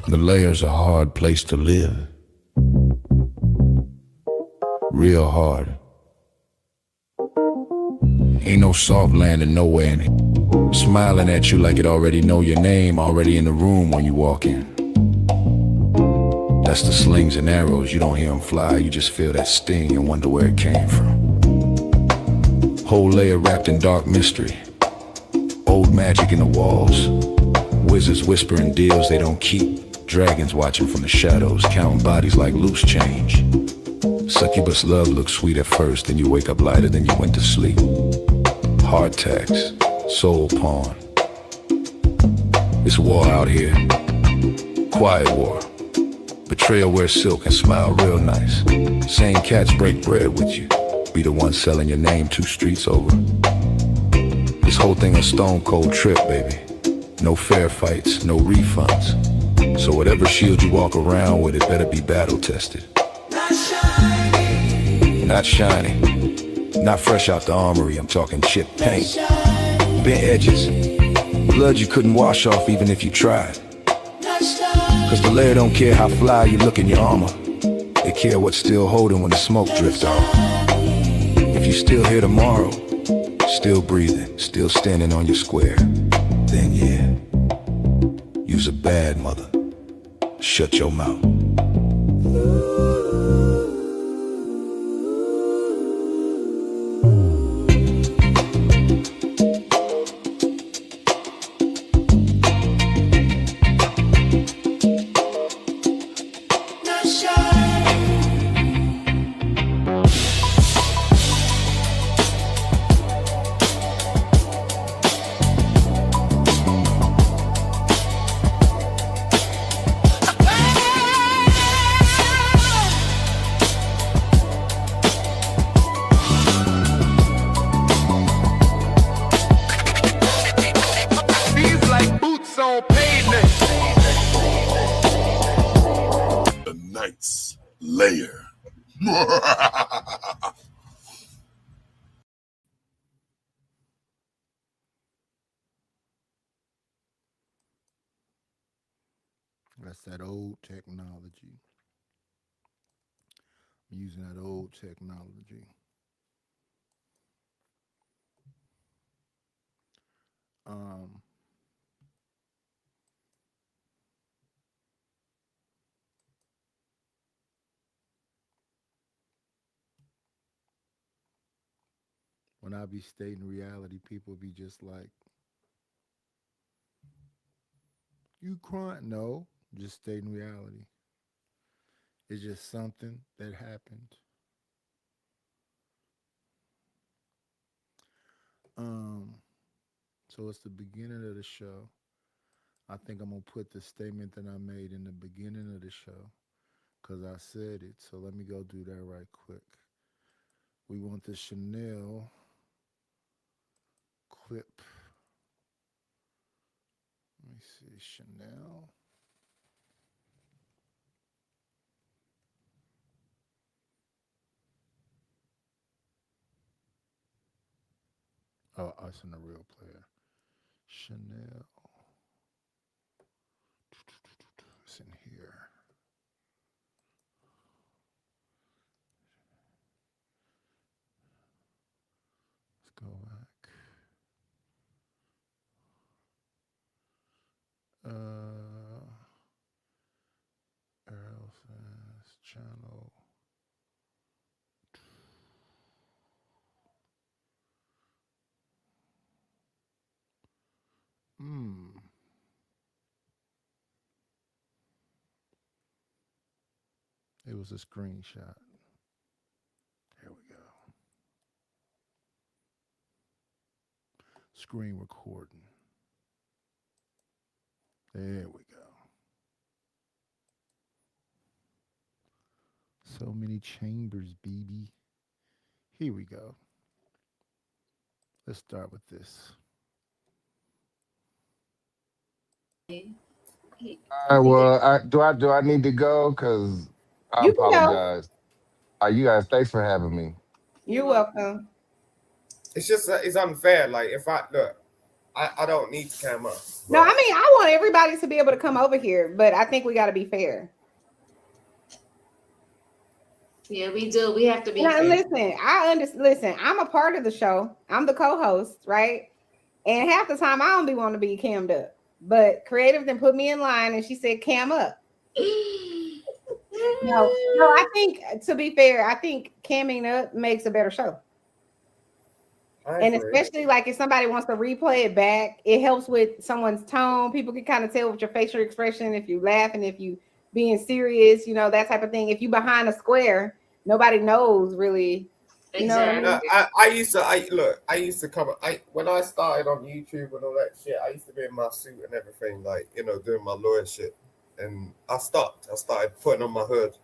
The Lair's a hard place to live. Real hard. Ain't no soft landing nowhere in it. Smiling at you like it already know your name, already in the room when you walk in. That's the slings and arrows, you don't hear them fly, you just feel that sting and wonder where it came from. Whole layer wrapped in dark mystery. Old magic in the walls. Wizards whispering deals they don't keep. Dragons watching from the shadows, counting bodies like loose change. Succubus love looks sweet at first, then you wake up lighter than you went to sleep. Heart tax, soul pawn. It's war out here. Quiet war. Betrayal wears silk and smile real nice. Same cats break bread with you. Be the one selling your name 2 streets over. This whole thing a stone cold trip, baby. No fair fights, no refunds. So whatever shield you walk around with, it better be battle tested. Not shiny. Not shiny. Not fresh out the armory, I'm talking chipped paint. Bent edges. Blood you couldn't wash off even if you tried. Cause the Lair don't care how fly you look in your armor. They care what's still holding when the smoke drifts off. If you still here tomorrow, still breathing, still standing on your square, then yeah, you's a bad mother. Shut your mouth. Lair. That's that old technology. I'm using that old technology. Um, when I be stating reality, people be just like, "You crying?" No, just stating reality. It's just something that happened. Um, so it's the beginning of the show. I think I'm gonna put the statement that I made in the beginning of the show because I said it. So let me go do that right quick. We want the Chanel clip. Let me see, Chanel. Oh, us in the real player. Chanel. It's in here. Let's go back. Elsa's channel. Hmm. It was a screenshot. Here we go. Screen recording. There we go. So many chambers, BB. Here we go. Let's start with this. Well, I need to go? Cause I You can go. apologize. You guys, thanks for having me. You're welcome. It's just it's unfair. Like if I look, I don't need to cam up. No, But I mean I want everybody to be able to come over here, but I think we got to be fair. Yeah, we do. We have to be And fair. listen, I understand. Listen, I'm a part of the show. I'm the co-host, right? And half the time I don't be wanting to be cammed up. But creative then put me in line and she said cam up. No, I think to be fair, I think camming up makes a better show. I And agree. especially like if somebody wants to replay it back, it helps with someone's tone. People can kind of tell with your facial expression if you laughing, if you being serious, that type of thing. If you behind a square, nobody knows really. You know what I Exactly. mean? I used to come. When I started on YouTube and all that shit, I used to be in my suit and everything, like doing my lawyer shit. And I stopped. I started putting on my hood.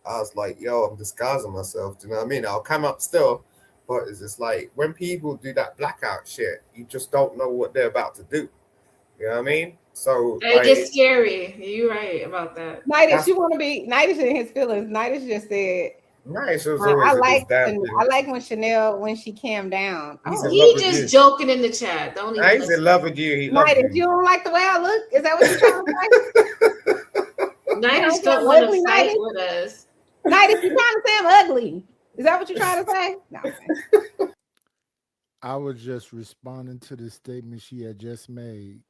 I was like, yo, I'm disguising myself. Do you know what I mean? I'll come up still, but it's just like when people do that blackout shit, you just don't know what they're about to do. You know what I mean? So It like gets scary. You're right about that. Nightish, that's you want to be Nightish in his feelings. Nightish just said, nice. It was I always with this like damn I thing. like when Chanel when she calmed down. He's in Oh, love He with just you. joking in the chat. Don't even He's in listen. love with you. He loves Nightish, you you. don't like the way I look? Is that what you're trying to say? You Nightish don't say don't I'm want ugly, to fight Nightish? with us. Nightish, you trying to say I'm ugly? Is that what you're trying to say? No, I'm saying. I was just responding to the statement she had just made.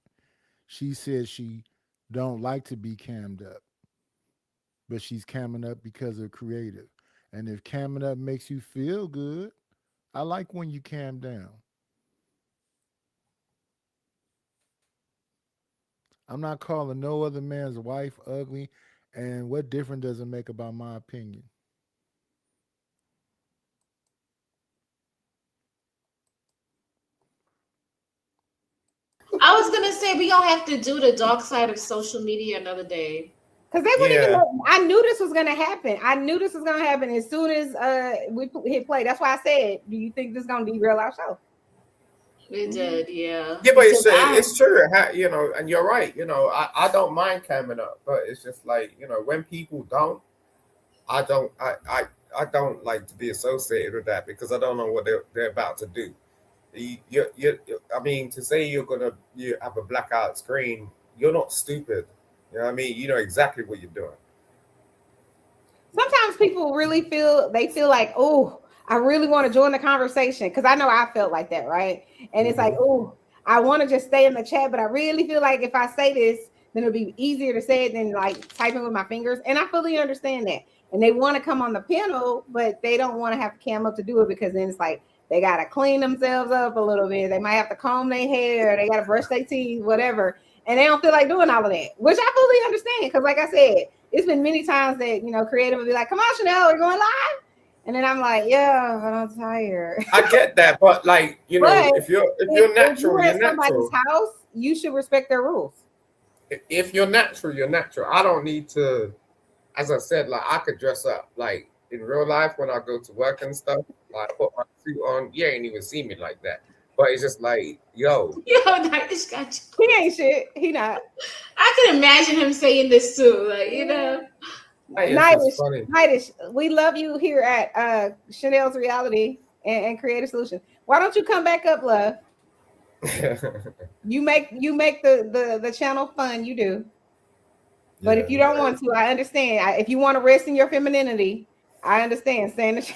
She said she don't like to be cammed up, but she's camming up because of creative. And if camming up makes you feel good, I like when you cam down. I'm not calling no other man's wife ugly. And what difference does it make about my opinion? I was gonna say we gonna have to do the dark side of social media another day. Because they wouldn't even Yeah. know. I knew this was gonna happen. I knew this was gonna happen as soon as we hit play. That's why I said, "Do you think this is gonna derail our show?" We did, yeah. Yeah, but Because it's true, and you're right. I don't mind camming up, but it's just like when people don't, I don't, I don't like to be associated with that because I don't know what they're about to do. I mean, to say you have a blackout screen, you're not stupid. You know what I mean? You know exactly what you're doing. Sometimes people really feel like, oh, I really want to join the conversation because I know I felt like that, right? And it's like, Hmm. oh, I want to just stay in the chat, but I really feel like if I say this, then it'll be easier to say it than like typing with my fingers. And I fully understand that. And they want to come on the panel, but they don't want to have to cam up to do it because then it's like they gotta clean themselves up a little bit. They might have to comb their hair, they gotta brush their teeth, whatever. And they don't feel like doing all of that, which I fully understand. Because like I said, it's been many times that creative will be like, "Come on, Chanel, we're going live," and then I'm like, "Yeah, but I'm tired." I get that, but like But if you're if natural, you're you're at somebody's natural. house, you should respect their rules. If you're natural, you're natural. I don't need to. As I said, like I could dress up like in real life when I go to work and stuff. Like put my suit on. You ain't even see me like that. But it's just like, yo, yo, Nightish got you. He ain't shit. He not. I can imagine him saying this too. Like, hey, it's just Nightish, funny. Nightish, we love you here at Chanel's Reality and Creative Solutions. Why don't you come back up, love? You make the channel fun. You do. But Yeah, if you don't want to, I understand. If you want to rest in your femininity, I understand. Stay in the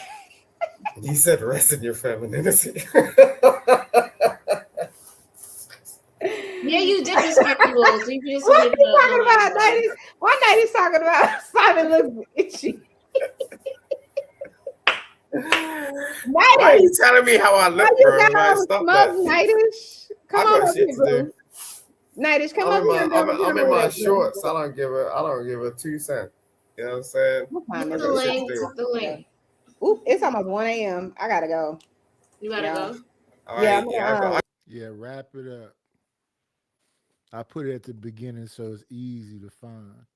you said rest in your femininity. yeah, you did respect the rules. You just What are wanted you talking to about, ladies? Why ladies talking about Simon looks itchy? Why are you Nightish, telling me how I why look, you bro? got Like, all the stop smoke, that. Nightish? Come I on got up shit here, to do. boo. Nightish, come I'm in over here my and I'm, get I'm in over my that. shorts. I don't give a 2 cents. You know what I'm saying? What I time is the got shit to link. do. The link. Oop, it's almost 1 a.m. I gotta go. You gotta Yeah. go. All Yeah, right, I'm yeah, gonna, Yeah, wrap it up. I put it at the beginning so it's easy to find.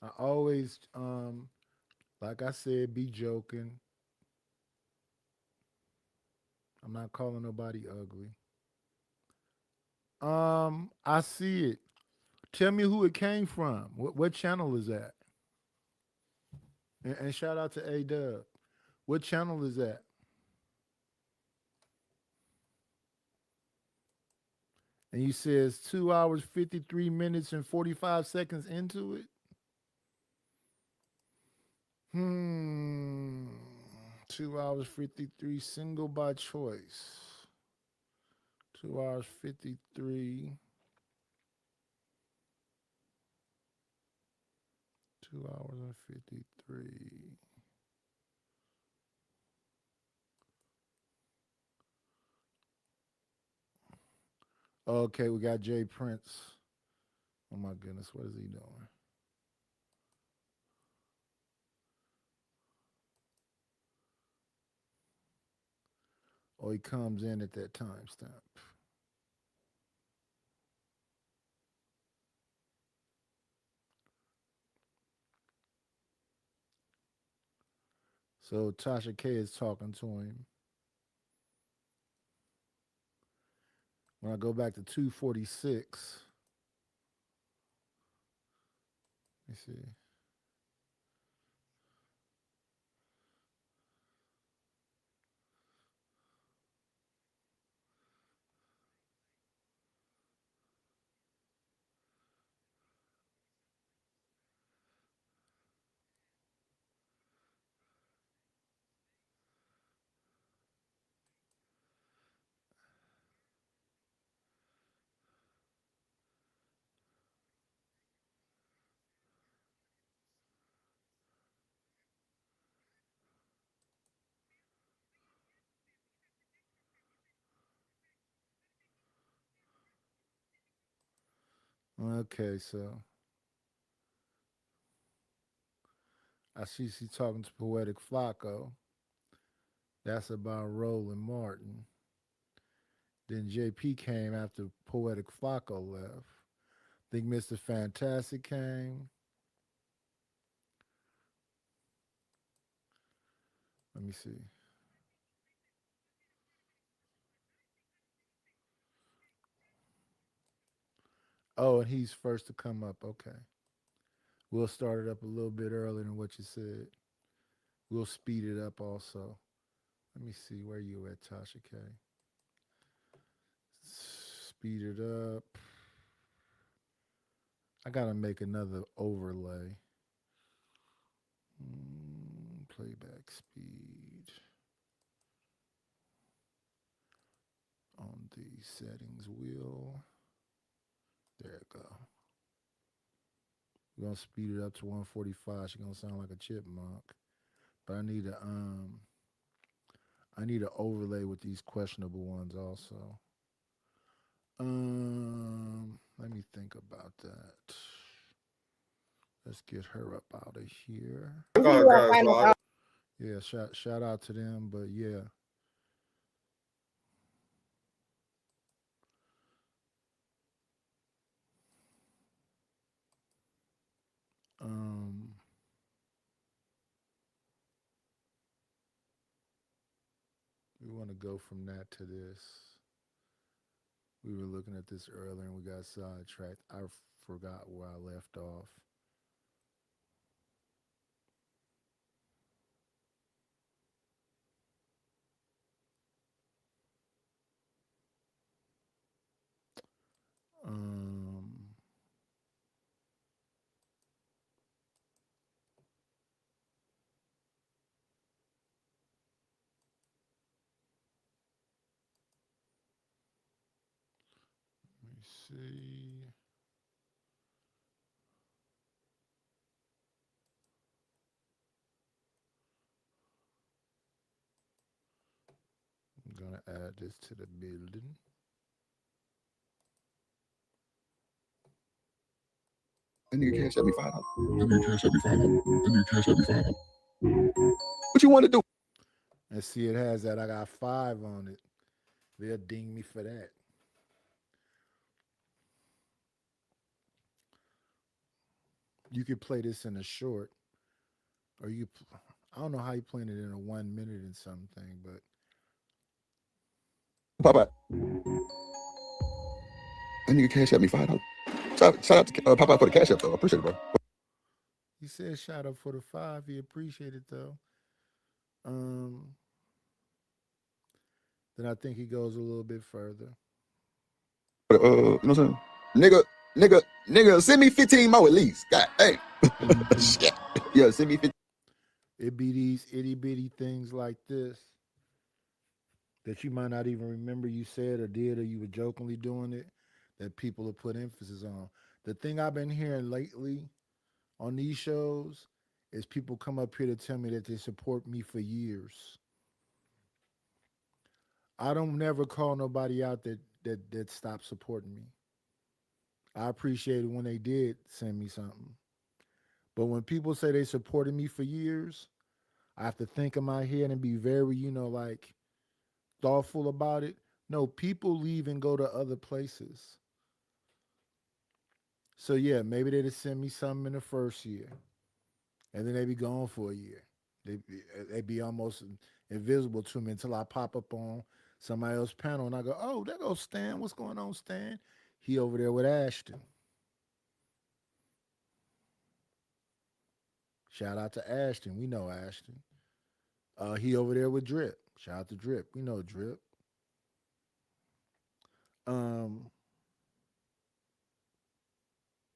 I always, like I said, be joking. I'm not calling nobody ugly. I see it. Tell me who it came from. What channel is that? And shout out to A Dub. What channel is that? And you said it's 2 hours, 53 minutes, and 45 seconds into it? Hmm. 2 hours, 53, single by choice. 2 hours, 53. 2 hours and 53. Okay, we got Jay Prince. Oh my goodness, what is he doing? Oh, he comes in at that timestamp. So Tasha K is talking to him. When I go back to 246, let me see. Okay, so I see she's talking to Poetic Flacco. That's about Roland Martin. Then JP came after Poetic Flacco left. Think Mr. Fantastic came. Let me see. Oh, and he's first to come up. Okay. We'll start it up a little bit earlier than what you said. We'll speed it up also. Let me see where you at, Tasha K. Speed it up. I gotta make another overlay. Playback speed on the settings wheel. There it go. We're gonna speed it up to 145. She's gonna sound like a chipmunk. But I need an overlay with these questionable ones also. Let me think about that. Let's get her up out of here. I gotta go as well. Yeah, shout out to them, but yeah. Um we want to go from that to this. We were looking at this earlier and we got sidetracked. I forgot where I left off. Um, Let me see. I'm gonna add this to the building. That nigga can't set me $5. That nigga can't set me $5. That nigga can't set me $5. What you want to do? And see, it has that. I got 5 on it. They'll ding me for that. You could play this in a short, or I don't know how you playing it in a 1 minute and something, but Popeye. That nigga can't set me $5. Shout out to Popeye for the cash up though. I appreciate it, bro. he said shout out for the 5. He appreciated it though. Um, then I think he goes a little bit further. You know what I'm saying? Nigga, send me 15 more at least. God, hey, shit. Yeah, send me 15. It be these itty bitty things like this that you might not even remember you said or did, or you were jokingly doing it, that people will put emphasis on. The thing I've been hearing lately on these shows is people come up here to tell me that they support me for years. I don't never call nobody out that stopped supporting me. I appreciate it when they did send me something. But when people say they supported me for years, I have to think in my head and be very, like thoughtful about it. No, people leave and go to other places. So yeah, maybe they just send me something in the first year, and then they be gone for a year. They be almost invisible to me until I pop up on somebody else's panel, and I go, "Oh, there goes Stan. What's going on, Stan? He over there with Ashton. Shout out to Ashton. We know Ashton. He over there with Drip. Shout out to Drip. We know Drip. Um,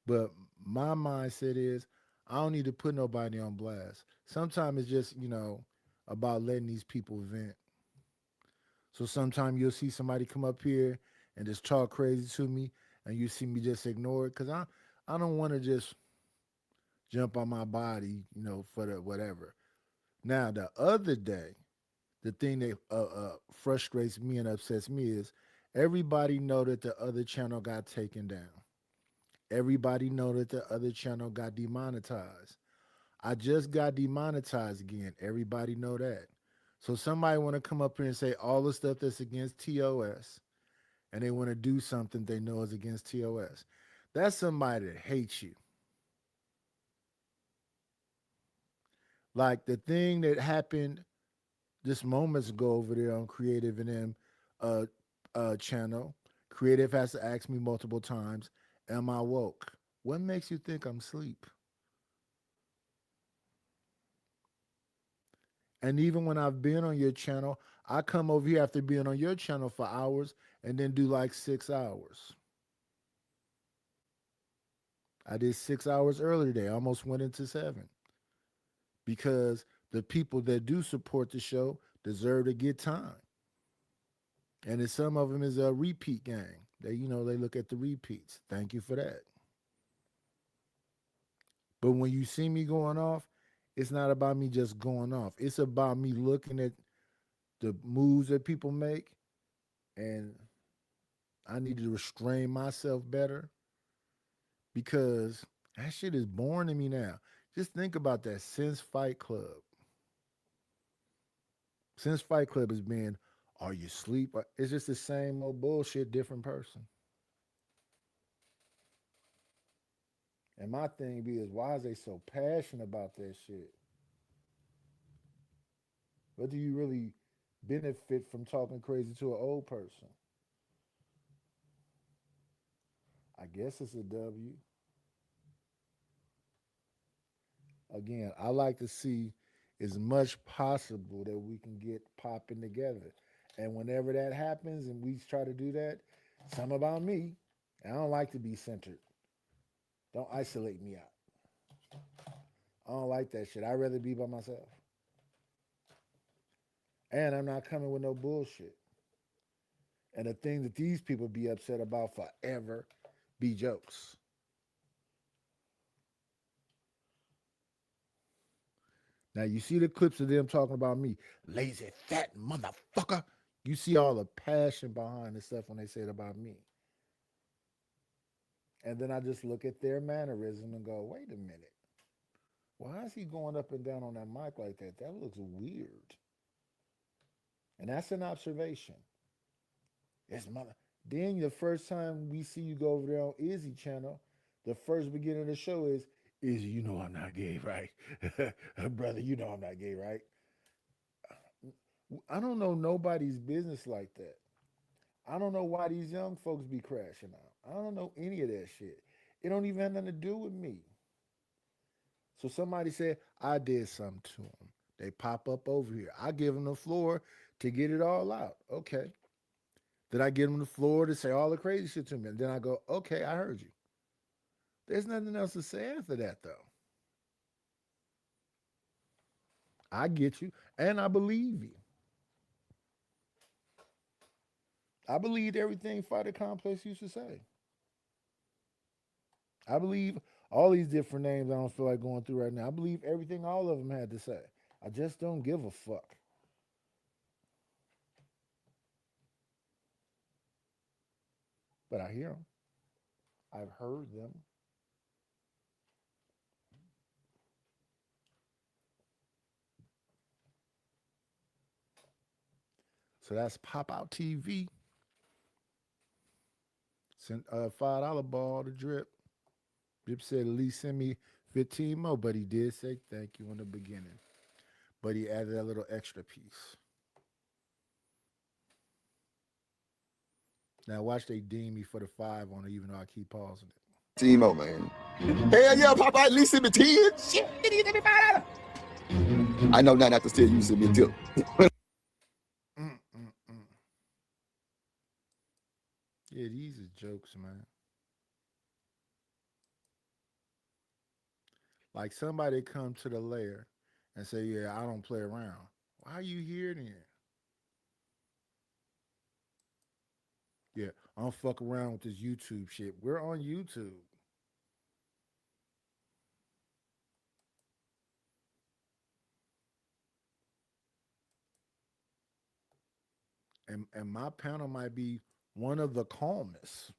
but my mindset is I don't need to put nobody on blast. Sometimes it's just, about letting these people vent. So sometimes you'll see somebody come up here and just talk crazy to me, and you see me just ignore it because I don't want to just jump on my body, for the whatever. Now the other day, the thing that frustrates me and upsets me is everybody know that the other channel got taken down. Everybody know that the other channel got demonetized. I just got demonetized again. Everybody know that. So somebody want to come up here and say all the stuff that's against TOS, and they want to do something they know is against TOS. That's somebody that hates you. Like the thing that happened just moments ago over there on Creative and them uh, channel. Creative has to ask me multiple times, "Am I woke?" What makes you think I'm asleep? And even when I've been on your channel, I come over here after being on your channel for hours and then do like 6 hours. I did 6 hours earlier today, almost went into seven because the people that do support the show deserve to get time. And then some of them is a repeat gang. They look at the repeats. Thank you for that. But when you see me going off, it's not about me just going off. It's about me looking at the moves that people make, and I need to restrain myself better because that shit is boring to me now. Just think about that. Since Fight Club has been, are you asleep? It's just the same old bullshit, different person. And my thing be is, why is they so passionate about that shit? What do you really benefit from talking crazy to an old person? I guess it's a W. Again, I like to see as much possible that we can get popping together. And whenever that happens and we try to do that, some about me, I don't like to be centered. Don't isolate me out. I don't like that shit. I'd rather be by myself. And I'm not coming with no bullshit. And the thing that these people be upset about forever be jokes. Now you see the clips of them talking about me, lazy fat motherfucker. You see all the passion behind the stuff when they say it about me. And then I just look at their mannerism and go, wait a minute. Why is he going up and down on that mic like that? That looks weird. And that's an observation. It's mother. Then the first time we see you go over there on Izzy channel, the first beginning of the show is Izzy, you know I'm not gay, right? Brother, you know I'm not gay, right? I don't know nobody's business like that. I don't know why these young folks be crashing out. I don't know any of that shit. It don't even have nothing to do with me. So somebody said I did something to them. They pop up over here. I give them the floor to get it all out. Okay. Then I get on the floor to say all the crazy shit to me. And then I go, okay, I heard you. There's nothing else to say after that, though. I get you, and I believe you. I believed everything Fighter Complex used to say. I believe all these different names I don't feel like going through right now. I believe everything all of them had to say. I just don't give a fuck. But I hear them. I've heard them. So that's Pop Out TV. Sent a $5 ball to Drip. Drip said at least send me 15 more, but he did say thank you in the beginning. But he added that little extra piece. Now watch they deem me for the 5 on it, even though I keep pausing it. Timo, man. Hell yeah, Papa, at least send me 10. Shit, nigga, you send me $5. I know not to steal you send me a tip. Yeah, these are jokes, man. Like somebody come to the lair and say, yeah, I don't play around. Why are you here then? Yeah, I don't fuck around with this YouTube shit. We're on YouTube. And my panel might be one of the calmest.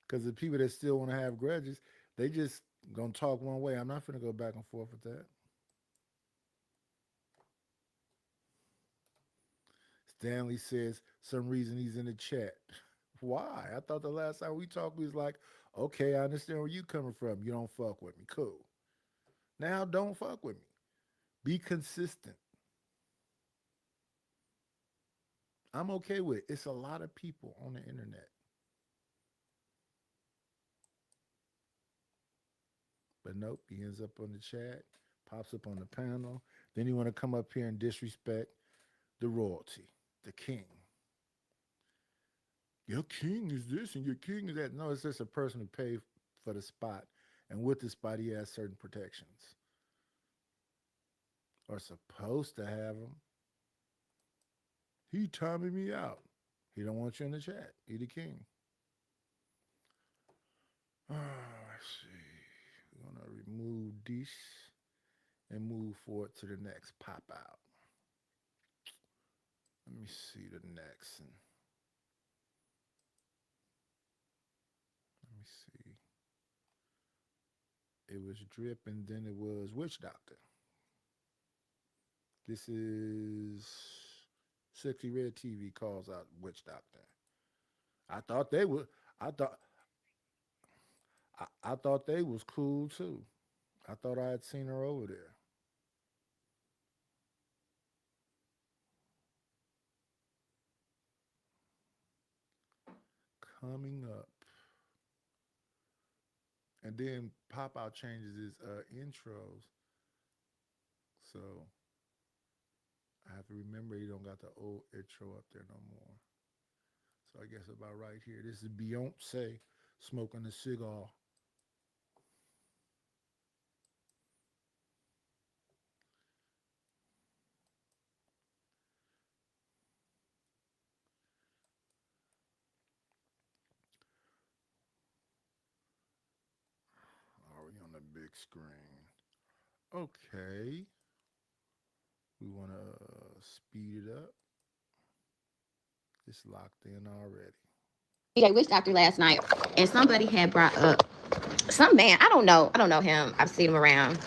Because the people that still want to have grudges, they just gonna talk one way. I'm not gonna go back and forth with that. Stanley says some reason he's in the chat. Why? I thought the last time we talked, we was like, okay, I understand where you coming from. You don't fuck with me. Cool. Now don't fuck with me. Be consistent. I'm okay with it. It's a lot of people on the internet. But nope, he ends up on the chat, pops up on the panel. Then he want to come up here and disrespect the royalty, the king. Your king is this and your king is that. No, it's just a person who paid for the spot. And with the spot, he has certain protections. Or supposed to have them. He timing me out. He don't want you in the chat. He the king. Let's see. We're gonna remove this and move forward to the next pop out. Let me see the next. And let me see. It was Drip and then it was Witch Doctor. This is Sexy Red TV calls out Witch Doctor. I thought they would. I thought they was cool too. I thought I had seen her over there. Coming up. And then Pop Out changes his intros. So I have to remember he don't got the old intro up there no more. So I guess about right here. This is Beyonce smoking a cigar. Are we on the big screen? Okay. We want to speed it up. It's locked in already. DJ Witch Doctor last night, and somebody had brought up some man. I don't know him. I've seen him around,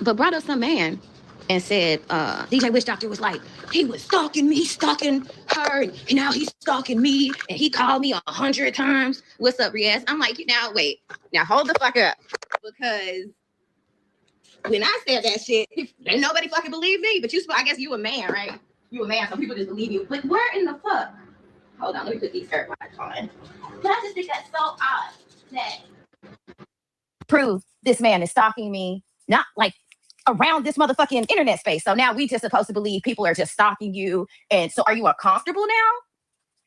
but brought up some man and said DJ Witch Doctor was like, he was stalking me, stalking her, and now he's stalking me, and he called me 100 times. What's up, Riaz? I'm like, now wait, now hold the fuck up, because when I said that shit, ain't nobody fucking believe me. But I guess you a man, right? You a man, so people just believe you. But where in the fuck? Hold on, let me put these AirPods on. But I just think that's so odd that prove this man is stalking me. Not like around this motherfucking internet space. So now we just supposed to believe people are just stalking you. And so are you uncomfortable now?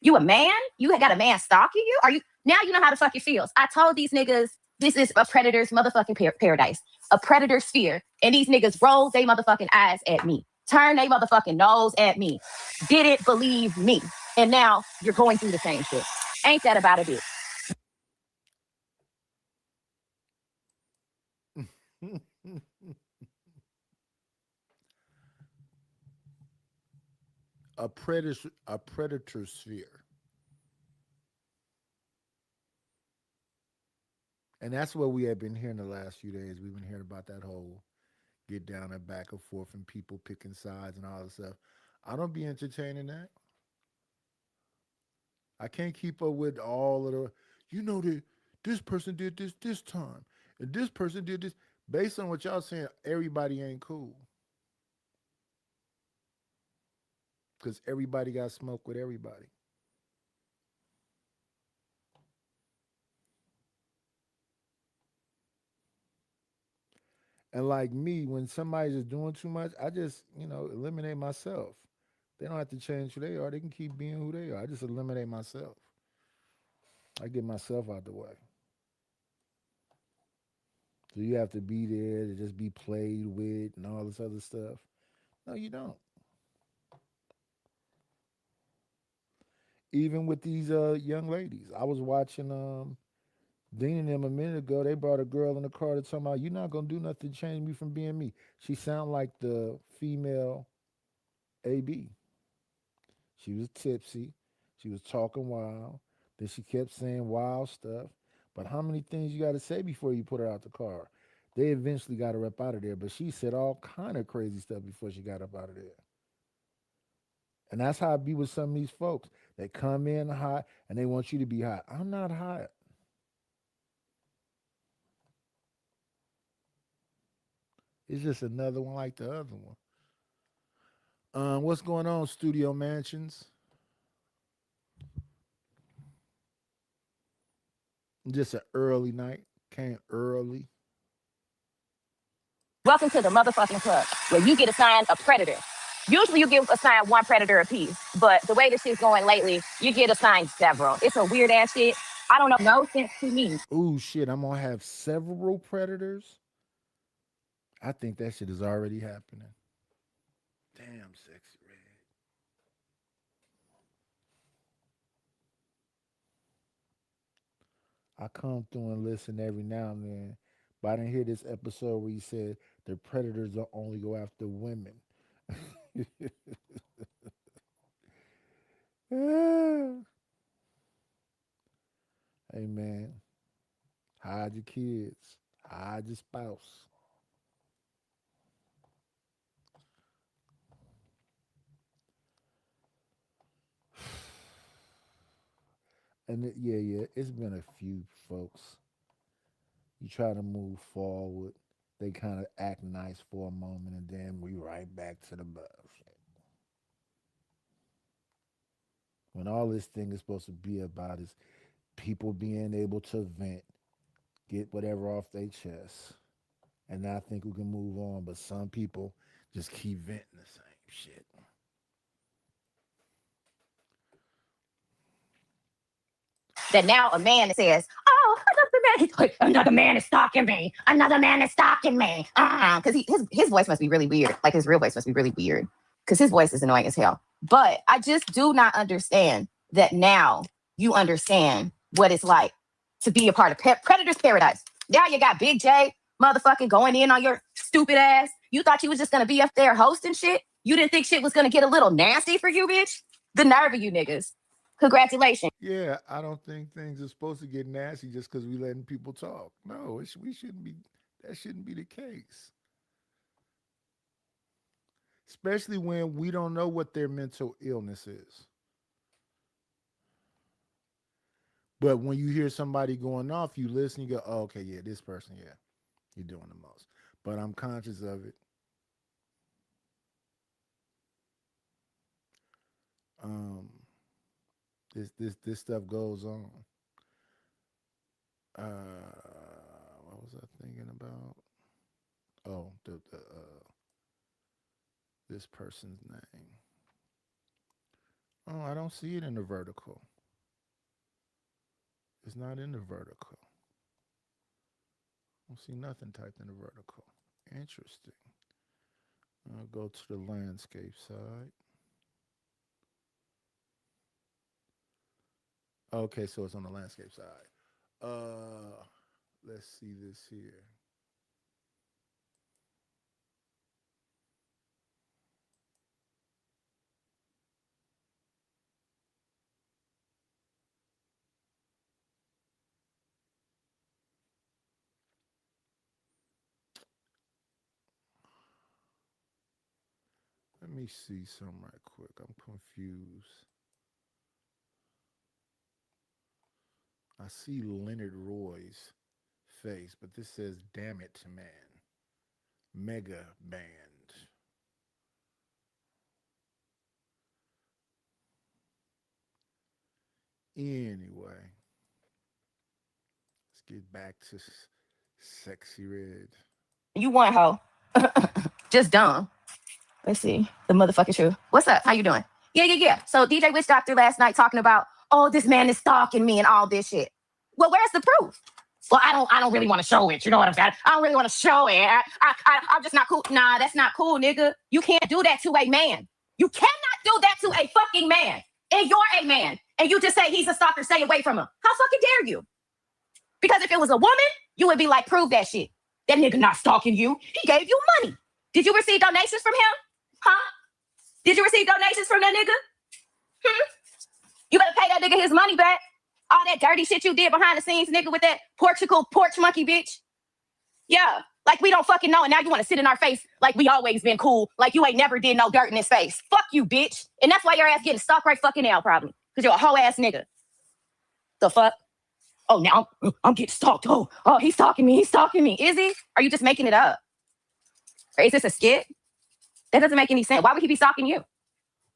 You a man? You got a man stalking you? Are you now you know how the fuck it feels? I told these niggas this is a predator's motherfucking paradise, a predator sphere. And these niggas roll they motherfucking eyes at me, turn they motherfucking nose at me, didn't believe me. And now you're going through the same shit. Ain't that about a bitch? A predator sphere. And that's what we have been hearing the last few days. We've been hearing about that whole get down and back and forth and people picking sides and all this stuff. I don't be entertaining that. I can't keep up with all of the, that this person did this time and this person did this. Based on what y'all saying, everybody ain't cool because everybody got smoke with everybody. And like me, when somebody's just doing too much, I just, eliminate myself. They don't have to change who they are. They can keep being who they are. I just eliminate myself. I get myself out the way. So you have to be there to just be played with and all this other stuff. No, you don't. Even with these young ladies, I was watching Dean and them a minute ago. They brought a girl in the car to talk about you're not gonna do nothing to change me from being me. She sounded like the female AB. She was tipsy. She was talking wild. Then she kept saying wild stuff. But how many things you got to say before you put her out the car? They eventually got her up out of there, but she said all kind of crazy stuff before she got up out of there. And that's how I be with some of these folks. They come in hot and they want you to be hot. I'm not hot. It's just another one like the other one. What's going on, Studio Mansions? Just an early night. Came early. Welcome to the motherfucking club where you get assigned a predator. Usually you get assigned one predator apiece, but the way this shit's going lately, you get assigned several. It's a weird ass shit. I don't know no sense to me. Ooh, shit, I'm gonna have several predators. I think that shit is already happening. Damn, sexy red. I come through and listen every now and then, but I didn't hear this episode where you said the predators don't only go after women. Hey man, hide your kids, hide your spouse. Yeah, it's been a few folks. You try to move forward, they kind of act nice for a moment, and then we right back to the bullshit. When all this thing is supposed to be about is people being able to vent, get whatever off their chest, and I think we can move on. But some people just keep venting the same shit. That now a man says, "Oh, another man is stalking me. Another man is stalking me." Because his voice must be really weird. Like his real voice must be really weird. Because his voice is annoying as hell. But I just do not understand that now you understand what it's like to be a part of Predator's Paradise. Now you got Big J motherfucking going in on your stupid ass. You thought you was just gonna be up there hosting shit. You didn't think shit was gonna get a little nasty for you, bitch. The nerve of you niggas. Congratulations. Yeah, I don't think things are supposed to get nasty just because we letting people talk. No, we shouldn't be. That shouldn't be the case. Especially when we don't know what their mental illness is. But when you hear somebody going off, you listen, you go, oh, okay, yeah, this person, yeah, you're doing the most. But I'm conscious of it. Um, this stuff goes on. What was I thinking about? Oh, this person's name. Oh, I don't see it in the vertical. It's not in the vertical. I don't see nothing typed in the vertical. Interesting. I'll go to the landscape side. Okay, so it's on the landscape side. Let's see this here. Let me see some right quick. I'm confused. I see Leonard Roy's face, but this says "Damn It, Man." Mega Band. Anyway, let's get back to Sexy Red. You want hoe. Just dumb. Let's see. The motherfucking truth. What's up? How you doing? Yeah. So DJ Witch Doctor last night talking about, oh, this man is stalking me and all this shit. Well, where's the proof? Well, I don't really want to show it. You know what I'm saying? I don't really want to show it. I'm just not cool. Nah, that's not cool, nigga. You can't do that to a man. You cannot do that to a fucking man. And you're a man. And you just say he's a stalker, stay away from him. How fucking dare you? Because if it was a woman, you would be like, prove that shit. That nigga not stalking you. He gave you money. Did you receive donations from him? Huh? Did you receive donations from that nigga? You better pay that nigga his money back. All that dirty shit you did behind the scenes, nigga, with that Portugal porch monkey bitch. Yeah, like we don't fucking know. And now you want to sit in our face like we always been cool. Like you ain't never did no dirt in his face. Fuck you, bitch. And that's why your ass getting stalked right fucking now, probably. Because you're a whole ass nigga. The fuck? Oh, now I'm getting stalked. Oh, he's stalking me. He's stalking me. Is he? Are you just making it up? Or is this a skit? That doesn't make any sense. Why would he be stalking you?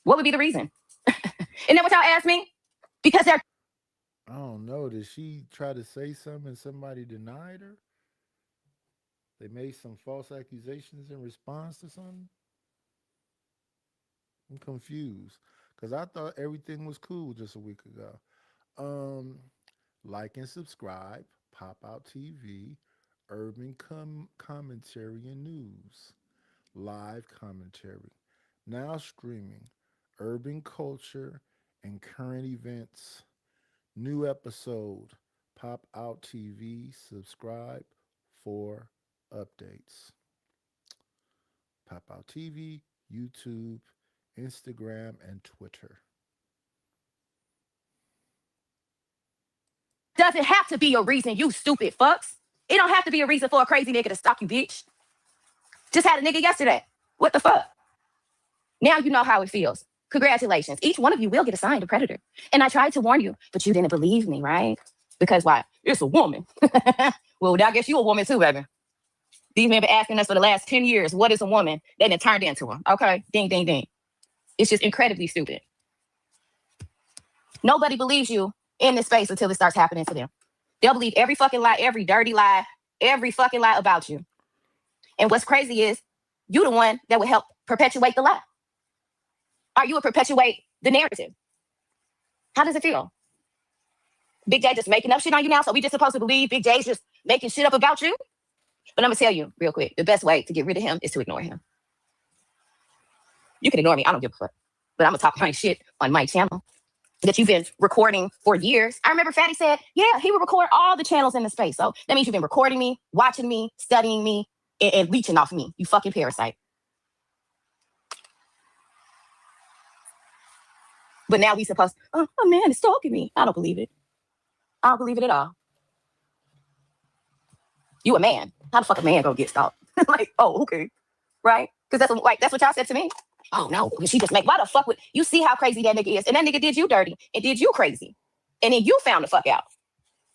What would be the reason? Isn't that what y'all asked me? Because they're... I don't know. Did she try to say something and somebody denied her? They made some false accusations in response to something? I'm confused. Because I thought everything was cool just a week ago. Like and subscribe, Pop Out TV, Urban Commentary and News, live commentary, now streaming, urban culture and current events. New episode, Pop Out TV, subscribe for updates. Pop Out TV, YouTube, Instagram, and Twitter. Doesn't have to be a reason, you stupid fucks. It don't have to be a reason for a crazy nigga to stalk you, bitch. Just had a nigga yesterday. What the fuck? Now you know how it feels. Congratulations. Each one of you will get assigned a predator. And I tried to warn you, but you didn't believe me, right? Because why? It's a woman. Well, I guess you a woman too, baby. These men been asking us for the last 10 years, what is a woman? Then it turned into one. Okay? Ding, ding, ding. It's just incredibly stupid. Nobody believes you in this space until it starts happening to them. They'll believe every fucking lie, every dirty lie, every fucking lie about you. And what's crazy is you the one that would help perpetuate the lie. Or you would perpetuate the narrative. How does it feel? Big J just making up shit on you now, so we just supposed to believe Big J's just making shit up about you? But I'm gonna tell you real quick, the best way to get rid of him is to ignore him. You can ignore me, I don't give a fuck. But I'm gonna talk my shit on my channel that you've been recording for years. I remember Fatty said, yeah, he would record all the channels in the space. So that means you've been recording me, watching me, studying me, and leeching off me, you fucking parasite. But now we supposed, oh, a man is stalking me. I don't believe it. I don't believe it at all. You a man. How the fuck a man gonna get stalked? Like, oh, okay. Right? Because that's what y'all said to me. Oh no, she just why the fuck would you see how crazy that nigga is? And that nigga did you dirty and did you crazy. And then you found the fuck out.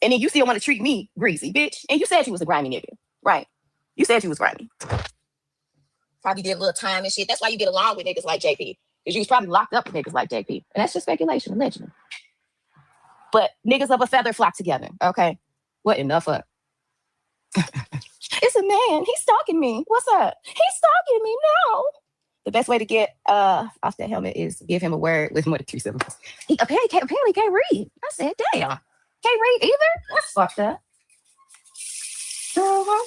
And then you still want to treat me greasy, bitch. And you said you was a grimy nigga. Right. You said you was grimy. Probably did a little time and shit. That's why you get along with niggas like JP. Because you was probably locked up with niggas like JP. And that's just speculation, allegedly. But niggas of a feather flock together. Okay. What in the fuck? It's a man. He's stalking me. What's up? He's stalking me now. The best way to get off that helmet is give him a word with more than 3 syllables. He apparently can't read. I said, damn, can't read either? That's fucked up. Mhm.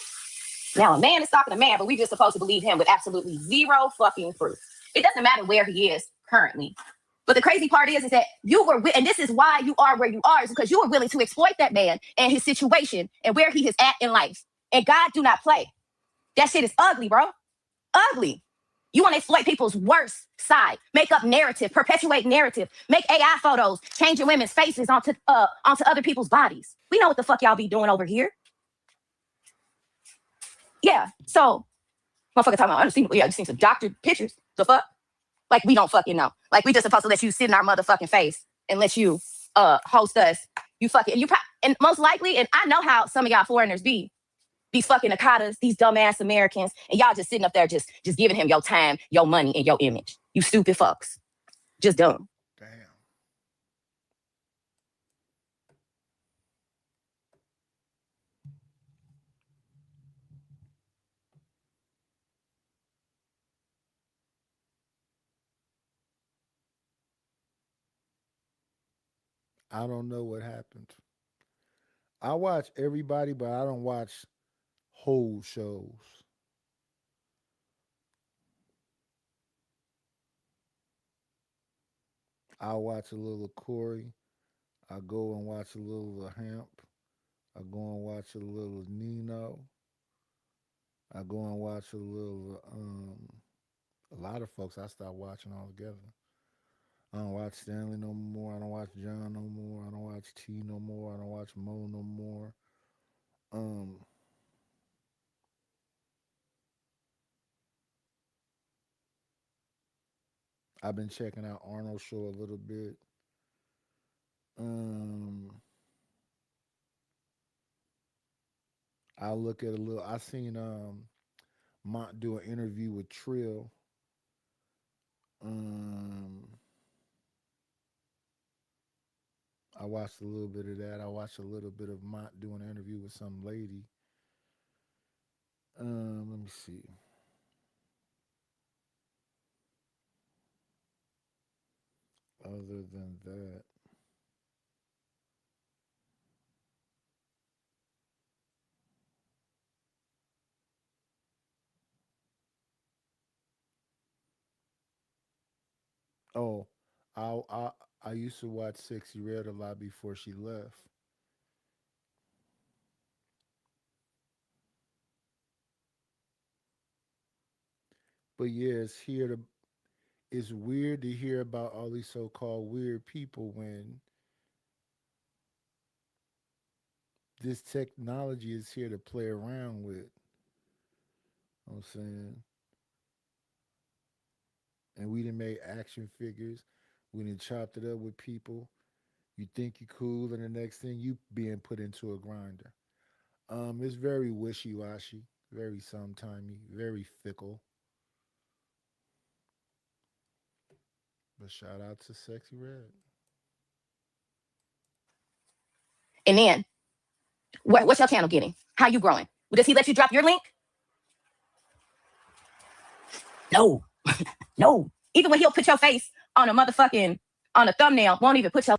Now a man is stalking a man, but we just supposed to believe him with absolutely zero fucking proof. It doesn't matter where he is currently. But the crazy part is that you were, and this is why you are where you are, is because you were willing to exploit that man and his situation and where he is at in life. And God do not play. That shit is ugly, bro. Ugly. You want to exploit people's worst side, make up narrative, perpetuate narrative, make AI photos, changing women's faces onto other people's bodies. We know what the fuck y'all be doing over here. Yeah. So, motherfucker talking about, I just seen some doctored pictures. The fuck? Like we don't fucking know. Like we just supposed to let you sit in our motherfucking face and let you host us. And most likely, and I know how some of y'all foreigners be. These fucking Akatas, these dumbass Americans, and y'all just sitting up there just giving him your time, your money, and your image. You stupid fucks. Just dumb. Damn. I don't know what happened. I watch everybody, but I don't watch whole shows. I watch a little Corey. I go and watch a little of Hamp. I go and watch a little Nino. I go and watch a lot of folks I stopped watching altogether. I don't watch Stanley no more. I don't watch John no more. I don't watch T no more. I don't watch Mo no more. Um, I've been checking out Arnold's show a little bit. Um, I look at a little. I seen Mont do an interview with Trill. Um, I watched a little bit of that. I watched a little bit of Mont doing an interview with some lady. Let me see. Other than that, oh, I used to watch Sexy Red a lot before she left. But yeah, it's weird to hear about all these so-called weird people when this technology is here to play around with. You know what I'm saying, and we done made action figures. We done chopped it up with people. You think you cool, and the next thing you being put into a grinder. It's very wishy washy, very sometimey, very fickle. But shout out to Sexy Red. And then, what's your channel getting? How you growing? Does he let you drop your link? No, no. Even when he'll put your face on a motherfucking on a thumbnail, won't even put your.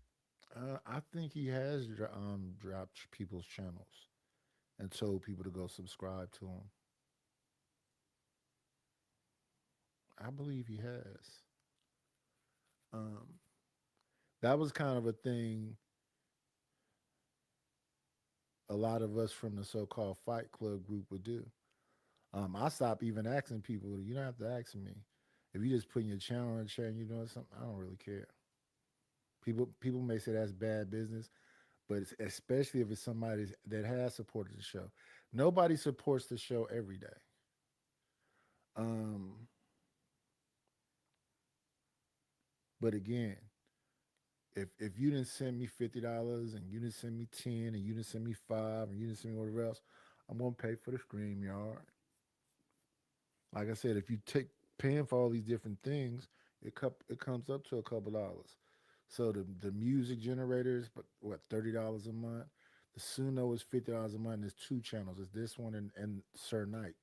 I think he has dropped people's channels and told people to go subscribe to him. I believe he has. Um, that was kind of a thing a lot of us from the so-called Fight Club group would do. I stopped even asking people. You don't have to ask me. If you just put your channel in the chat and you're doing something, I don't really care. People may say that's bad business, but it's, especially if it's somebody that has supported the show. Nobody supports the show every day. Um, but again, if you didn't send me $50 and you didn't send me 10 and you didn't send me 5 and you didn't send me whatever else, I'm gonna pay for the stream yard. Like I said, if you take paying for all these different things, it comes up to a couple dollars. So the music generators, but what $30 a month? The Suno is $50 a month. There's two channels. It's this one and Sir Knight.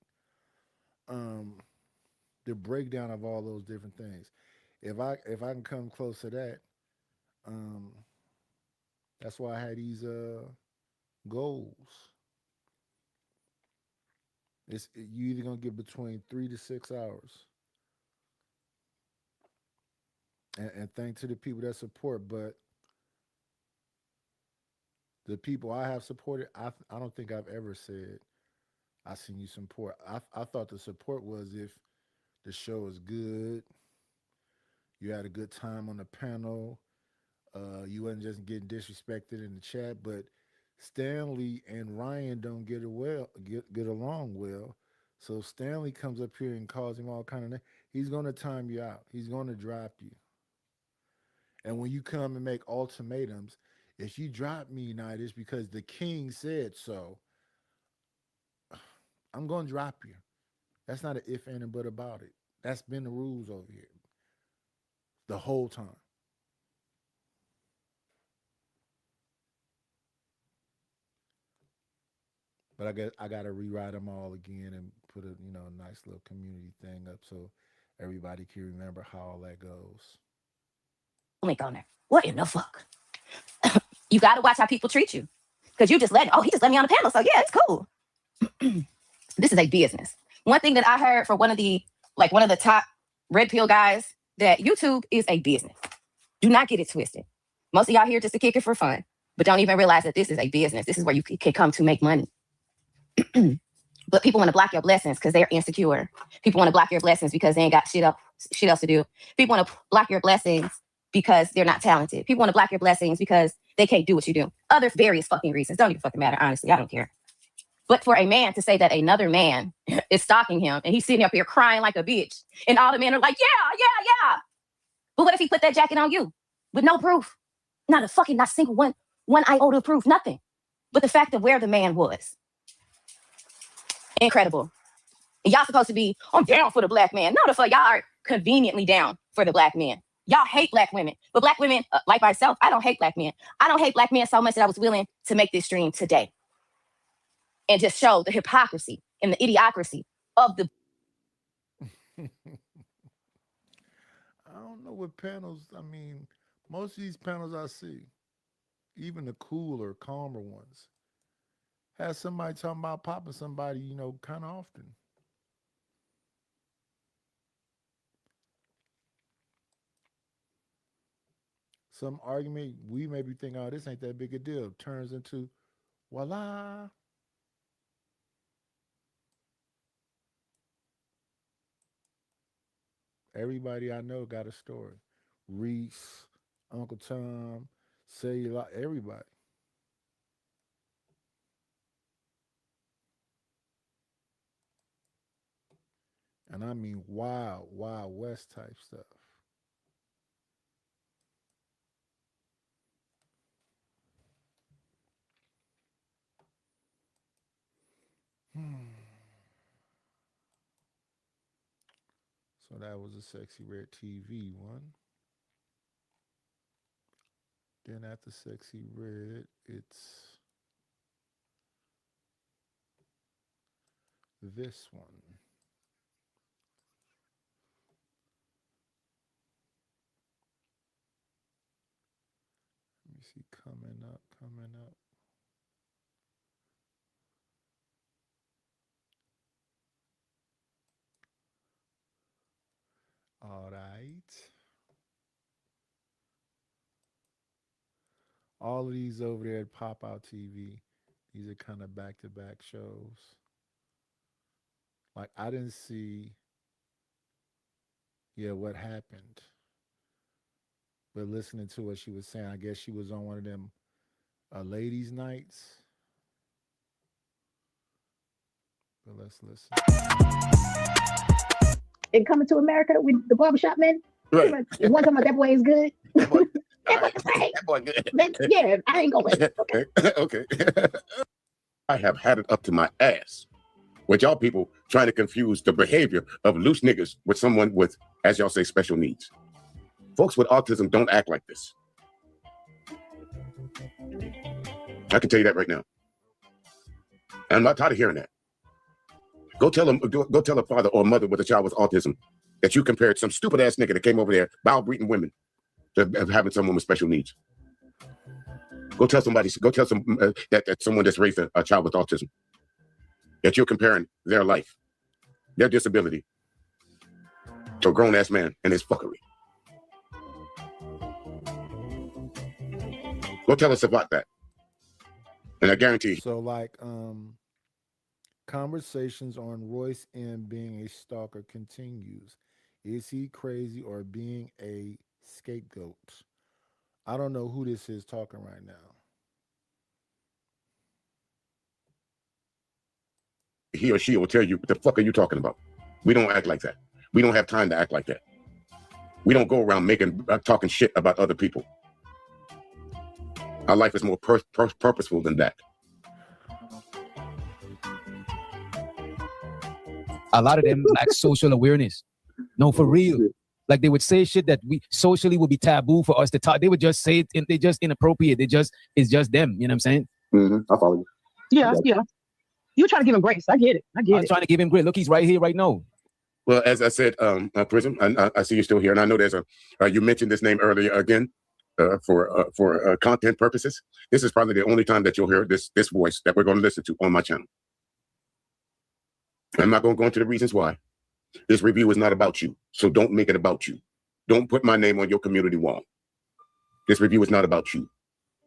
Um, the breakdown of all those different things. If I can come close to that, um, that's why I had these goals. You either gonna get between 3 to 6 hours, and thank to the people that support. But the people I have supported, I don't think I've ever said I seen you support. I thought the support was if the show is good, you had a good time on the panel, you wasn't just getting disrespected in the chat. But Stanley and Ryan don't get along well. So Stanley comes up here and calls him all kind of he's gonna time you out. He's gonna drop you. And when you come and make ultimatums, if you drop me tonight, it's because the king said so. I'm gonna drop you. That's not an if and a but about it. That's been the rules over here the whole time. But I got to rewrite them all again and put a nice little community thing up so everybody can remember how all that goes. Link on there. What in the fuck? You got to watch how people treat you, because you just he just let me on the panel, so yeah, it's cool. This is a business. One thing that I heard from one of the top red pill guys, that YouTube is a business. Do not get it twisted. Most of y'all here just to kick it for fun, but don't even realize that this is a business. This is where you can come to make money. But people want to block your blessings because they're insecure. People want to block your blessings because they ain't got shit else to do. People want to block your blessings because they're not talented. People want to block your blessings because they can't do what you do. Other various fucking reasons. Don't even fucking matter, honestly. I don't care. But for a man to say that another man is stalking him and he's sitting up here crying like a bitch, and all the men are like, yeah. But what if he put that jacket on you with no proof? Not single one iota of proof, nothing. But the fact of where the man was. Incredible. And y'all supposed to be, I'm down for the black man. No, the fuck, y'all are conveniently down for the black man. Y'all hate black women. But black women, like myself, I don't hate black men. I don't hate black men so much that I was willing to make this stream today and just show the hypocrisy and the idiocracy of the... I don't know what panels, most of these panels I see, even the cooler, calmer ones, has somebody talking about popping somebody, kind of often. Some argument, we maybe think, oh, this ain't that big a deal. Turns into, voila. Everybody I know got a story. Reese, Uncle Tom, everybody. And I mean wild, Wild West type stuff. So that was a Sexy Red TV one. Then after Sexy Red, it's this one. Let me see, coming up. All right. All of these over there at Pop Out TV, these are kind of back-to-back shows. Like, I didn't see, what happened. But listening to what she was saying, I guess she was on one of them ladies' nights. But let's listen. And Coming to America with the barbershop men. Right. One time that boy is good. That boy, Right. that boy good. Yeah, I ain't going. Okay. Okay. I have had it up to my ass with y'all people trying to confuse the behavior of loose niggas with someone with, as y'all say, special needs. Folks with autism don't act like this. I can tell you that right now. And I'm not tired of hearing that. Go tell a father or a mother with a child with autism that you compared some stupid ass nigga that came over there, bowel-breathing women, to having someone with special needs. Go tell somebody, that someone that's raised a child with autism, that you're comparing their life, their disability, to a grown-ass man and his fuckery. Go tell us about that. And I guarantee. So like conversations on Royce M being a stalker continues. Is he crazy or being a scapegoat? I don't know who this is talking right now. He or she will tell you, what the fuck are you talking about? We don't act like that. We don't have time to act like that. We don't go around talking shit about other people. Our life is more purposeful than that. A lot of them lack social awareness. No, for real. Like they would say shit that we socially would be taboo for us to talk. They would just say it, and they just inappropriate. It's just them. You know what I'm saying? Mm-hmm. I follow you. Yeah. You're trying to give him grace. I get it. I'm trying to give him grace. Look, he's right here, right now. Well, as I said, Prism, I see you're still here, and I know there's you mentioned this name earlier again for content purposes. This is probably the only time that you'll hear this voice that we're going to listen to on my channel. I'm not going to go into the reasons why. This review is not about you, so don't make it about you. Don't put my name on your community wall. This review is not about you,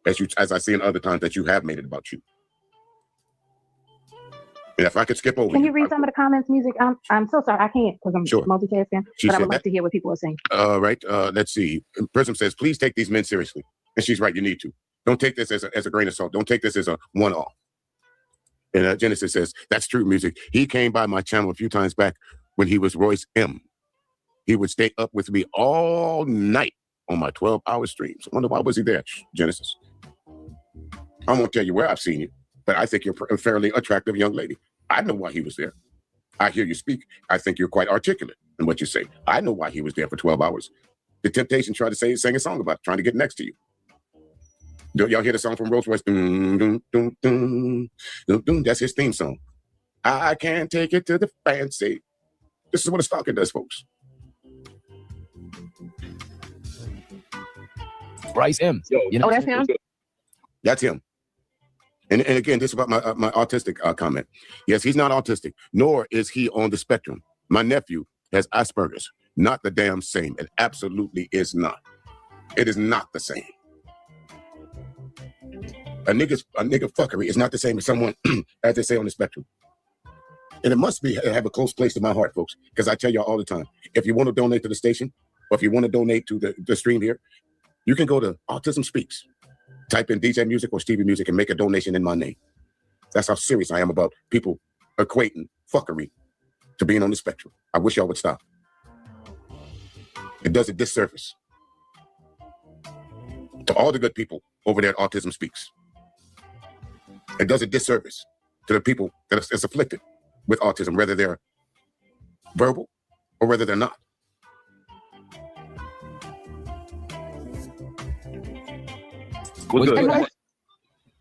as I see in other times that you have made it about you. And if I could skip over, can you read some of the comments, music? I'm so sorry, I can't because I'm multitasking. But I would like to hear what people are saying. Right. Let's see. Prism says, please take these men seriously, and she's right. You need to. Don't take this as a grain of salt. Don't take this as a one-off. And Genesis says, that's true, music. He came by my channel a few times back when he was Royce M. He would stay up with me all night on my 12-hour streams. I wonder why was he there, Genesis? I won't tell you where I've seen you, but I think you're a fairly attractive young lady. I know why he was there. I hear you speak. I think you're quite articulate in what you say. I know why he was there for 12 hours. The Temptation tried to sing a song about trying to get next to you. Y'all hear the song from Rolls Royce? That's his theme song. I can't take it to the fancy. This is what a stalker does, folks. Bryce M. You know? Oh, that's him? That's him. And again, this is about my autistic comment. Yes, he's not autistic, nor is he on the spectrum. My nephew has Asperger's. Not the damn same. It absolutely is not. It is not the same. A nigga fuckery is not the same as someone, as they say, on the spectrum. And it must have a close place to my heart, folks, because I tell y'all all the time, if you want to donate to the station, or if you want to donate to the stream here, you can go to Autism Speaks, type in DJ Music or Stevie Music and make a donation in my name. That's how serious I am about people equating fuckery to being on the spectrum. I wish y'all would stop. It does a disservice to all the good people over there at Autism Speaks. It does a disservice to the people that is afflicted with autism, whether they're verbal or whether they're not. What's good?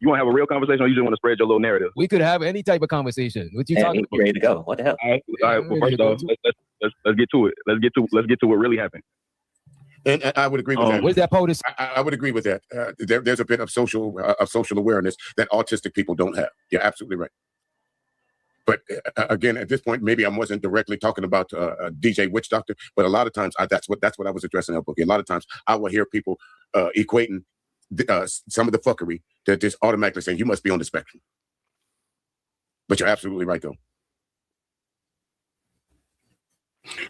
You want to have a real conversation, or you just want to spread your little narrative? We could have any type of conversation. What you talking about? Ready to go? What the hell? All right. Well, first off, let's get to it. Let's get to what really happened. And I would agree with that. Where's that POTUS? I would agree with that. There's a bit of social awareness that autistic people don't have. You're absolutely right. But again, at this point, maybe I wasn't directly talking about DJ Witch Doctor, but a lot of times that's what I was addressing in that book. A lot of times I will hear people equating some of the fuckery to just automatically saying you must be on the spectrum. But you're absolutely right, though.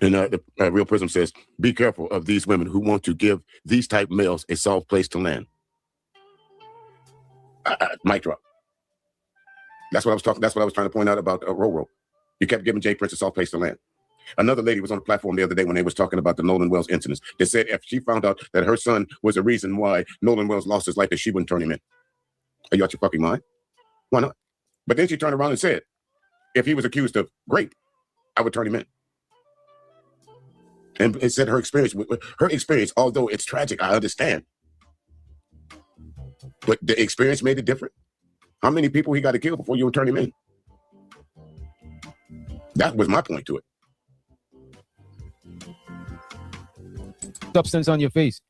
And the Real Prism says, be careful of these women who want to give these type males a soft place to land. Mic drop. That's what I was talking. That's what I was trying to point out about Roro. You kept giving Jay Prince a soft place to land. Another lady was on the platform the other day when they was talking about the Nolan Wells incidents. They said if she found out that her son was the reason why Nolan Wells lost his life, that she wouldn't turn him in. Are you out your fucking mind? Why not? But then she turned around and said, if he was accused of rape, I would turn him in. And it said her experience, although it's tragic, I understand. But the experience made it different. How many people he got to kill before you would turn him in? That was my point to it. Substance on your face.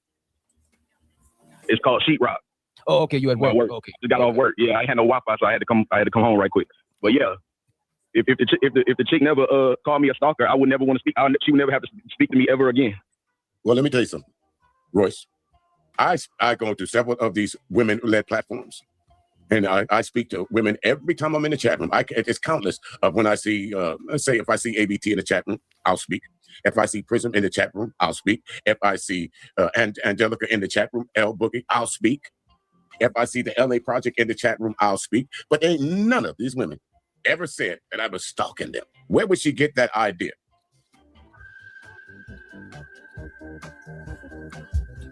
It's called sheetrock. Oh, okay. You had work. Okay. Just got off work. Yeah, I had no Wi-Fi, so I had to come home right quick. But yeah, if the chick never called me a stalker, I would never want to speak. She would never have to speak to me ever again. Well, let me tell you something, Royce. I go to several of these women-led platforms, and I speak to women every time I'm in the chat room. It's countless of when I see, let's say, if I see ABT in the chat room, I'll speak. If I see Prism in the chat room, I'll speak. If I see Angelica in the chat room, L Boogie, I'll speak. If I see the LA Project in the chat room, I'll speak. But ain't none of these women ever said that I was stalking them. Where would she get that idea?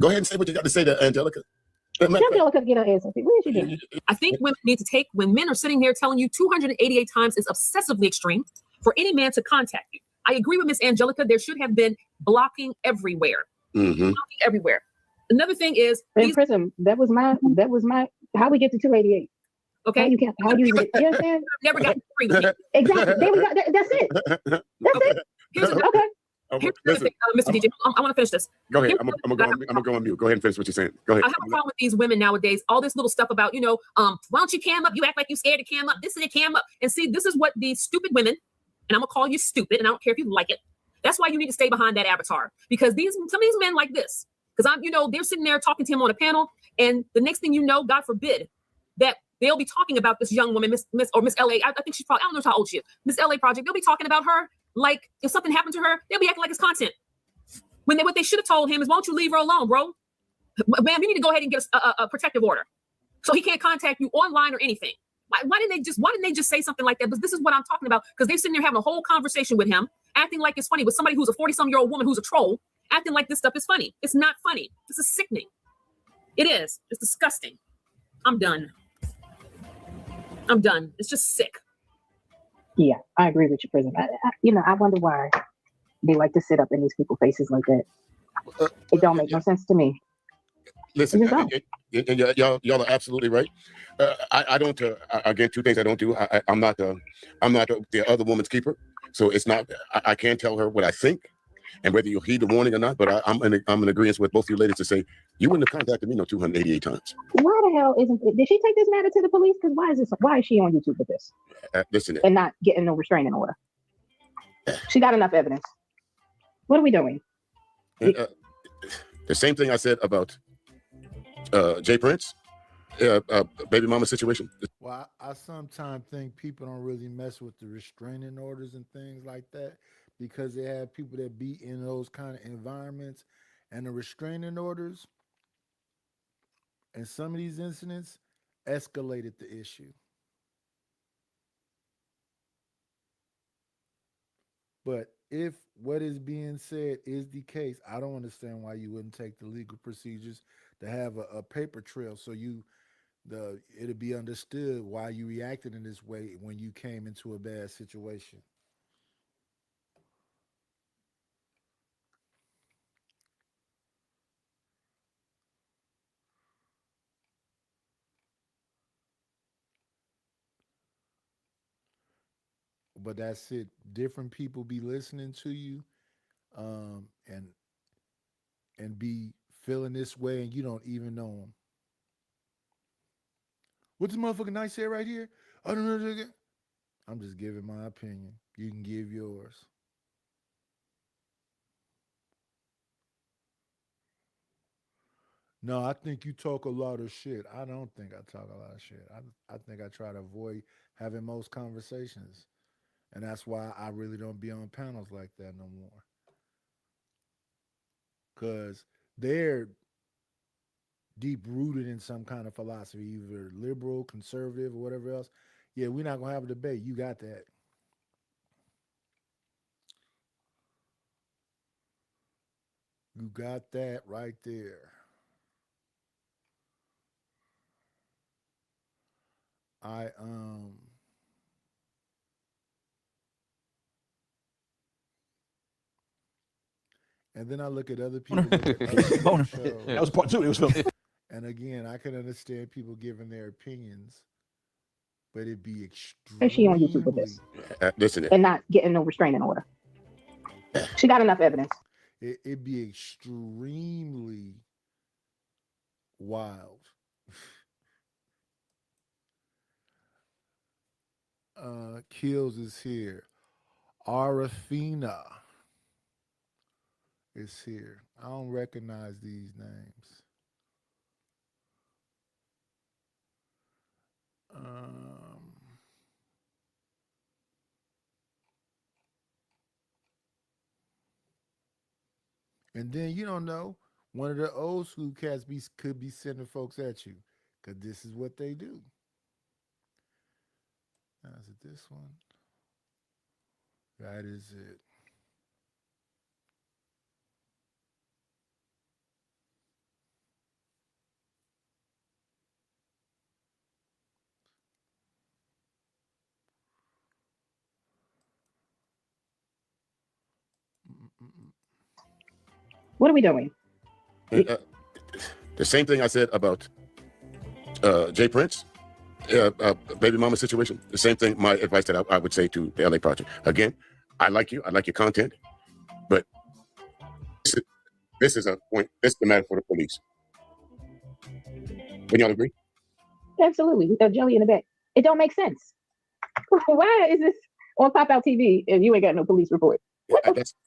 Go ahead and say what you got to say to Angelica. Angelica, get her ass. Where is she doing? I think women need to take, when men are sitting here telling you 288 times is obsessively extreme for any man to contact you. I agree with Miss Angelica. There should have been blocking everywhere. Blocking everywhere. Another thing is, Prism. That was my. How we get to 288? Okay. How you get? You understand? Never got free with me. Exactly. There we go. That's it. That's it. Here's another thing, Mr. DJ. I want to finish this. Go ahead. I'm gonna go on mute. Go ahead and finish what you're saying. Go ahead. I have a problem with these women nowadays. All this little stuff about, why don't you cam up? You act like you scared to cam up. This is a cam up. And see, this is what these stupid women, and I'm gonna call you stupid, and I don't care if you like it. That's why you need to stay behind that avatar, because some of these men like this, because they're sitting there talking to him on a panel, and the next thing you know, God forbid, that they'll be talking about this young woman, Miss LA. I think she's probably, I don't know how old she is, Miss LA Project. They'll be talking about her like if something happened to her, they'll be acting like it's content. What they should have told him is, why don't you leave her alone, bro? Man, we need to go ahead and get a protective order so he can't contact you online or anything. Why didn't they just say something like that? But this is what I'm talking about, because they're sitting there having a whole conversation with him, acting like it's funny, with somebody who's a 40-some-year-old woman who's a troll, acting like this stuff is funny. It's not funny. This is sickening. It is. It's disgusting. I'm done. It's just sick. Yeah, I agree with you, Prism. I wonder why they like to sit up in these people's faces like that. It don't make no sense to me. Listen, y'all are absolutely right. I don't. Again, two things I don't do. I'm not the other woman's keeper, so it's not. I can't tell her what I think, and whether you'll heed the warning or not. But I'm in agreement with both you ladies to say you wouldn't have contacted me 288 times. Why the hell isn't it? Did she take this matter to the police? Because why is she on YouTube with this? Listen, and not getting no restraining order? She got enough evidence. What are we doing? The same thing I said about Jay Prince, baby mama situation. Well, I sometimes think people don't really mess with the restraining orders and things like that, because they have people that be in those kind of environments, and the restraining orders in some of these incidents escalated the issue. But if what is being said is the case, I don't understand why you wouldn't take the legal procedures to have a paper trail, so it'll be understood why you reacted in this way when you came into a bad situation. But that's it. Different people be listening to you, and be feeling this way, and you don't even know them. What's this motherfucking nice say right here? I don't know. I'm just giving my opinion. You can give yours. No, I think you talk a lot of shit. I don't think I talk a lot of shit. I think I try to avoid having most conversations. And that's why I really don't be on panels like that no more. Because they're deep rooted in some kind of philosophy, either liberal, conservative, or whatever else. Yeah, we're not going to have a debate. You got that. You got that right there. And then I look at other people. That was part two. It was filmed. And again, I can understand people giving their opinions but it'd be And she on YouTube with extremely. this Listen, and not getting no restraining order. She got enough evidence. It'd be extremely wild. Kills is here. Arafina is here. I don't recognize these names. And then you don't know, one of the old school cats could be sending folks at you, because this is what they do. Now, is it this one? That is it. What are we doing? The same thing I said about Jay Prince, baby mama situation. The same thing. My advice that I would say to the LA Project. Again, I like you. I like your content, but this is a point. This is the matter for the police. Would y'all agree? Absolutely. With the jelly in the back. It don't make sense. Why is this on Pop Out TV and you ain't got no police report?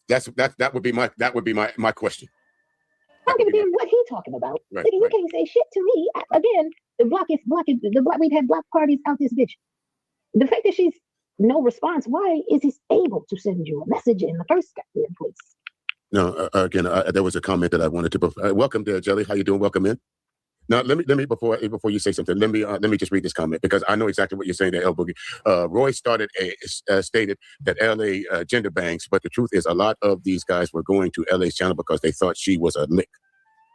That would be my question. I don't give a damn what he talking about. Right, Nigga, you right. can't say shit to me. Again, the block. We've had block parties out this bitch. The fact that she's no response, why is he able to send you a message in the first goddamn place? No, again, there was a comment that I wanted to. Welcome there, Jelly. How you doing? Welcome in. Now, let me before you say something, let me just read this comment because I know exactly what you're saying there, El Boogie. Roy stated that LA gender bangs, but the truth is a lot of these guys were going to LA's channel because they thought she was a lick.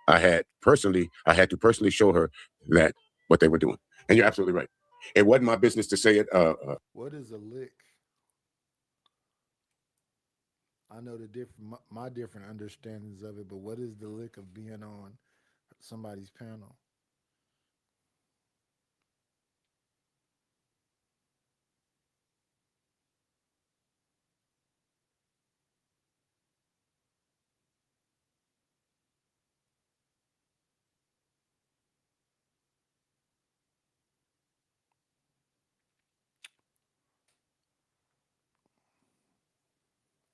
I had to personally show her that what they were doing, and you're absolutely right. It wasn't my business to say it. What is a lick? I know the different my different understandings of it, but what is the lick of being on somebody's panel?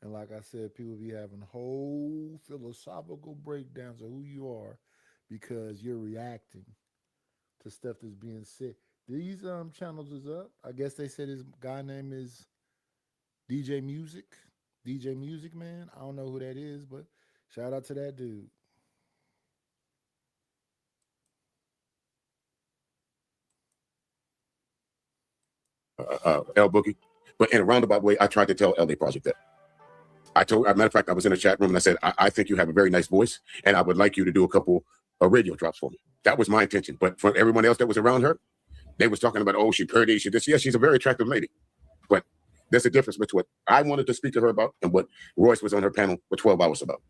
And like I said, people be having whole philosophical breakdowns of who you are because you're reacting to stuff that's being said. These channels is up. I guess they said his guy name is DJ Music. DJ Music Man. I don't know who that is, but shout out to that dude. El Boogie, but in a roundabout way, I tried to tell LA Project that. As a matter of fact, I was in a chat room and I said, I think you have a very nice voice, and I would like you to do a couple of radio drops for me. That was my intention. But for everyone else that was around her, they was talking about, oh, she pretty, she this. Yes, she's a very attractive lady. But there's a difference between what I wanted to speak to her about and what Royce was on her panel for 12 hours about.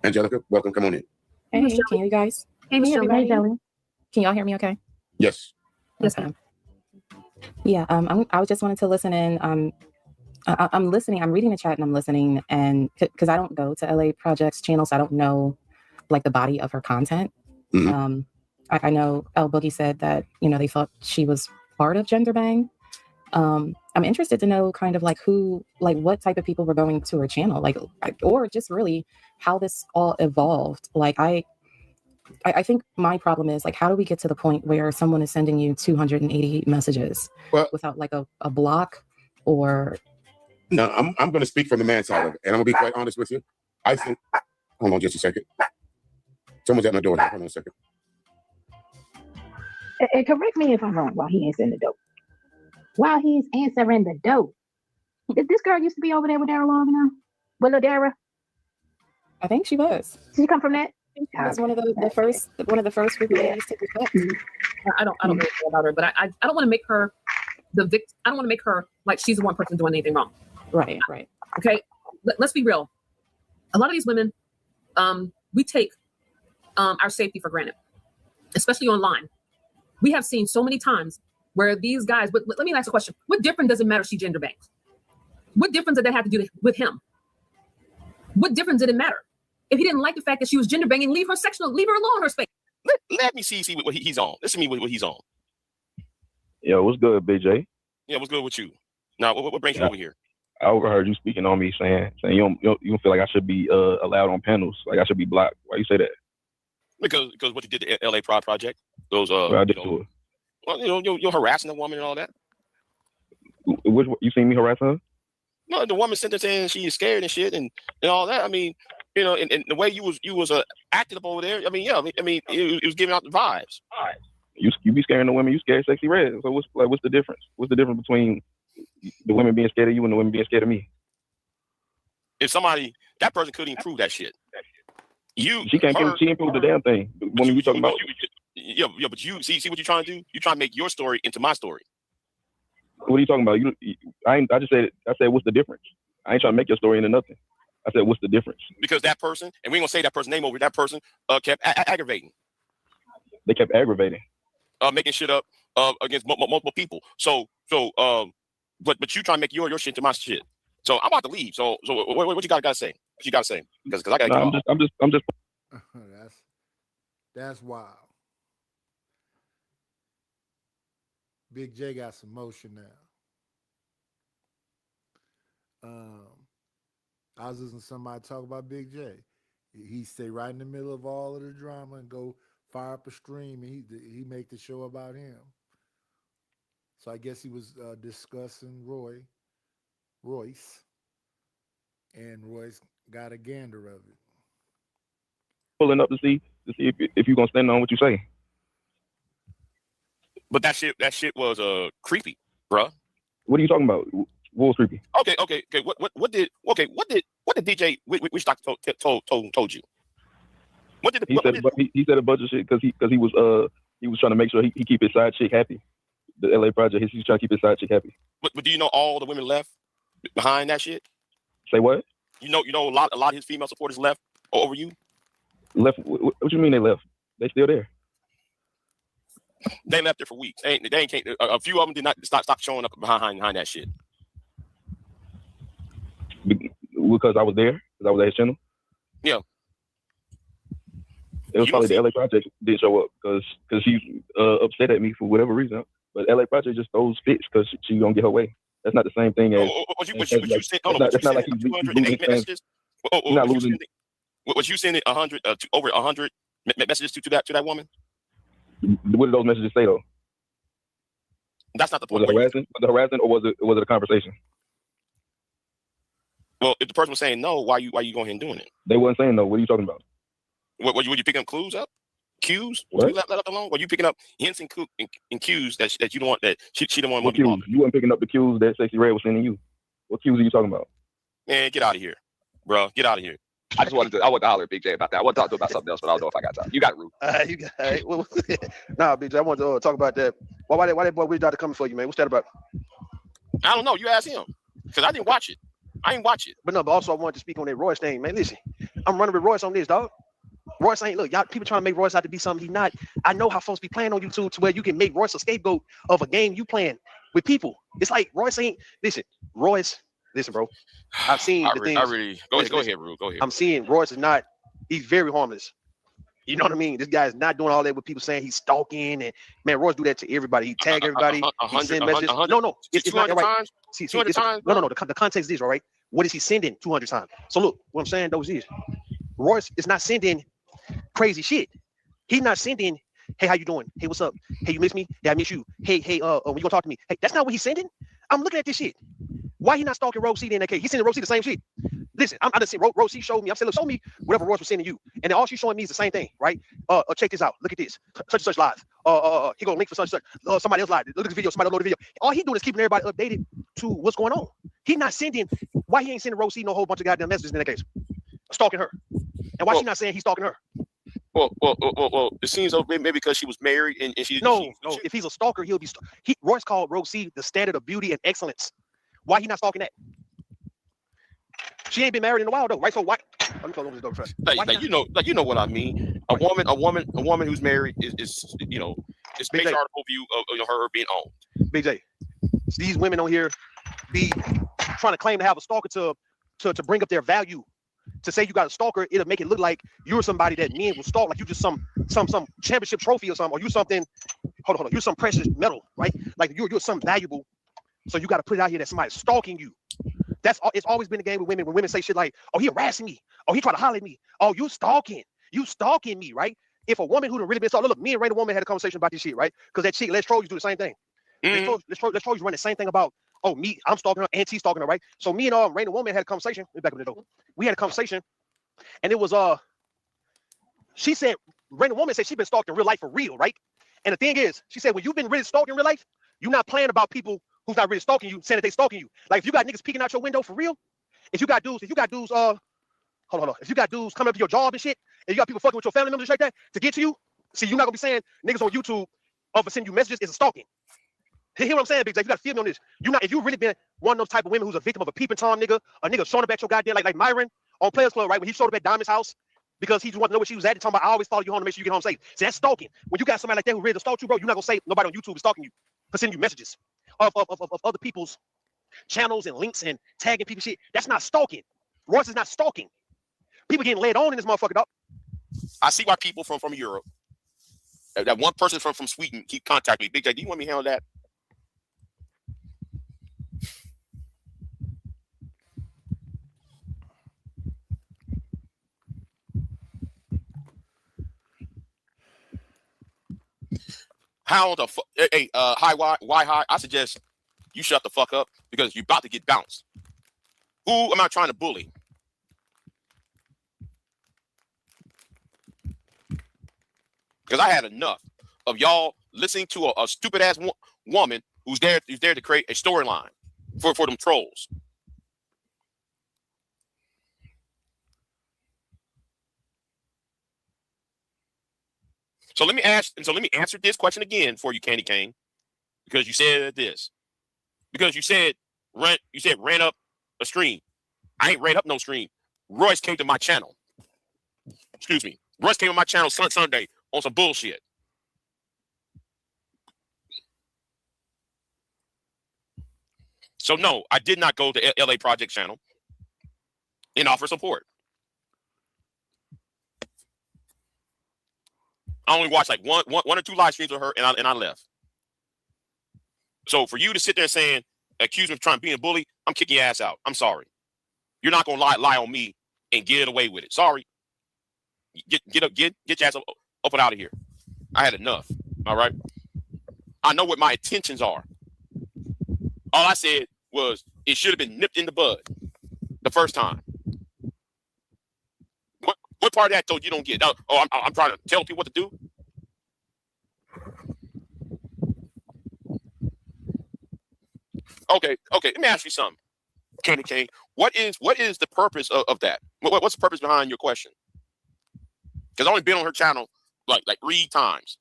Angelica, welcome. Come on in. Hey, can you guys? Hey, Michelle. Hey, Jelly. Can y'all hear me okay? Yes. Yes, ma'am. Yeah, I just wanted to listen in. I'm listening. I'm reading the chat and I'm listening, and because I don't go to LA Project's channel, so I don't know like the body of her content. Mm-hmm. I know El Boogie said that they thought she was part of Gender Bang. I'm interested to know kind of like what type of people were going to her channel, or just really how this all evolved. Like I think my problem is how do we get to the point where someone is sending you 280 messages without like a block or. No, I'm going to speak from the man's side of it, and I'm going to be quite honest with you. I think. Hold on, just a second. Someone's at my door. Hold on a second. And correct me if I'm wrong. While he answering the dope. While he's answering the dope, this girl used to be over there with Dara long enough. With Lil Dara. I think she was. Did she come from that? She was one of the first group ladies to be cut. I don't really know about her, but I don't want to make her the victim. I don't want to make her like she's the one person doing anything wrong. Right. Okay. Let's be real. A lot of these women, we take our safety for granted, especially online. We have seen so many times where these guys, but let me ask a question. What difference does it matter if she gender bangs? What difference did that have to do with him? What difference did it matter? If he didn't like the fact that she was gender banging, leave her alone, her space. Let me see what he's on. Listen to me what he's on. Yo, what's good, Big J? Yeah, what's good with you? Now, what brings you over here? I overheard you speaking on me saying you don't feel like I should be allowed on panels, like I should be blocked. Why you say that? Because what you did to LA Pride Project, those I did to her. Well, you're harassing the woman and all that. Which you seen me harassing her? No, the woman sent her saying she is scared and shit and all that. I mean, and the way you was acting up over there. I mean, yeah. I mean, it was giving out the vibes. You be scaring the women. You scared Sexy Red. So what's the difference? What's the difference between the women being scared of you and the women being scared of me? If that person couldn't even prove that shit. She can't prove the damn thing. The woman you talking about? Yeah, but you see what you're trying to do? You're trying to make your story into my story. What are you talking about? I said what's the difference? I ain't trying to make your story into nothing. I said what's the difference? Because that person, and we ain't gonna say that person's name over, that person kept aggravating. They kept aggravating. Making shit up against multiple people. But you trying to make your shit to my shit. So I'm about to leave. So what you got to say? What you got to say? Because I got to I'm just. That's wild. Big J got some motion now. I was listening to somebody talk about Big J. He stay right in the middle of all of the drama and go fire up a stream, and he make the show about him. So I guess he was discussing Royce, and Royce got a gander of it. Pulling up to see if you're gonna stand on what you say. But that shit was creepy, bruh. What are you talking about? What was creepy? Okay. What did DJ which doctor told you? What did he said a bunch of shit because he was trying to make sure he keep his side chick happy. The LA Project, he's trying to keep his side chick happy. But do you know all the women left behind that shit? Say what? You know a lot of his female supporters left over you. Left? What you mean they left? They still there. They left there for weeks. They ain't a few of them did not stop showing up behind that shit. Because I was there. Because I was at his channel. Yeah. It was probably the LA Project didn't show up because she's upset at me for whatever reason. But LA Project just throws fits because she gonna get her way. That's not the same thing as. It's not like he's losing fans. Not losing. Was you sending over 100 messages to that woman? What did those messages say though? That's not the point. Was it harassing or was it a conversation? Well, if the person was saying no, why you going ahead and doing it? They wasn't saying no. What are you talking about? Were you picking up clues up? Cues? What? You left alone? Were you picking up hints and cues that you don't want that she don't want? What cues? You weren't picking up the cues that Sexy Red was sending you. What cues are you talking about? Man, get out of here, bro. Get out of here. I wanted to holler at Big J about that. I want to talk to him about something else, but I don't know if I got time. You got it, Rue. You got it. Well, nah, Big J, I wanted to talk about that. Why that boy Witch Doctor coming for you, man? What's that about? I don't know. You ask him because I didn't watch it. I didn't watch it. But also I wanted to speak on that Royce thing, man. Listen, I'm running with Royce on this, dog. Royce ain't look, y'all people trying to make Royce out to be something he's not. I know how folks be playing on YouTube to where you can make Royce a scapegoat of a game you playing with people. It's like Royce ain't Royce, bro. I've seen the things. Go ahead, Rue. Go ahead. I'm seeing Royce is not, he's very harmless. You know what I mean? This guy is not doing all that with people saying he's stalking and man, Royce do that to everybody. He tag everybody. He send messages. No, it's not right. See, 200 times. No. The context is all right. What is he sending 200 times? So look, what I'm saying those is Royce is not sending crazy shit. He's not sending, hey, how you doing? Hey, what's up? Hey, you miss me? Yeah, I miss you. Hey, when you gonna talk to me? Hey, that's not what he's sending. I'm looking at this shit. Why he not stalking Rose C in that case? He's sending Rose C the same shit. Listen, I just said Rose C showed me. I said, look, show me whatever Royce was sending you. And then all she's showing me is the same thing, right? Check this out. Look at this. Such and such live. He gonna link for such and such. Somebody else live. Look at the video. Somebody upload the video. All he doing is keeping everybody updated to what's going on. He's not sending. Why he ain't sending Rose C no whole bunch of goddamn messages in that case? Stalking her. And why she not saying he's stalking her? Well, it seems maybe because she was married and she. No. If he's a stalker, he'll be. Royce called Rose C the standard of beauty and excellence. Why he not stalking that? She ain't been married in a while though, right? So why? Let me close over this door first. You know what I mean. A woman who's married is patriarchal view of her being owned. Big J. These women on here be trying to claim to have a stalker to bring up their value. To say you got a stalker, it'll make it look like you're somebody that men will stalk, like you just some championship trophy or something, or you something. Hold on, you're some precious metal, right? Like you're something valuable. So you got to put it out here that somebody's stalking you. It's always been the game with women. When women say shit like, "Oh, he harassing me," "Oh, he trying to holler at me," "Oh, you stalking me," right? If a woman who done really been stalked, look, me and Random Woman had a conversation about this shit, right? Because that chick, Let's Troll, you do the same thing. Let's Troll, you run the same thing about. Oh, me, I'm stalking her, and she's stalking her, right? So me and Random Woman had a conversation. Let me back up the door. We had a conversation, and it was she said, Random Woman said she been stalked in real life for real, right? And the thing is, she said when you've been really stalked in real life, you're not playing about people who's not really stalking you, saying that they stalking you. Like if you got niggas peeking out your window for real, if you got dudes, hold on, if you got dudes coming up to your job and shit, and you got people fucking with your family members like that to get to you, see, you're not gonna be saying niggas on YouTube of sending you messages is a stalking. Hear what I'm saying, Big J? You gotta feel me on this. If you really been one of those type of women who's a victim of a peeping Tom nigga, a nigga showing up at your goddamn like Myron on Players Club, right? When he showed up at Diamond's house because he just wanted to know where she was at and talking about I always follow you home to make sure you get home safe. See, that's stalking. When you got somebody like that who ready to stalk you, bro, you're not gonna say nobody on YouTube is stalking you for sending you messages of other people's channels and links and tagging people shit. That's not stalking. Royce is not stalking. People getting laid on in this motherfucker, dog. I see why people from Europe, that one person from Sweden keep contacting me. Big J, do you want me to handle that? How the fuck? Hey, why? I suggest you shut the fuck up because you're about to get bounced. Who am I trying to bully? Because I had enough of y'all listening to a stupid ass woman who's there to create a storyline for them trolls. So let me answer this question again for you, Candy Cane, because you said this. Because you said ran up a stream. I ain't ran up no stream. Royce came to my channel. Excuse me. Royce came to my channel Sunday on some bullshit. So no, I did not go to LA Project channel and offer support. I only watched like one or two live streams with her, and I left. So for you to sit there saying, accuse me of trying to be a bully, I'm kicking your ass out. I'm sorry. You're not gonna lie on me and get away with it. Sorry. Get your ass up and out of here. I had enough. All right. I know what my intentions are. All I said was it should have been nipped in the bud the first time. What part of that though you don't get? Oh, I'm trying to tell people what to do. Okay. Let me ask you something, Candy Cane. What is the purpose of that? What's the purpose behind your question? Because I've only been on her channel like 3 times.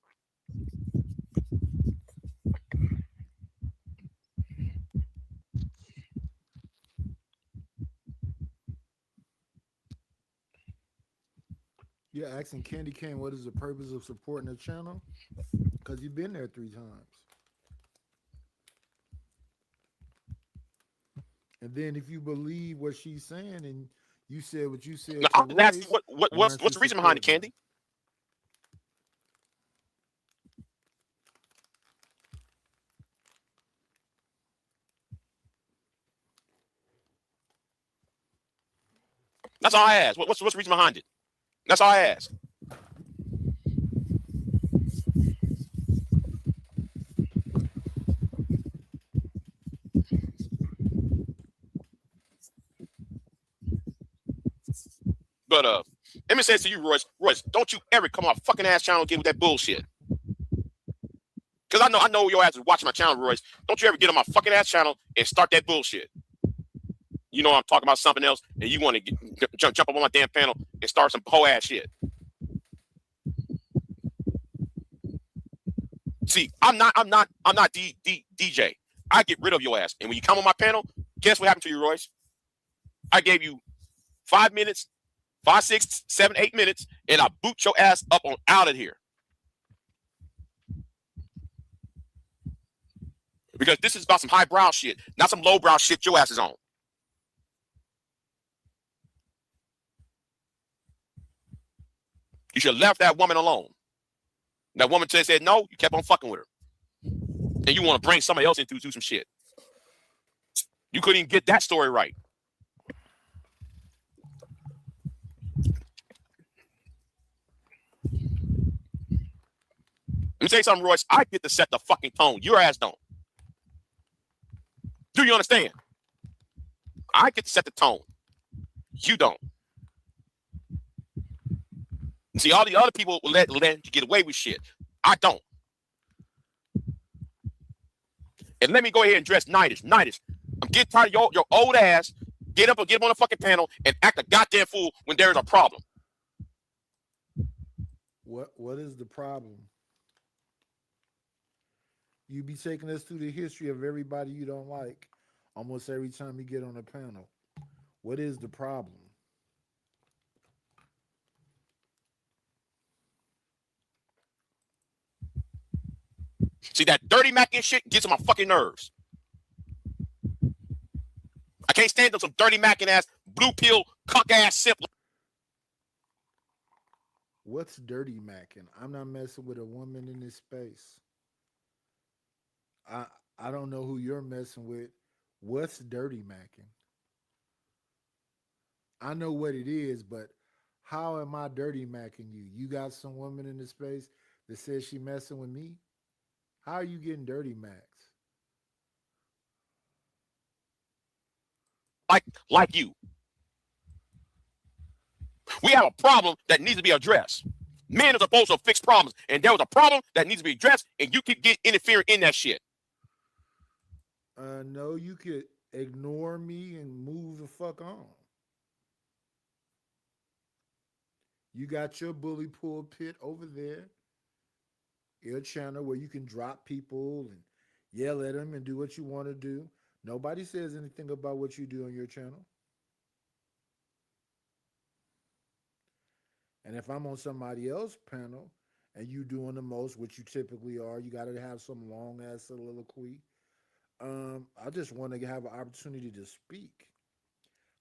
You're asking Candy Cane what is the purpose of supporting the channel? Because you've been there 3 times. And then if you believe what she's saying and you said what you said, now, that's what's the reason behind it, Candy? That's all I asked. What's the reason behind it? That's all I asked. But let me say to you, Royce, don't you ever come on my fucking ass channel again with that bullshit. Because I know your ass is watching my channel, Royce. Don't you ever get on my fucking ass channel and start that bullshit. You know I'm talking about something else, and you want to jump up on my damn panel and start some whole ass shit. See, I'm not DJ. I get rid of your ass, and when you come on my panel, guess what happened to you, Royce? I gave you 5 minutes, 5, 6, 7, 8 minutes, and I boot your ass up on out of here. Because this is about some highbrow shit, not some lowbrow shit your ass is on. You should have left that woman alone. That woman said no, you kept on fucking with her. And you want to bring somebody else into some shit. You couldn't even get that story right. Let me tell you something, Royce. I get to set the fucking tone. Your ass don't. Do you understand? I get to set the tone. You don't. See, all the other people will let you get away with shit. I don't. And let me go ahead and address Nightish. Nightish, I'm getting tired of your old ass. Get up and get on the fucking panel and act a goddamn fool when there is a problem. What is the problem? You be taking us through the history of everybody you don't like almost every time you get on a panel. What is the problem? See, that dirty macking shit gets on my fucking nerves. I can't stand up some dirty macking ass, blue pill, cuck ass simp. What's dirty macking? I'm not messing with a woman in this space. I don't know who you're messing with. What's dirty macking? I know what it is, but how am I dirty macking you? You got some woman in the space that says she messing with me? How are you getting dirty max? Like you. We have a problem that needs to be addressed. Men are supposed to fix problems, and there was a problem that needs to be addressed, and you keep getting interfering in that shit. No, you could ignore me and move the fuck on. You got your bully pulpit over there, your channel where you can drop people and yell at them and do what you want to do. Nobody says anything about what you do on your channel. And if I'm on somebody else's panel and you doing the most, which you typically are, you got to have some long ass soliloquy. I just want to have an opportunity to speak.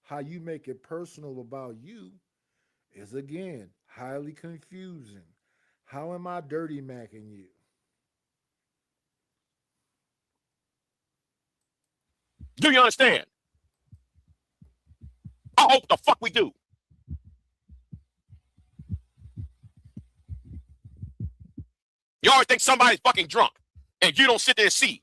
How you make it personal about you is, again, highly confusing. How am I dirty macking you? Do you understand? I hope the fuck we do. You always think somebody's fucking drunk, and you don't sit there and see.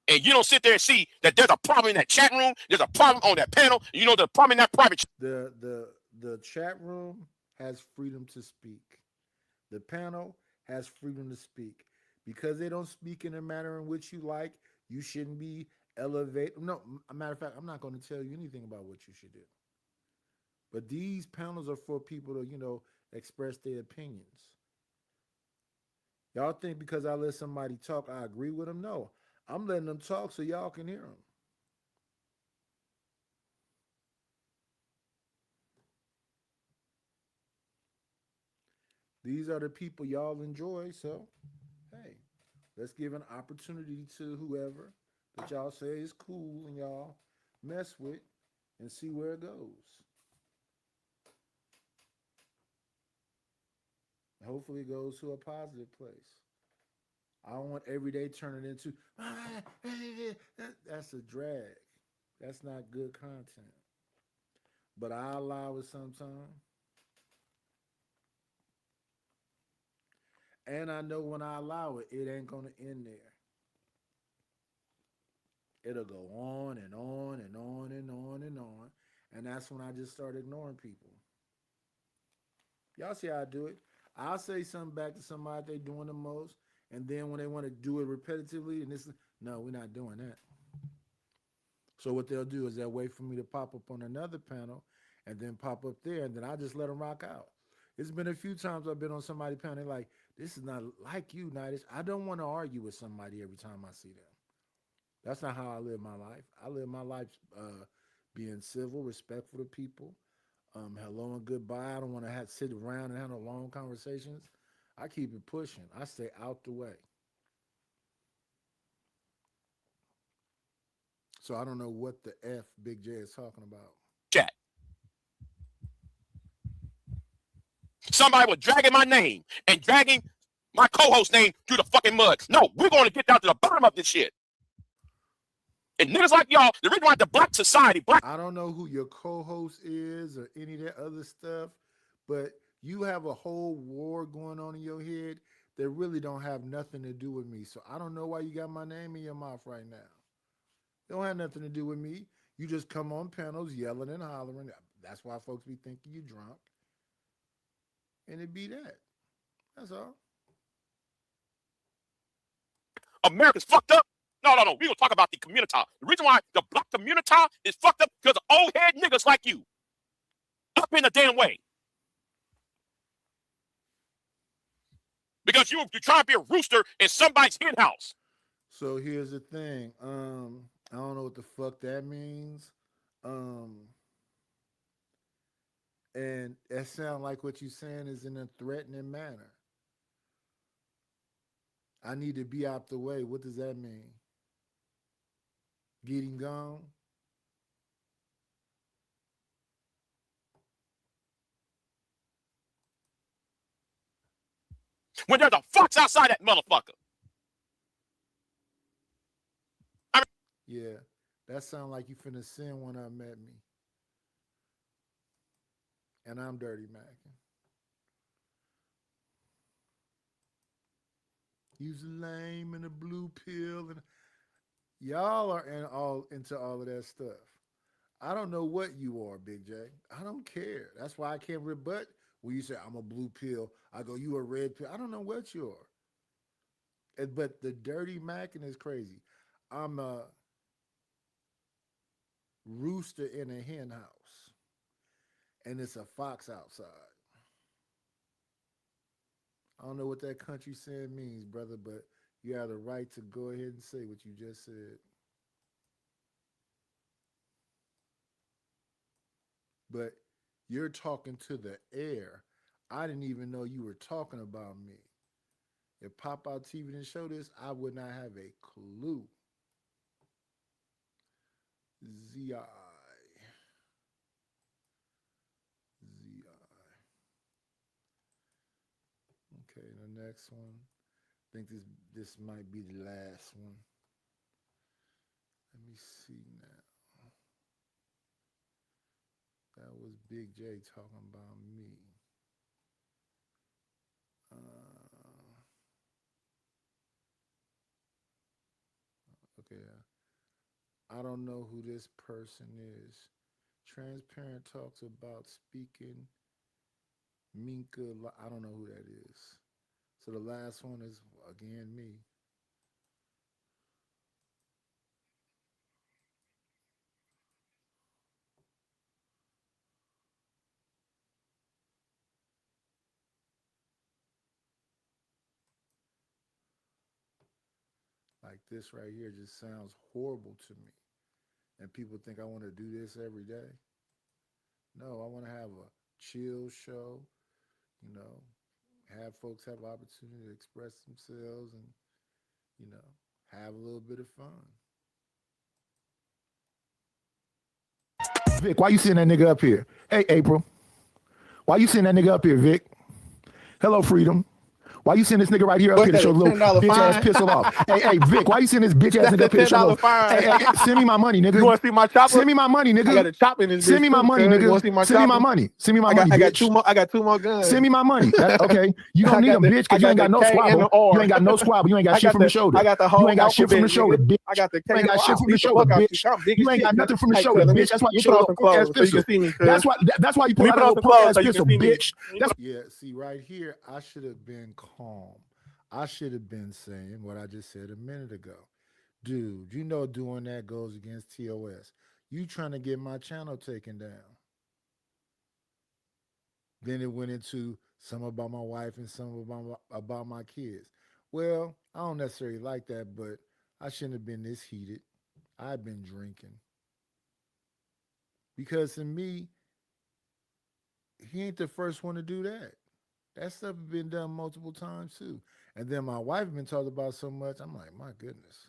And you don't sit there and see that there's a problem in that chat room, there's a problem on that panel, you know, there's a problem in that private chat. The chat room has freedom to speak. The panel has freedom to speak. Because they don't speak in a manner in which you like, you shouldn't be elevated. No, a matter of fact, I'm not going to tell you anything about what you should do. But these panels are for people to, express their opinions. Y'all think because I let somebody talk, I agree with them? No. I'm letting them talk so y'all can hear them. These are the people y'all enjoy, so hey, let's give an opportunity to whoever that y'all say is cool and y'all mess with and see where it goes. Hopefully it goes to a positive place. I don't want every day turning into that's a drag. That's not good content. But I allow it sometimes. And I know when I allow it, it ain't gonna end there. It'll go on and on and on and on and on. And that's when I just start ignoring people. Y'all see how I do it? I'll say something back to somebody they doing the most, and then when they want to do it repetitively, and no, we're not doing that. So what they'll do is they'll wait for me to pop up on another panel and then pop up there, and then I just let them rock out. It's been a few times I've been on somebody's panel, like, this is not like you, Nightish. I don't want to argue with somebody every time I see them. That's not how I live my life. I live my life being civil, respectful to people. Hello and goodbye. I don't want to sit around and have no long conversations. I keep it pushing. I stay out the way. So I don't know what the F Big J is talking about. Chat. Somebody was dragging my name and dragging my co-host name through the fucking mud. No, we're going to get down to the bottom of this shit. And niggas like y'all, the reason why the black society, I don't know who your co-host is or any of that other stuff, but you have a whole war going on in your head that really don't have nothing to do with me. So I don't know why you got my name in your mouth right now. It don't have nothing to do with me. You just come on panels yelling and hollering. That's why folks be thinking you drunk. And it be that. That's all. America's fucked up. No. We're going to talk about the community. The reason why the black community is fucked up because of old head niggas like you. Up in the damn way. Because you're trying to be a rooster in somebody's hen house. So here's the thing. I don't know what the fuck that means. And that sound like what you're saying is in a threatening manner. I need to be out the way. What does that mean? Getting gone? When there's a fox outside that motherfucker. Yeah, that sound like you finna send one up at me. And I'm dirty macking. Use a lame and a blue pill, and y'all are into all of that stuff. I don't know what you are, Big J. I don't care. That's why I can't rebut when you say I'm a blue pill. I go, you a red pill. I don't know what you are. But the dirty macking is crazy. I'm a rooster in a hen house, and it's a fox outside. I don't know what that country saying means, brother, but you have the right to go ahead and say what you just said. But you're talking to the air. I didn't even know you were talking about me. If Pop Out TV didn't show this, I would not have a clue. ZI. Okay, the next one. I think this might be the last one. Let me see now. That was Big J talking about me. Okay. I don't know who this person is. Transparent talks about speaking. Minka, I don't know who that is. So the last one is, again, me. Like this right here just sounds horrible to me. And people think I want to do this every day. No, I want to have a chill show, you know, have folks have opportunity to express themselves and, you know, have a little bit of fun. Vic, why you sending that nigga up here? Hey, April. Why you sending that nigga up here, Vic? Hello, Freedom. Why you send this nigga right here up here to show a little bitch ass pistol off? Hey, Vic, why you send this bitch ass nigga up here to show a little? Hey, send me my money, nigga. You want to see my chopper? Send me my money, nigga. I got a chop in this bitch. Send me my money, nigga. You want to see my Send me my chopper? money. Send me my money, bitch. I got two more guns. Send me my money. Okay. You don't need them, bitch, because you ain't got no squabble. You ain't got no squabble. You ain't got shit from the shoulder. I got the whole You ain't got shit from the shoulder, bitch. I got the You ain't got shit from the shoulder, bitch. You ain't got nothing from the shoulder, bitch. That's why you show up a punk ass pistol. That's why you pull out a little punk ass pistol, bitch. Yeah, see, right here, I should have been calm. I should have been saying what I just said a minute ago. Dude, you know doing that goes against TOS. You trying to get my channel taken down. Then it went into some about my wife and some about my kids. Well, I don't necessarily like that, but I shouldn't have been this heated. I've been drinking. Because to me, he ain't the first one to do that. That stuff has been done multiple times too. And then my wife been talked about so much, I'm like, my goodness.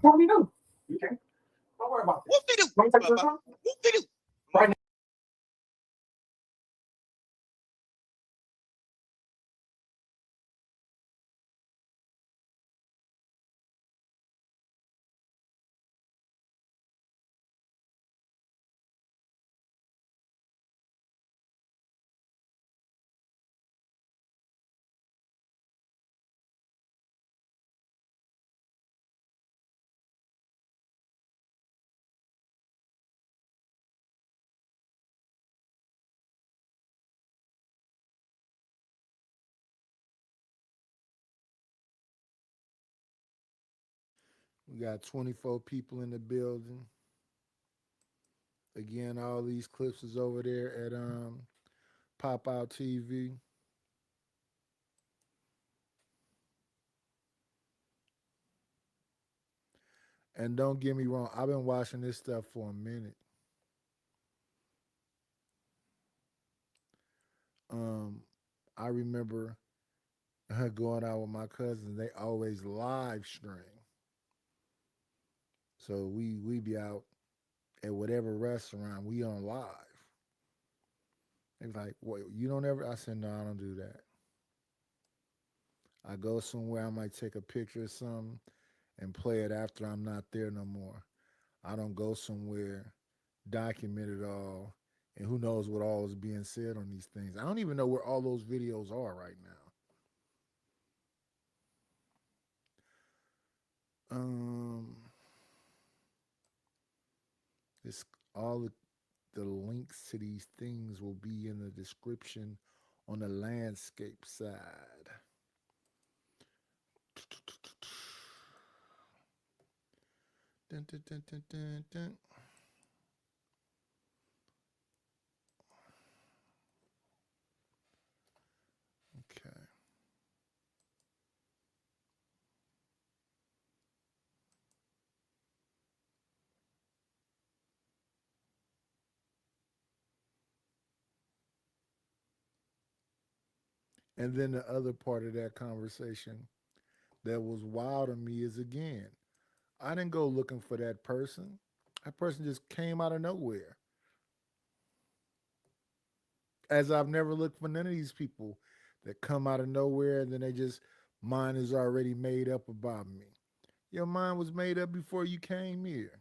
Tell me no. Okay. Don't worry about it. What video? Let me take this time. What video? Right now. We got 24 people in the building. Again, all these clips is over there at Pop Out TV. And don't get me wrong, I've been watching this stuff for a minute. Um, I remember going out with my cousins. They always live stream, so we be out at whatever restaurant we on live. They was like, "What? You don't ever?" I said, "No, I don't do that. I go somewhere. I might take a picture of something and play it after I'm not there no more. I don't go somewhere, document it all, and who knows what all is being said on these things. I don't even know where all those videos are right now. It's all the links to these things will be in the description on the landscape side. Dun, dun, dun, dun, dun, dun. Okay. And then the other part of that conversation that was wild to me is again, I didn't go looking for that person. That person just came out of nowhere. As I've never looked for none of these people that come out of nowhere and then they just mind is already made up about me. Your mind was made up before you came here.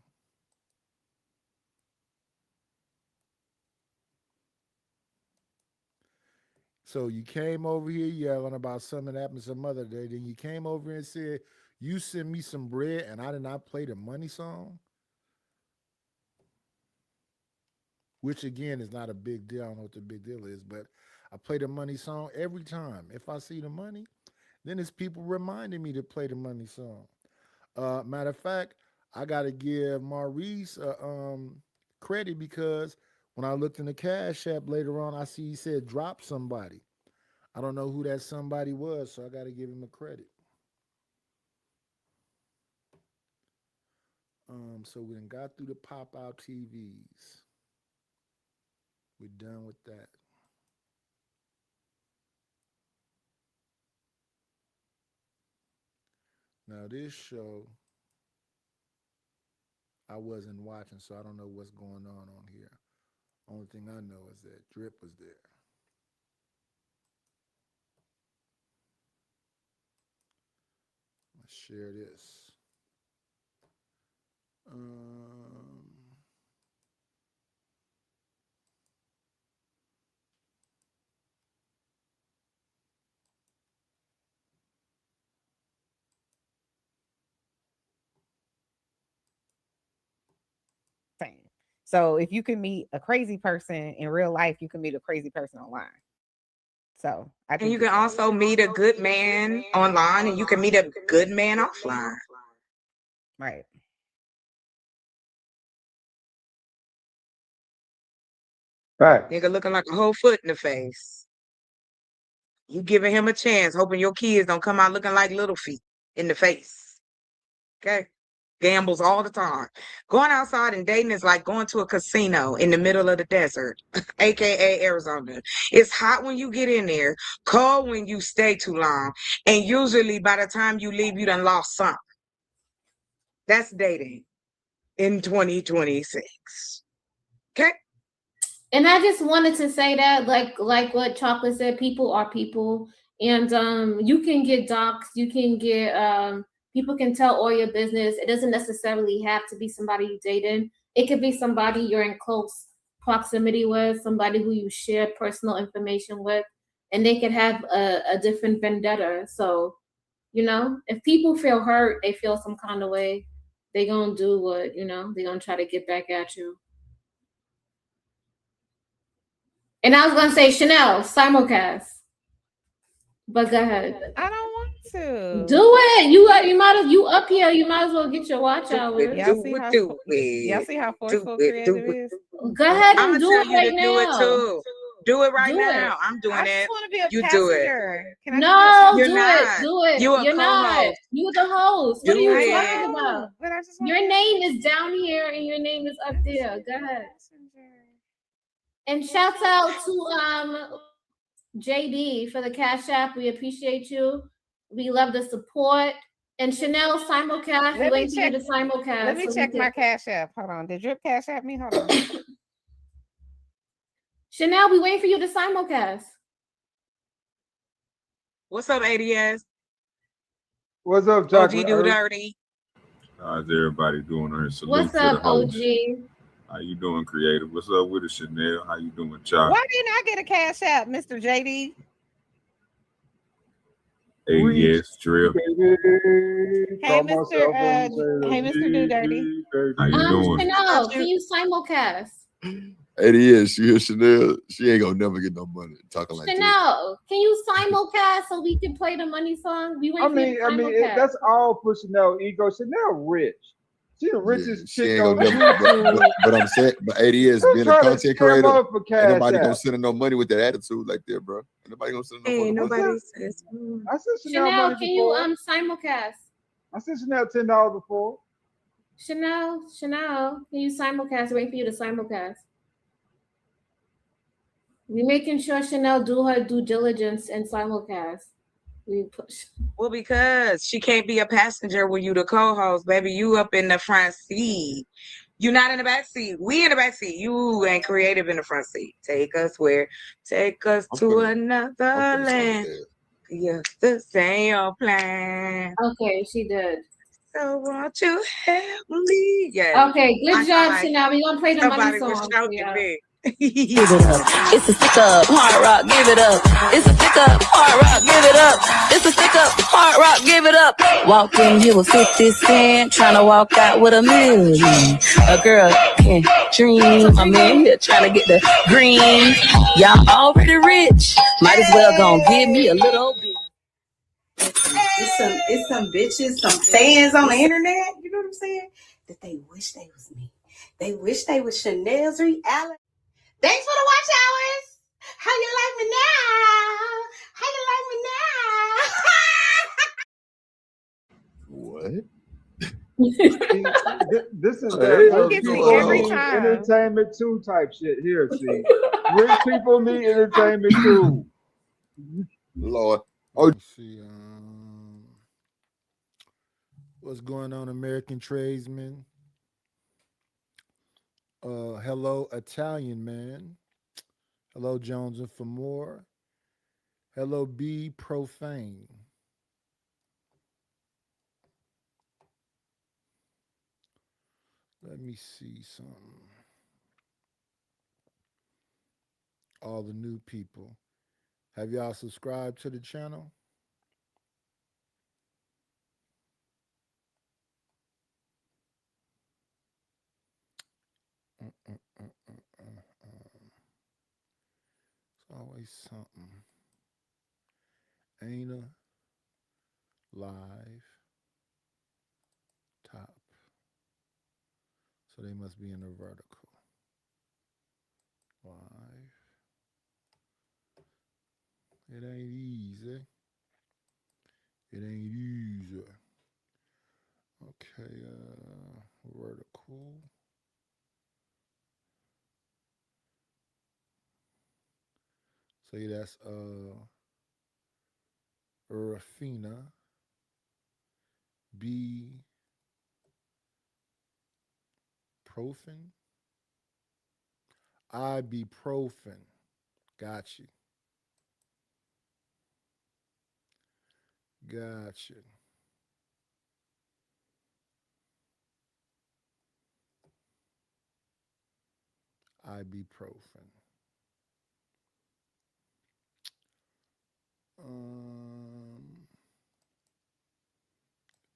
So you came over here yelling about something that happened some other day. Then you came over and said, you sent me some bread and I did not play the money song. Which again is not a big deal. I don't know what the big deal is, but I play the money song every time. If I see the money, then it's people reminding me to play the money song. Matter of fact, I got to give Maurice credit because when I looked in the Cash App later on, I see he said drop somebody. I don't know who that somebody was, so I got to give him a credit. So we done got through the Pop Out TVs. We're done with that. Now this show, I wasn't watching, so I don't know what's going on here. Only thing I know is that Drip was there. Let's share this. So if you can meet a crazy person in real life, you can meet a crazy person online. So I And think you can also meet a good man online and you can meet a good man offline. Right. Right. Nigga looking like a whole foot in the face. You giving him a chance, hoping your kids don't come out looking like little feet in the face. Okay? Gambles all the time. Going outside and dating is like going to a casino in the middle of the desert, aka Arizona. It's hot when you get in there, cold when you stay too long, and usually by the time you leave, you done lost something. That's dating in 2026. Okay? And I just wanted to say that, like what Chocolate said, people are people, and you can get doxxed, you can get people can tell all your business. It doesn't necessarily have to be somebody you dated. It could be somebody you're in close proximity with, somebody who you share personal information with, and they could have a different vendetta. So, you know, if people feel hurt, they feel some kind of way, they gonna do what, you know, they gonna try to get back at you. And I was gonna say Chanel simulcast, but go ahead. I don't want. to. Do it. You might as you up here. You might as well get your watch hours. Y'all see how forceful creative is? Go ahead I'm and gonna do tell it you right to do it now. too. Do it right Do now. it. I'm doing I it. just want to be a You do it. passenger. Can I No, You're do not. it. Do it. You a You're not. co-host. You're the host. What Do are you it. talking about? But I just Your name is down here and your name is up there. Go ahead. And shout out to JD for the Cash App. We appreciate you. We love the support. And Chanel simulcast. Let Wait me for check. you to simulcast. Let me so we check can- my Cash App. Hold on. Did Drip Cash App me? Hold on. Chanel, we waiting for you to simulcast. What's up, ADS? What's up, OG Chocolate? Do Dirty. How's everybody doing on here? Salute What's to the up, host. OG? How you doing, Creative? What's up with it, Chanel? How you doing, Chuck? Why didn't I get a Cash App, Mr. JD? ADS Drip. Hey, Mr. Do Dirty. How you doing? Chanel, can you simulcast? It is. You hear Chanel? She ain't gonna never get no money talking like that. Chanel, can you simulcast so we can play the money song? We wait I for you mean, to simulcast. that's all for Chanel ego. Chanel rich. She the richest She chick ain't on gonna never. YouTube. But I'm saying, but ADS Who's being a trying to content scam creator, her for ain't Cash nobody gonna App? send her no money with that attitude like that, bro. Ain't nobody gonna send her no Ain't fucking money. nobody says. I sent Chanel Chanel, money can you before. simulcast? I sent Chanel $10 before. Chanel, can you simulcast? Wait for you to simulcast. We making sure Chanel do her due diligence and simulcast. We push. Well, because she can't be a passenger when you the co-host, baby. You up in the front seat. You not in the back seat. We in the back seat. You ain't creative in the front seat. Take us where? Take us to another land. Yeah, this ain't your plan. Okay, she did. So won't you help me? Yeah. Okay, good I job, like Chanel. We gonna play the money somebody was song. choking me. Give it up. It's a stick up, hard rock, give it up. It's a stick up, hard rock, give it up. It's a stick up, hard rock, give it up. Walked in here with 50 cents, trying to walk out with $1 million. A girl can't dream. I'm in here trying to get the green. Y'all already rich. Might as well gon' give me a little bit. It's some bitches, some fans on the internet, you know what I'm saying? That they wish they was me. They wish they was Chanel's reality. Thanks for the watch hours. How you like me now? How you like me now? What? This is Hey, rich people need entertainment too type shit here. See, rich people need entertainment too. Lord. Let's see. What's going on, American tradesmen? Hello, Italian man. Hello, Jones and for more. Hello, B Profane. Let me see something. All the new people. Have y'all subscribed to the channel? It's always something. Ain't live top. So they must be in the vertical. Live. It ain't easy. It ain't easy. Okay, vertical. Say that's Rafina. B Profin. Ibuprofen. Got you. Gotcha. Ibuprofen.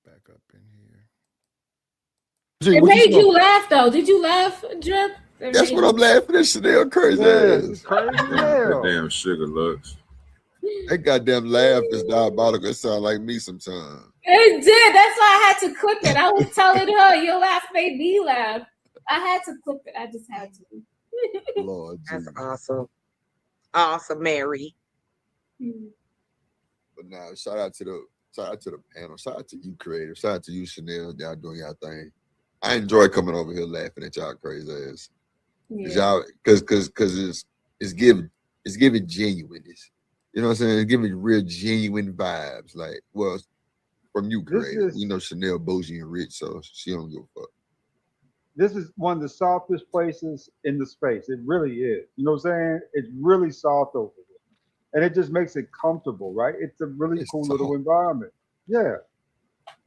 Back up in here. It made you laugh though. Did you laugh, Drip? That's what I'm laughing at. Chanel crazy ass. Crazy That damn Sugar Lux. That goddamn laugh is diabolical. It sound like me sometimes. It did. That's why I had to clip it. I was telling her, your laugh made me laugh. I had to clip it. I just had to. Lord, That's Jesus. awesome. Awesome, Mary. But now, shout out to the panel. Shout out to you, creative. Shout out to you, Chanel. Y'all doing y'all thing. I enjoy coming over here laughing at y'all crazy ass. Yeah. Cause it's giving genuineness. You know what I'm saying? It's giving real genuine vibes. Like, well, from you, creative. We know Chanel bougie and rich, so she don't give a fuck. This is one of the softest places in the space. It really is. You know what I'm saying? It's really soft over here. And it just makes it comfortable, right? It's a really cool little environment. Yeah.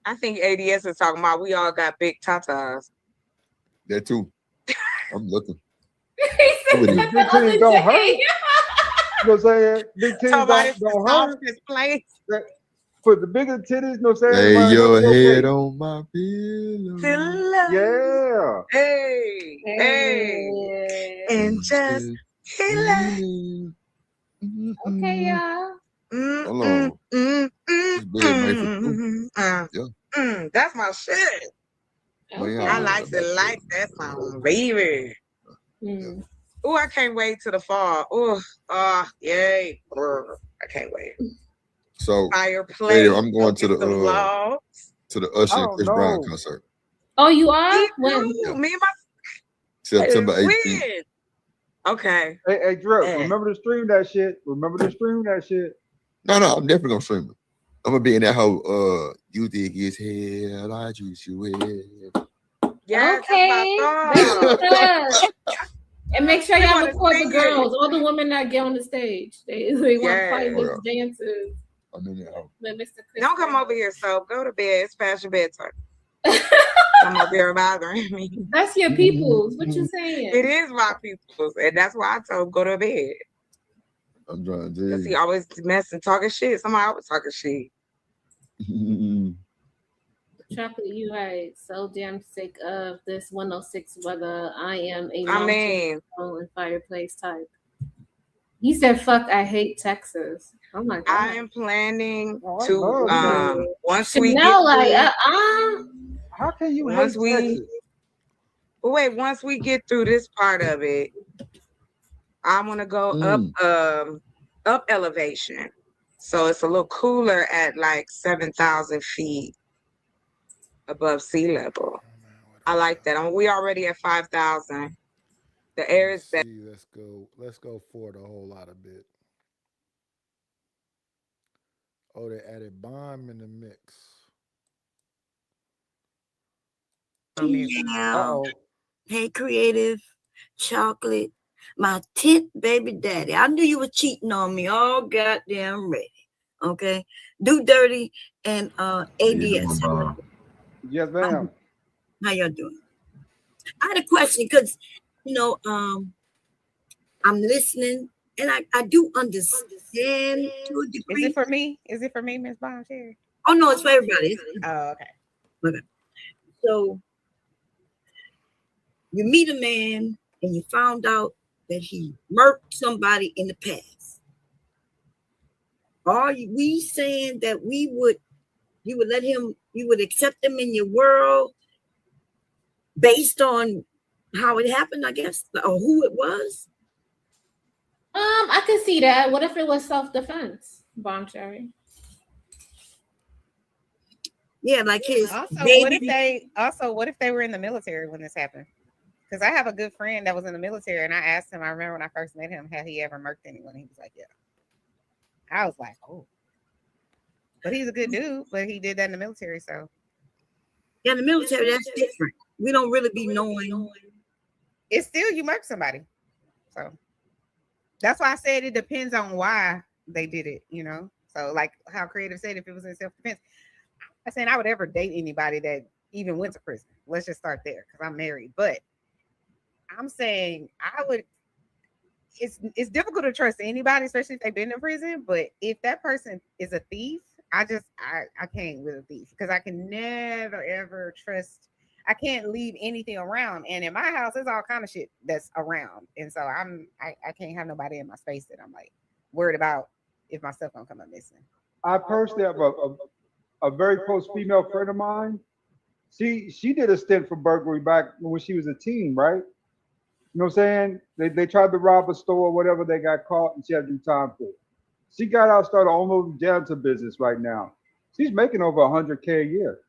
I think ADS is talking about we all got big tatas. That too. I'm looking. Big titties don't hurt. You know what I'm saying? Big titties don't hurt. Place. For the bigger titties, you know what I'm saying? Lay Right, your okay. head on my pillow. Yeah. Hey. And just Okay, y'all. Hold on. This bed made for two. Yeah. That's my shit. Okay. I like that song, baby. Oh, I can't wait till the fall. Yay. I can't wait. So Fireplace. I'm going to the logs. to the Usher and Chris Brown concert. Oh, you are? When? Me and my September When? 18th. Okay. Hey, Drew, remember to stream that shit. No, I'm definitely gonna stream it. I'm gonna be in that whole you think it's hell, I choose you hell. Yeah, okay. that's my song. And make sure y'all wanna record the sing girls, all the women that get on the stage. They want to fight Oh, these dances. I'm in that house. But Mr. Chris Don't come over here, so go to bed. It's past your bedtime. Come over here bothering me. That's your peoples. What you saying? It is my people's, and that's why I told him go to bed. I'm trying to Because he always messing, talking shit. Somebody always talking shit. Chocolate, you right. So damn sick of this 106 weather. I am a and fireplace type. He said, "Fuck, I hate Texas." Oh my god. I am planning to once we Chanel, get like through, how can you once hate we Texas? once we get through this part of it, I want to go up elevation. So it's a little cooler at like 7,000 feet above sea level. I like that. We already at 5,000. The air is better. Let's go forward a whole lot a bit. Oh, they added bomb in the mix. Yeah. Hey, creative chocolate. My 10th baby daddy. I knew you were cheating on me all goddamn ready. Okay. Do dirty and ADS. Yes, ma'am. How y'all doing? I had a question because I'm listening and I do understand to a degree. Is it for me? Is it for me, Miss Boncher? Oh no, it's for everybody. Oh, okay. Okay. So you meet a man and you found out that he murked somebody in the past. Are we saying that you would let him, you would accept him in your world based on how it happened, I guess, or who it was? I can see that. What if it was self-defense, Bomb Cherry? Yeah, like his what if they were in the military when this happened? Because I have a good friend that was in the military, and I asked him, I remember when I first met him, had he ever murked anyone? He was like, yeah. I was like, oh. But he's a good dude, but he did that in the military, so. Yeah, in the military, that's different. We don't really be knowing. It's still you murk somebody. So that's why I said it depends on why they did it, So like how creative said, if it was in self-defense, I said I would ever date anybody that even went to prison. Let's just start there because I'm married. But I'm saying I would. It's difficult to trust anybody, especially if they've been in prison. But if that person is a thief, I can't with a thief because I can never ever trust. I can't leave anything around. And in my house, there's all kind of shit that's around. And so I can't have nobody in my space that I'm like worried about if my stuff gonna come up missing. I personally have a very close female friend of mine. She did a stint for burglary back when she was a teen, right? You know what I'm saying? They tried to rob a store or whatever, they got caught and she had to do time for it. She got out, started almost janitor business right now. She's making over 100K a year.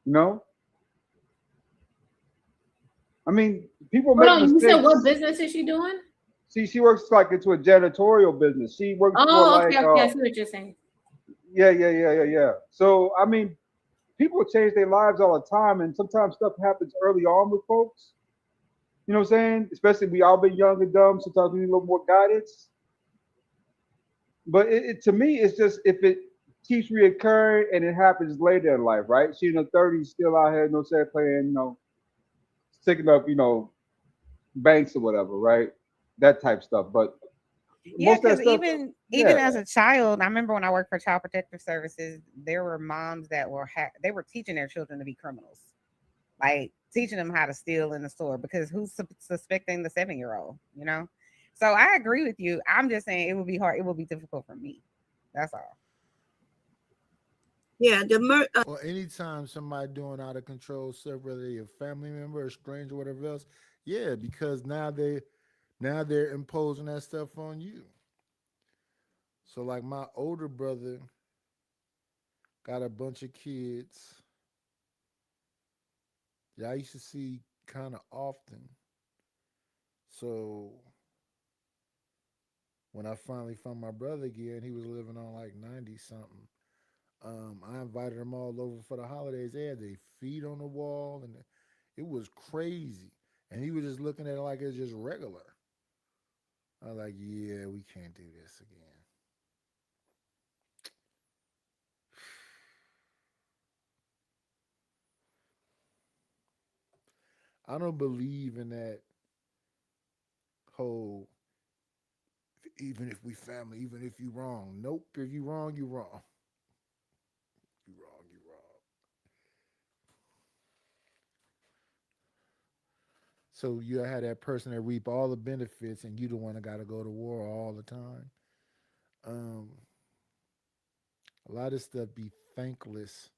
You know? I mean, people Hold make on, you said mistakes. what business is she doing? See, she works like into a janitorial business. She works for Oh, like okay, okay. I see what you're saying. yeah. So I mean, people change their lives all the time, and sometimes stuff happens early on with folks. You know what I'm saying? Especially we all been young and dumb. Sometimes we need a little more guidance. But to me, it's just if it keeps reoccurring and it happens later in life, right? She in her 30s, still out here, you know, say playing, you know, sticking up, you know, banks or whatever, right? That type stuff. But Yeah, most of that because stuff, even yeah. as a child, I remember when I worked for Child Protective Services, there were moms that were they were teaching their children to be criminals, like teaching them how to steal in the store because who's suspecting the 7-year-old, you know? So I agree with you. I'm just saying it would be hard. It would be difficult for me. That's all. Yeah, or anytime somebody doing out of control stuff, whether they're a family member, a stranger, whatever else, yeah, because now they're imposing that stuff on you. So like my older brother got a bunch of kids that I used to see kind of often. So when I finally found my brother again, he was living on like 90 something. I invited them all over for the holidays. They had their feet on the wall, and it was crazy. And he was just looking at it like it's just regular. I was like, yeah, we can't do this again. I don't believe in that whole even if we family, even if you wrong. Nope, if you wrong, you wrong. You wrong, you wrong. So you had that person that reap all the benefits, and you the one that got to go to war all the time. Um, a lot of stuff be thankless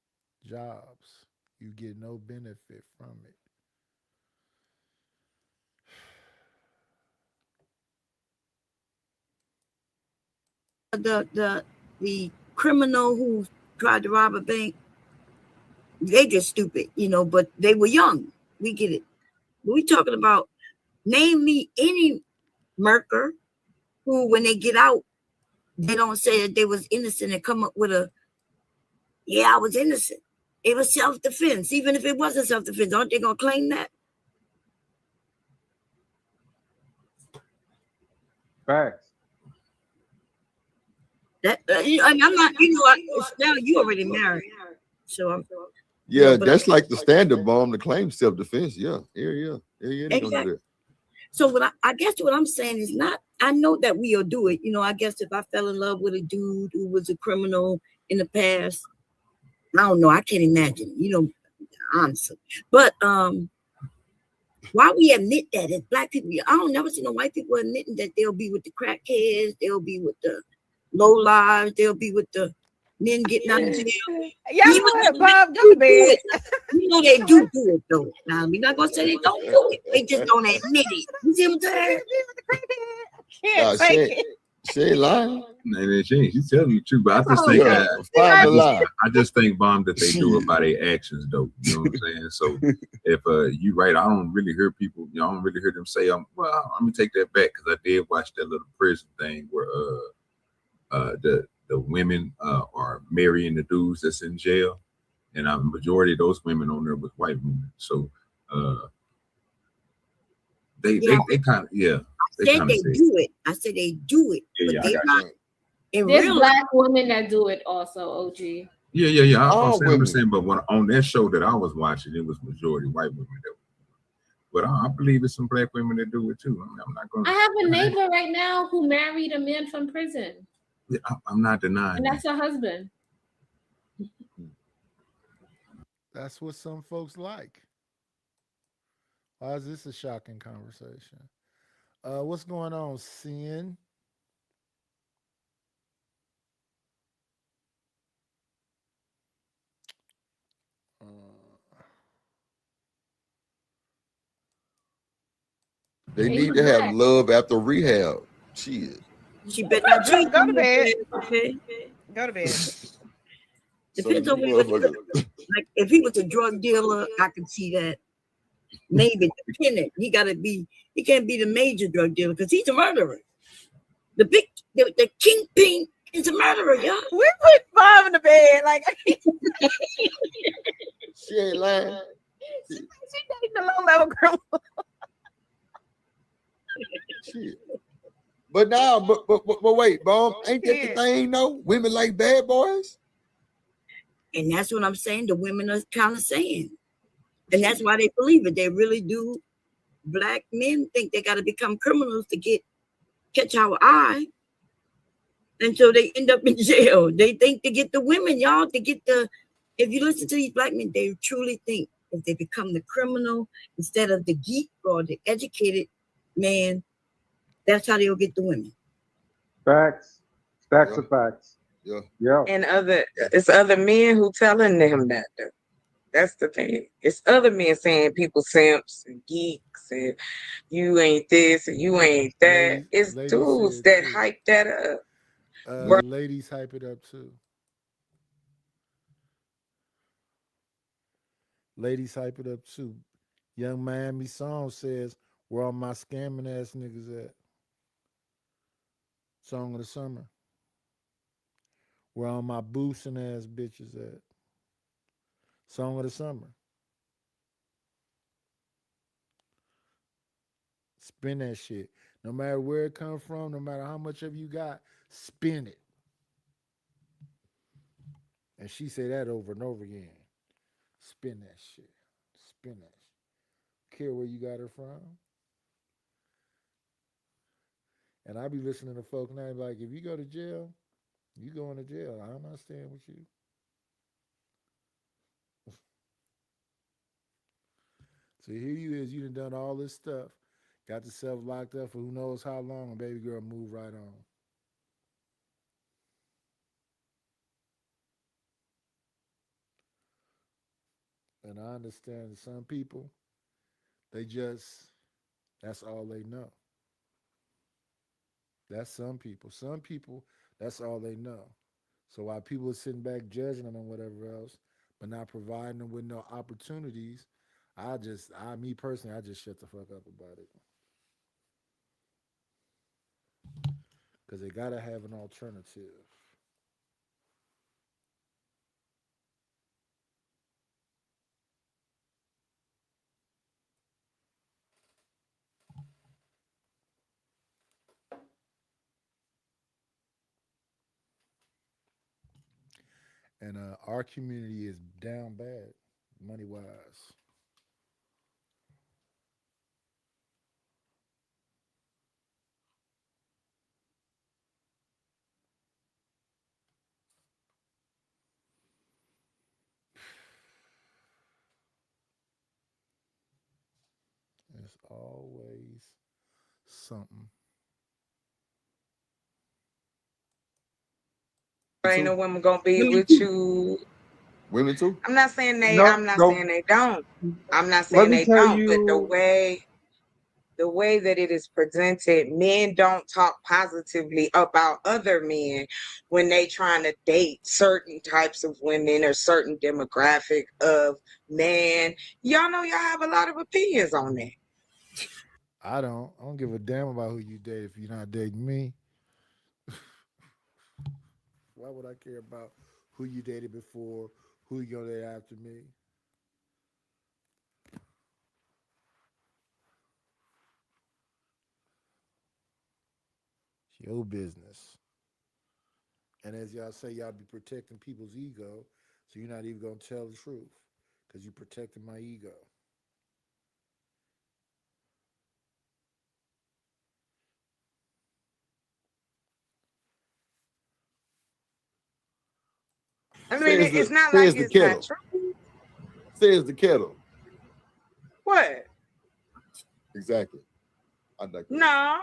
jobs. You get no benefit from it. The criminal who tried to rob a bank, they just stupid, you know, but they were young. We get it. We talking about name me any murker who, when they get out, they don't say that they was innocent and come up with I was innocent. It was self-defense. Even if it wasn't self-defense, aren't they gonna claim that? Facts. That I'm not, now you already married, so I'm. Yeah, that's like the standard bomb to claim self-defense. Yeah. They're gonna do that. So I guess what I'm saying is not, I know that we'll do it. You know, I guess if I fell in love with a dude who was a criminal in the past, I don't know, I can't imagine, honestly. But why we admit that as black people, I don't never see no white people admitting that they'll be with the crackheads, they'll be with the low lives, they'll be with the men getting out of jail. Yeah, what, Bob? Go to bed. You know they do it though. Now we're not gonna say they don't do it. They just don't admit it. You see what I'm saying? Can't take it. She ain't lying. And she ain't. She's telling you the truth. But I just think I just think, Bomb, that they do it by their actions, though. You know what I'm saying? So if you right, I don't really hear people. I don't really hear them say, well, let me take that back because I did watch that little prison thing where the women are marrying the dudes that's in jail, and a majority of those women on there was white women. So they kind of I said they do it. I said they do it, but they're not. There's black women that do it also, OG. Yeah. I'm just saying, but on that show that I was watching, it was majority white women that. But I believe it's some black women that do it too. I'm not going. I have a neighbor right now who married a man from prison. Yeah, I'm not denying. And that's her husband. That's what some folks like. Why is this a shocking conversation? What's going on, Sin? They need to have love after rehab. Shit. She better not cheat. Go to bed. Okay. Go to bed. Depends on what like if he was a drug dealer, I could see that. Maybe dependent. He can't be the major drug dealer because he's a murderer. The kingpin is a murderer, y'all. We put Bob in the bed. Like she ain't lying. She dating the low level girl. Shit. But now, but wait, Bob, ain't that the thing though? Women like bad boys. And that's what I'm saying. The women are kind of saying. And that's why they believe it. They really do. Black men think they got to become criminals to catch our eye. And so they end up in jail. They think to get the women, y'all, if you listen to these black men, they truly think if they become the criminal instead of the geek or the educated man, that's how they'll get the women. Facts. Facts are facts. Yeah. Yeah. And it's other men who telling them that though. That's the thing. It's other men saying people simps and geeks and you ain't this and you ain't that. It's dudes that hype that up. Ladies hype it up too. Ladies hype it up too. Young Miami Song says, "Where all my scamming ass niggas at?" Song of the summer. Where all my boosting ass bitches at? Song of the summer. Spin that shit. No matter where it comes from, no matter how much of you got, spin it. And she say that over and over again. Spin that shit. Spin that shit. Care where you got her from. And I be listening to folk now like, if you go to jail, you going to jail. I'm not staying with you. So here you is, you done all this stuff, got yourself locked up for who knows how long, and baby girl move right on. And I understand that some people, that's all they know. That's some people. Some people, that's all they know. So while people are sitting back judging them and whatever else, but not providing them with no opportunities, me personally, I just shut the fuck up about it. Because they got to have an alternative. And our community is down bad, money-wise. It's always something. Ain't no women gonna be with you. Women too. I'm not saying they. No, I'm not no. saying they don't. I'm not Let saying me they tell don't. But you. the way that it is presented, men don't talk positively about other men when they trying to date certain types of women or certain demographic of man. Y'all know y'all have a lot of opinions on that. I don't give a damn about who you date if you're not dating me. Why would I care about who you dated before, who you gonna date after me? It's your business. And as y'all say, y'all be protecting people's ego, so you're not even gonna tell the truth because you protecting my ego. I mean, it's not like it's not true. Says the kettle. What? Exactly. No,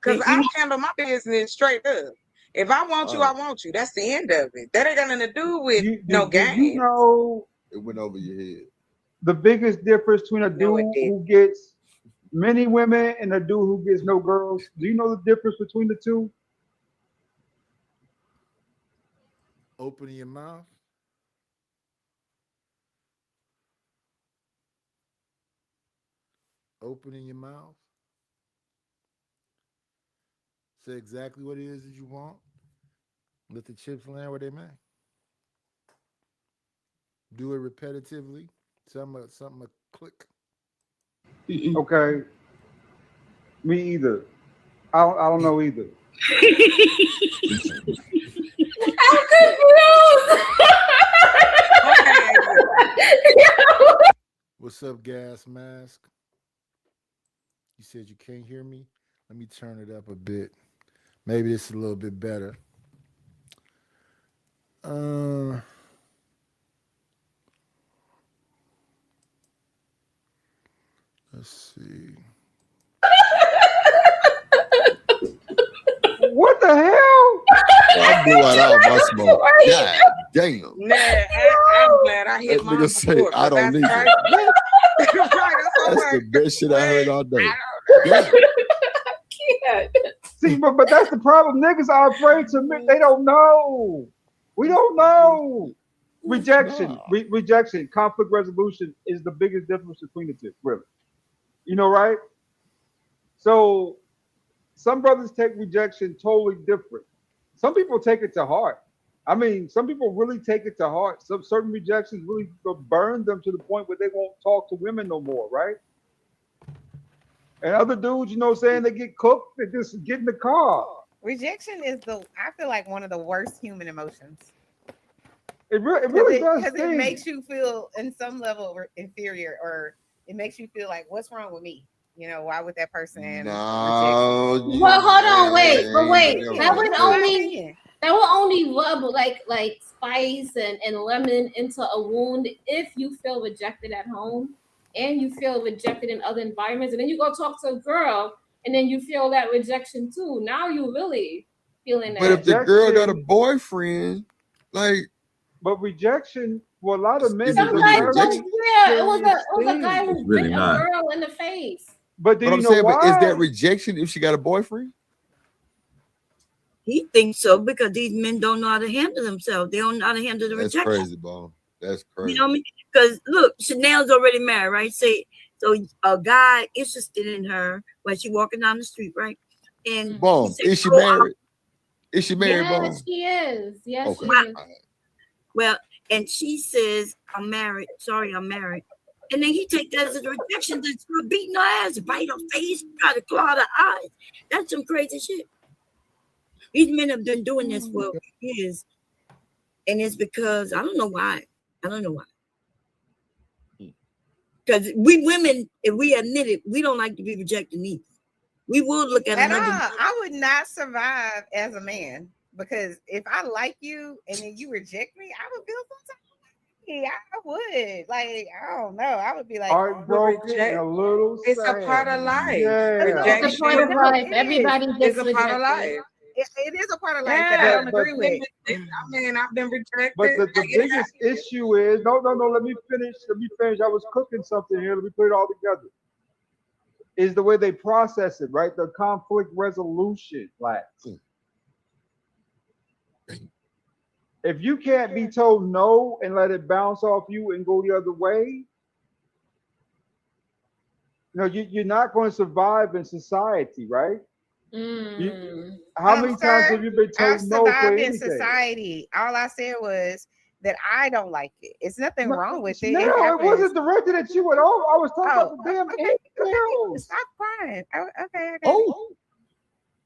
because I handle my business straight up. If I want you, I want you. That's the end of it. That ain't got nothing to do with no game. You know, it went over your head. The biggest difference between a dude who gets many women and a dude who gets no girls. Do you know the difference between the two? Opening your mouth. Opening your mouth. Say exactly what it is that you want. Let the chips land where they may. Do it repetitively. Something a click. Okay. Me either. I don't know either. I'm confused. What's up, gas mask? You said you can't hear me? Let me turn it up a bit. Maybe it's a little bit better. Let's see. What the hell? I blew out all my smoke. God damn. Nah, I'm glad I hit That mine nigga say, before, I 'cause don't that's need right. it. Right, that's That's the best shit I heard all day. Damn. See, but that's the problem. Niggas are afraid to admit they don't know. We don't know. Rejection, rejection, conflict resolution is the biggest difference between the two, really. You know, right? So some brothers take rejection totally different. Some people take it to heart. I mean, some people really take it to heart. Some certain rejections really burn them to the point where they won't talk to women no more, right? And other dudes, you know what I'm saying, they get cooked, they just get in the car. Rejection is I feel like one of the worst human emotions. It really does Because it sting. makes you feel in some level inferior, or it makes you feel like, what's wrong with me? You know, why would that person reject me? Well, hold on, wait. That would only rub like spice and lemon into a wound if you feel rejected at home and you feel rejected in other environments, and then you go talk to a girl and then you feel that rejection too. Now you really feeling that. But if the girl got a boyfriend, like, but rejection, well, a lot of men. Some guys don't. Yeah, it was a guy who really bit a not. girl in the face. But do But you I'm know saying, why? but is that rejection if she got a boyfriend? He thinks so because these men don't know how to handle themselves. They don't know how to handle the That's rejection. crazy, bro. That's crazy. You know what I mean? Because look, Chanel's already married, right? Say so a guy interested in her while she walking down the street, right? And Boom. he said, Is she "Oh, married? Is she married, Yes, Boom? she is. Yes, Okay. she is. well, and she says, I'm married. Sorry, I'm married. And then he take that as a rejection to start beating her ass, bite her face, try to claw her eyes. That's some crazy shit. These men have been doing this for years. And it's because I don't know why. I don't know why. Because we women, if we admit it, we don't like to be rejected either. We will look at another. I would not survive as a man, because if I like you and then you reject me, I would feel some type of way. I would. Like, I don't know. I would be like, heartbroken and a little It's sad. a part of life. Yeah. It's a part of life. Everybody gets It's a part of rejected. life. It is a part of life that I don't agree with. I mean, I've been rejected. But the biggest issue is no. Let me finish. I was cooking something here. Let me put it all together. Is the way they process it, right? The conflict resolution, like if you can't be told no and let it bounce off you and go the other way, you're not going to survive in society, right? How many times have you been told I've no for survived in anything? society. All I said was that I don't like it. It's nothing wrong with it. No, it wasn't directed at you at all. I was talking about the damn girls. Stop crying. Okay. Oh.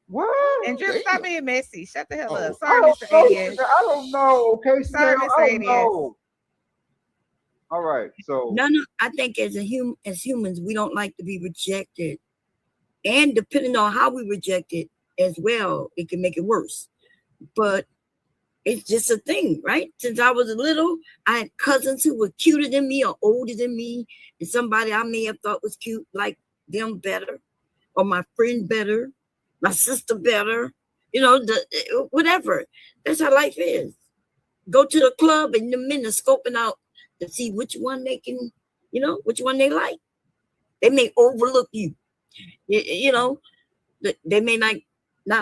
What? And just stop being messy. Shut the hell up. I Sorry, don't Mr. know. Idiot. I don't know. Okay, Sorry, Chanel, Mr. I don't Idiot. know. All right, so No, I think as humans, we don't like to be rejected. And depending on how we reject it as well, it can make it worse. But it's just a thing, right? Since I was little, I had cousins who were cuter than me or older than me, and somebody I may have thought was cute, like them better, or my friend better, my sister better, whatever. That's how life is. Go to the club and the men are scoping out to see which one they can, which one they like. They may overlook you. You know, they may not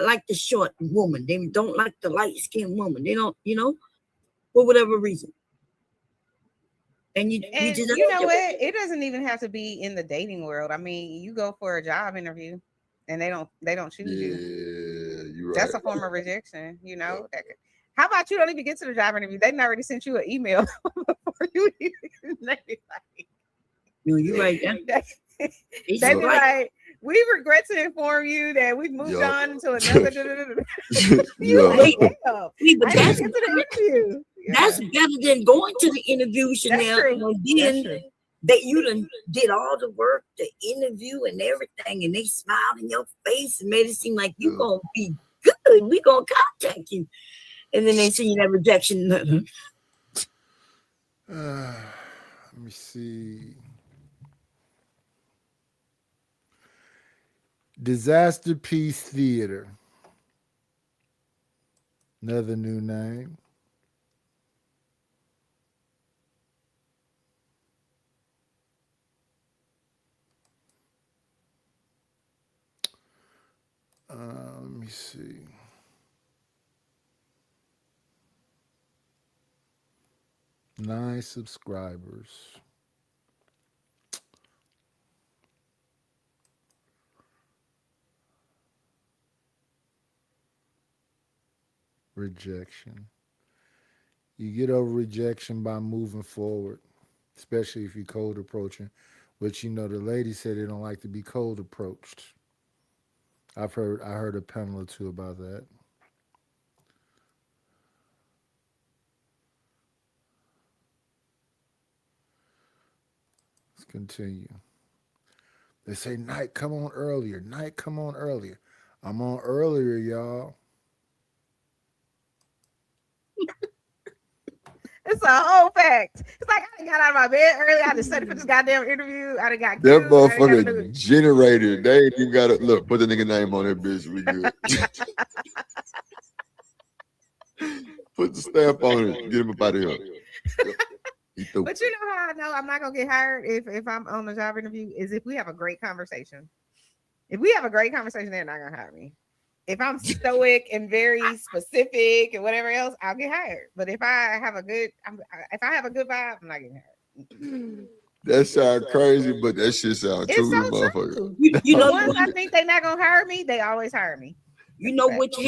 like the short woman. They don't like the light-skinned woman. They don't, for whatever reason. And you just you know what? It doesn't even have to be in the dating world. I mean, you go for a job interview and they don't choose you. Yeah, you're right. That's a form of rejection, How about you don't even get to the job interview? They already sent you an email before you even No, you're right. They be like, we regret to inform you that we've moved on to another. But that's better than going to the interview, Chanel. And then you done did all the work, the interview and everything, and they smiled in your face and made it seem like you're gonna be good. We gonna contact you, and then they send you that rejection letter. Let me see. Disaster Piece Theater. Another new name. Let me see. Nine subscribers. Rejection. You get over rejection by moving forward, especially if you're cold approaching. But the lady said they don't like to be cold approached. I heard a panel or two about that. Let's continue. They say, Night, come on earlier. Night, come on earlier. I'm on earlier, y'all. It's a whole fact. It's like I got out of my bed early. I just set up for this goddamn interview. I done got that motherfucker generated. They ain't even got to look. Put the nigga name on that bitch. We good. Put the stamp on it. Get him up out of here. But you know how I know I'm not gonna get hired if I'm on a job interview is if we have a great conversation. If we have a great conversation, they're not gonna hire me. If I'm stoic and very specific and whatever else, I'll get hired. But if I have a good vibe, I'm not getting hired. That sounds crazy, but that shit sounds true, motherfucker. The ones I think they're not gonna hire me, they always hire me. You know what I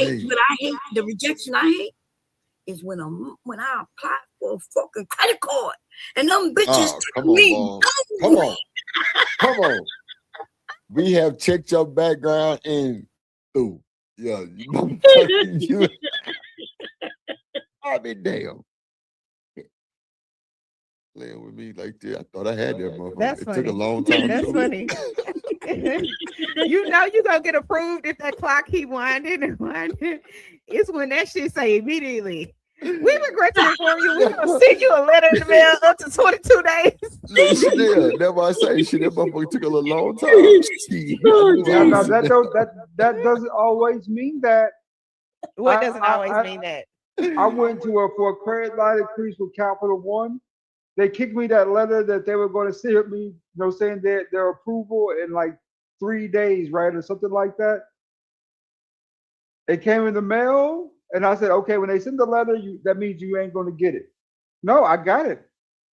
hate? The rejection I hate is when I apply for a fucking credit card and them bitches come on. We have checked your background and yeah, you I mean, damn. Playing with me like that. I thought I had that motherfucker. That's funny. Took a long time. That's funny. You gonna get approved if that clock keep winding and winding. It's when that shit say immediately. We regret to inform you. We're gonna send you a letter in the mail up to 22 days. Yeah, that's why I say shit. That motherfucker took a little long time. No, that doesn't always mean that. What doesn't always mean that? I went to for a credit line increase with Capital One. They kicked me that letter that they were going to send me, saying their approval in like 3 days, right, or something like that. It came in the mail. And I said, okay, when they send the letter, that means you ain't going to get it. No, I got it.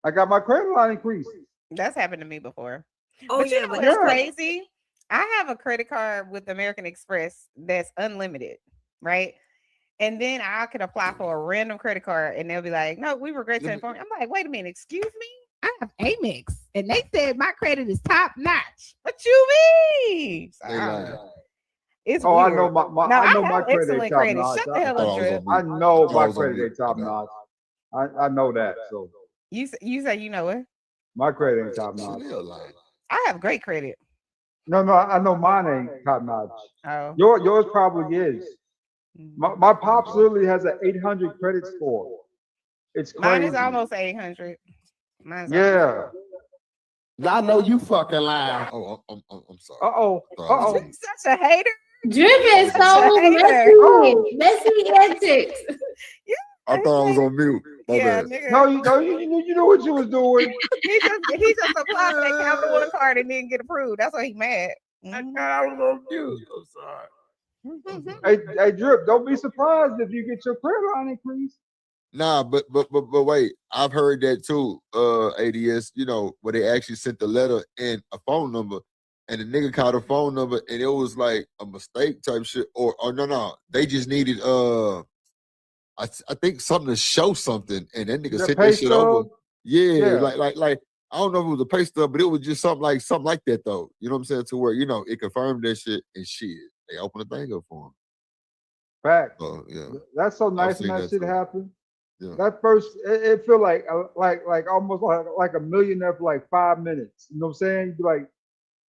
I got my credit line increased. That's happened to me before. Oh, but you know what's crazy? I have a credit card with American Express that's unlimited, right? And then I could apply for a random credit card and they'll be like, no, we regret to inform you. I'm like, wait a minute, excuse me? I have Amex. And they said my credit is top notch. What you mean? So, it's weird. I know my credit is top notch. Shut the hell up, Drip. I know my credit is top notch. I know that. So you say you know it. My credit ain't top notch. I have great credit. No, I know mine ain't top notch. Oh, yours probably is. My pops literally has an 800 credit score. It's crazy. Mine is almost 800. Mine's I know you fucking lying. Oh, I'm sorry. Uh-oh. Such a hater. Drip is so messy antics. I thought I was on mute. My bad. Nigga. No, you know what you was doing. He just applied for that Capital One card and didn't get approved. That's why he mad. I thought I was on mute. I'm sorry. Hey, Drip, don't be surprised if you get your credit line increased. Nah, but wait, I've heard that too. ADS, where they actually sent the letter and a phone number, and the nigga called a phone number, and it was like a mistake type shit, or no, they just needed I think something to show something, and that nigga The sent pay that shit over. stub? Yeah, Yeah. like I don't know if it was a pay stub, but it was just something like that though. You know what I'm saying? To where it confirmed that shit and shit. They opened the thing up for him. Fact. Oh yeah, That's so I've nice when seen that that shit too. happened. Yeah. That first, it feel like almost like a millionaire for like 5 minutes. You know what I'm saying? You be like,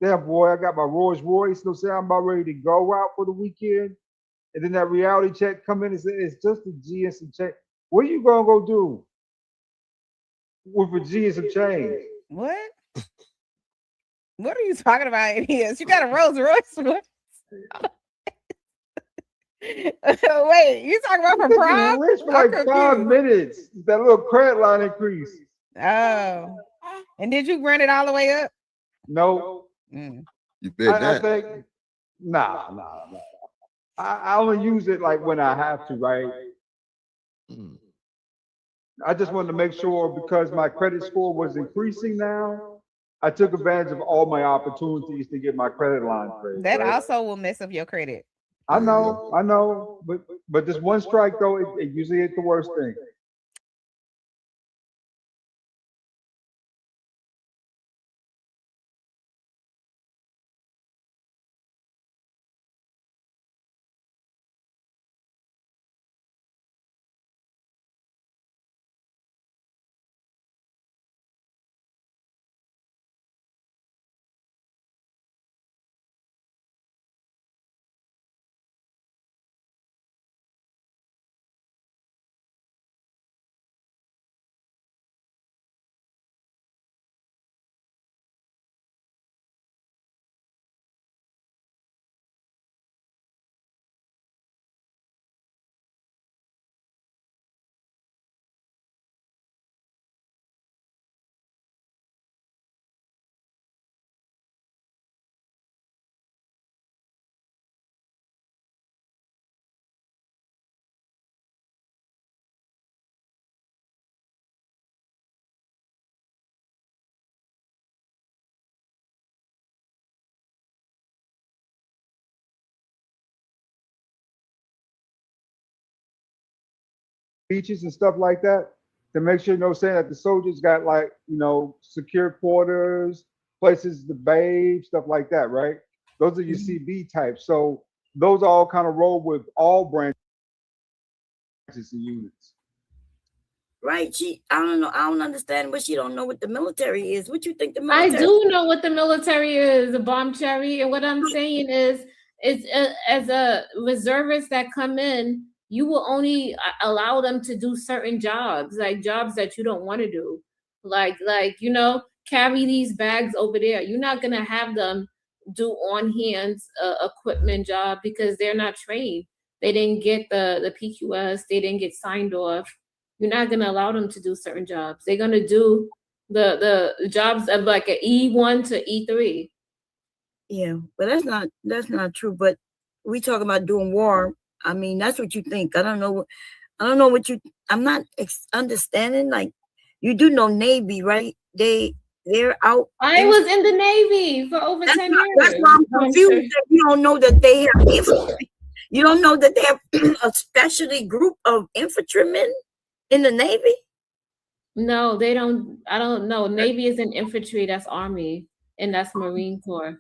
damn boy, I got my Rolls Royce. You know what I'm saying? I'm about ready to go out for the weekend. And then that reality check come in and say, it's just a G and some change. What are you gonna go do with a G and some change? What? What are you talking about? Yes, you got a Rolls Royce. What? Wait, you talking about from prom? Rich for I'm like 5 confused. minutes. That little credit line increase. Oh, and did you run it all the way up? No. Mm. You bet I not. think, nah. I only use it like when I have to, right? I just wanted to make sure because my credit score was increasing now, I took advantage of all my opportunities to get my credit line raised. That Right? also will mess up your credit. I know, but this one strike though, it usually ain't the worst thing. Beaches and stuff like that to make sure, saying that the soldiers got like, secure quarters, places to bathe, stuff like that, right? Those are your CB types. So those all kind of roll with all branches and units. Right. I don't know. I don't understand, but she don't know what the military is. What you think the I military? do know what the military is, a bomb cherry, and what I'm saying is as a reservist that come in, you will only allow them to do certain jobs, like jobs that you don't want to do, like carry these bags over there. You're not gonna have them do on hands equipment job because they're not trained. They didn't get the PQS. They didn't get signed off. You're not gonna allow them to do certain jobs. They're gonna do the jobs of like an E1 to E3. Yeah, but that's not true. But we talk about doing war. I mean, that's what you think. I don't know what you. I'm not understanding. Like, you do know Navy, right? They're out. I was in the Navy for over 10 years. That's why I'm confused. That you don't know that they have infantry. You don't know that they have a specialty group of infantrymen in the Navy. No, they don't. I don't know. Navy isn't infantry. That's Army, and that's Marine Corps.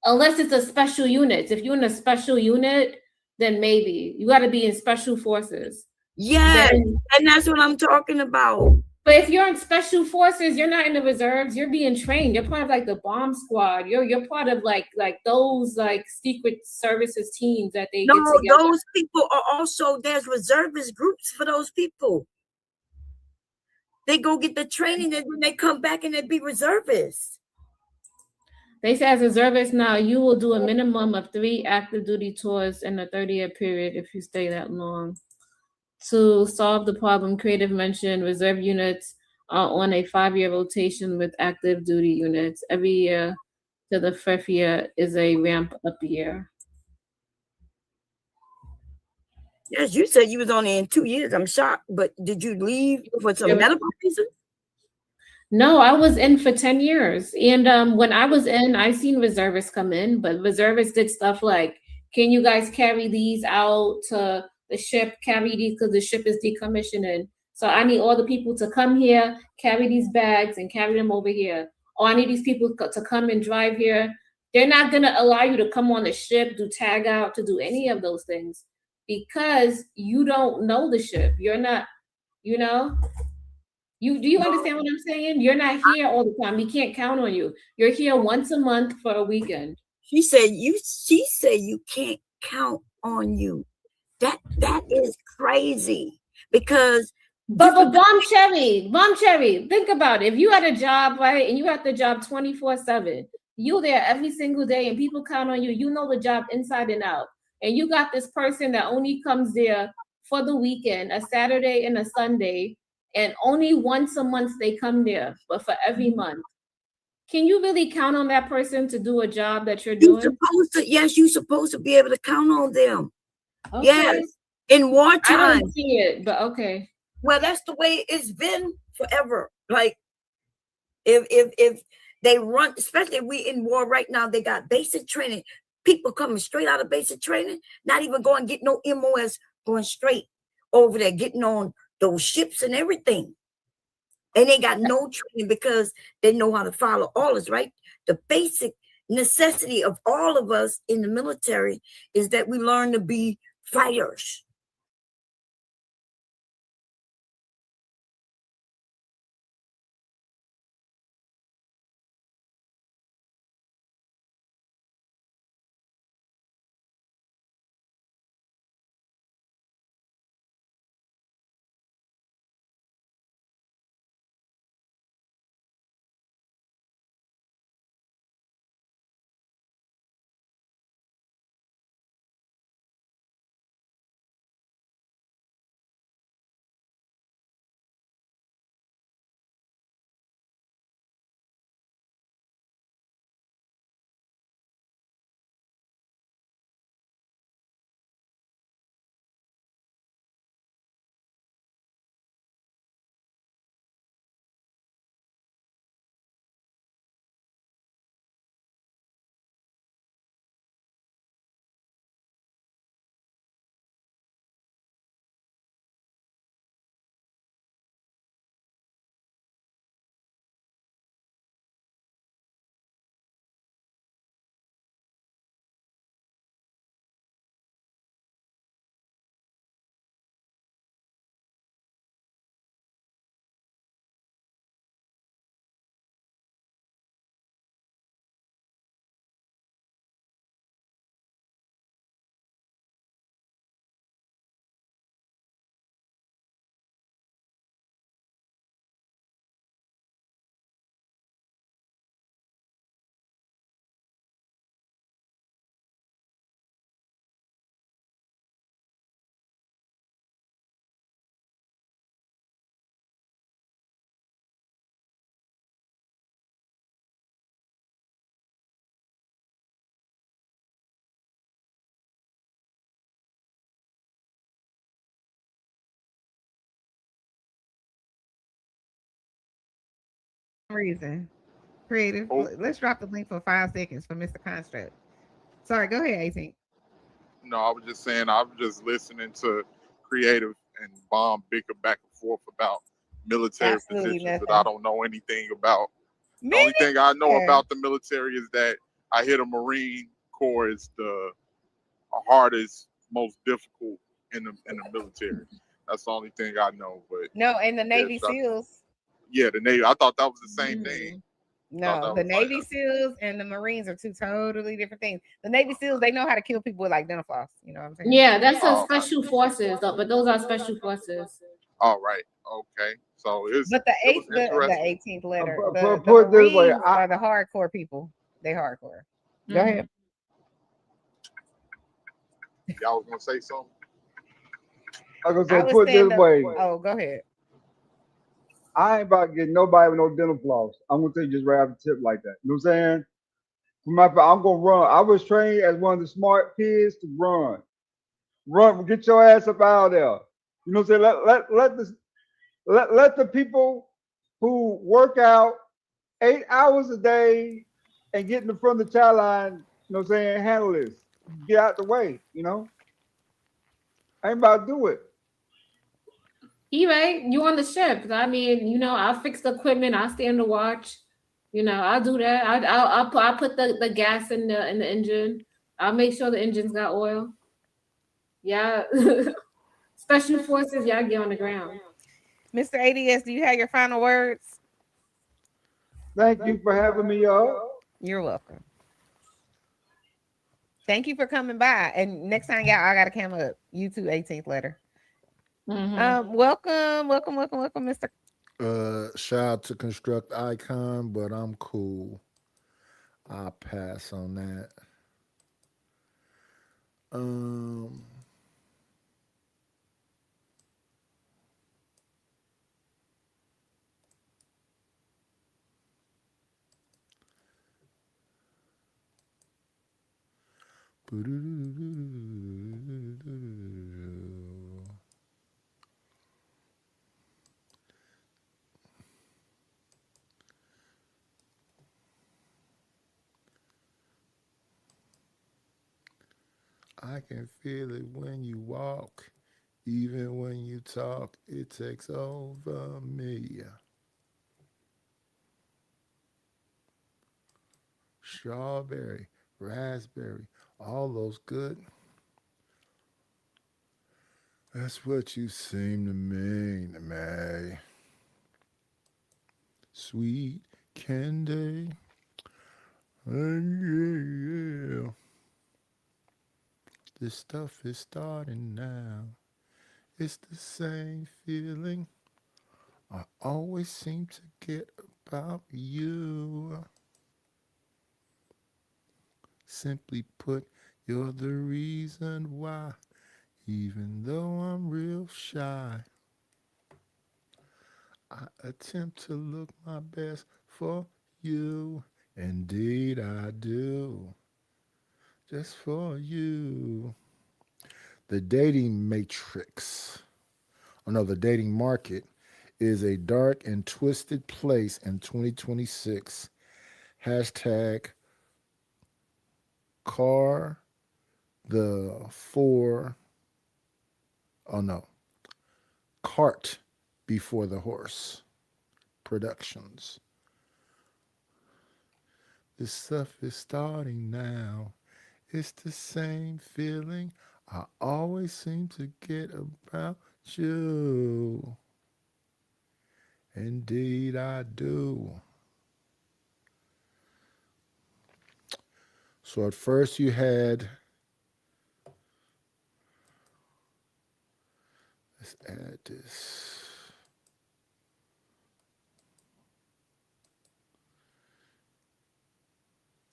Unless it's a special unit. If you're in a special unit, then maybe you got to be in special forces. Yes, and that's what I'm talking about. But if you're in special forces, you're not in the reserves. You're being trained. You're part of like the bomb squad. You're part of like those like secret services teams that they get together. Those people are also, there's reservist groups for those people. They go get the training and then they come back and they be reservists. They say as a reservist now, you will do a minimum of 3 active duty tours in a 30-year period if you stay that long. To solve the problem, Creative mentioned reserve units are on a 5-year rotation with active duty units. Every year, to the 5th year is a ramp up year. Yes, you said you was only in 2 years. I'm shocked, but did you leave for some medical reason? No, I was in for 10 years. And when I was in, I seen reservists come in, but reservists did stuff like, can you guys carry these out to the ship, carry these because the ship is decommissioning. So I need all the people to come here, carry these bags and carry them over here. Or I need these people to come and drive here. They're not going to allow you to come on the ship, do tag out, to do any of those things because you don't know the ship. You're not, you know? Do you understand what I'm saying? You're not here all the time. We can't count on you. You're here once a month for a weekend. She said you can't count on you. That is crazy because But Bomb Cherry, think about it. If you had a job, right, and you had the job 24/7, you there every single day and people count on you, you know the job inside and out. And you got this person that only comes there for the weekend, a Saturday and a Sunday, and only once a month they come there, but for every month. Can you really count on that person to do a job that you're doing? Yes, you're supposed to be able to count on them. Okay. Yes. In wartime. I don't see it, but okay. Well, that's the way it's been forever. Like if they run, especially if we in war right now, they got basic training. People coming straight out of basic training, not even going to get no MOS, going straight over there, getting on those ships and everything. And they got no training because they know how to follow orders, right? The basic necessity of all of us in the military is that we learn to be fighters. Reason. Creative. Let's drop the link for 5 seconds for Mr. Construct. Sorry, go ahead, 18. No, I was just saying, I was just listening to Creative and Bomb bicker back and forth about military positions that I don't know anything about. The only thing I know about the military is that I hear the Marine Corps is the hardest, most difficult in the military. That's the only thing I know. But no, and the Navy SEALs. Yeah, the Navy. I thought that was the same thing. No, the Navy SEALs and the Marines are two totally different things. The Navy SEALs, they know how to kill people with like dental floss. You know what I'm saying? Yeah, that's a special forces, but those are special forces. All right. Okay. So it's but the 18th letter. The put this way, Marines are the hardcore people. They hardcore. Go ahead. Y'all was gonna say something? I was gonna say, put this way. Oh, go ahead. I ain't about to get nobody with no dental floss. I'm gonna tell you just right off the tip like that. You know what I'm saying? I'm gonna run. I was trained as one of the smart kids to run. Run, get your ass up out of there. You know what I'm saying? Let the people who work out 8 hours a day and get in the front of the child line, you know what I'm saying, handle this. Get out the way, you know? I ain't about to do it. You right. You on the ship. I mean, I'll fix the equipment. I'll stand to watch. I'll do that. I'll put the gas in the engine. I'll make sure the engine's got oil. Yeah. Special forces, y'all get on the ground. Mr. ADS, do you have your final words? Thank you for having me up. You're welcome. Thank you for coming by. And next time, y'all, I gotta come up. You too, 18th letter. Welcome, Mr. Shout out to Construct Icon, but I'm cool. I'll pass on that. I can feel it when you walk, even when you talk, it takes over me. Strawberry, raspberry, all those good. That's what you seem to mean to me. Sweet candy. Yeah. This stuff is starting now. It's the same feeling I always seem to get about you. Simply put, you're the reason why, even though I'm real shy, I attempt to look my best for you. Indeed, I do. Just for you. The dating matrix, the dating market is a dark and twisted place in 2026. Hashtag car the four, oh no, cart before the horse productions. This stuff is starting now. It's the same feeling I always seem to get about you. Indeed, I do. So at first you had, let's add this.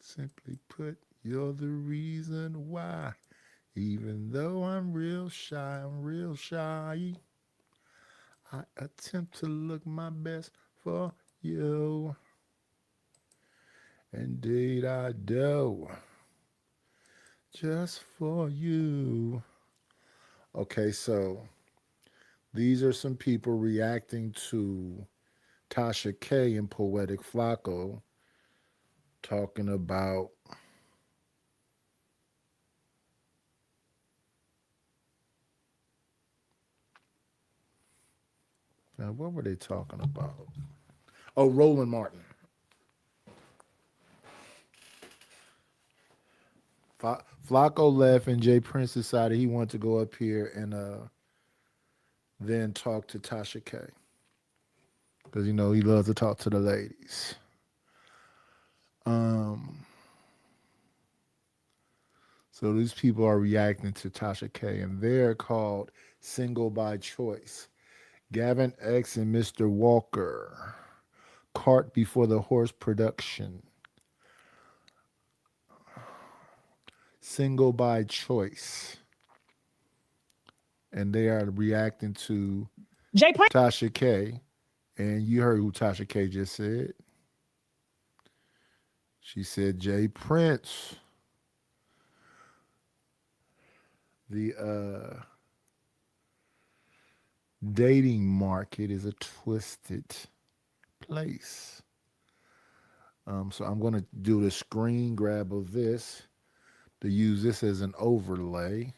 Simply put, you're the reason why. Even though I'm real shy, I attempt to look my best for you. Indeed, I do. Just for you. Okay, so these are some people reacting to Tasha K and Poetic Flacco talking about now, what were they talking about? Oh, Roland Martin. Flacco left and Jay Prince decided he wanted to go up here and then talk to Tasha K. Because, he loves to talk to the ladies. So these people are reacting to Tasha K, and they're called Single by Choice. Gavin X and Mr. Walker. Cart Before the Horse production. Single by Choice. And they are reacting to Tasha K. And you heard who Tasha K just said. She said, Jay Prince. The dating market is a twisted place. So I'm going to do the screen grab of this to use this as an overlay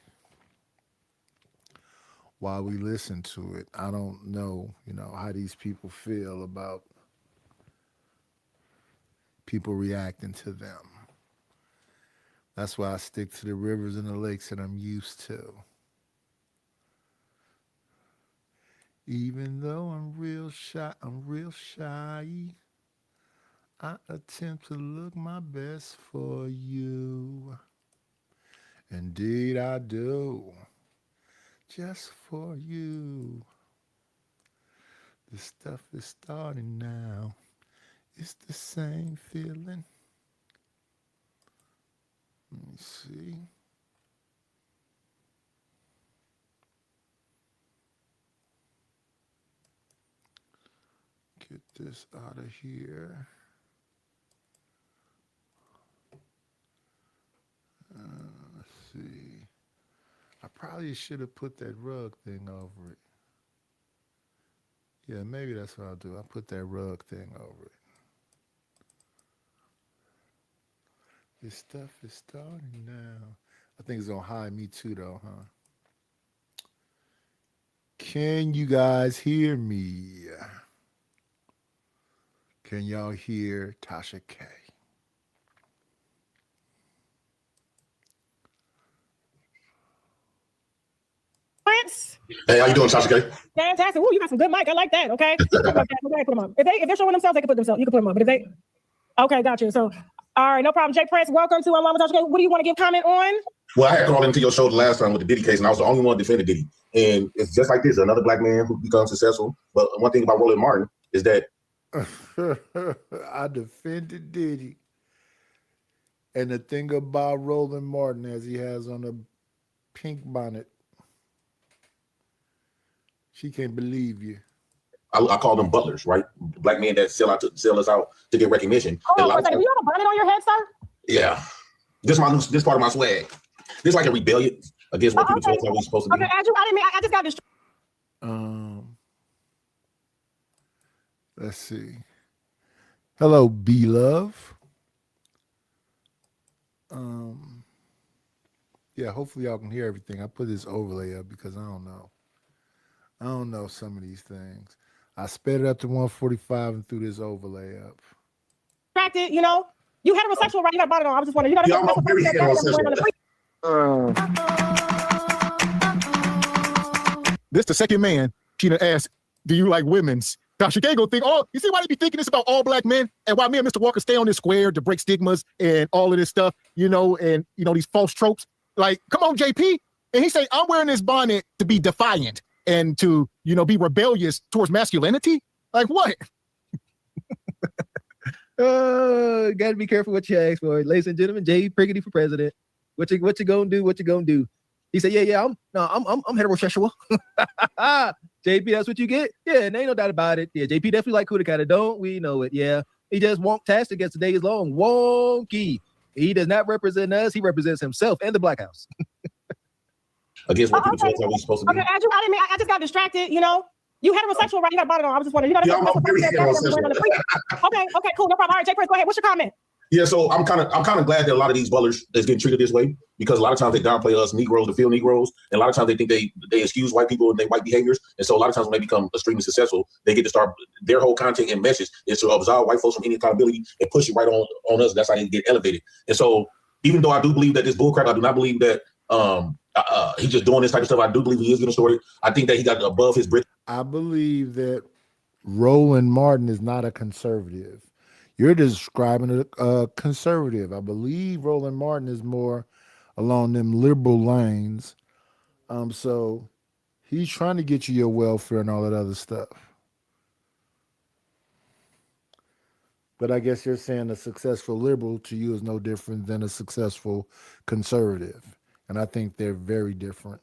while we listen to it. I don't know, how these people feel about people reacting to them. That's why I stick to the rivers and the lakes that I'm used to. Even though I'm real shy, I attempt to look my best for you. Indeed I do. Just for you. The stuff is starting now. It's the same feeling. Let me see. Get this out of here. Let's see. I probably should have put that rug thing over it. Yeah, maybe that's what I'll do. I'll put that rug thing over it. This stuff is starting now. I think it's going to hide me too, though, huh? Can you guys hear me? Can y'all hear Tasha K? Prince. Hey, how you doing, Tasha K? Fantastic. Oh, you got some good mic. I like that. Okay. You can put them up. Okay, put them up. If they're showing themselves, they can put themselves. You can put them up. But if they, okay, got you. So, all right, no problem. Jay Prince, welcome to Unlocked with Tasha K. What do you want to give comment on? Well, I had called into your show the last time with the Diddy case, and I was the only one defending Diddy. And it's just like this: another black man who becomes successful. But one thing about Roland Martin is that I defended Diddy. And the thing about Roland Martin, as he has on a pink bonnet, she can't believe you. I call them butlers, right? Black men that sell us out to get recognition. Oh, for a second. Do you have a bonnet on your head, sir? Yeah, this part of my swag. This is like a rebellion against what people told us we were supposed to be. Okay, Andrew, I just got distracted. Let's see. Hello, B-Love. Yeah, hopefully y'all can hear everything. I put this overlay up because I don't know. I don't know some of these things. I sped it up to 145 and threw this overlay up. Distracted, you heterosexual, right? You got a bonnet on. I was just wondering. Yeah, I'm very heterosexual. This the second man she done asked, do you like women's? Tasha K go think, you see why they be thinking this about all black men and why me and Mr. Walker stay on this square to break stigmas and all of this stuff, and these false tropes. Like, come on, JP. And he say, I'm wearing this bonnet to be defiant and to, be rebellious towards masculinity. Like what? Gotta be careful what you ask for. Ladies and gentlemen, Jay Priggity for president. What you gonna do? What you gonna do? He said, I'm heterosexual. JP, that's what you get? Yeah, and ain't no doubt about it. Yeah, JP definitely like Kuda Kata, don't we know it? Yeah. He just wonktastic as the day is long. Wonky. He does not represent us, he represents himself and the Black House. Against what people told us we were supposed to be. Okay, Andrew, I just got distracted, You heterosexual, right? You got a bonnet on. I was just wondering. Yeah, I'm very heterosexual. Okay, cool, no problem. All right, Jay Prince, go ahead. What's your comment? Yeah, so I'm kind of glad that a lot of these butlers is getting treated this way because a lot of times they downplay us Negroes to feel Negroes, and a lot of times they think they excuse white people and their white behaviors, and so a lot of times when they become extremely successful, they get to start their whole content and message is to absolve white folks from any accountability and push it right on us. That's how they get elevated. And so even though I do believe that this bullcrap, I do not believe that he's just doing this type of stuff. I do believe he is getting started. I think that he got above his britches. I believe that Roland Martin is not a conservative. You're describing a conservative. I believe Roland Martin is more along them liberal lanes. So he's trying to get you your welfare and all that other stuff. But I guess you're saying a successful liberal to you is no different than a successful conservative. And I think they're very different.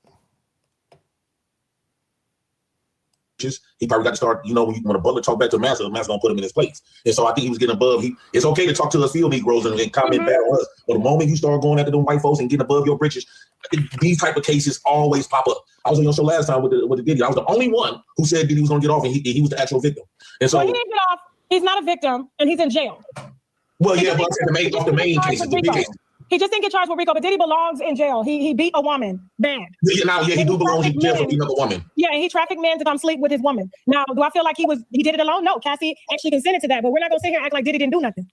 He probably got to start, you know, when a butler talk back to the master gonna put him in his place. And so I think he was getting above. It's okay to talk to us field Negroes and comment bad on us, but the moment you start going after them white folks and getting above your britches, these type of cases always pop up. I was on your show last time with the Diddy. I was the only one who said Diddy was gonna get off, and he was the actual victim. And so he didn't get off. He's not a victim, and he's in jail. Well, yeah, but the main cases, the big cases. He just didn't get charged with RICO, but Diddy belongs in jail. He beat a woman bad. Yeah, he do belong in jail for beating up a woman. Yeah, and he trafficked men to come sleep with his woman. Now, do I feel like he did it alone? No, Cassie actually consented to that, but we're not gonna sit here and act like Diddy didn't do nothing.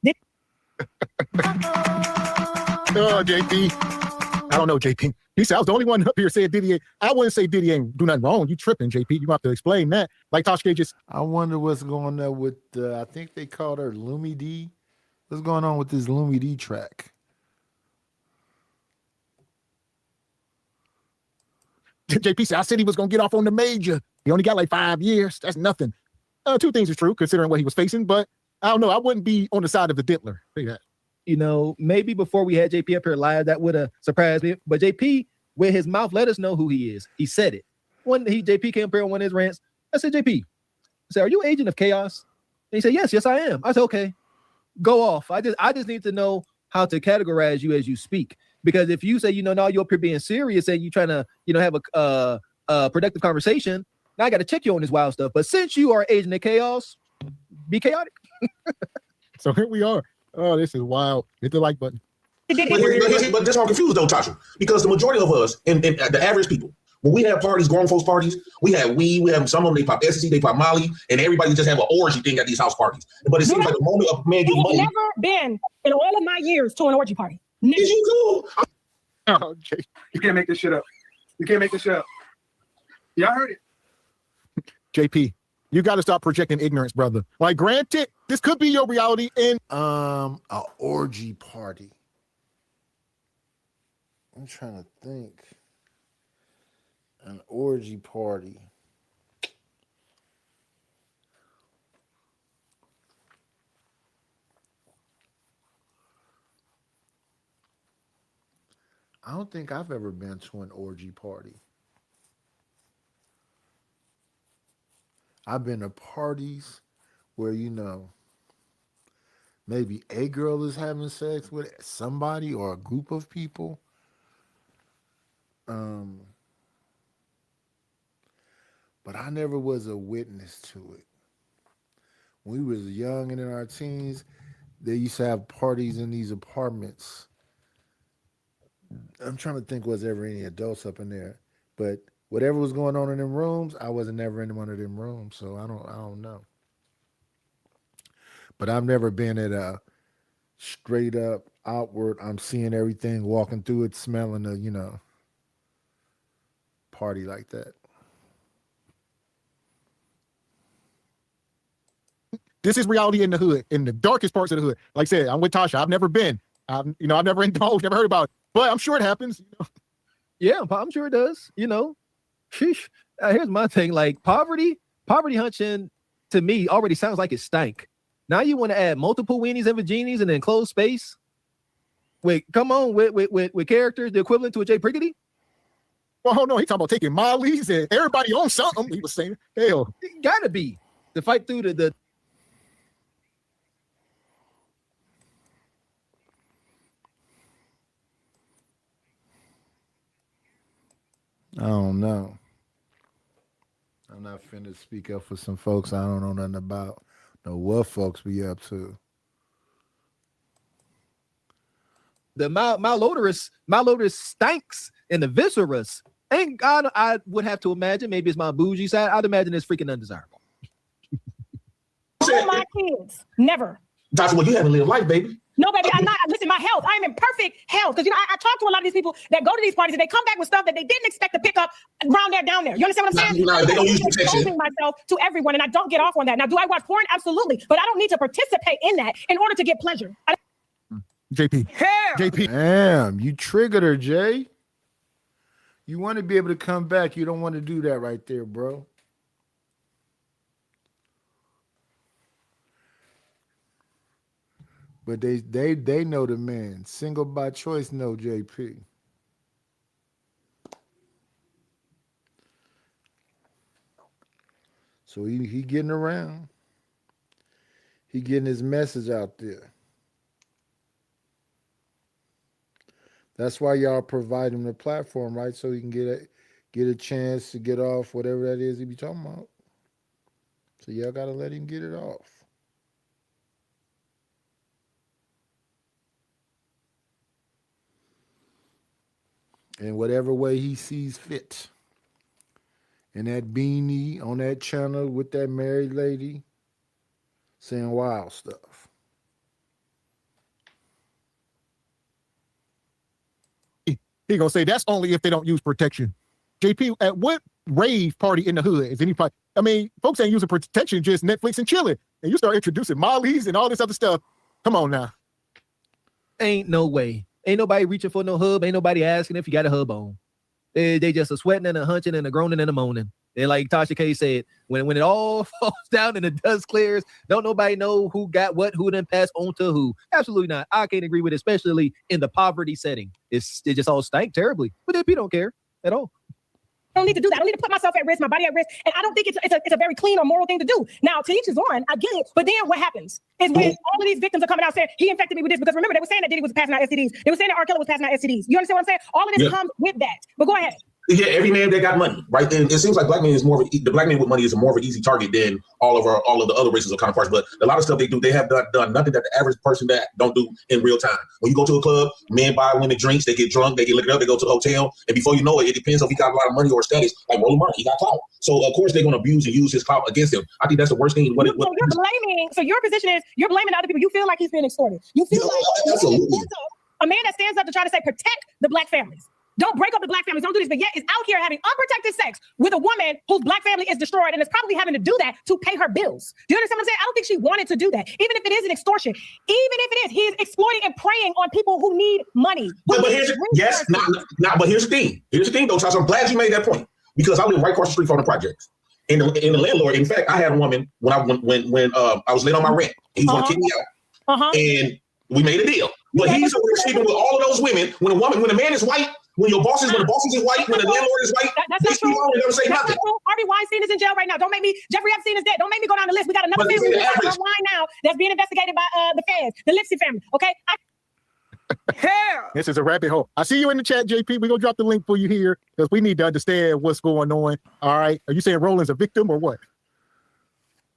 Oh, JP. I don't know, JP. He said I was the only one up here said Diddy. I wouldn't say Diddy ain't do nothing wrong. You tripping, JP. You have to explain that. Like Toshke just. I wonder what's going on with. I think they called her Lumi D. What's going on with this Lumi D track? JP said I said he was gonna get off on the major. He only got like 5 years. That's nothing. Two things are true considering what he was facing, but I don't know. I wouldn't be on the side of the Diddler. Say that. You know, maybe before we had JP up here live, that would have surprised me. But JP, with his mouth, let us know who he is. He said it. When JP came up here on one of his rants, I said, JP, I said, are you an agent of chaos? And he said, yes, I am. I said, okay, go off. I just need to know how to categorize you as you speak. Because if you say, no, you're up here being serious and you trying to, have a productive conversation, now I got to check you on this wild stuff. But since you are agent of chaos, be chaotic. So here we are. Oh, this is wild. Hit the like button. But that's why I'm confused though, Tasha, because the majority of us and the average people, when we have parties, grown folks parties, we have some of them, they pop ecstasy, they pop Molly, and everybody just have an orgy thing at these house parties. But it seems like the moment a man gets money. I've never been in all of my years to an orgy party. Never. Is you cool? Oh, okay. You can't make this shit up. Y'all heard it. JP, you got to stop projecting ignorance, brother. Like, granted, this could be your reality in an orgy party. I'm trying to think. An orgy party. I don't think I've ever been to an orgy party. I've been to parties where, maybe a girl is having sex with somebody or a group of people. But I never was a witness to it. When we was young and in our teens, they used to have parties in these apartments. I'm trying to think, was there ever any adults up in there? But whatever was going on in them rooms, I wasn't never in one of them rooms, so I don't know. But I've never been at a straight up outward, I'm seeing everything, walking through it, smelling a, party like that. This is reality in the hood, in the darkest parts of the hood. Like I said, I'm with Tasha. I've never been. I've never indulged, never heard about it. But I'm sure it happens. Yeah, I'm sure it does. Sheesh. Here's my thing. Like poverty hunching to me already sounds like it stank. Now you want to add multiple weenies and vaginis in an enclosed space? Wait, come on, with characters the equivalent to a Jay Priggity? Well, no, he's talking about taking Molly's and everybody on something. He was saying, hell, it gotta be to fight through the. I don't know. I'm not finna speak up for some folks I don't know nothing about. Know what folks be up to. The malodorous stinks and the viscerous. And God, I would have to imagine, maybe it's my bougie side, I'd imagine it's freaking undesirable. All my kids, never. That's what you haven't lived life, baby. No, baby, I'm not. Listen, my health. I'm in perfect health. Because, I talk to a lot of these people that go to these parties and they come back with stuff that they didn't expect to pick up around there, down there. You understand what I'm saying? They don't use protection. I'm myself to everyone, and I don't get off on that. Now, do I watch porn? Absolutely. But I don't need to participate in that in order to get pleasure. JP. Hell. JP. Damn, you triggered her, Jay. You want to be able to come back. You don't want to do that right there, bro. But they know the man. Single by choice, no JP. So he getting around. He getting his message out there. That's why y'all provide him the platform, right? So he can get a chance to get off whatever that is he be talking about. So y'all gotta let him get it off. In whatever way he sees fit. And that beanie on that channel with that married lady saying wild stuff. He gonna say that's only if they don't use protection. JP, at what rave party in the hood is anybody? I mean, folks ain't using protection, just Netflix and chilling. And you start introducing Molly's and all this other stuff. Come on now. Ain't no way. Ain't nobody reaching for no hub. Ain't nobody asking if you got a hub on. They just a sweating and a hunching and a groaning and a moaning. And like Tasha K said, when it all falls down and the dust clears, don't nobody know who got what, who then passed on to who. Absolutely not. I can't agree with it, especially in the poverty setting. It just all stank terribly. But DP don't care at all. I don't need to do that. I don't need to put myself at risk, my body at risk. And I don't think it's a very clean or moral thing to do. Now, to each his own, I get it. But then what happens is when all of these victims are coming out saying, he infected me with this, because remember, they were saying that Diddy was passing out STDs. They were saying that R. Kelly was passing out STDs. You understand what I'm saying? All of this comes with that. But go ahead. Yeah, every man that got money, right? And it seems like black men is more of the black man with money is more of an easy target than all of the other races or counterparts. But a lot of stuff they do, they have done nothing that the average person that don't do in real time. When you go to a club, men buy women drinks, they get drunk, they get liquored up, they go to the hotel, and before you know it, it depends if he got a lot of money or status. Like Roland Martin, he got clout, so of course they're going to abuse and use his clout against him. I think that's the worst thing. So you're blaming. So your position is you're blaming other people. You feel like he's being extorted. You feel like absolutely. A man that stands up to try to say protect the black families. Don't break up the black families. Don't do this. But yet is out here having unprotected sex with a woman whose black family is destroyed and is probably having to do that to pay her bills. Do you understand what I'm saying? I don't think she wanted to do that. Even if it is an extortion, even if it is, he is exploiting and preying on people who need money. But here's the thing. Here's the thing, though, Tasha. I'm glad you made that point because I live right across the street from the projects. And the landlord, in fact, I had a woman when I was late on my rent. He was going to kick me out, and we made a deal. But he's over there sleeping with all of those women. When a man is white. When the boss is white, when the landlord is white, that's not true. Never say nothing. Harvey Weinstein is in jail right now. Jeffrey Epstein is dead. Don't make me go down the list. We got another family online now that's being investigated by the feds, the Lipsy family. Okay. This is a rabbit hole. I see you in the chat, JP. We're gonna drop the link for you here because we need to understand what's going on. All right. Are you saying Roland's a victim or what?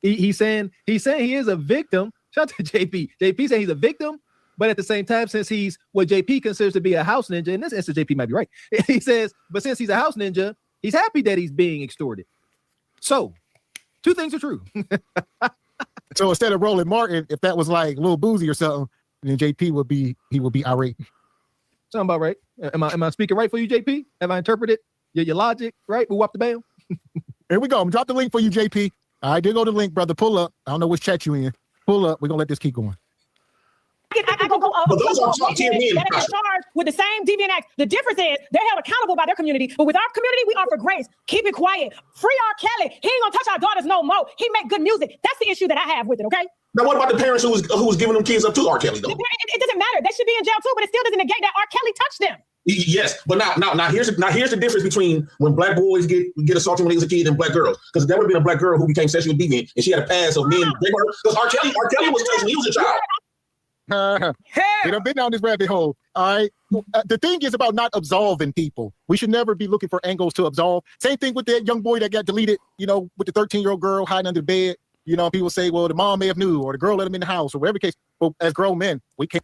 He's saying he is a victim. Shout out to JP. JP saying he's a victim. But at the same time, since he's what JP considers to be a house ninja, in this instance, JP might be right. He says, but since he's a house ninja, he's happy that he's being extorted. So, two things are true. So instead of Roland Martin, if that was like Lil Boozy or something, then JP would be irate. Sound about right? Am I speaking right for you, JP? Have I interpreted your logic right? Move up the bam. Here we go. I'm drop the link for you, JP. I did go to the link, brother. Pull up. I don't know which chat you in. Pull up. We're gonna let this keep going. I go but those are top 10 men. That is charged with the same deviant acts. The difference is they're held accountable by their community. But with our community, we offer grace. Keep it quiet. Free R. Kelly. He ain't gonna touch our daughters no more. He make good music. That's the issue that I have with it. Okay. Now, what about the parents who was giving them kids up to R. Kelly though? It doesn't matter. They should be in jail too. But it still doesn't negate that R. Kelly touched them. Yes, but now here's the difference between when black boys get assaulted when they was a kid and black girls. Because there would have been a black girl who became sexually deviant and she had a past of men rape her. Because R. Kelly was touched when he was a child. We done been down this rabbit hole. All right. The thing is about not absolving people. We should never be looking for angles to absolve. Same thing with that young boy that got deleted, with the 13-year-old girl hiding under the bed. People say, well, the mom may have knew or the girl let him in the house or whatever case. But as grown men, we can't.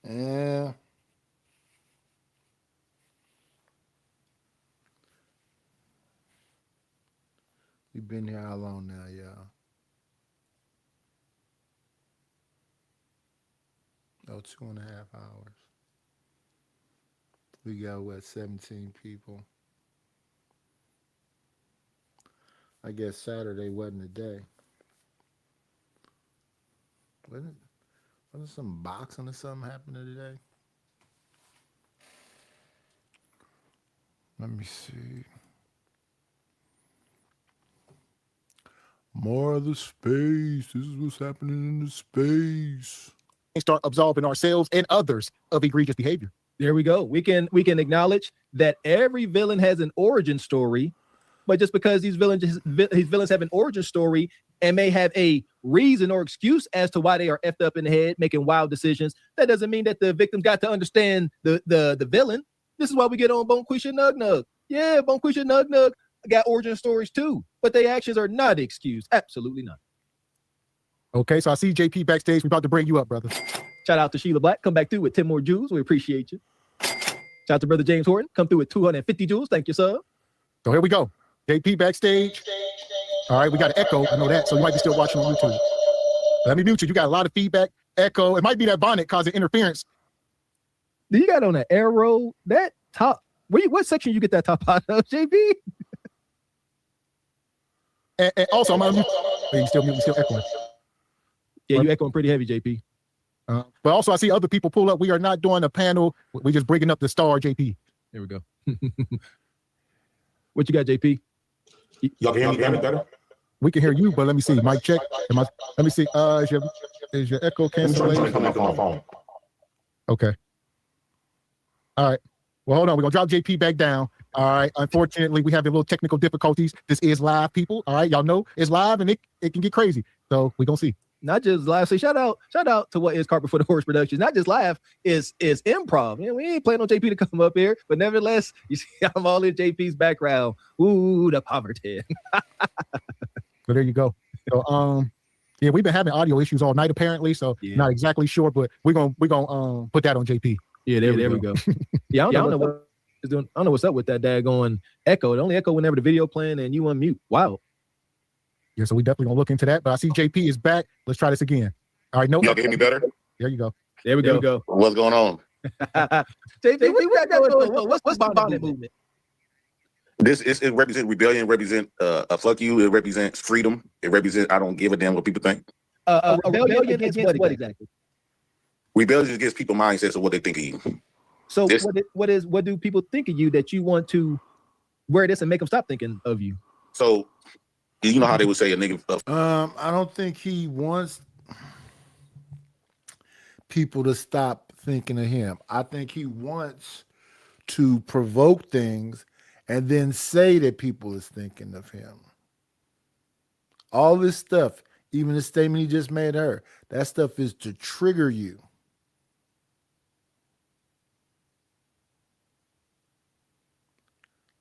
Yeah. We've been here how long now, y'all? Oh, 2.5 hours. We got, 17 people? I guess Saturday wasn't a day. Wasn't some boxing or something happening today? Let me see. More of the space. This is what's happening in the space. Start absolving ourselves and others of egregious behavior. There we go. We can acknowledge that every villain has an origin story, but just because these villains have an origin story and may have a reason or excuse as to why they are effed up in the head, making wild decisions, that doesn't mean that the victim got to understand the villain. This is why we get on Bonquisha Nug Nug. Yeah, Bonquisha Nug Nug got origin stories too, but their actions are not excused. Absolutely not. Okay, so I see JP backstage. We're about to bring you up, brother. Shout out to Sheila Black. Come back through with 10 more jewels. We appreciate you. Shout out to Brother James Horton. Come through with 250 jewels. Thank you, sir. So here we go. JP backstage. All right, we got an echo. I know that. So you might be still watching on YouTube. Let me mute you. You got a lot of feedback. Echo. It might be that bonnet causing interference. Do you got on an arrow? That top. What section you get that top out of, JP? And also, I'm on mute. You still echoing. Yeah, you echoing pretty heavy, JP. But also, I see other people pull up. We are not doing a panel. We're just bringing up the star, JP. There we go. What you got, JP? Y'all can hear me better? We can hear you, but let me see. Mic check. Let me see. Is your echo cancellation? Okay. All right. Well, hold on. We're going to drop JP back down. All right. Unfortunately, we have a little technical difficulties. This is live, people. All right. Y'all know it's live and it can get crazy. So we're going to see. Not just live. So shout out to what is Carpet for the Horse Productions. Not just live, is improv. You know, we ain't planning on JP to come up here, but nevertheless, you see, I'm all in JP's background. Ooh, the poverty. So there you go. So yeah, we've been having audio issues all night apparently. So not exactly sure, but we're gonna put that on JP. Yeah, there we go. Yeah, I don't know what is doing. I don't know what's up with that daggone echo. It only echo whenever the video playing and you unmute. Wow. Yeah, so we definitely gonna look into that. But I see JP is back. Let's try this again. All right, no. Y'all can hear me better? There you go. There we go. What's going on? JP, what got going on? What's the bonnet movement? It represents rebellion, represent fuck you, it represents freedom, it represents I don't give a damn what people think. Rebellion against what exactly? Rebellion is against people's mindsets of what they think of you. So what do people think of you that you want to wear this and make them stop thinking of you? So you know how they would say a nigga. I don't think he wants people to stop thinking of him. I think he wants to provoke things and then say that people is thinking of him. All this stuff, even the statement he just made her, that stuff is to trigger you.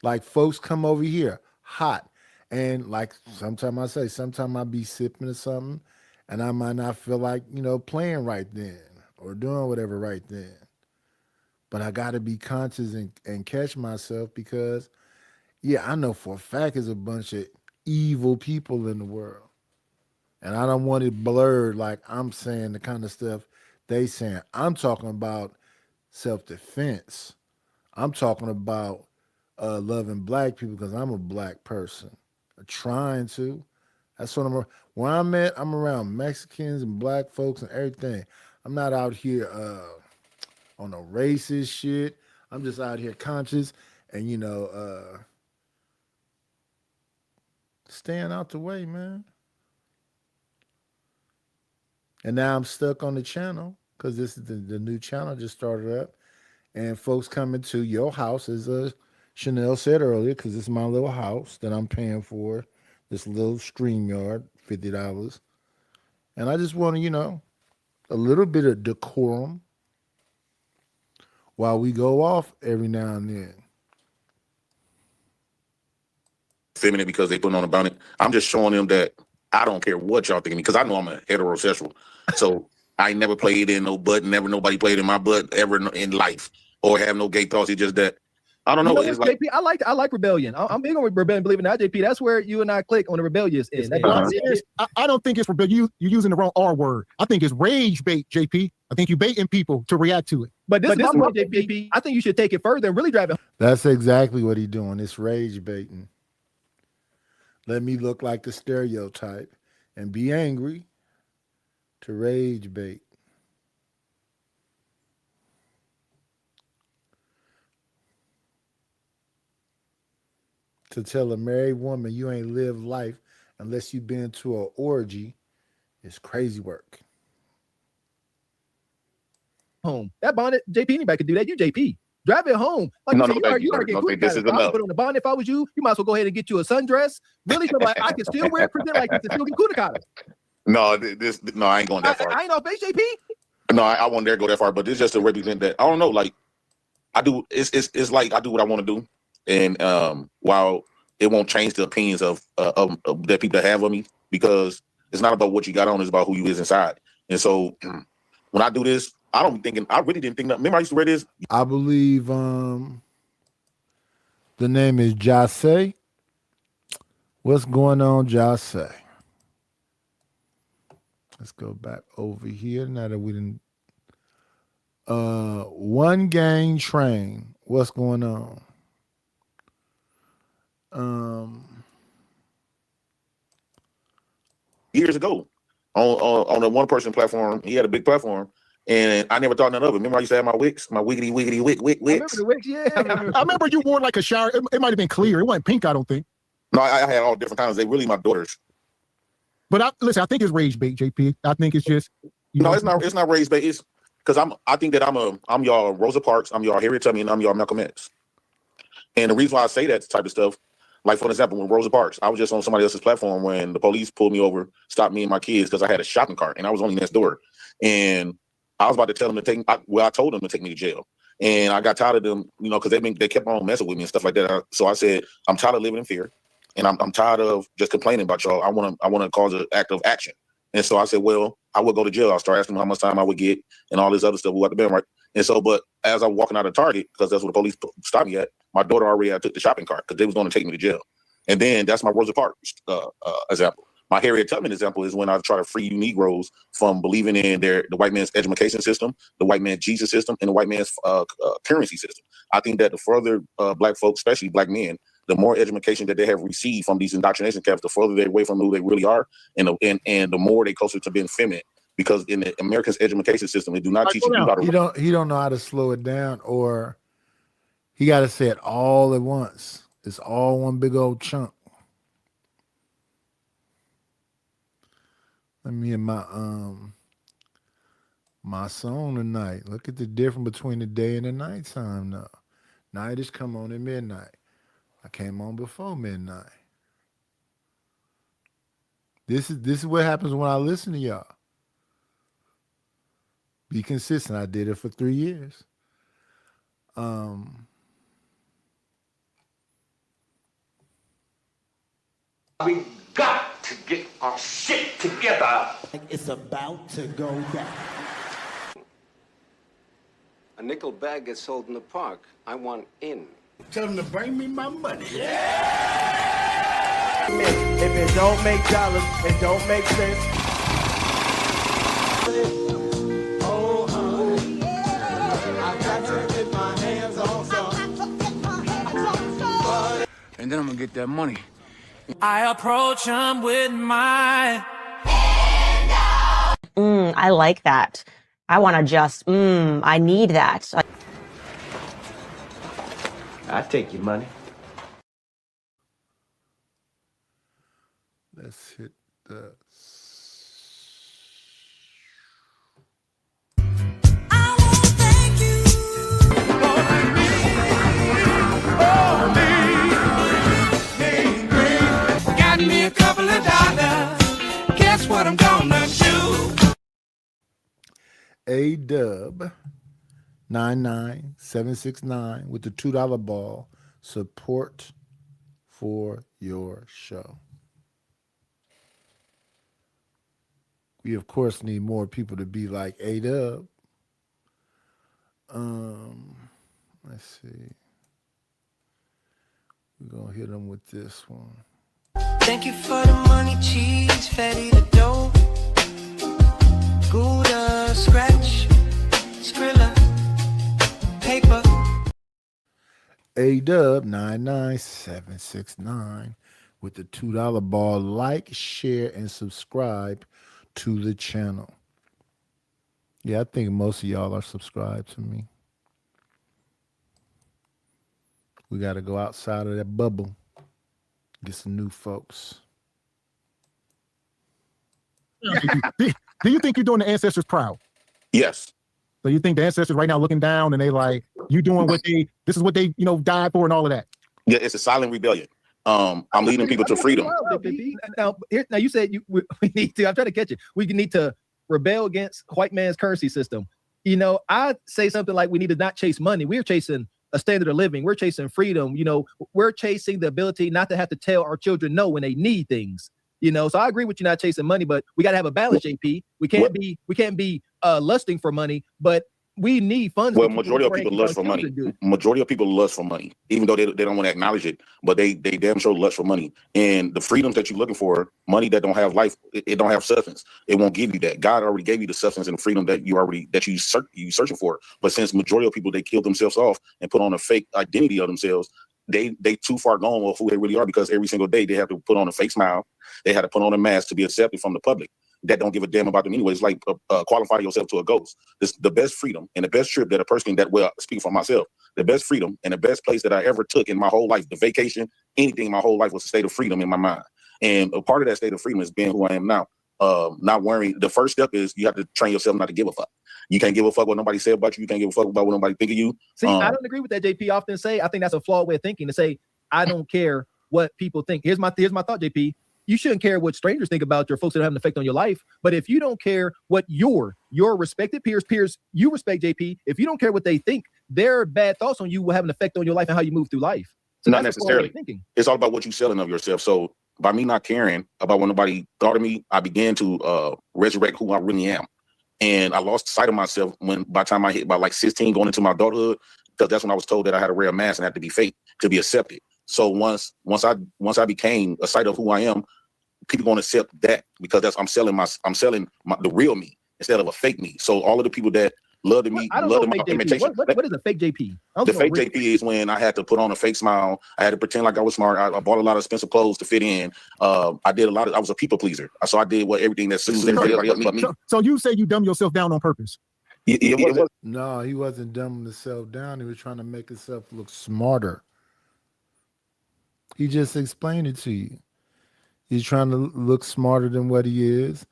Like folks come over here hot. And like sometimes I be sipping or something, and I might not feel like, playing right then or doing whatever right then. But I got to be conscious and catch myself because, I know for a fact there's a bunch of evil people in the world. And I don't want it blurred like I'm saying the kind of stuff they saying. I'm talking about self-defense. I'm talking about loving black people because I'm a black person. Trying to. That's what where I'm at, I'm around Mexicans and black folks and everything. I'm not out here on a racist shit. I'm just out here conscious and staying out the way, man. And now I'm stuck on the channel because this is the new channel just started up. And folks coming to your house as Chanel said earlier, because it's my little house that I'm paying for, this little StreamYard, $50. And I just want to, a little bit of decorum while we go off every now and then. Feminine because they put on a bonnet. I'm just showing them that I don't care what y'all think of me because I know I'm a heterosexual. So I never played in no butt, never nobody played in my butt ever in life or have no gay thoughts. It's just that I don't know. It's like, JP, I like rebellion. I'm big on rebellion. Believe it or not, JP, that's where you and I click on the rebellious end. I don't think it's rebellion. You're using the wrong R word. I think it's rage bait, JP. I think you're baiting people to react to it. But this is my point, JP. I think you should take it further and really drive it. That's exactly what he's doing. It's rage baiting. Let me look like the stereotype and be angry to rage bait. To tell a married woman you ain't lived life unless you've been to an orgy is crazy work. home. That bonnet, JP, anybody could do that. You JP. Drive it home. Like No, you, no, said, thank you, you are sir. getting No, cookie this is cutters. I would enough. put on the bonnet if I was you. You might as well go ahead and get you a sundress. Really? So like, I can still wear it, present like this and still get cookie cutters. No, no, I ain't going that far. I ain't off base, JP. No, I won't dare go that far. But it's just to represent that. I don't know. Like I do. It's like I do what I want to do, and while it won't change the opinions of that people have of me, because it's not about what you got on, it's about who you is inside. And so when I do this, I don't be thinking. I really didn't think that. Remember, I used to wear this. I believe the name is Jase. What's going on, Jase? Let's go back over here. Now that we didn't One Gang Train. What's going on? Years ago on a one person platform, he had a big platform, and I never thought none of it. Remember, I used to have my wicks, my wiggity wiggity wick I remember the wicks, yeah. I remember you wore like a shower. It might have been clear. It wasn't pink, I don't think. No, I had all different kinds. They really my daughters. But listen, I think it's rage bait, JP. I think it's just it's not. It's not raised bait. It's because I think that I'm y'all Rosa Parks, I'm y'all Harriet Tubman, and I'm y'all Malcolm X. And the reason why I say that type of stuff, like for example, with Rosa Parks, I was just on somebody else's platform when the police pulled me over, stopped me and my kids because I had a shopping cart and I was only next door. And I was about to tell them to take. I told them to take me to jail. And I got tired of them, because they kept on messing with me and stuff like that. So I said, I'm tired of living in fear, and I'm tired of just complaining about y'all. I want to cause an act of action. And so I said, well, I would go to jail. I'll start asking them how much time I would get and all this other stuff. We got the bed, right? And so, but as I'm walking out of Target, because that's what the police stopped me at, my daughter already took the shopping cart because they was going to take me to jail. And then that's my Rosa Parks example. My Harriet Tubman example is when I try to free you Negroes from believing in the white man's education system, the white man's Jesus system, and the white man's currency system. I think that the further black folks, especially black men, the more education that they have received from these indoctrination camps, the further they're away from who they really are, and the more they closer to being feminine. Because in the American education system, they do not teach you how to. He don't know how to slow it down, or he got to say it all at once. It's all one big old chunk. Let me hear my song tonight. Look at the difference between the day and the nighttime now. Night is come on at midnight. I came on before midnight. This is what happens when I listen to y'all. Be consistent. I did it for 3 years. We got to get our shit together. It's about to go down. A nickel bag gets sold in the park. I want in. Tell them to bring me my money. If it don't make dollars, it don't make sense. Oh, honey, I got to get my hands on some. And then I'm gonna get that money. I approach him with my I like that. I want to just, I need that. I take your money. Let's hit the. got me a couple of dollars. Guess what I'm gonna do? A-Dub 99769 with the $2 ball. Support for your show. We of course need more people to be like A-Dub. Let's see. We're gonna hit them with this one. Thank you for the money, cheese, fatty the dough. Gouda, scratch, Skrilla, paper. A-Dub 99769 with the $2 ball. Like, share, and subscribe to the channel. Yeah, I think most of y'all are subscribed to me. We got to go outside of that bubble. Get some new folks. Do you think you're doing the ancestors proud? Yes. So you think the ancestors right now looking down and they like, you doing what this is what they, died for and all of that. Yeah, it's a silent rebellion. I'm leading people to freedom. Now you said we need to. I'm trying to catch it. We need to rebel against white man's currency system. I say something like we need to not chase money. We're chasing a standard of living. We're chasing freedom. We're chasing the ability not to have to tell our children no when they need things. So I agree with you not chasing money, but we got to have a balance, JP. We can't be lusting for money, but we need funds. Well, majority of people lust for money. Majority of people lust for money, even though they don't want to acknowledge it, but they damn sure lust for money. And the freedoms that you're looking for, money that don't have life, it don't have substance. It won't give you that. God already gave you the substance and the freedom that you searching for. But since majority of people, they kill themselves off and put on a fake identity of themselves, they too far gone with who they really are, because every single day they have to put on a fake smile. They had to put on a mask to be accepted from the public that don't give a damn about them anyway. It's like qualify yourself to a ghost. This the best freedom and the best trip that a person speaking for myself, the best freedom and the best place that I ever took in my whole life, the vacation, anything in my whole life was a state of freedom in my mind. And a part of that state of freedom is being who I am now. Not worrying. The first step is you have to train yourself not to give a fuck. You can't give a fuck what nobody say about you. You can't give a fuck about what nobody think of you. See, I don't agree with that. JP often say, I think that's a flawed way of thinking, to say, I don't care what people think. Here's my thought, JP. You shouldn't care what strangers think about your folks that have an effect on your life. But if you don't care what your respected peers you respect, JP, if you don't care what they think, their bad thoughts on you will have an effect on your life and how you move through life. So not necessarily. It's all about what you're selling of yourself. So by me not caring about what nobody thought of me, I began to resurrect who I really am. And I lost sight of myself by the time I hit about like 16 going into my adulthood, because that's when I was told that I had to wear a mask and had to be fake to be accepted. So once I became a sight of who I am, people gonna accept that, because I'm selling the real me instead of a fake me. So all of the people that love me, love my imitation. What is a fake JP? The fake JP is when I had to put on a fake smile. I had to pretend like I was smart. I bought a lot of expensive clothes to fit in. I was a people pleaser. So I did everything that suits everybody else but me. So you say you dumb yourself down on purpose? No, he wasn't dumbing himself down. He was trying to make himself look smarter. He just explained it to you. He's trying to look smarter than what he is.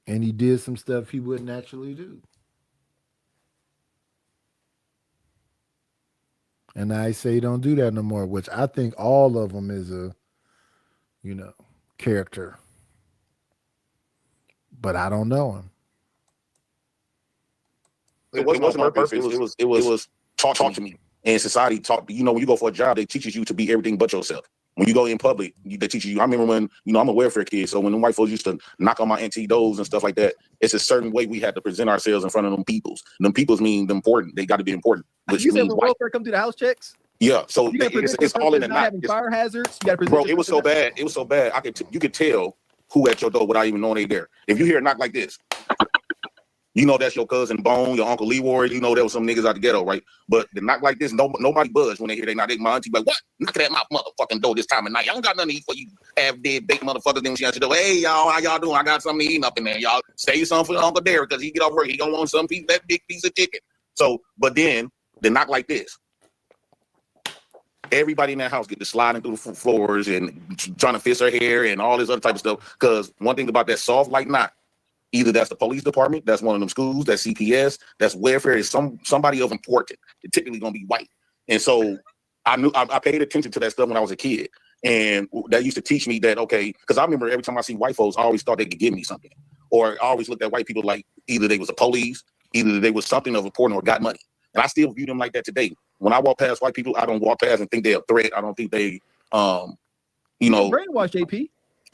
And he did some stuff he wouldn't actually do. And I say don't do that no more, which I think all of them is a, character. But I don't know him. It wasn't on purpose. It was talk to me. And society taught, when you go for a job, they teaches you to be everything but yourself. When you go in public, they teach you. I remember when, I'm a welfare kid. So when the white folks used to knock on my auntie doors and stuff like that, it's a certain way we had to present ourselves in front of them peoples. And them peoples mean important. They got to be important. Which you said when welfare come to the house checks? Yeah. So it's all in the not having fire hazards. Bro, it was so bad. It was so bad. You could tell who at your door without even knowing they there. If you hear a knock like this, that's your cousin Bone, your Uncle Leroy. There was some niggas out the ghetto, right? But the knock like this, nobody budge when they hear they knock. My auntie be like, what? Knock at my motherfucking door this time of night. I don't got nothing to eat for you half dead baked motherfuckers. Then she answered, hey, y'all, how y'all doing? I got something to eat up in there. Y'all save something for Uncle Derek because he get off work. He gonna want that big piece of chicken. So, but then the knock like this. Everybody in that house get to sliding through the floors and trying to fix her hair and all this other type of stuff. Because one thing about that soft like knock, either that's the police department, that's one of them schools, that's CPS, that's welfare, is somebody of important. It's typically gonna be white. And so I paid attention to that stuff when I was a kid. And that used to teach me that, okay, because I remember every time I see white folks, I always thought they could give me something. Or I always looked at white people like either they was a police, either they was something of important or got money. And I still view them like that today. When I walk past white people, I don't walk past and think they're a threat. I don't think they, brainwashed, JP.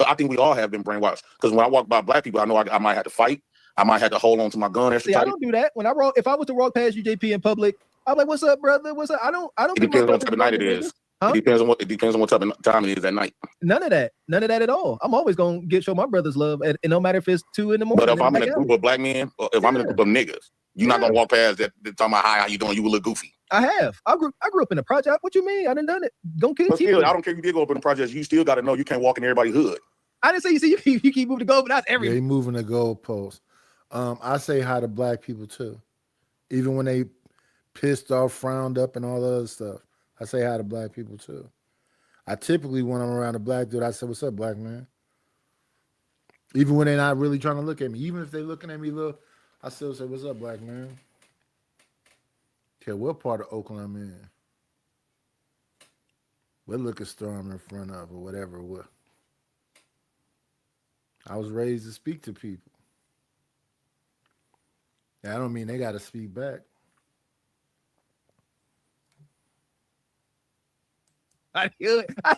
I think we all have been brainwashed. Because when I walk by black people, I know I might have to fight. I might have to hold on to my gun extra tight. I don't do that. If I was to walk past you, JP, in public, I'm like, "What's up, brother? What's up?" I don't. It depends on what type of night it is. Huh? It depends on what type of time it is at night. None of that at all. I'm always gonna show my brothers love, and no matter if it's 2 a.m. But if I'm in a group of black men, or if I'm in a group of niggas, you're not gonna walk past that talking about hi, how you doing? You will look goofy. I have. I grew up in the project. What you mean? I done it. Don't care. But still, I don't care if you did go up in the projects. You still got to know you can't walk in everybody's hood. I didn't say you see you keep moving the goal, but that's everything. They moving the goalpost. I say hi to black people too, even when they pissed off, frowned up, and all the other stuff. I say hi to black people too. I typically, when I'm around a black dude, I say, "What's up, black man?" Even when they're not really trying to look at me, even if they're looking at me a I still say, what's up, black man? Care what part of Oakland I'm in. What liquor store I'm in front of or whatever. What. I was raised to speak to people. I don't mean they got to speak back. I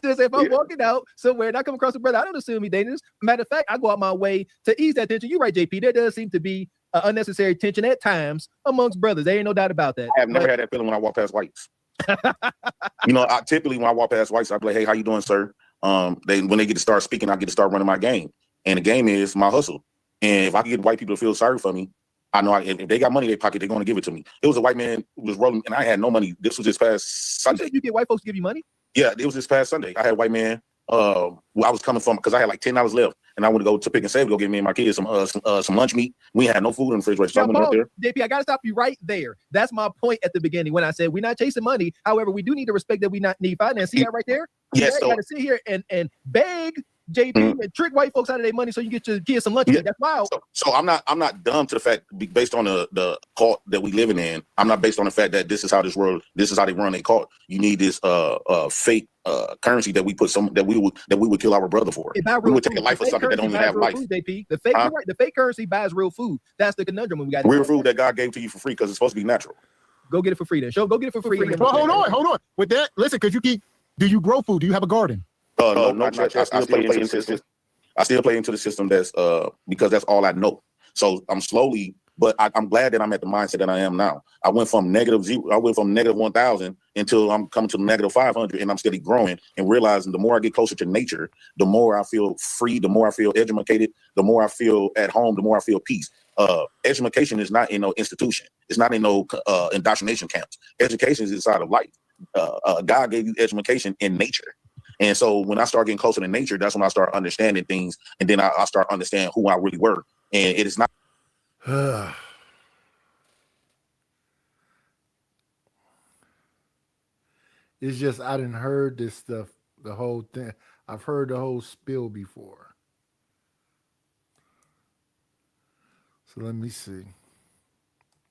just say if I'm walking out somewhere and I come across a brother, I don't assume he's dangerous. Matter of fact, I go out my way to ease that tension. You're right, JP. There does seem to be unnecessary tension at times amongst brothers. There ain't no doubt about that. I have never had that feeling when I walk past whites. I typically when I walk past whites, I'd be like, "Hey, how you doing, sir?" When they get to start speaking, I get to start running my game, and the game is my hustle. And if I can get white people to feel sorry for me, I know if they got money in their pocket, they're going to give it to me. It was a white man who was rolling, and I had no money. This was this past Sunday. You get white folks to give you money? Yeah, it was this past Sunday. I had a white man. I was coming from because I had like $10 left, and I went to go to Pick and Save to go get me and my kids some lunch meat. We had no food in the refrigerator, so I went up there. JP, I gotta stop you right there. That's my point at the beginning when I said we're not chasing money. However, we do need to respect that we not need finance. See that right there? Yes. You gotta sit here and beg JP and trick white folks out of their money so you get your kids some lunch. Yeah. That's wild. So I'm not dumb to the fact based on the cult that we living in. I'm not based on the fact that this is how this is how they run a cult. You need this fake currency that we put that we would kill our brother for. We would take a life for something that don't even have life. Food, JP. The fake right, the fake currency buys real food. That's the conundrum when we got real food that God gave to you for free because it's supposed to be natural. Go get it for free then. Go get it for free. Well, hold on. With that, listen, because do you grow food? Do you have a garden? No, I still play into the system that's because that's all I know. So I'm slowly, but I'm glad that I'm at the mindset that I am now. I went from negative 1,000 until I'm coming to negative 500, and I'm steady growing and realizing the more I get closer to nature, the more I feel free, the more I feel educated, the more I feel at home, the more I feel peace. Education is not in no institution. It's not in no indoctrination camps. Education is inside of life. God gave you education in nature. And so when I start getting closer to nature, that's when I start understanding things. And then I start understanding who I really were. And it is not. It's just, I didn't heard this stuff, the whole thing. I've heard the whole spill before. So let me see.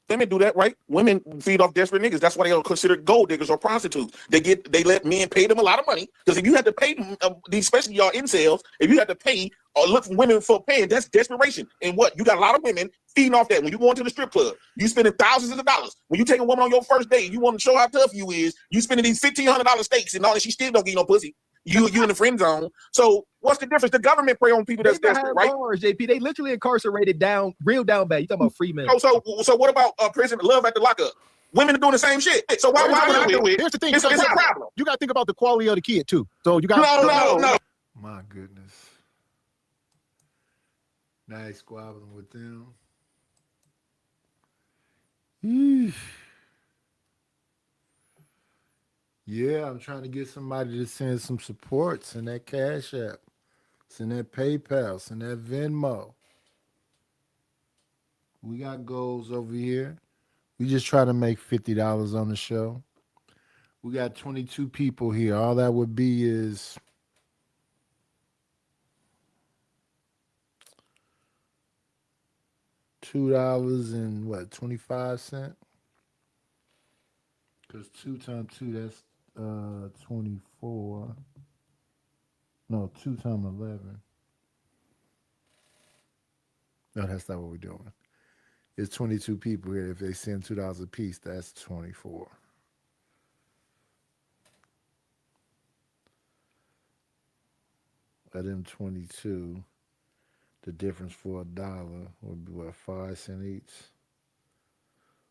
Women do that, right? Women feed off desperate niggas. That's why they are considered gold diggers or prostitutes. They let men pay them a lot of money because if you have to pay them, especially y'all incels, if you have to pay or look for women for paying, that's desperation. And what you got a lot of women feeding off that. When you go into the strip club, you spending thousands of dollars. When you take a woman on your first date, you want to show how tough you is. You spending these $1,500 steaks and all that. She still don't get no pussy. You in the friend zone. So what's the difference? The government prey on people that's desperate, right? Bars, JP. They literally incarcerated real down bad. You talking about free men? So what about prison love at the lockup? Women are doing the same shit. So why not do it? Here's the thing. It's a problem. You got to think about the quality of the kid too. So you got no. My goodness. Nice squabbling with them. Eesh. Yeah, I'm trying to get somebody to send some support. Send that Cash App. Send that PayPal. Send that Venmo. We got goals over here. We just try to make $50 on the show. We got 22 people here. All that would be is $2.25? Because 2 times 2, that's 24. No, 2 times 11. No, that's not what we're doing. It's 22 people here. If they send $2 a piece, that's 24. At them 22, the difference for $1 would be what, 5 cents each.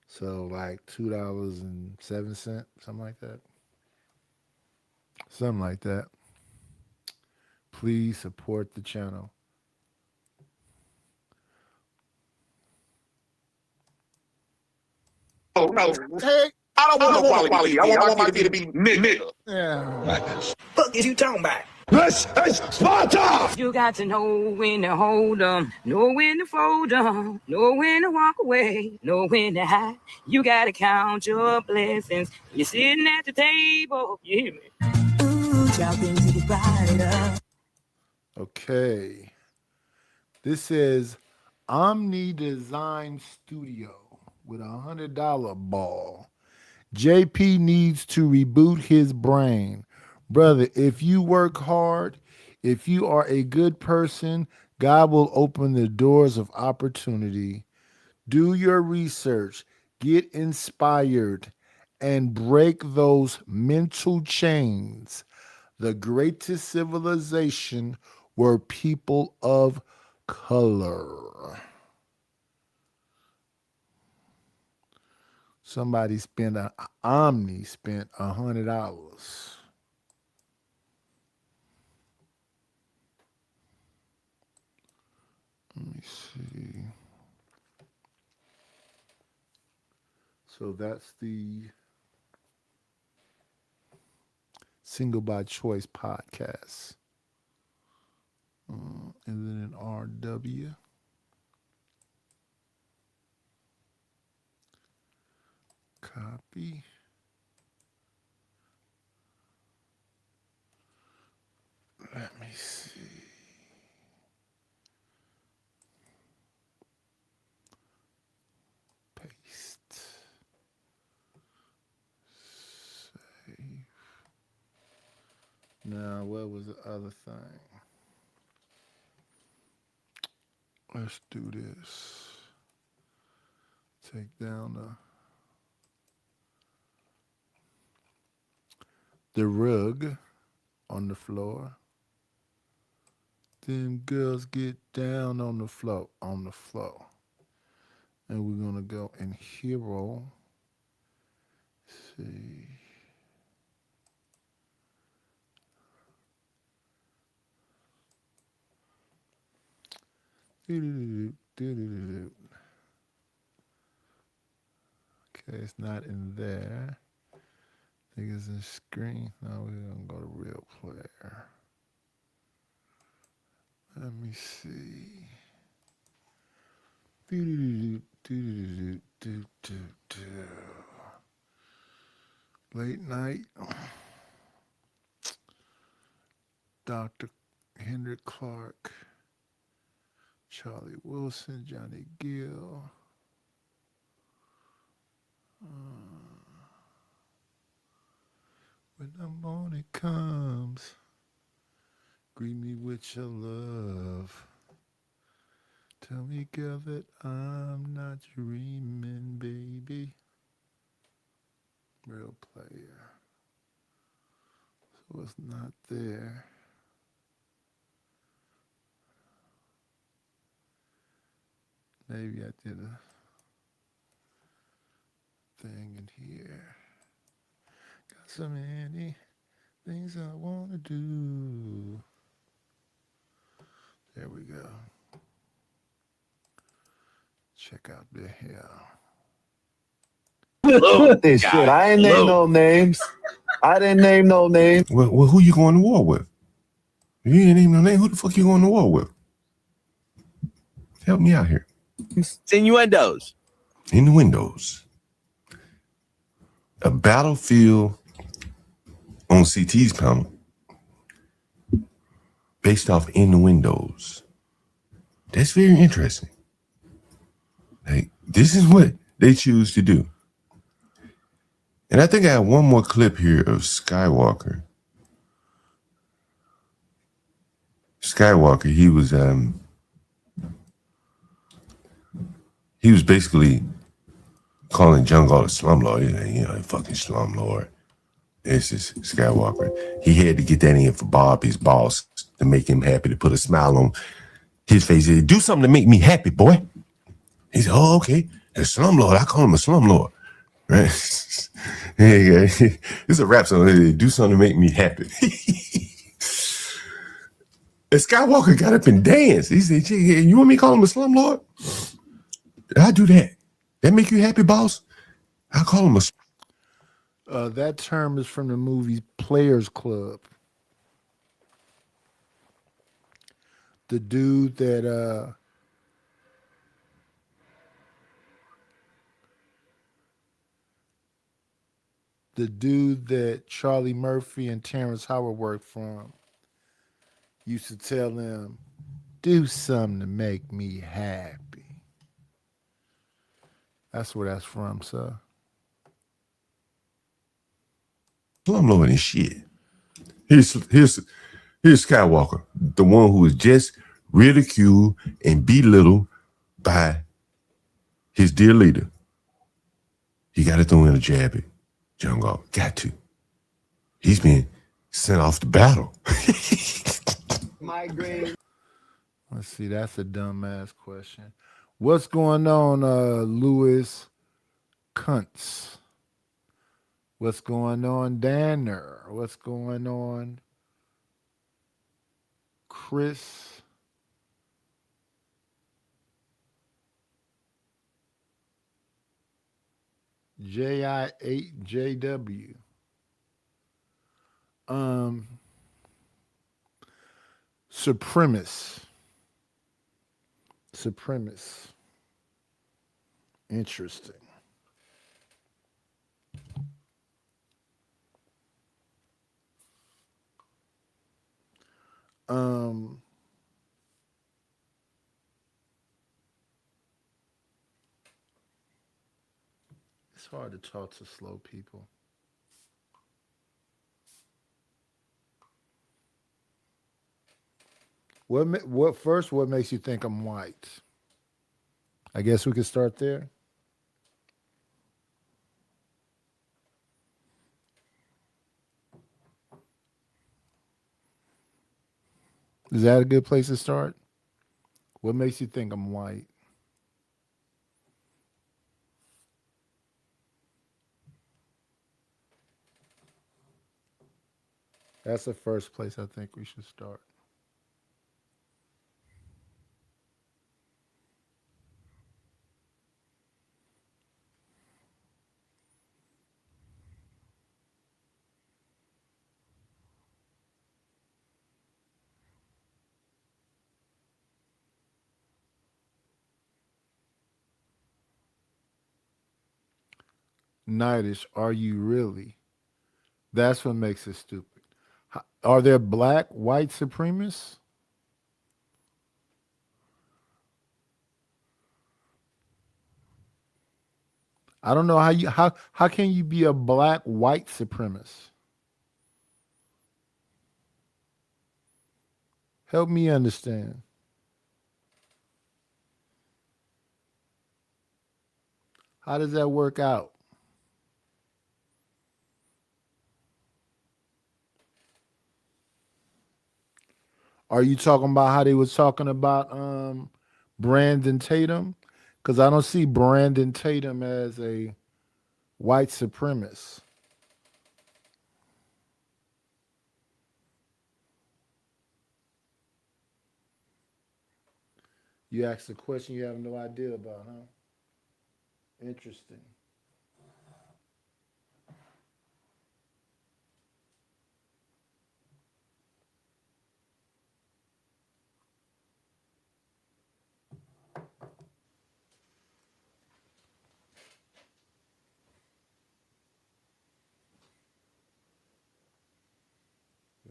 So like $2.07, something like that. Something like that. Please support the channel. Oh no. Hey, I don't want no quality. I want my kid to be nigga. Yeah. Fuck is you talking about? This is Sparta! You got to know when to hold 'em, know when to fold 'em, know when to walk away, know when to hide. You got to count your blessings. You're sitting at the table. You hear me? Ooh, child, things get brighter. Okay. This is Omni Design Studio with $100 ball. JP needs to reboot his brain. Brother, if you work hard, if you are a good person, God will open the doors of opportunity. Do your research, get inspired, and break those mental chains. The greatest civilization were people of color. Somebody Omni spent $100. Let me see. So that's the Single by Choice podcast. And then an RW. Copy. Let me see. Paste. Save. Now, what was the other thing? Let's do this. Take down the rug on the floor. Then girls get down on the floor, And we're gonna go in hero. See. Okay, it's not in there. I think it's in screen. Now we're gonna go to real player. Let me see. Late night. Dr. Hendrik Clark. Charlie Wilson, Johnny Gill. When the morning comes, greet me with your love. Tell me, girl, that I'm not dreaming, baby. Real player. So it's not there. Maybe I did a thing in here. Got so many things I want to do. There we go. Check out the hair. This shit. I ain't name no names. I didn't name no names. Well, who you going to war with? If you ain't name no name, who the fuck you going to war with? Help me out here. Innuendos. Innuendos. A battlefield on CT's panel based off innuendos. That's very interesting. Like, this is what they choose to do. And I think I have one more clip here of Skywalker. Skywalker, he was basically calling Jungle a slumlord. He's like, you know, fucking slumlord. This is Skywalker. He had to get that in for Bob, his boss, to make him happy, to put a smile on his face. He said, do something to make me happy, boy. He said, oh, okay. A slumlord. I call him a slumlord. Right? Hey, it's a rap song. Do something to make me happy. And Skywalker got up and danced. He said, you want me to call him a slumlord? I do that. That make you happy, boss? I call him a. That term is from the movie Players Club. The dude that Charlie Murphy and Terrence Howard worked from used to tell him, do something to make me happy. That's where that's from, sir. Slumlord and shit. Here's Skywalker, the one who is just ridiculed and belittled by his dear leader. He got to throw in a jab at John Galt. Got to. He's been sent off to battle. Migraine. Let's see. That's a dumbass question. What's going on, Louis Kuntz? What's going on, Danner? What's going on, Chris? JI8JW. Supremacist. Interesting. It's hard to talk to slow people. What makes you think I'm white? I guess we could start there. Is that a good place to start? What makes you think I'm white? That's the first place I think we should start. Nightish, are you really? That's what makes it stupid. Are there black white supremacists? I don't know how can you be a black white supremacist? Help me understand. How does that work out? Are you talking about how they was talking about Brandon Tatum? Because I don't see Brandon Tatum as a white supremacist. You asked a question you have no idea about, huh? Interesting.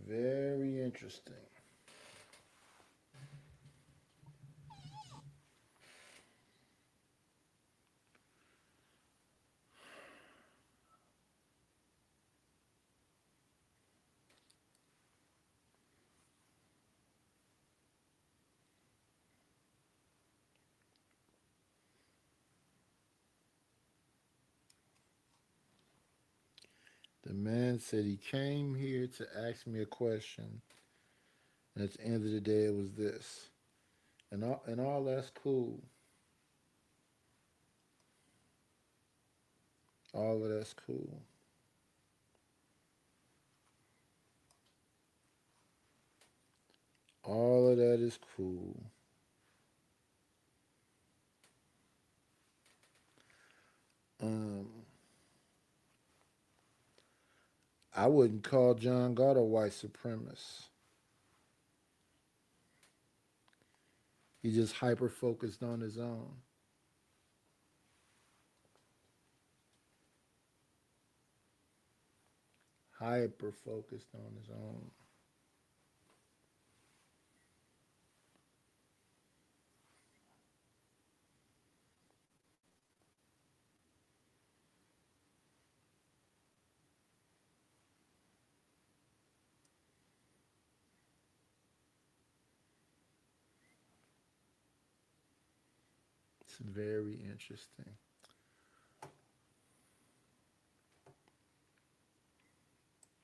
Very interesting. The man said he came here to ask me a question, and at the end of the day, it was this, and all that's cool. All of that's cool. All of that is cool. Um, I wouldn't call John Gott a white supremacist. He just hyper focused on his own. Hyper focused on his own. It's very interesting.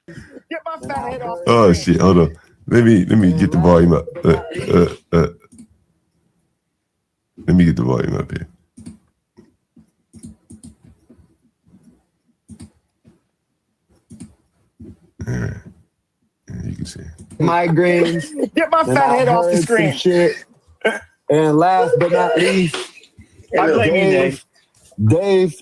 Get my fat head off. Oh shit! Hold on. Let me get the volume up. Let me get the volume up here. All right. You can see. Migraines. Get my fat head off the screen. Shit. And last but not least, I blame you, Dave. Dave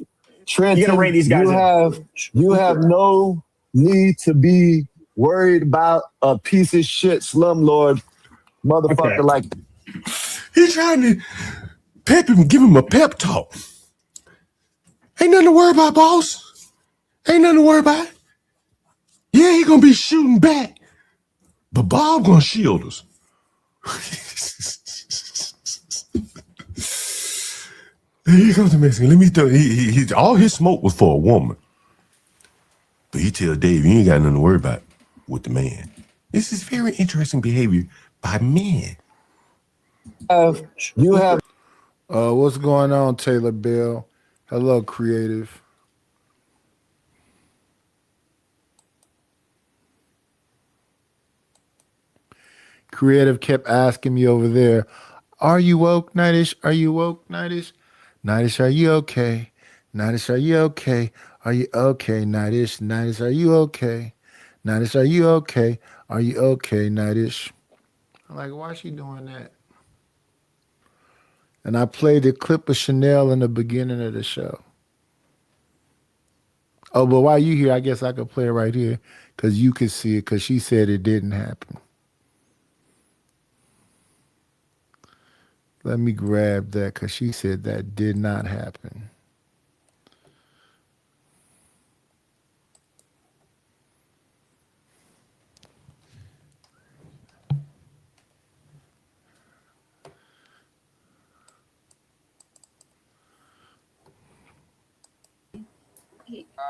Trenton, You gotta rein these guys in. you have no need to be worried about a piece of shit slumlord motherfucker like that. He's trying to pep him, give him a pep talk. Ain't nothing to worry about, boss. Ain't nothing to worry about. Yeah, he gonna be shooting back, but Bob gonna shield us. Here comes the Mexican. Let me tell you, he all his smoke was for a woman. But he tell Dave, you ain't got nothing to worry about with the man. This is very interesting behavior by men. You have what's going on, Taylor Bell? Hello, creative. Creative kept asking me over there, are you woke, Nightish? Are you woke, Nightish? Nightish, are you okay? Nightish, are you okay? Are you okay, Nightish? Nightish, are you okay? Nightish, are you okay? Are you okay, Nightish? I'm like, why is she doing that? And I played the clip of Chanel in the beginning of the show. Oh, but while you here, I guess I could play it right here because you could see it because she said it didn't happen. Let me grab that because she said that did not happen.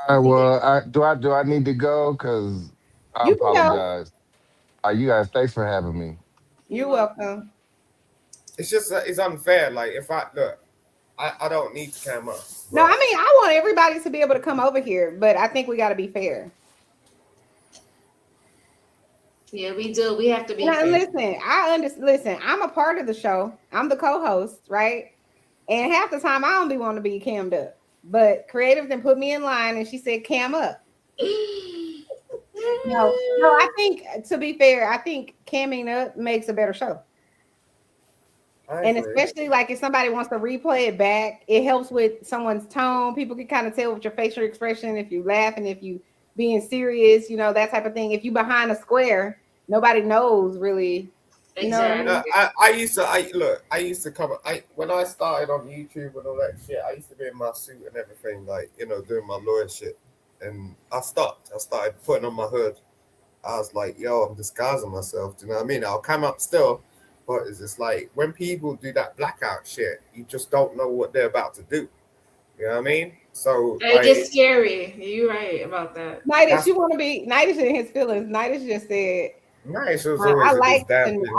Well, do I need to go? Because I You can go. apologize. You guys, thanks for having me. You're welcome. It's just it's unfair. Like if I look, I don't need to come up. No, I mean I want everybody to be able to come over here, but I think we got to be fair. Yeah, we do. We have to be fair. Listen, listen, I'm a part of the show. I'm the co-host, right? And half the time I don't be wanting to be cammed up. But creative then put me in line and she said cam up. No, I think to be fair, I think camming up makes a better show. And especially like if somebody wants to replay it back, it helps with someone's tone. People can kind of tell with your facial expression if you laughing, if you being serious, you know, that type of thing. If you behind a square, nobody knows really. You know what I mean? I used to come. When I started on YouTube and all that shit, I used to be in my suit and everything, like doing my lawyer shit. And I stopped. I started putting on my hood. I was like, yo, I'm disguising myself. Do you know what I mean? I'll come up still, but it's just like when people do that blackout shit, you just don't know what they're about to do. You know what I mean? So it gets scary. You're right about that. Nightish, you want to be Nightish in his feelings. Nightish just said. Nice. I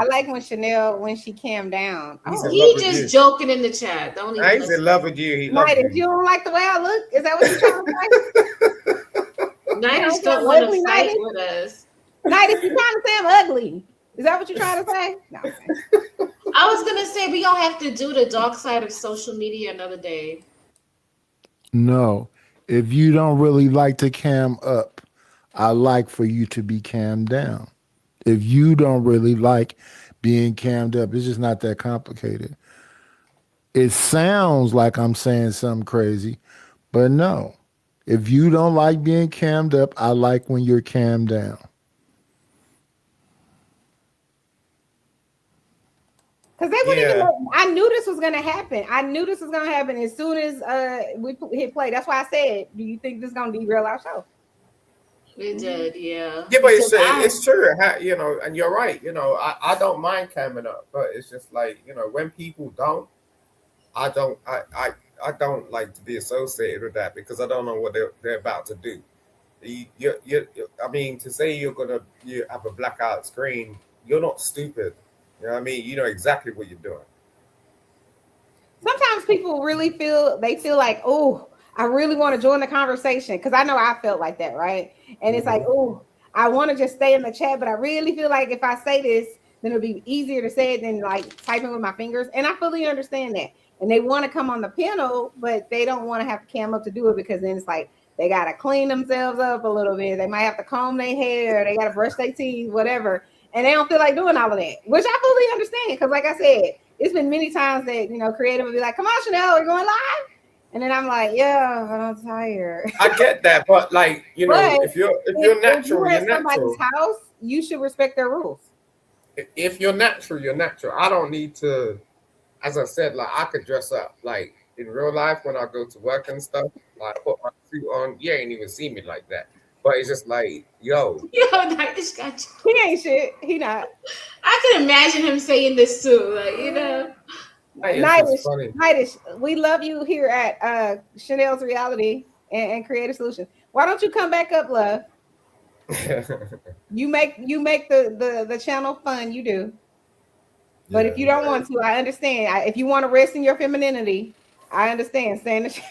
like when Chanel when she calmed down. He just joking in the chat. Don't even. He's in love with you. He loves you. You don't like the way I look? Is that what you're trying to say? Nightish don't want to fight with us. Nightish, you trying to say I'm ugly? Is that what you're trying to say? No. I was gonna say we don't have to do the dark side of social media another day. No, if you don't really like to cam up, I like for you to be cammed down. If you don't really like being cammed up, it's just not that complicated. It sounds like I'm saying something crazy, but no. If you don't like being cammed up, I like when you're cammed down. Because they wouldn't even know. I knew this was going to happen. I knew this was going to happen as soon as we hit play. That's why I said, do you think this is going to derail our show? It did, yeah. Yeah, but it's true. And you're right. I don't mind camming up, but it's just like, when people don't, I don't like to be associated with that because I don't know what they're about to do. I mean, to say you have a blackout screen, you're not stupid. You know what I mean? You know exactly what you're doing. Sometimes sometimes people really feel like, oh, I really want to join the conversation because I know I felt like that, right? And it's like, oh, I want to just stay in the chat, but I really feel like if I say this, then it'll be easier to say it than like typing with my fingers. And I fully understand that. And they want to come on the panel, but they don't want to have to cam up to do it because then it's like they got to clean themselves up a little bit. They might have to comb their hair. They got to brush their teeth, whatever. And they don't feel like doing all of that, which I fully understand. Because like I said, it's been many times that, you know, creative will be like, come on, Chanel, we're going live. And then I'm like, yeah, but I'm tired. I get that, but like, you know, if you're natural, if you're at somebody's house, you should respect their rules. If you're natural, you're natural. I don't need to, as I said, like I could dress up. Like in real life when I go to work and stuff, like I put my suit on, you ain't even see me like that. But it's just like, yo. Nightish got you. He ain't shit. He not. I can imagine him saying this too. Like, you know. Nightish, we love you here at Chanel's Reality and Creative Solutions. Why don't you come back up, love? You make the channel fun, you do. But if you don't want to, I understand. If you want to rest in your femininity, I understand. Stay in the chat.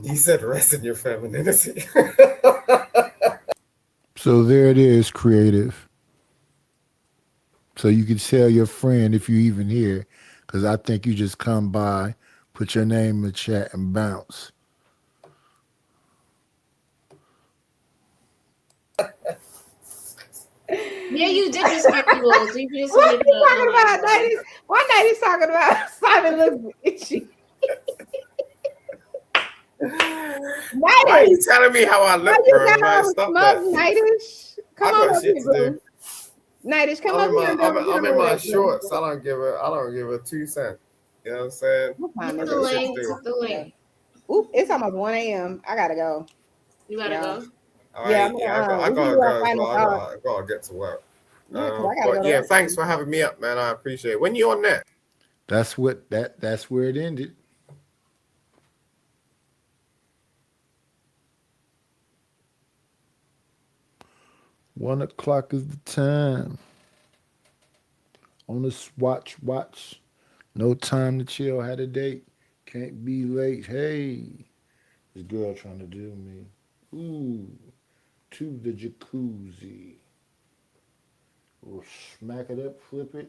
You said rest in your femininity. So there it is, creative. So you can tell your friend if you even here, because I think you just come by, put your name in the chat, and bounce. Yeah, you did respect the rules. You just What are you talking about, Nightish? Why Nightish talking about Simon looks itchy? Why are you telling me how I look, bro? Like, stop that. Nightish, come on up here, boo. Nightish, come up here. I'm in my shorts. I don't give a 2 cents. You know what I'm saying? The link. Oop, it's almost 1 a.m. I gotta go. You gotta go. All right, I gotta go as well. I gotta get to work. But yeah, thanks for having me up, man. I appreciate it. When you on that? That's where it ended. One o'clock is the time. On the watch. No time to chill. Had a date. Can't be late. Hey, this girl trying to do me. Ooh, to the jacuzzi. Or smack it up, flip it,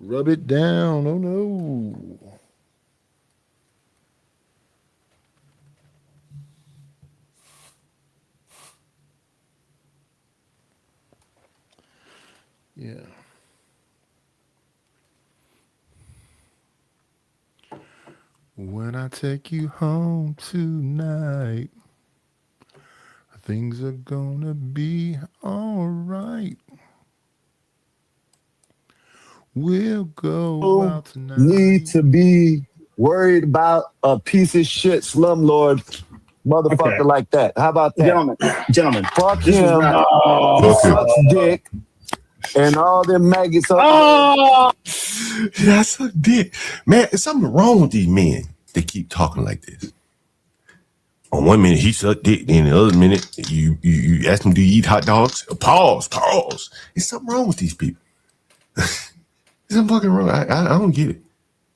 rub it down. Oh no. Yeah. When I take you home tonight, things are gonna be all right. We'll go out tonight. Need to be worried about a piece of shit slumlord motherfucker like that. How about that? Gentlemen, fuck him. He sucks dick. And all them maggots Yeah, I suck dick. Man, there's something wrong with these men. They keep talking like this. On 1 minute, he sucked dick. Then the other minute, you ask him, do you eat hot dogs? Pause. There's something wrong with these people. There's something fucking wrong. I don't get it.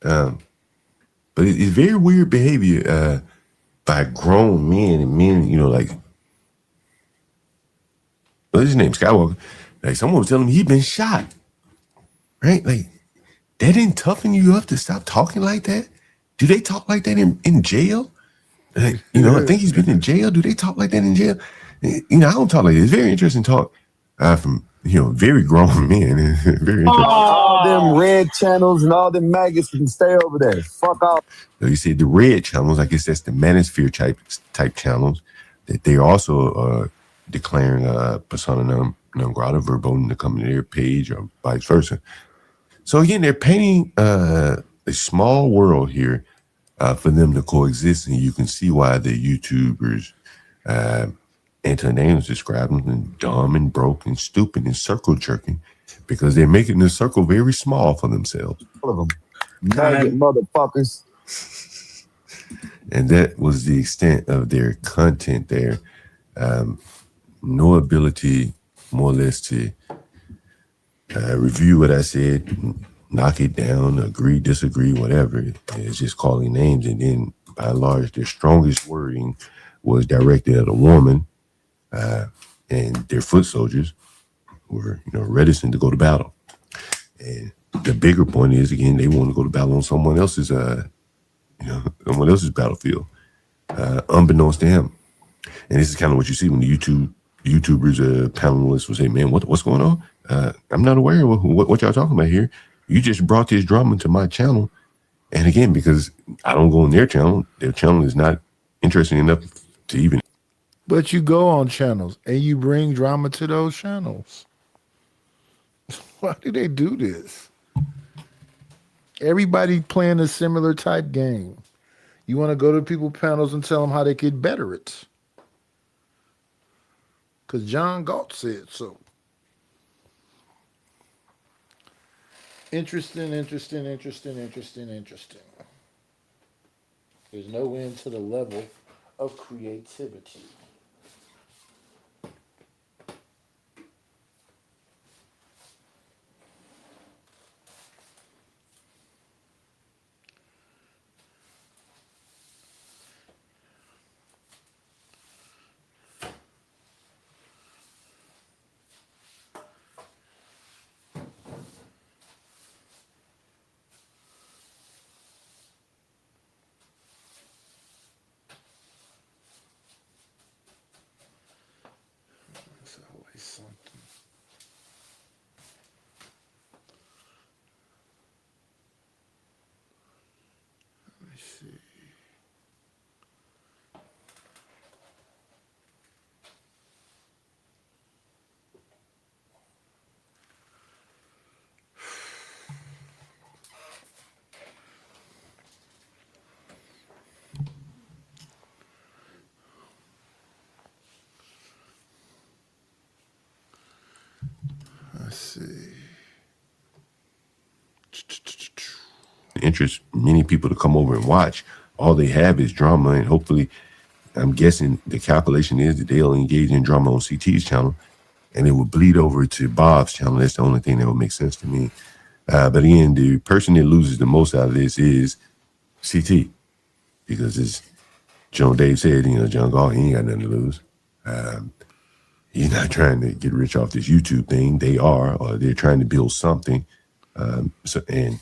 But it's very weird behavior by grown men and men, you know, like, what's his name? Skywalker. Like, someone was telling me he'd been shot. Right? Like, that didn't toughen you up to stop talking like that? Do they talk like that in jail? Like, you know, I think he's been in jail. Do they talk like that in jail? You know, I don't talk like that. It's very interesting talk from, you know, very grown men. Very interesting. all them red channels and all them maggots can stay over there. Fuck off. So you said the red channels, I guess that's the manosphere type channels, that they're also declaring persona non grata, verboten to come to their page or vice versa. So again, they're painting a small world here for them to coexist, and you can see why the YouTubers, Anton Ames described them as dumb and broke and stupid and circle jerking, because they're making the circle very small for themselves. All of them. Maggot motherfuckers. And that was the extent of their content there. No ability, more or less, to review what I said, knock it down, agree, disagree, whatever. It's just calling names. And then by and large, their strongest wording was directed at a woman, and their foot soldiers were, reticent to go to battle. And the bigger point is, again, they want to go to battle on someone else's, someone else's battlefield, unbeknownst to him. And this is kind of what you see when the YouTubers, panelists will say, "Man, what's going on? I'm not aware of what y'all talking about here. You just brought this drama to my channel." And again, because I don't go on their channel is not interesting enough to even. But you go on channels and you bring drama to those channels. Why do they do this? Everybody playing a similar type game. You want to go to people's panels and tell them how they could better it. Because John Galt said so. Interesting. There's no end to the level of creativity. There's always something. Let me see. Let's see. Interest many people to come over and watch. All they have is drama, and hopefully, I'm guessing the calculation is that they'll engage in drama on CT's channel, and it will bleed over to Bob's channel. That's the only thing that would make sense to me. But again, the person that loses the most out of this is CT, because as John Dave said, John Galt, he ain't got nothing to lose. He's not trying to get rich off this YouTube thing. They are, or they're trying to build something. So again,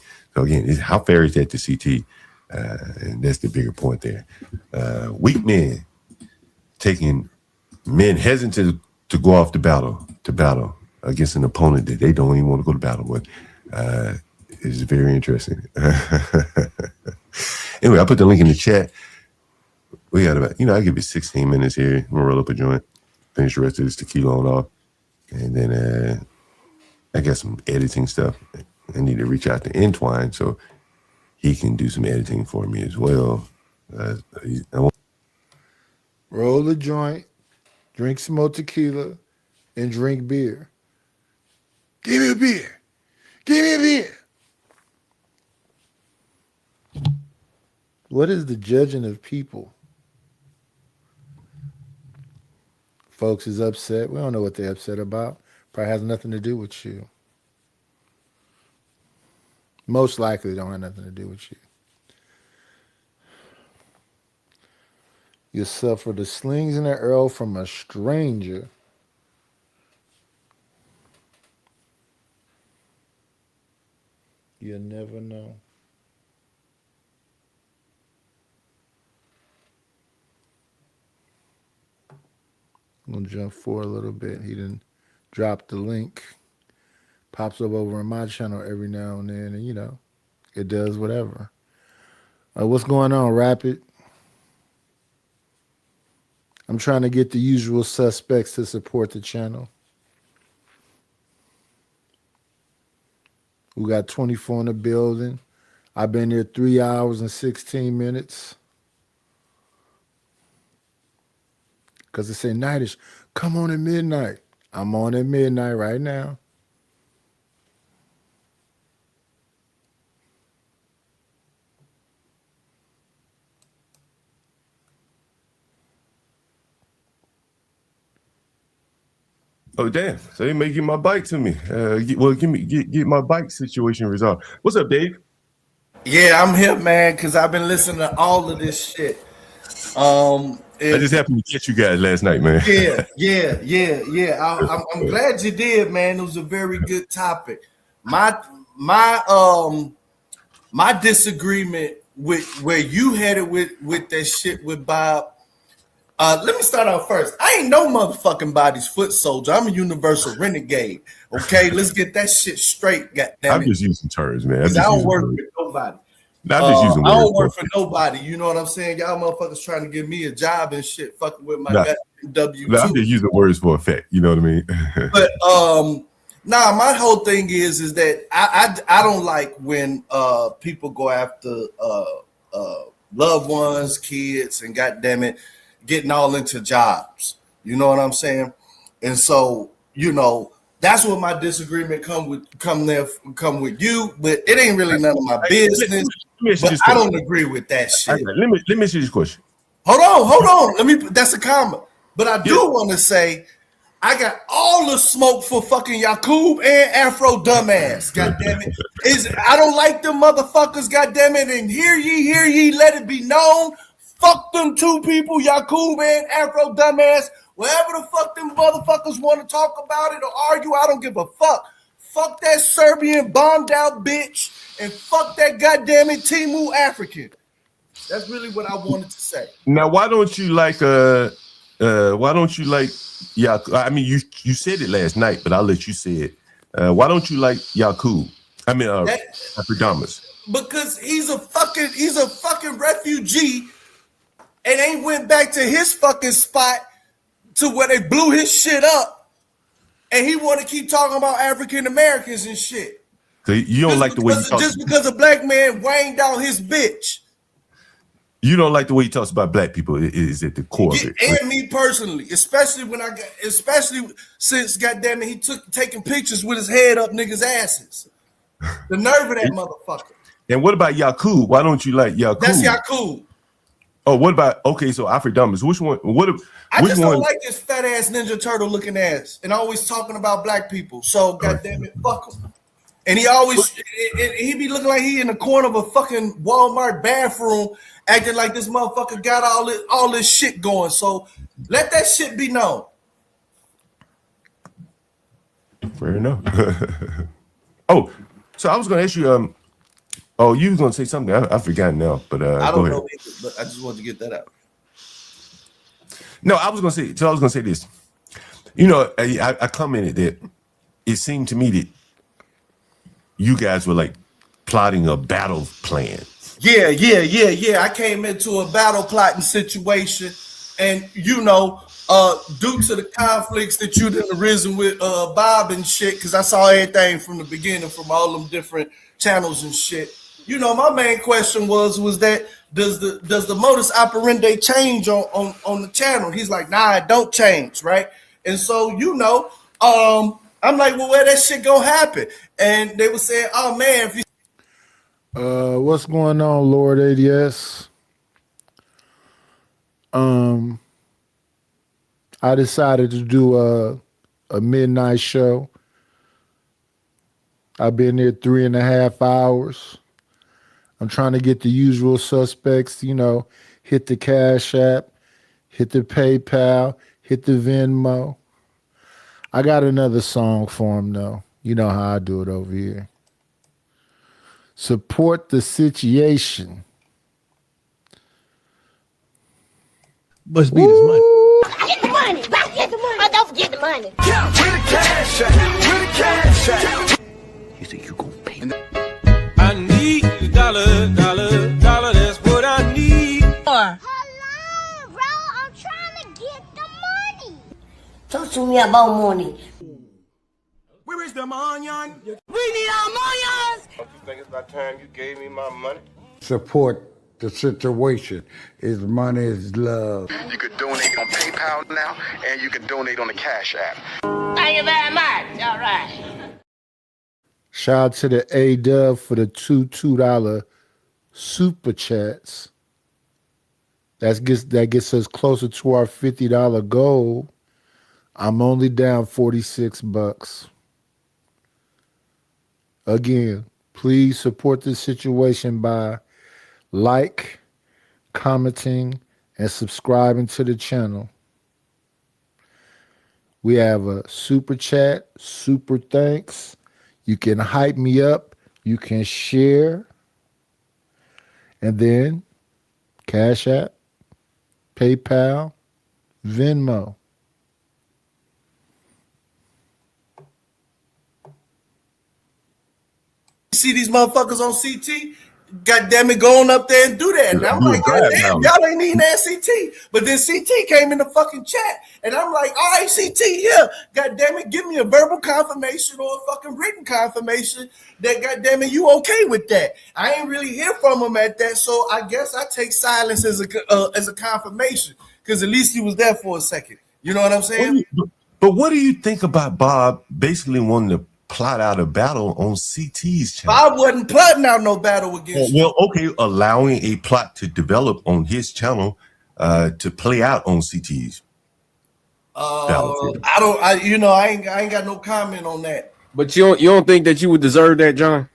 how fair is that to CT? And that's the bigger point there. Weak men taking men hesitant to go off to battle against an opponent that they don't even want to go to battle with. It's very interesting. Anyway, I put the link in the chat. We got about, I give it 16 minutes here. I'm gonna roll up a joint, finish the rest of this tequila on off, and then I got some editing stuff. I need to reach out to Entwine so he can do some editing for me as well. Roll a joint, drink some more tequila, and drink beer. Give me a beer. Give me a beer. What is the judging of people? Folks is upset. We don't know what they're upset about. Probably has nothing to do with you. Most likely don't have nothing to do with you. You suffer the slings and the arrow from a stranger. You never know. I'm going to jump forward a little bit. He didn't drop the link. Pops up over on my channel every now and then, and it does whatever. What's going on, Rapid? I'm trying to get the usual suspects to support the channel. We got 24 in the building. I've been here 3 hours and 16 minutes. Because they say, Nightish, come on at midnight. I'm on at midnight right now. Oh damn! So they may give my bike to me. Get my bike situation resolved. What's up, Dave? Yeah, I'm here, man, because I've been listening to all of this shit. I just happened to catch you guys last night, man. Yeah. I'm glad you did, man. It was a very good topic. My disagreement with where you headed with that shit with Bob. Let me start out first. I ain't no motherfucking body's foot soldier. I'm a universal renegade. Okay, let's get that shit straight. Goddamn it. I'm just using terms, man. I don't work with nobody. I'm just using I don't words. work for nobody. You know what I'm saying? Y'all motherfuckers trying to give me a job and shit, fucking with my goddamn W2. I'm just using words for effect. You know what I mean? But my whole thing is that I don't like when people go after loved ones, kids, and goddamn it, getting all into jobs. You know what I'm saying? And so, you know, that's what my disagreement come with you, but it ain't really none of my business. But I don't agree with that shit. Let me ask you this question. Hold on. That's a comment. But I do want to say I got all the smoke for fucking Yakub and Afro dumbass. God damn it. I don't like them motherfuckers, god damn it. And hear ye, let it be known. Fuck them two people, Yakub and Afro dumbass. Wherever the fuck them motherfuckers want to talk about it or argue, I don't give a fuck. Fuck that Serbian bombed out bitch and fuck that goddamn it Timu African. That's really what I wanted to say. Now, why don't you like Yakub? I mean, you said it last night, but I'll let you say it. Why don't you like Yakub? I mean, Afrodamus. Because he's a fucking refugee and ain't went back to his fucking spot to where they blew his shit up, and he want to keep talking about African Americans and shit. So you don't like the way he talks. Just because a black man wanged out his bitch. You don't like the way he talks about black people. Is at the core of it. And me personally, especially since goddamn it, he taking pictures with his head up niggas' asses. The nerve of that motherfucker. And what about Yakub? Why don't you like Yakub? That's Yakub. Oh, what about so Afrodamus? Which one? I just don't like this fat ass Ninja Turtle looking ass, and always talking about black people. So goddamn it, fuck him. And he always he be looking like he in the corner of a fucking Walmart bathroom, acting like this motherfucker got all this shit going. So let that shit be known. Fair enough. Oh, so I was gonna ask you. Oh, you was gonna say something. I forgot now, but I don't know either, but I just wanted to get that out. No, I was gonna say this. You know, I commented that it seemed to me that you guys were like plotting a battle plan. Yeah. I came into a battle plotting situation, and you know, due to the conflicts that you done arisen with Bob and shit, because I saw everything from the beginning from all them different channels and shit. You know, my main question was that does the modus operandi change on the channel? He's like, nah, it don't change, right? And so, you know, I'm like, well, where that shit gonna happen? And they were saying, oh man, if you what's going on, Lord ADS? I decided to do a midnight show. I've been there 3.5 hours. I'm trying to get the usual suspects, you know, hit the Cash App, hit the PayPal, hit the Venmo. I got another song for him, though. You know how I do it over here. Support the situation. Must be this money. Get the money. Get the money. Oh, don't forget the money. Yeah, where the cash at? Where the cash at? You think you gonna pay? I need a dollar, that's what I need. Hello, bro. I'm trying to get the money. Talk to me about money. Where is the money? We need our money. Don't you think it's about time you gave me my money? Support the situation. Is money is love. You could donate on PayPal now, and you can donate on the Cash App. Thank you very much. All right. Shout out to the A-Dub for the $2 super chats. That gets us closer to our $50 goal. I'm only down $46. Again, please support this situation by like, commenting, and subscribing to the channel. We have a super chat, super thanks. You can hype me up. You can share. And then Cash App, PayPal, Venmo. See these motherfuckers on CT? God damn it, going up there and do that. And I'm like, God damn, y'all ain't even at CT. But then CT came in the fucking chat. And I'm like, all right, CT, yeah. God damn it, give me a verbal confirmation or a fucking written confirmation that, God damn it, you okay with that. I ain't really hear from him at that. So I guess I take silence as a confirmation. Because at least he was there for a second. You know what I'm saying? But what do you think about Bob basically wanting to plot out a battle on CT's channel? Bob wasn't plotting out no battle against you. Well, okay, allowing a plot to develop on his channel to play out on CT's. I ain't got no comment on that. But you don't think that you would deserve that, John?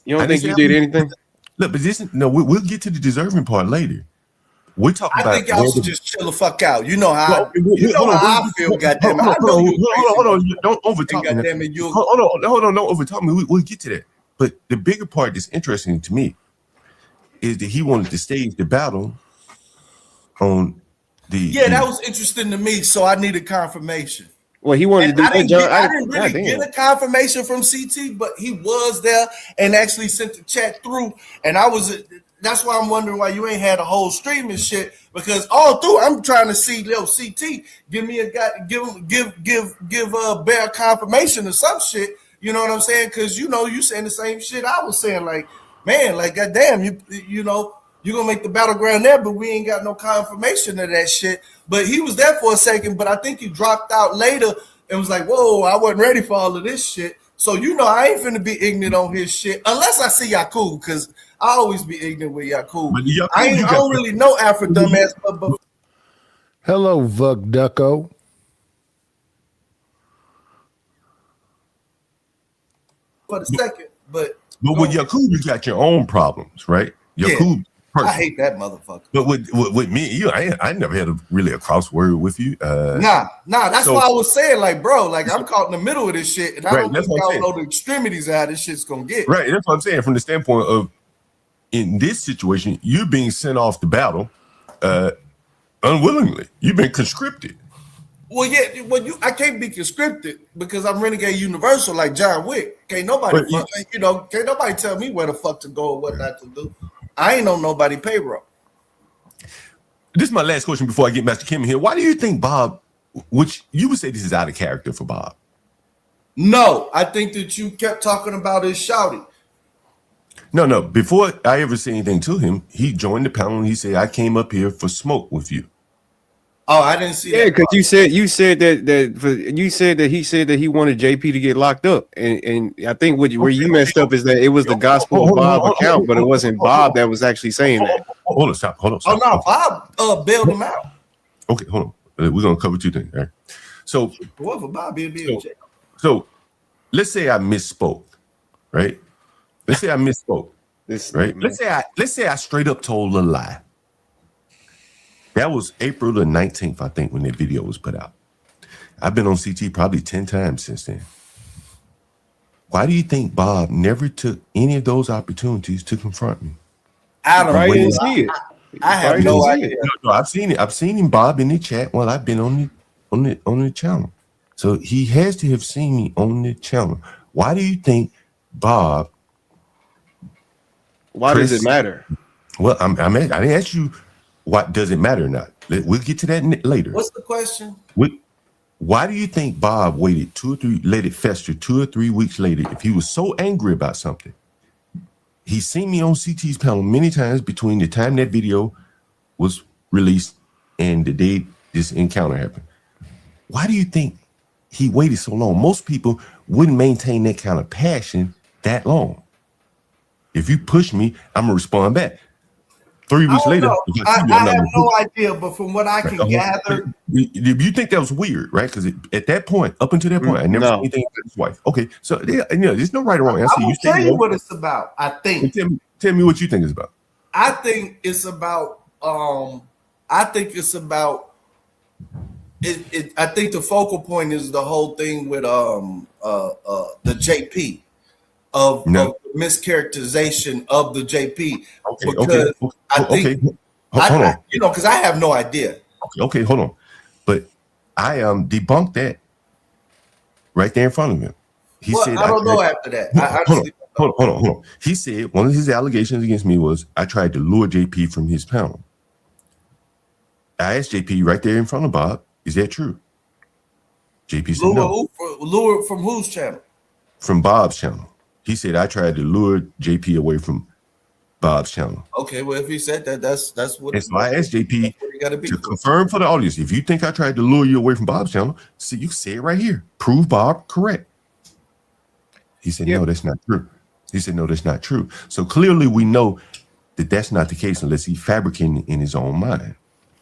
You don't think you did anything? Look, but we'll get to the deserving part later. We're talking about. I think y'all should just chill the fuck out. You know how I feel. Goddamn it! Hold on! Don't overtalk me. Goddamn it! Hold on! Don't overtalk me. We'll get to that. But the bigger part that's interesting to me is that he wanted to stage the battle on the. Yeah, that was interesting to me. So I needed confirmation. Well, he wanted to do that, John. I didn't really get a confirmation from CT, but he was there and actually sent the chat through, and I was. That's why I'm wondering why you ain't had a whole stream and shit, because all through I'm trying to see CT give me a guy give a bare confirmation or some shit. You know what I'm saying? Because you saying the same shit I was saying. Like, man, like goddamn, you know you're gonna make the battleground there, but we ain't got no confirmation of that shit. But he was there for a second, but I think he dropped out later and was like, whoa, I wasn't ready for all of this shit. So I ain't finna be ignorant on his shit unless I see Yakub, because I always be ignorant with Yakub. I don't really know Afro dumbass. But Hello, Vug Ducko. For the second, but with Yakub, you got your own problems, right? Yakub. Yeah, I hate that motherfucker. But with me, I never had really a crossword with you. Nah. That's why I was saying, like, bro, like I'm caught in the middle of this shit, and I don't know the extremities of how this shit's gonna get. Right, that's what I'm saying. From the standpoint of, in this situation, you're being sent off the battle unwillingly. You've been conscripted. Well, yeah. I can't be conscripted because I'm Renegade Universal like John Wick. Can't nobody tell me where the fuck to go or what not to do. I ain't on nobody payroll. This is my last question before I get Master Kim here. Why do you think Bob, which you would say this is out of character for Bob? No, I think that you kept talking about his shouting. No. Before I ever say anything to him, he joined the panel and he said, I came up here for smoke with you. Oh, I didn't see that. Yeah, because you said that he said that he wanted JP to get locked up, and I think where you messed up is that it was the Gospel of Bob account, but it wasn't Bob that was actually saying that. Hold on, stop. Oh no, Bob bailed him out. Okay, hold on. We're gonna cover two things. All right. So whoever Bob be in jail. So let's say I misspoke, right? Let's say I misspoke. Right? Let's say I straight up told a lie. That was April the 19th, I think, when that video was put out. I've been on CT probably 10 times since then. Why do you think Bob never took any of those opportunities to confront me? I didn't see it. I have no idea. No, I've seen it. I've seen him, Bob, in the chat while I've been on the channel. So he has to have seen me on the channel. Why do you think Bob? Why does it matter? Well, I didn't ask you. What does it matter or not? We'll get to that later. What's the question? Why do you think Bob waited let it fester 2 or 3 weeks later if he was so angry about something? He's seen me on CT's panel many times between the time that video was released and the day this encounter happened. Why do you think he waited so long? Most people wouldn't maintain that kind of passion that long. If you push me, I'm going to respond back. 3 weeks later, know. if I see you, I'm not have gonna no put idea, but from what I you. can gather, You think that was weird, right? Because at that point, up until that point, I never said No. anything about his wife. Okay, so there's no right or wrong answer. I'm You gonna tell say you no. what it's about. I think. Tell me what you think it's about. I think it's about. I think it's about. I think the focal point is the whole thing with the JP of mischaracterization of the JP. Okay. I think Hold on. because I have no idea. Okay, hold on. But I debunked that right there in front of him. He said, I don't know after that. Hold on. He said one of his allegations against me was I tried to lure JP from his panel. I asked JP right there in front of Bob, is that true? JP said no. Lure from whose channel? From Bob's channel. He said I tried to lure JP away from Bob's channel. Okay, well, if he said that, that's what. And so I asked JP to confirm for the audience. If you think I tried to lure you away from Bob's channel, see, you say it right here. Prove Bob correct. He said, no, that's not true. He said, no, that's not true. So clearly we know that that's not the case unless he's fabricating in his own mind.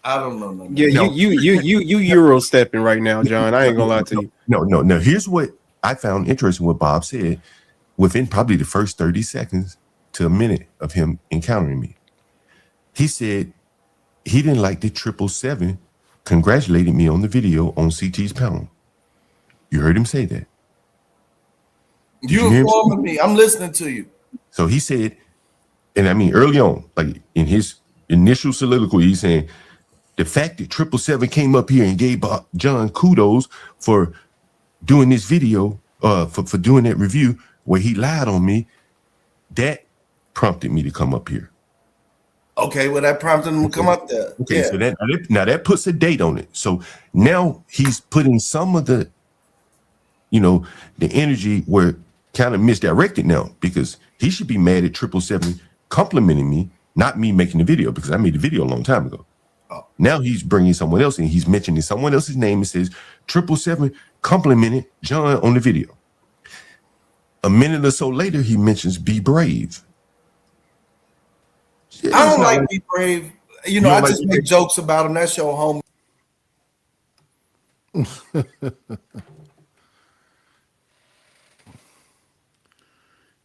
I don't know. No. Yeah, you Euro stepping right now, John. I ain't gonna lie to you. No. Here's what I found interesting. What Bob said within probably the first 30 seconds to a minute of him encountering me. He said he didn't like the 777 congratulated me on the video on CT's panel. You heard him say that. You informing me. I'm listening to you. So he said, and I mean early on, like in his initial soliloquy, he's saying the fact that 777 came up here and gave John kudos for doing this video, for doing that review where he lied on me, that prompted me to come up here. Okay, well, that prompted him to come up there. Okay, so that puts a date on it. So now he's putting some of the, the energy where kind of misdirected now, because he should be mad at 777 complimenting me, not me making the video, because I made the video a long time ago. Oh. Now he's bringing someone else in. He's mentioning someone else's name and says 777 complimented John on the video. A minute or so later, he mentions Be Brave. Yeah, I don't like Be Brave. I just make jokes about him. That's your home.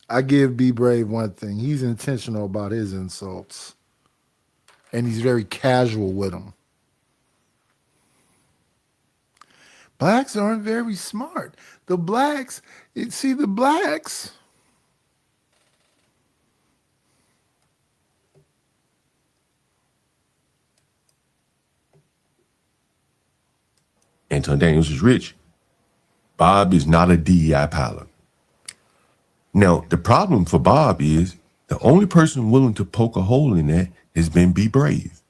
I give Be Brave one thing. He's intentional about his insults. And he's very casual with them. Blacks aren't very smart. The blacks. Anton Daniels is rich. Bob is not a DEI pilot. Now, the problem for Bob is the only person willing to poke a hole in that has been Be Brave.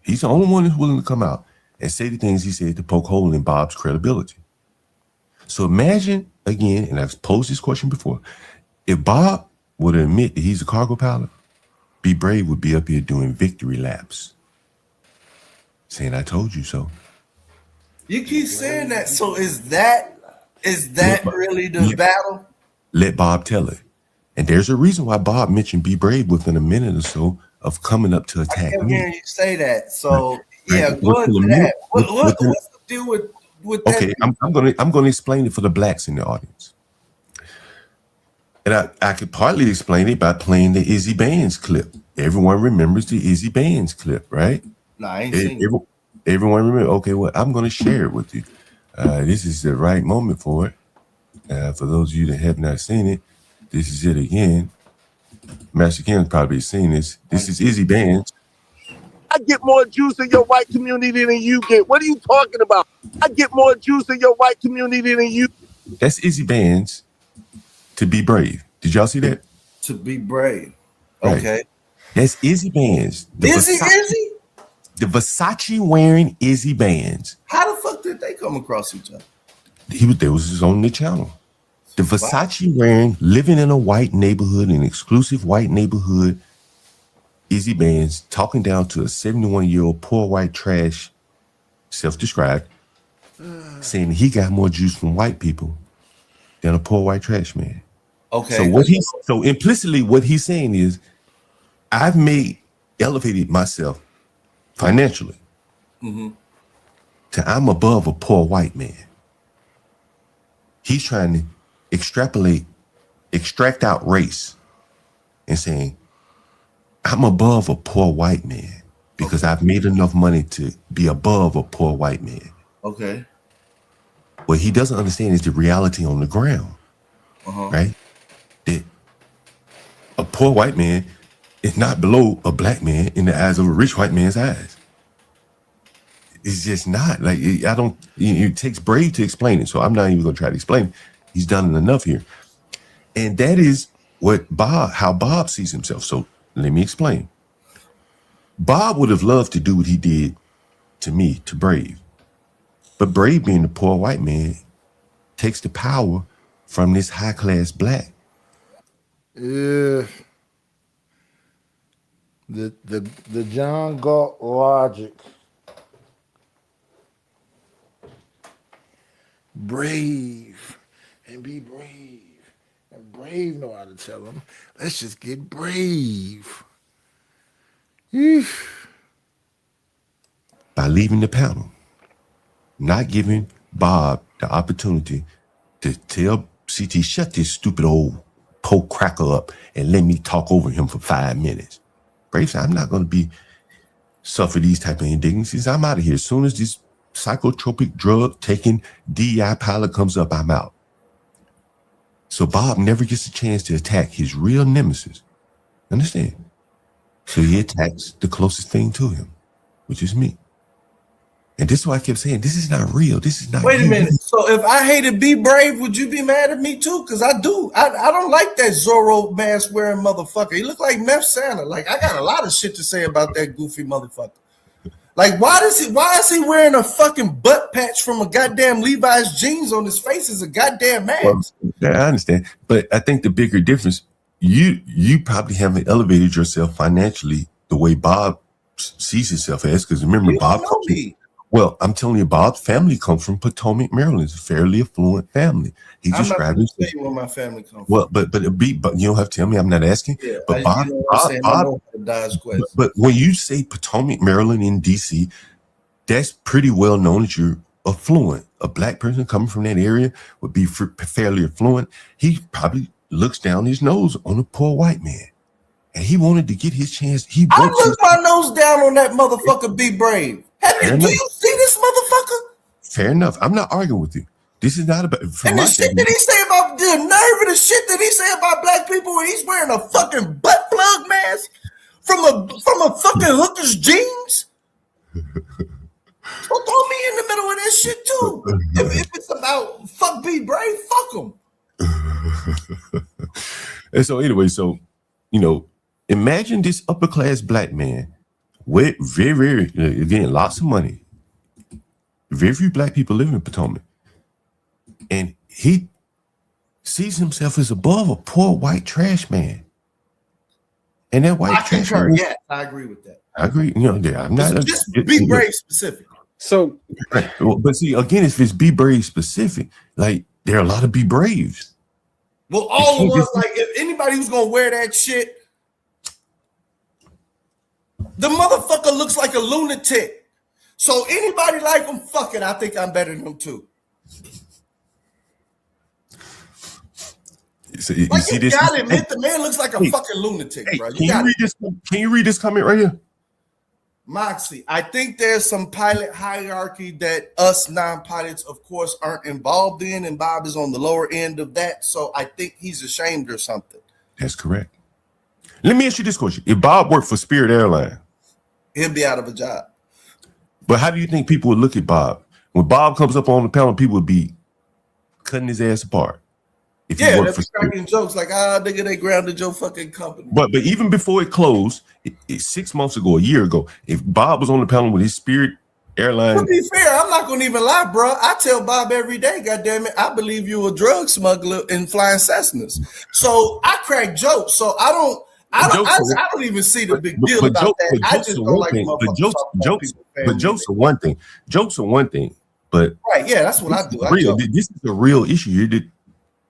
He's the only one that's willing to come out and say the things he said to poke a hole in Bob's credibility. So imagine, again, and I've posed this question before, if Bob would admit that he's a cargo pilot, Be Brave would be up here doing victory laps, saying, I told you so. You keep saying that. So is that really the battle? Let Bob tell it. And there's a reason why Bob mentioned Be Brave within a minute or so of coming up to attack I kept me. hearing you say that. So yeah, Right. go into that. What's the deal with that? Okay, I'm gonna explain it for the blacks in the audience. And I could partly explain it by playing the Izzy Bands clip. Everyone remembers the Izzy Bands clip, right? No, I ain't seen it. Everyone remember? Okay, well, I'm gonna share it with you. This is the right moment for it. For those of you that have not seen it, this is it again. Master Kim's probably seen this. This is Izzy Bands. I get more juice in your white community than you get. What are you talking about? I get more juice in your white community than you. That's Izzy Bands to Be Brave. Did y'all see that? To Be Brave. Right. Okay. That's Izzy Bands. Izzy? The Versace wearing Izzy Bands. How the fuck did they come across each other? There was on the channel. The Versace wearing, living in a white neighborhood, an exclusive white neighborhood, Izzy Bands talking down to a 71-year-old poor white trash, self-described, saying he got more juice from white people than a poor white trash man. Okay. So implicitly what he's saying is, I've made elevated myself financially Mm-hmm. to I'm above a poor white man. He's trying to extract out race and saying, I'm above a poor white man because I've made enough money to be above a poor white man. Okay. What he doesn't understand is the reality on the ground, right? That a poor white man is not below a black man in the eyes of a rich white man's eyes. It's just not. Like, it takes Brave to explain it, so I'm not even going to try to explain it. He's done it enough here. And that is how Bob sees himself. So let me explain. Bob would have loved to do what he did to me, to Brave. But Brave, being the poor white man, takes the power from this high-class black. Yeah. The John Galt logic. Brave and be brave. And Brave know how to tell him, let's just get brave. By leaving the panel, not giving Bob the opportunity to tell CT, shut this stupid old poke cracker up and let me talk over him for 5 minutes. Brave said, I'm not going to suffer these type of indignities. I'm out of here. As soon as this psychotropic drug taking DEI pilot comes up, I'm out. So Bob never gets a chance to attack his real nemesis. Understand? So he attacks the closest thing to him, which is me. And this is why I kept saying, this is not real. This is not Wait a you. minute. So if I hated Be Brave, would you be mad at me too? Because I do. I don't like that Zorro mask wearing motherfucker. He look like Meth Santa. Like, I got a lot of shit to say about that goofy motherfucker. Like, why is he wearing a fucking butt patch from a goddamn Levi's jeans on his face as a goddamn mask? Well, I understand. But I think the bigger difference, you probably haven't elevated yourself financially the way Bob sees himself as. Because remember, You Bob. don't know me. Well, I'm telling you, Bob's family comes from Potomac, Maryland. It's a fairly affluent family. He I'm not described going to it. tell you where my family comes from. Well, but you don't have to tell me. I'm not asking. Yeah, but Bob, you know what I'm saying? I know how to dodge questions. but when you say Potomac, Maryland, in DC, that's pretty well known that you're affluent. A black person coming from that area would be fairly affluent. He probably looks down his nose on a poor white man, and he wanted to get his chance. I look my nose down on that motherfucker. Be Brave. Do you see this motherfucker? Fair enough. I'm not arguing with you. This is not about. And the shit that he say about the nerve of the shit that he say about black people when he's wearing a fucking butt plug mask from a fucking hooker's jeans. So throw me in the middle of this shit too. If it's about fuck Be Brave, fuck him. And so anyway, imagine this upper class black man with very, again, lots of money. Very few black people live in Potomac. And he sees himself as above a poor white trash man. And that white trash man. Yeah, I agree with that. I agree. I'm not just Be Brave specific. So, but see, again, if it's Be Brave specific, like there are a lot of Be Braves. Well, all of us, like if anybody who's gonna wear that shit, the motherfucker looks like a lunatic. So anybody like him, fuck it. I think I'm better than him too. So you like see you this? gotta admit the man looks like a fucking lunatic, bro. Can you read this? Can you read this comment right here? Moxie, I think there's some pilot hierarchy that us non-pilots, of course, aren't involved in, and Bob is on the lower end of that. So I think he's ashamed or something. That's correct. Let me ask you this question: if Bob worked for Spirit Airlines, he'll be out of a job. But how do you think people would look at Bob when Bob comes up on the panel? People would be cutting his ass apart. If yeah, they're cracking jokes like, nigga, they grounded your fucking company. But even before it closed, 6 months ago, a year ago, if Bob was on the panel with his Spirit Airlines. To be fair, I'm not gonna even lie, bro. I tell Bob every day, goddamn it, I believe you're a drug smuggler in flying Cessnas. So I crack jokes. So I don't even see the big deal about that. I just don't like jokes are one thing. Jokes are one thing, but right, yeah, that's what I do. This is a real issue here. That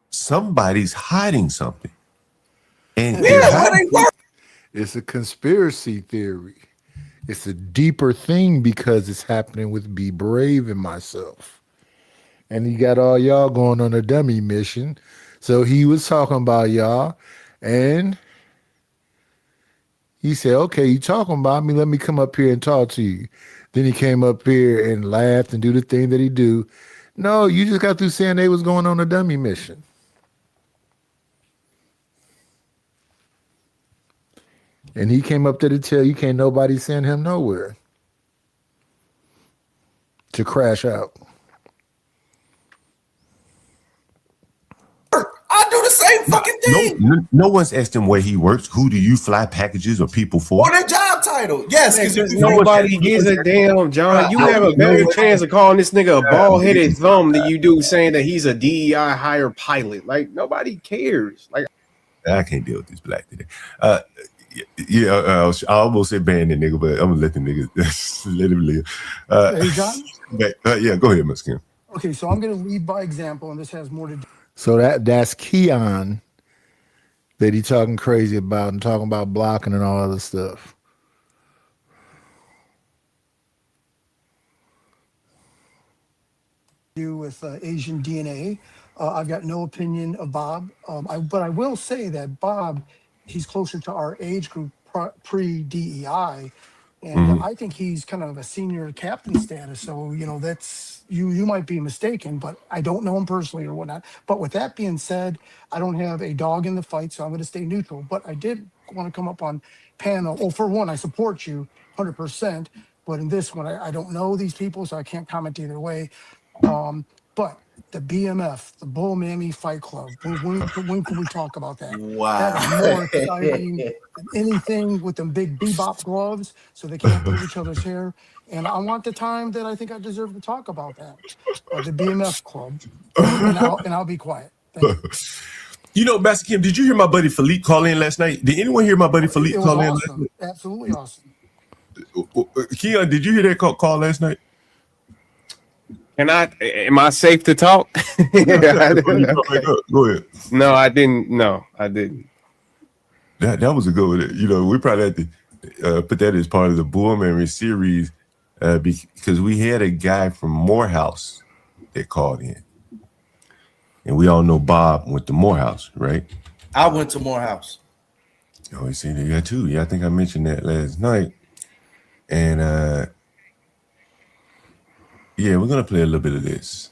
somebody's hiding something, and It's a conspiracy theory. It's a deeper thing because it's happening with Be Brave and myself. And he got all y'all going on a dummy mission. So he was talking about y'all, and he said, okay, you talking about me, let me come up here and talk to you. Then he came up here and laughed and do the thing that he do. No, you just got through saying they was going on a dummy mission. And he came up there to tell you can't nobody send him nowhere to crash out. I do the same fucking thing. No one's asked him where he works. Who do you fly packages or people for? Or their job title. Yes, because Nobody gives a damn, John. You have a better chance of calling this nigga a bald-headed thumb than you do saying that he's a DEI hire pilot. Like, nobody cares. Like, I can't deal with this black today. I almost said ban that nigga, but I'm gonna let the nigga let him live. Hey, John? Yeah, go ahead, Ms. Kim. Okay, so I'm going to lead by example, and this has more to do. So that's Keon that he talking crazy about and talking about blocking and all other stuff. Do with Asian DNA. I've got no opinion of Bob, but I will say that Bob, he's closer to our age group pre-DEI, and I think he's kind of a senior captain status. So that's you might be mistaken, but I don't know him personally or whatnot. But with that being said, I don't have a dog in the fight, so I'm going to stay neutral. But I did want to come up on panel. Well, for one, I support you 100%, but in this one, I don't know these people, so I can't comment either way. But the BMF, the Bull Mammy Fight Club, when can we talk about that? Wow. That is more exciting than anything with them big bebop gloves so they can't pull each other's hair. And I want the time that I think I deserve to talk about that. The BMF Club. And I'll be quiet. Thank you. You know, Master Kim, did you hear my buddy Philippe call in last night? Did anyone hear my buddy Philippe call in last night? Absolutely awesome. Keon, did you hear that call last night? Am I safe to talk? Go ahead. No, I didn't. No, I didn't. That was a good one. You know, we probably had to put that as part of the Bull Memory series because we had a guy from Morehouse that called in. And we all know Bob went to Morehouse, right? I went to Morehouse. Oh, you see, you got two. Yeah, I think I mentioned that last night. And yeah, we're gonna play a little bit of this.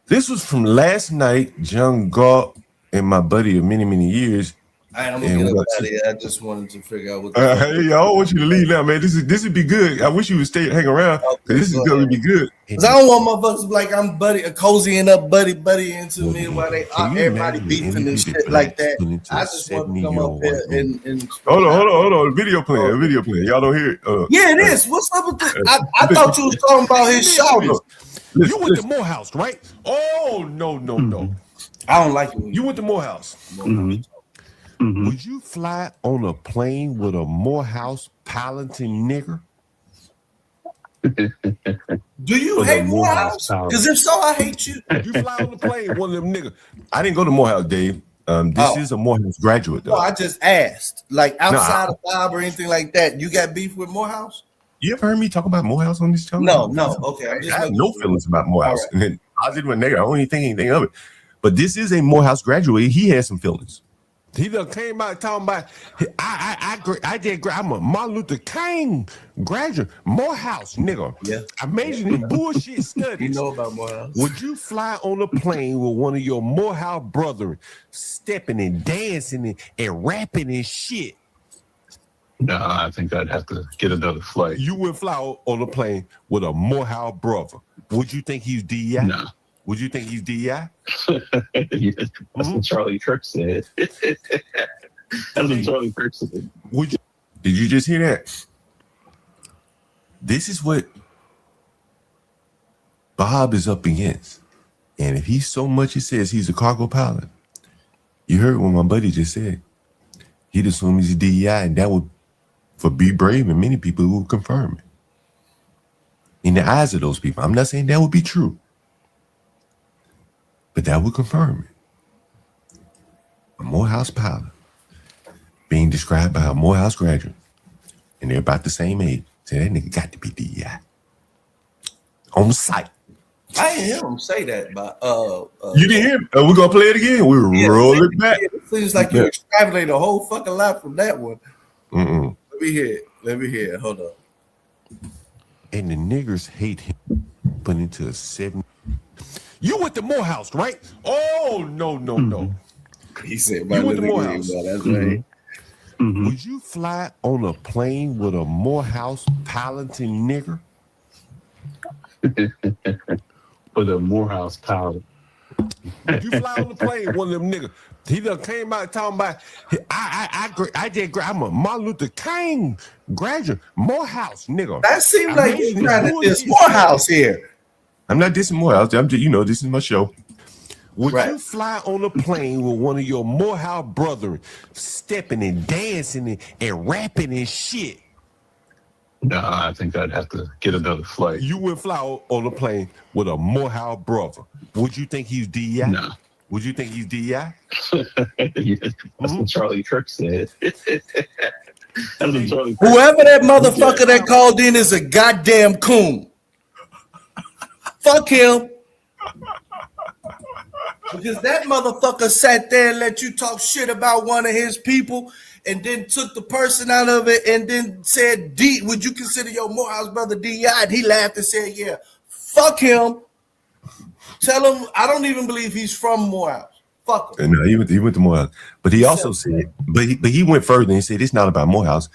This was from last night. John Galt and my buddy of many, many years. I'm gonna get up out of here. I just wanted to figure out what. Hey, I don't want you to leave now, man. This would be good. I wish you would hang around. This is gonna be good. Because I don't want motherfuckers to be like I'm cozying up buddy into me while everybody beefing and shit like that. I just want to come up here and hold on. Video playing. Y'all don't hear it. Yeah, it is. What's up with that? I thought you was talking about his shoulders. You went to Morehouse, right? Oh no. I don't like it. You went to Morehouse. Would you fly on a plane with a Morehouse piloting nigger? Do you hate Morehouse? Because if so, I hate you. You fly on the plane with one of them niggas. I didn't go to Morehouse, Dave. This is a Morehouse graduate, though. No, I just asked. Like outside of Bob or anything like that, you got beef with Morehouse? You ever heard me talk about Morehouse on this show? No. Okay, I have no feelings about Morehouse. Right. And then I did with nigger. I don't even think anything of it. But this is a Morehouse graduate. He has some feelings. He done came out talking about I'm a Martin Luther King graduate, Morehouse nigga. Yeah, I majored in bullshit studies. You know about Morehouse? Would you fly on a plane with one of your Morehouse brethren, stepping and dancing and rapping and shit? No, I think I'd have to get another flight. You would fly on a plane with a Morehouse brother. Would you think he's DEI? No. Would you think he's DEI? Yeah, that's what Charlie Kirk said. That's what Charlie Kirk said. Did you just hear that? This is what Bob is up against. And if he so much as says he's a cargo pilot, you heard what my buddy just said. He'd assume he's a DEI, and that would, for Be Brave and many people who will confirm it. In the eyes of those people, I'm not saying that would be true. But that would confirm it. A Morehouse pilot. being described by a Morehouse graduate, and they're about the same age. Say that nigga got to be DEI on site. I didn't hear him say that, but you didn't hear me? We're gonna play it again. We'll roll it back. It seems like you extrapolate a whole fucking lot from that one. Mm-mm. Let me hear it. Let me hear it. Hold on. And the niggers hate him. Put into a 7. You went to Morehouse, right? Oh no. He said, "You went to Morehouse. That's right. Would you fly on a plane with a Morehouse talented nigger?" With a Morehouse pilot. Would you fly on the plane with one of them niggas? He done came out talking about I'm a Martin Luther King graduate, Morehouse nigga. That seems like you're trying to diss Morehouse here. I'm not dissing Morehouse. I'm just, this is my show. Would you fly on a plane with one of your Morehouse brethren stepping and dancing and rapping and shit? No, I think I'd have to get another flight. You would fly on a plane with a Morehouse brother. Would you think he's DEI? No. Would you think he's DEI? That's what Charlie Kirk said. Whoever that motherfucker that called in is a goddamn coon. Fuck him. Because that motherfucker sat there and let you talk shit about one of his people and then took the person out of it and then said, would you consider your Morehouse brother DEI? And he laughed and said, yeah. Fuck him. Tell him I don't even believe he's from Morehouse. Fuck him. No, he went to Morehouse. But he also said, but he went further and he said, it's not about Morehouse.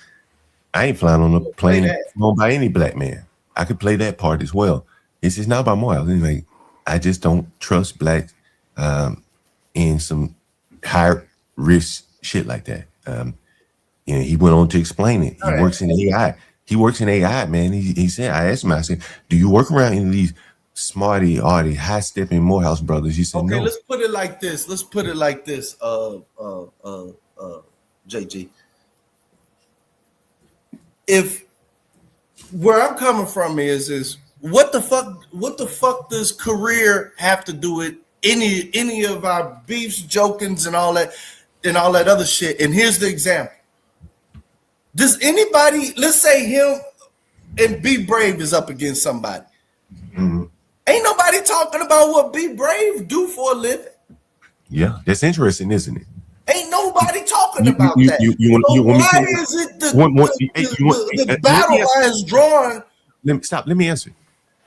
I ain't flying on a plane flown by any black man. I could play that part as well. It's not about Morehouse. He's like, I just don't trust blacks in some high risk shit like that. He went on to explain it. He works in AI. He works in AI, man. He said, I asked him, I said, do you work around any of these smarty, arty, high stepping Morehouse brothers? He said, okay, no. Let's put it like this. JG. If where I'm coming from is what the fuck does career have to do with any of our beefs, jokings, and all that other shit? And here's the example. Does anybody, let's say him and Be Brave is up against somebody. Mm-hmm. Ain't nobody talking about what Be Brave do for a living. Yeah, that's interesting, isn't it? Ain't nobody talking about that. Why is it the battle line is drawn? Let me answer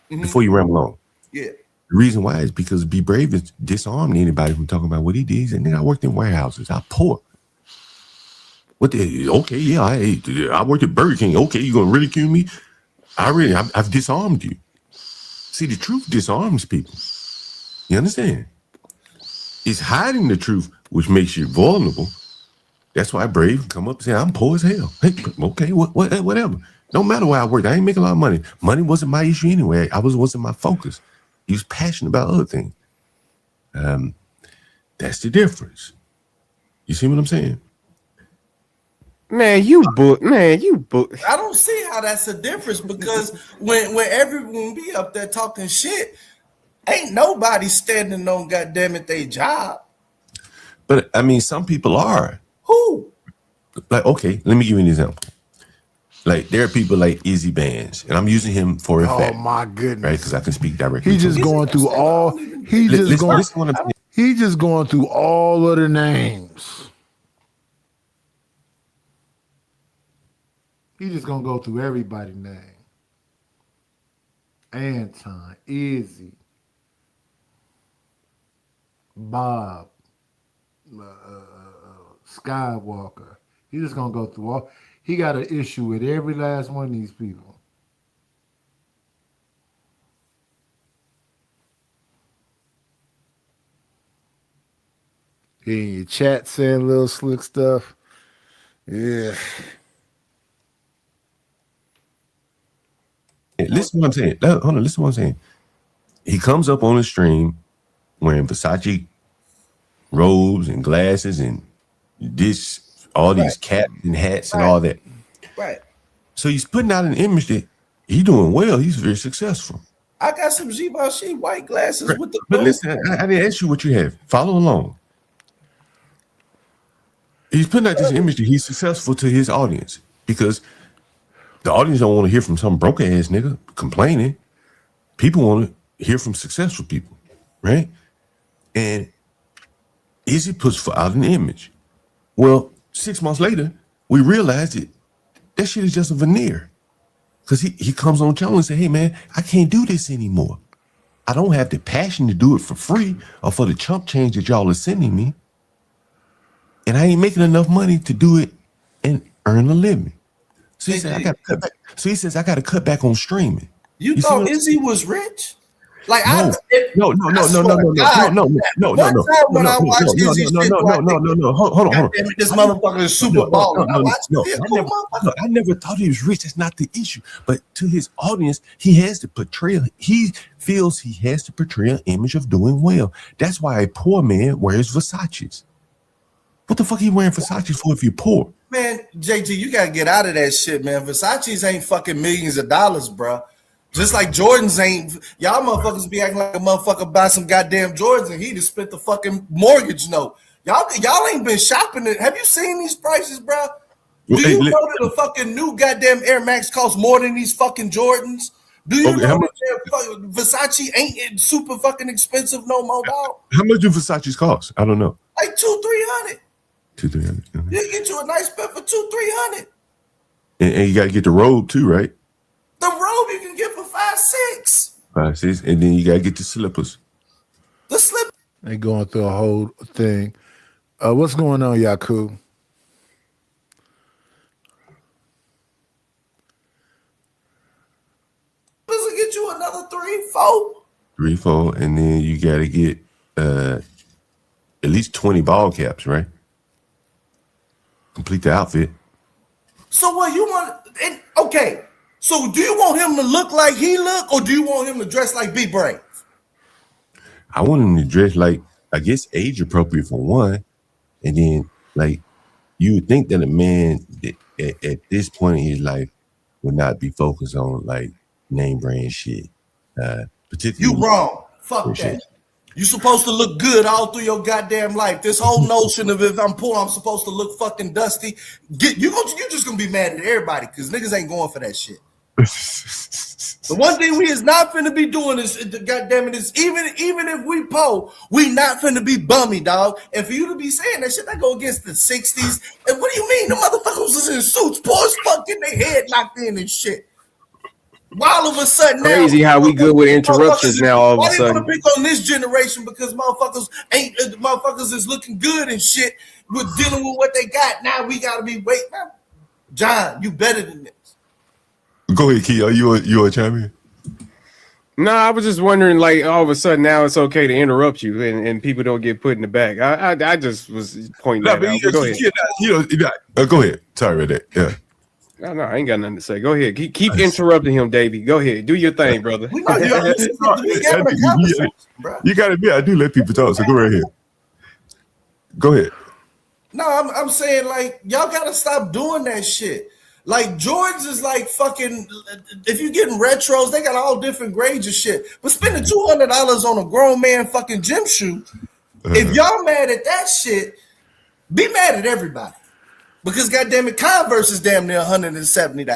before you ramble on. Yeah. The reason why is because Be Brave is disarmed anybody from talking about what he did. And then I worked in warehouses. I poor. Okay, yeah, I worked at Burger King. Okay, you gonna ridicule me? I've disarmed you. See, the truth disarms people. You understand? It's hiding the truth which makes you vulnerable. That's why Brave can come up and say, I'm poor as hell. Hey, okay, whatever. No matter where I worked, I ain't making a lot of money. Money wasn't my issue anyway. Wasn't my focus. He was passionate about other things. That's the difference. You see what I'm saying? Man, you book. I don't see how that's a difference because when everyone be up there talking shit, ain't nobody standing on goddamn it they job. But I mean, some people are. Who? Like, okay, let me give you an example. Like, there are people like Izzy Bands, and I'm using him for a fact. Oh my goodness! Right, because I can speak directly. He's just going through all. He's just going through all of the names. He's just gonna go through everybody's name. Anton, Izzy, Bob, Skywalker. He's just gonna go through all. He got an issue with every last one of these people. He in your chat saying little slick stuff. Yeah. Listen to what I'm saying. Hold on, listen to what I'm saying. He comes up on the stream wearing Versace robes and glasses and all these caps and hats and all that. Right. So he's putting out an image that he's doing well. He's very successful. I got some Givenchy white glasses with the. But listen, I didn't ask you what you have. Follow along. He's putting out this image that he's successful to his audience because the audience don't want to hear from some broke ass nigga complaining. People want to hear from successful people, right? And Izzy puts out an image. Well, 6 months later, we realized that shit is just a veneer. Because he comes on channel and say, hey man, I can't do this anymore. I don't have the passion to do it for free or for the chump change that y'all are sending me. And I ain't making enough money to do it and earn a living. So he said, I gotta cut back. So he says, I gotta cut back on streaming. You thought Izzy was rich? Like no, hold on. This motherfucker is super baller. I never thought he was rich. That's not the issue. But to his audience, he has to portray. He feels he has to portray an image of doing well. That's why a poor man wears Versace's. What the fuck are you wearing Versace for if you're poor? Man, JG, you gotta get out of that shit, man. Versace's ain't fucking millions of dollars, bro. Just like Jordans ain't, y'all motherfuckers be acting like a motherfucker buy some goddamn Jordans and he just spent the fucking mortgage note. Y'all ain't been shopping it. Have you seen these prices, bro? Do you know that the fucking new goddamn Air Max costs more than these fucking Jordans? Do you know that Versace ain't super fucking expensive no more, dog? How much do Versace's cost? I don't know. Like $200-300. $200-300. You get you a nice pair for $200-300. And you gotta get the robe too, right? The robe you can get for $5-6. $5-6, and then you gotta get the slippers. The slip. They going through a whole thing. What's going on, Yaku? Does it get you another 3-4? 3-4, and then you gotta get at least 20 ball caps, right? Complete the outfit. So what you want? Okay. So do you want him to look like he look, or do you want him to dress like B Brains? I want him to dress like, I guess, age appropriate for one, and then like you would think that a man at this point in his life would not be focused on like name brand shit. Particularly, you wrong. Fuck that. You supposed to look good all through your goddamn life. This whole notion of if I'm poor, I'm supposed to look fucking dusty. You just gonna be mad at everybody because niggas ain't going for that shit. The one thing we is not finna be doing is, goddamn it, is even if we poor, we not finna be bummy, dog. And for you to be saying that shit, that go against the 60s. And what do you mean? The motherfuckers is in suits, poor as fuck, getting their head knocked in and shit. Why all of a sudden now? Crazy how we good with interruptions now all of a sudden. Why they want to pick on this generation because motherfuckers is looking good and shit with dealing with what they got. Now we gotta be waiting. John, you better than this. Go ahead, Key. Are you a champion? No, I was just wondering, like, all of a sudden now it's okay to interrupt you and people don't get put in the back. I just was pointing that out. Go ahead. Go ahead. Sorry about that. Yeah. No, I ain't got nothing to say. Go ahead. Keep interrupting him, Davey. Go ahead. Do your thing, brother. You gotta be. I do let people talk, so go right here. Go ahead. No, I'm saying like y'all gotta stop doing that shit. Like Jordans is like fucking. If you getting retros, they got all different grades of shit. But spending $200 on a grown man fucking gym shoe, if y'all mad at that shit, be mad at everybody. Because goddamn it, Converse is damn near $170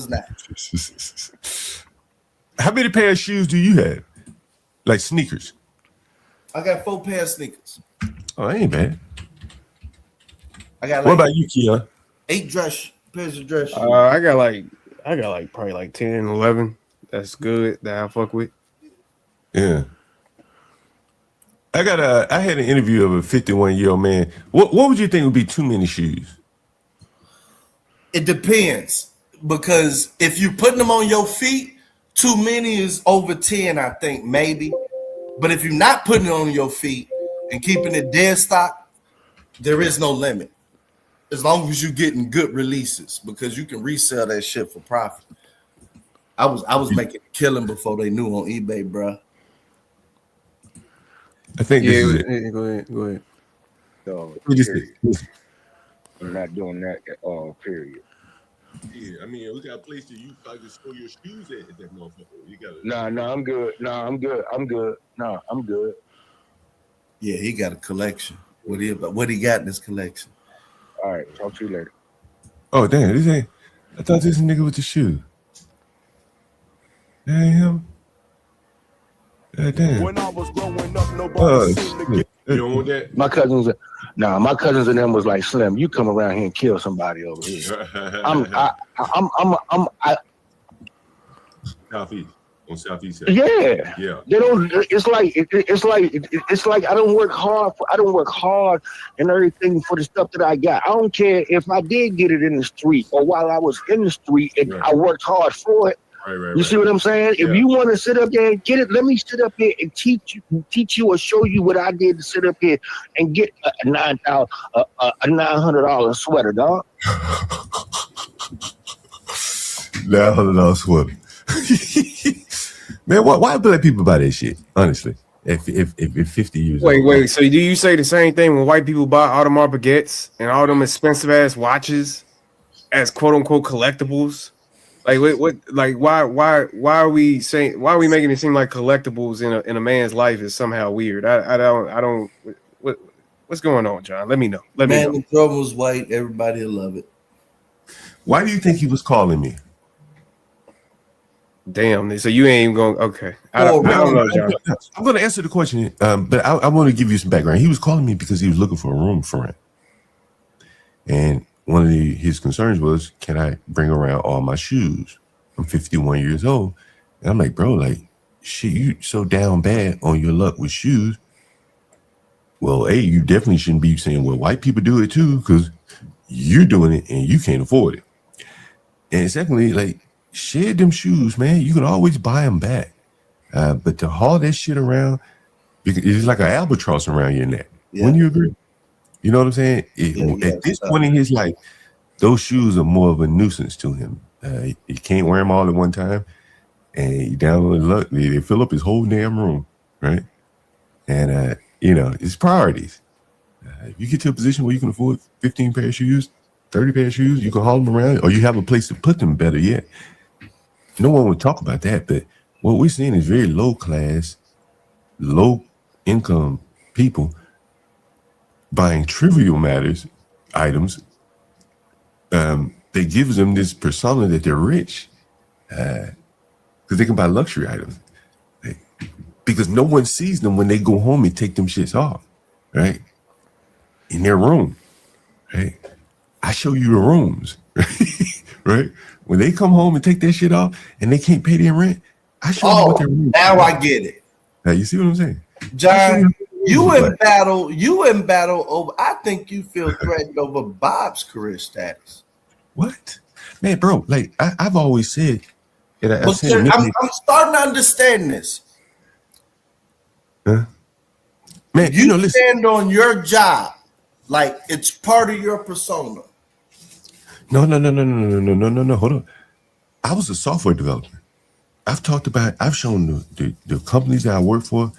now. How many pair of shoes do you have? Like sneakers? I got 4 pair of sneakers. Oh, that ain't bad. I got. What about you, Kia? 8 pairs of dress shoes. I got probably like 10, 11. That's good that I fuck with. Yeah. I had an interview of a 51-year-old man. What would you think would be too many shoes? It depends. Because if you're putting them on your feet, too many is over 10, I think, maybe. But if you're not putting it on your feet and keeping it dead stock, there is no limit. As long as you're getting good releases, because you can resell that shit for profit. I was making a killing before they knew on eBay, bro. I think this is it. Go ahead. So, I'm not doing that at all, period. Yeah, I mean, we got a place that you can store your shoes at that motherfucker. You gotta. No, I'm good. No, I'm good. No, I'm good. Yeah, he got a collection. What he got in his collection? All right, talk to you later. Oh damn! This ain't. I thought this nigga with the shoe. That ain't him. Damn. When I was growing up, nobody seemed to get. You don't want that? My cousins and them was like, Slim, you come around here and kill somebody over here. Southeast. On Southeast side. Yeah. Yeah. They don't. It's like I don't work hard. I don't work hard and everything for the stuff that I got. I don't care if I did get it in the street or while I was in the street and I worked hard for it. Right. You see what I'm saying? Yeah. If you want to sit up there and get it, let me sit up here and teach you or show you what I did to sit up here and get a $900 sweater, dog. $900 sweater. Man, why black people buy that shit? Honestly, if 50 years. Wait. So do you say the same thing when white people buy Audemars baguettes and all them expensive ass watches as quote unquote collectibles? Like what? Like why are we making it seem like collectibles in a man's life is somehow weird? I don't. What's going on, John? Let me know. Man, the drum was white. Everybody will love it. Why do you think he was calling me? Damn. So you ain't even going. Okay. I don't know, John. I'm going to answer the question, but I want to give you some background. He was calling me because he was looking for a room for rent, and one of his concerns was, can I bring around all my shoes? I'm 51 years old. And I'm like, bro, like, shit, you so down bad on your luck with shoes. Well, A, you definitely shouldn't be saying, well, white people do it too, because you're doing it and you can't afford it. And secondly, like, shed them shoes, man. You can always buy them back. But to haul that shit around, it's like an albatross around your neck. Yeah. Wouldn't you agree? You know what I'm saying? At this point in his life, those shoes are more of a nuisance to him. He can't wear them all at one time, and he down on his luck. They fill up his whole damn room, right? And it's priorities. If you get to a position where you can afford 15 pair of shoes, 30 pair of shoes, you can haul them around, or you have a place to put them. Better yet, no one would talk about that. But what we're seeing is very low class, low income people buying trivial items that gives them this persona that they're rich because they can buy luxury items, because no one sees them when they go home and take them shits off, right, in their room, right? I show you the rooms, right? When they come home and take their shit off and they can't pay their rent, I show you what their room. Now I get it. Now you see what I'm saying, John? You in battle over. I think you feel threatened over Bob's career status. What, man, bro? Like I've always said, and I'm starting to understand this. Huh? Man, you stand on your job like it's part of your persona. No. Hold on. I was a software developer. I've shown the companies that I work for.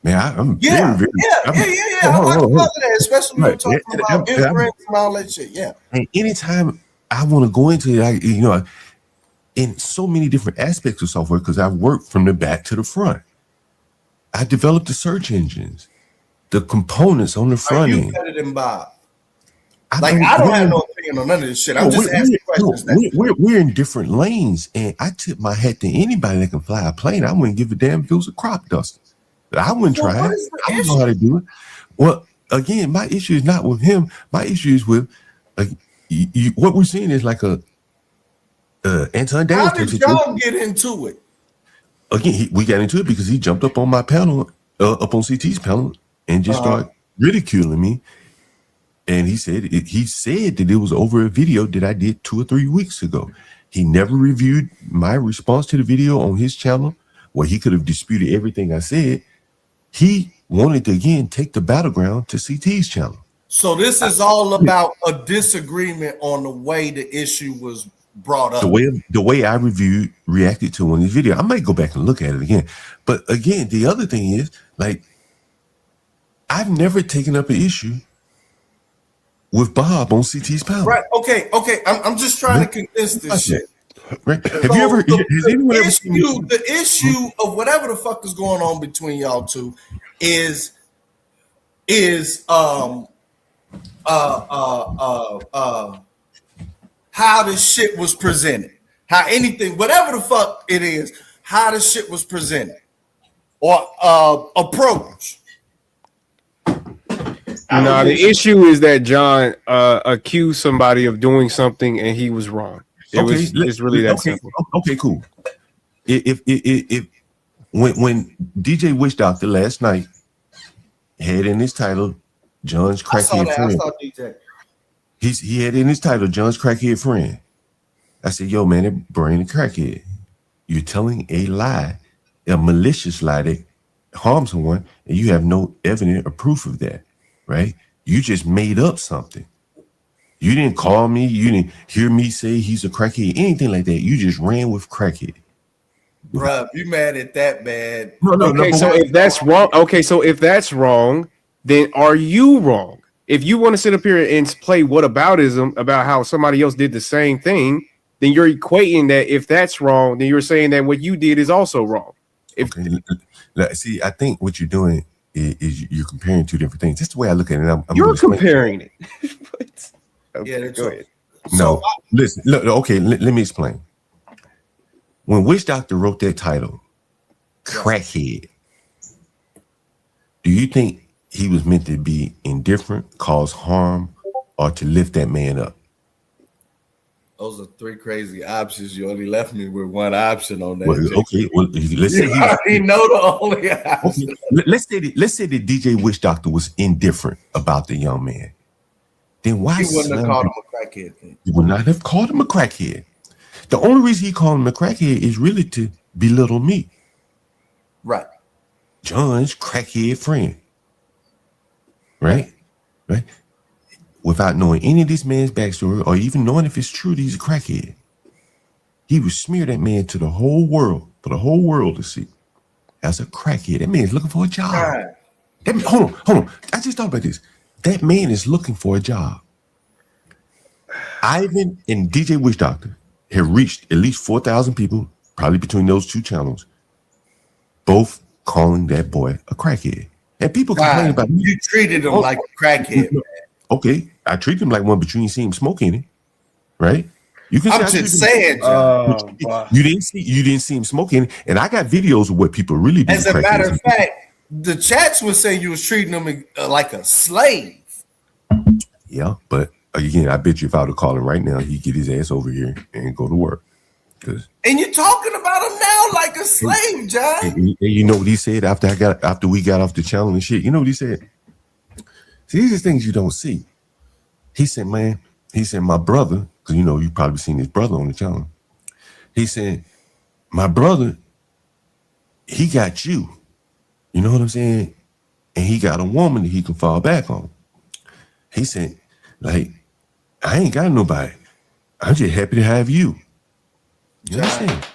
Man, I'm very. I talk about that, especially when you're talking about inference and all that shit. Yeah. And anytime I want to go into it, in so many different aspects of software, because I've worked from the back to the front. I developed the search engines, the components on the front end. Are you better than Bob? I don't have no opinion on none of this shit. I'm just asking questions. We're in different lanes, and I tip my hat to anybody that can fly a plane. I wouldn't give a damn if it was a crop duster. I wouldn't try it. I don't know how to do it. Well, again, my issue is not with him. My issue is with what we're seeing is like a Anton Davis. How did y'all get into it? Again, we got into it because he jumped up on my panel, up on CT's panel, and just started ridiculing me. And he said that it was over a video that I did 2 or 3 weeks ago. He never reviewed my response to the video on his channel, where he could have disputed everything I said. He wanted to again take the battleground to CT's channel. So this is all about a disagreement on the way the issue was brought up. The way I reacted to on this video. I might go back and look at it again. But again, the other thing is, like, I've never taken up an issue with Bob on CT's panel. Right. Okay. I'm just trying to condense this shit. Right. Has anyone ever seen the issue of whatever the fuck is going on between y'all two is how this shit was presented, how anything, whatever the fuck it is, how the shit was presented or approach. No, the issue is that John accused somebody of doing something and he was wrong. It's really that simple. Okay, cool. If when DJ Witch Doctor last night had in his title John's crackhead I friend. saw DJ. He had in his title John's crackhead friend. I said, yo, man, that brain a crackhead. You're telling a lie, a malicious lie that harms someone, and you have no evidence or proof of that, right? You just made up something. You didn't call me. You didn't hear me say he's a crackhead, anything like that. You just ran with crackhead. Bruh, you mad at that, man? So if that's wrong, then are you wrong? If you want to sit up here and play whataboutism about how somebody else did the same thing, then you're equating that if that's wrong, then you're saying that what you did is also wrong. See, I think what you're doing is you're comparing two different things. That's the way I look at it. You're comparing it. Okay, go ahead. No, listen. Look, okay, let me explain. When Witch Doctor wrote that title, crackhead, do you think he was meant to be indifferent, cause harm, or to lift that man up? Those are three crazy options. You only left me with one option on that. Well, okay, well, let's say you already know the only option. Okay, let's say that DJ Witch Doctor was indifferent about the young man. Then why he wouldn't have called him a crackhead? Then he would not have called him a crackhead. The only reason he called him a crackhead is really to belittle me. Right. John's crackhead friend. Right? Right? Without knowing any of this man's backstory or even knowing if it's true that he's a crackhead. He would smear that man to the whole world, for the whole world to see. As a crackhead. That man's looking for a job. Right. Hold on. I just thought about this. That man is looking for a job. Ivan and DJ Witch Doctor have reached at least 4,000 people, probably between those two channels, both calling that boy a crackhead. And people complain about you treated him like a crackhead, man. Okay, I treat him like one, but you didn't see him smoking it, right? You can. I'm just saying, John. You didn't see him smoking, and I got videos of what people really do. As a matter of fact, the chats were saying you was treating him like a slave. Yeah, but again, I bet you if I would call him right now, he'd get his ass over here and go to work. And you're talking about him now like a slave, John. And you know what he said after we got off the channel and shit? You know what he said? See, these are things you don't see. He said, man, my brother, because you know, you probably seen his brother on the channel. He said, my brother, he got you. You know what I'm saying? And he got a woman that he can fall back on. He said, like, I ain't got nobody. I'm just happy to have you. You understand?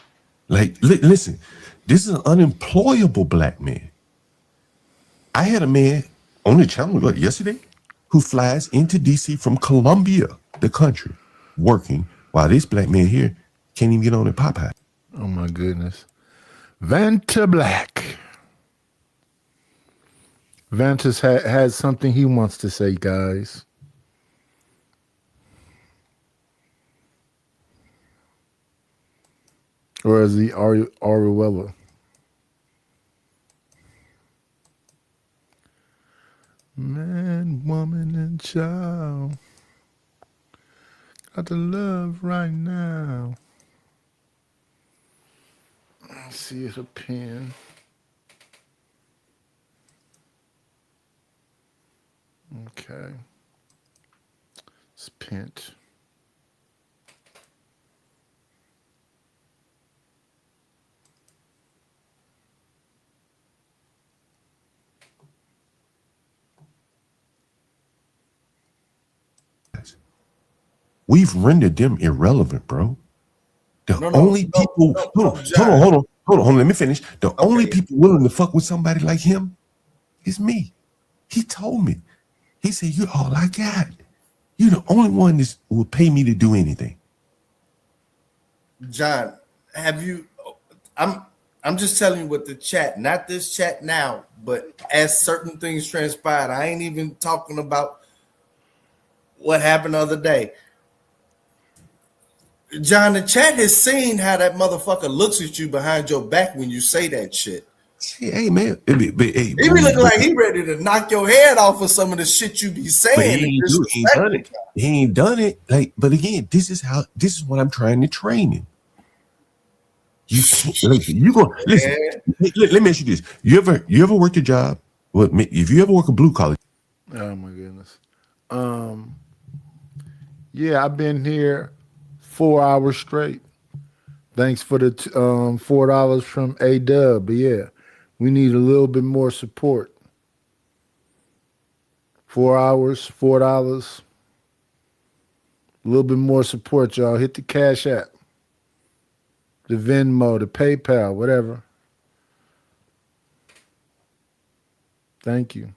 Like, listen, this is an unemployable black man. I had a man on the channel yesterday who flies into DC from Colombia, the country, working, while this black man here can't even get on at Popeye. Oh my goodness. Vanta Black. Vantas has something he wants to say, guys. Or is he Aruella? Man, woman, and child. Got the love right now. Let's see if a pen. Okay. It's pent. We've rendered them irrelevant, bro. The only people, hold on, let me finish. The only people willing to fuck with somebody like him is me. He told me. He said, you're all I got. You're the only one that will pay me to do anything. John, have you, I'm just telling you what the chat, not this chat now, but as certain things transpired, I ain't even talking about what happened the other day. John, the chat has seen how that motherfucker looks at you behind your back when you say that shit. Hey man, he be looking like he ready to knock your head off of some of the shit you be saying. He ain't done it. He ain't done it. Like, but again, this is what I'm trying to train him. You can't, like, you go listen. Let me ask you this: you ever worked a job? Well, if you ever work a blue collar. Oh my goodness. Yeah, I've been here 4 hours straight. Thanks for the $4 from A-Dub. But yeah, we need a little bit more support. 4 hours, $4. A little bit more support, y'all. Hit the Cash App, the Venmo, the PayPal, whatever. Thank you.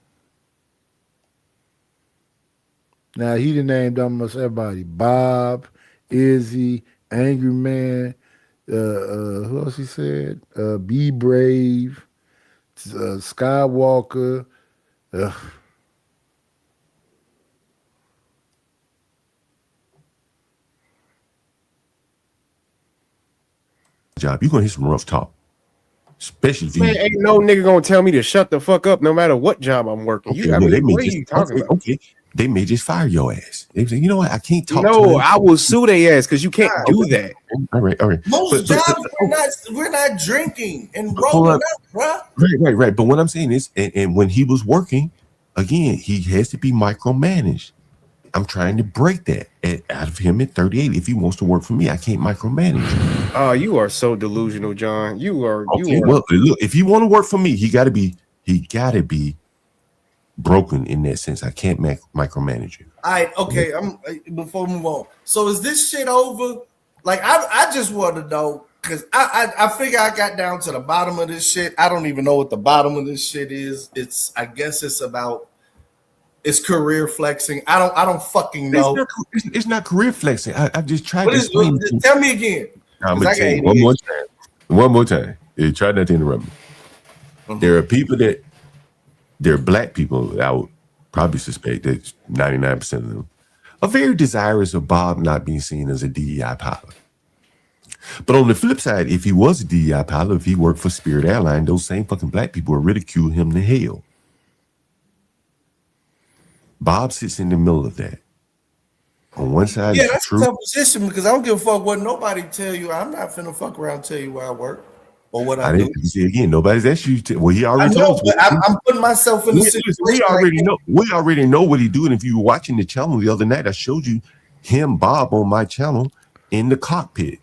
Now, he done named almost everybody. Bob, Izzy, Angry Man, who else he said? Be Brave, Skywalker. Job, you're gonna hear some rough talk. Especially if Man, ain't no nigga gonna tell me to shut the fuck up no matter what job I'm working. Okay, what are you talking about? Okay, they may just fire your ass. They say, you know what, I can't talk. No, I will sue their ass because you can't do that. All right. Most jobs we're not drinking and rolling up, bro. Right. But what I'm saying is, and when he was working, again, he has to be micromanaged. I'm trying to break that out of him at 38. If he wants to work for me, I can't micromanage. Oh, you are so delusional, John. You are. Well, look, if you want to work for me, he gotta be broken in that sense. I can't micromanage you. All right, okay. Before we move on. So is this shit over? Like, I just want to know, because I figure I got down to the bottom of this shit. I don't even know what the bottom of this shit is. I guess it's career flexing. I don't fucking know. It's not career flexing. I've just tried to explain. Tell me again. I'm gonna tell you one more time. Try not to interrupt me. There are people there are black people, I would probably suspect that 99% of them are very desirous of Bob not being seen as a DEI pilot. But on the flip side, if he was a DEI pilot, if he worked for Spirit Airlines, those same fucking black people will ridicule him to hell. Bob sits in the middle of that. On one side, yeah, that's a tough position because I don't give a fuck what nobody tell you. I'm not finna fuck around and tell you where I work or what I do. See again, nobody's asked you to. Well, he already told you. I'm putting myself in a situation. We already know what he doing. If you were watching the channel the other night, I showed you him, Bob, on my channel in the cockpit.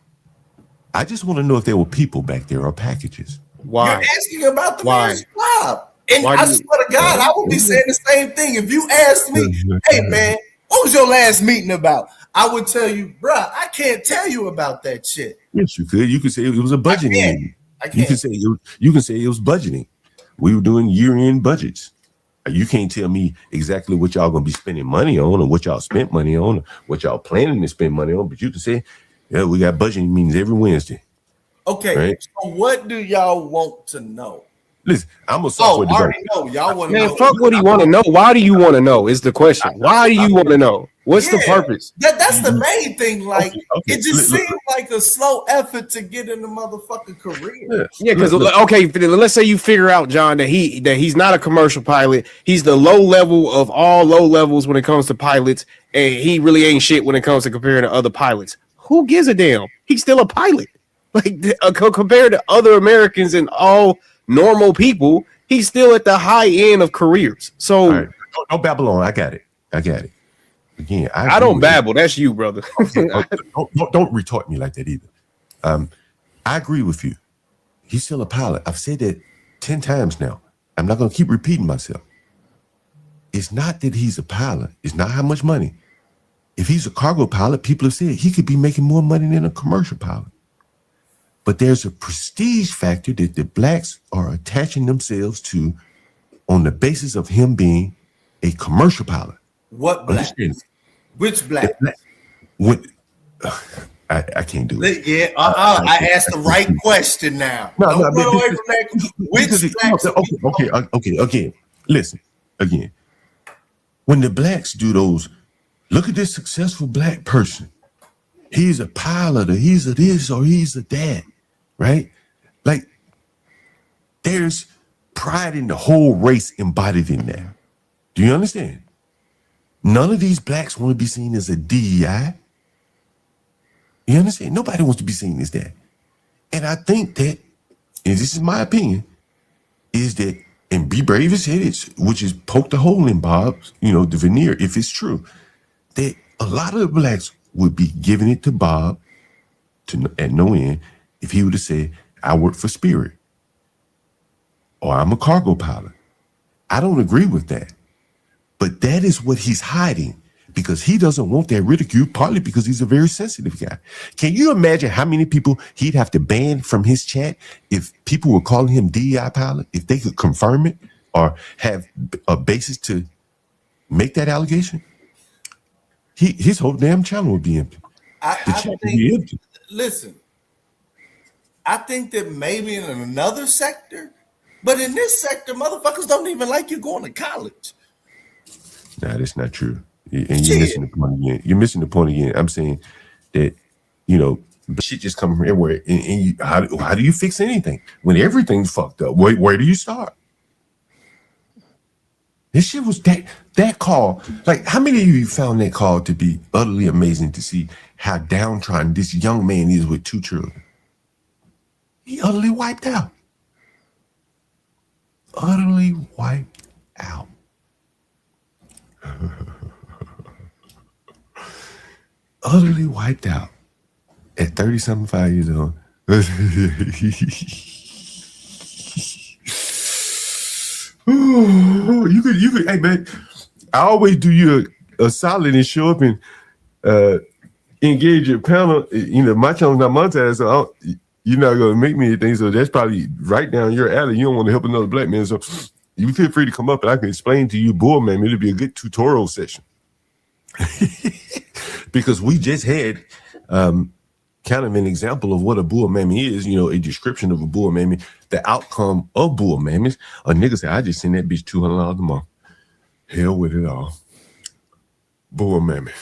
I just want to know if there were people back there or packages. Why? You're asking about the man's job. And I swear to God, I would be saying the same thing. If you asked me, hey man, what was your last meeting about? I would tell you, bruh, I can't tell you about that shit. Yes, you could. You could say it was a budgeting meeting. You can say it was budgeting. We were doing year-end budgets. You can't tell me exactly what y'all gonna be spending money on, or what y'all spent money on, or what y'all planning to spend money on. But you can say, yeah, we got budgeting meetings every Wednesday. Okay, right? So what do y'all want to know? Listen, I'm a software developer. I already know. Y'all want to know. Fuck what he want to know. Why do you want to know is the question. Why do you want to know? What's the purpose? That's the main thing. Like, it just seems like a slow effort to get in the motherfucking career. Yeah, because let's say you figure out, John, that he's not a commercial pilot. He's the low level of all low levels when it comes to pilots, and he really ain't shit when it comes to comparing to other pilots. Who gives a damn? He's still a pilot. Like compared to other Americans and all normal people, he's still at the high end of careers. So right. Don't babble on. I got it. Again, I don't babble. That's you, brother. Don't retort me like that either. I agree with you. He's still a pilot. I've said that 10 times now. I'm not going to keep repeating myself. It's not that he's a pilot. It's not how much money. If he's a cargo pilot, people have said he could be making more money than a commercial pilot. But there's a prestige factor that the blacks are attaching themselves to on the basis of him being a commercial pilot. What black? Which black? I can't do it. Yeah, I asked the right question now. Don't run away from that. Which blacks? Okay. Listen, again. When the blacks do those Look at this successful black person. He's a pilot, or he's a this, or he's a that, right? Like, there's pride in the whole race embodied in that. Do you understand? None of these blacks want to be seen as a DEI. You understand? Nobody wants to be seen as that. And I think that, and this is my opinion, is that, and be brave as it is, which is poke the hole in Bob's, the veneer, if it's true, that a lot of the blacks would be giving it to Bob at no end if he would have said, I work for Spirit, or I'm a cargo pilot. I don't agree with that. But that is what he's hiding, because he doesn't want that ridicule, partly because he's a very sensitive guy. Can you imagine how many people he'd have to ban from his chat if people were calling him DEI pilot, if they could confirm it or have a basis to make that allegation? His whole damn channel would be empty. Listen, I think that maybe in another sector, but in this sector, motherfuckers don't even like you going to college. Nah, that's not true. And you're missing the point again. You're missing the point again. I'm saying that, shit just coming from everywhere. And how do you fix anything when everything's fucked up? Where do you start? This shit was that call. Like, how many of you found that call to be utterly amazing to see how downtrodden this young man is with 2 children? He utterly wiped out. Utterly wiped out. Utterly wiped out at 30-something years old. You could, hey man, I always do you a solid and show up and engage your panel. My channel's not monetized, so you're not gonna make me anything. So that's probably right down your alley. You don't want to help another black man, so you feel free to come up and I can explain to you, bull man. It'll be a good tutorial session. Because we just had kind of an example of what a bull mammy is, a description of a bull mammy, the outcome of bull mammies. A nigga said, I just send that bitch $200 a month. Hell with it all. Bull mammy.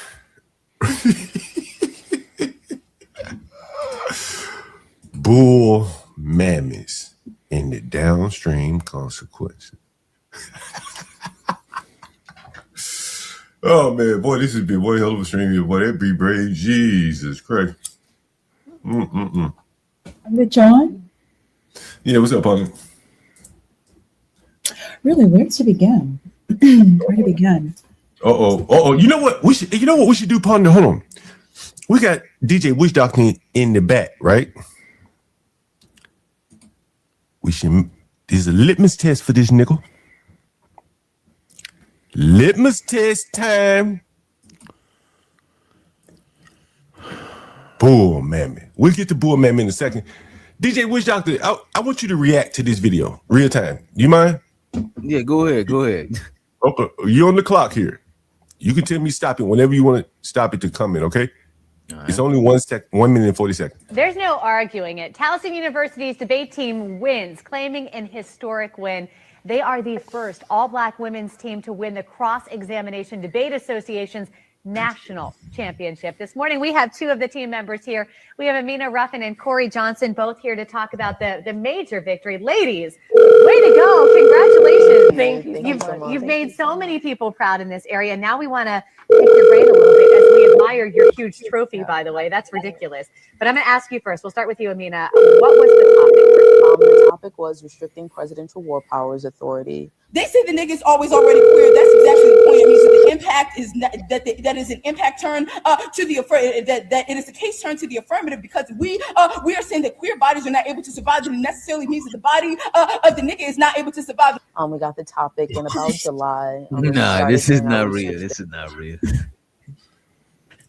Bull mammies and the downstream consequences. Oh man, boy, this has been one hell of a stream here. Boy, that be brave. Jesus Christ. With John? Yeah, what's up, partner? Really, where to begin? Where to begin? You know what we should do, partner? Hold on. We got DJ Witch Doctor in the back, right? There's a litmus test for this nickel. Litmus test time. Bull mammy. We'll get to bull mammy in a second. DJ Witch Doctor, I want you to react to this video real time. Do you mind? Yeah, go ahead. Okay, you're on the clock here. You can tell me stop it whenever you want to stop it to comment, okay? Right. It's only 1 minute and 40 seconds. There's no arguing it. Towson University's debate team wins, claiming an historic win. They are the first all-black women's team to win the Cross-Examination Debate Association's national championship. This morning, we have 2 of the team members here. We have Amina Ruffin and Corey Johnson, both here to talk about the major victory. Ladies, way to go. Congratulations. Thank you. You've made so many people proud in this area. Now we want to pick your brain a little bit as we admire your huge trophy, by the way. That's ridiculous. But I'm going to ask you first. We'll start with you, Amina. What was the topic? The topic was restricting presidential war powers authority. They say the nigga's always already queer. That's exactly the point. It means that the impact is not, that is an impact turn to the that it is a case turn to the affirmative, because we are saying that queer bodies are not able to survive. It necessarily means that the body of the nigga is not able to survive. We got the topic in about July. Nah, this is not real. This is not real.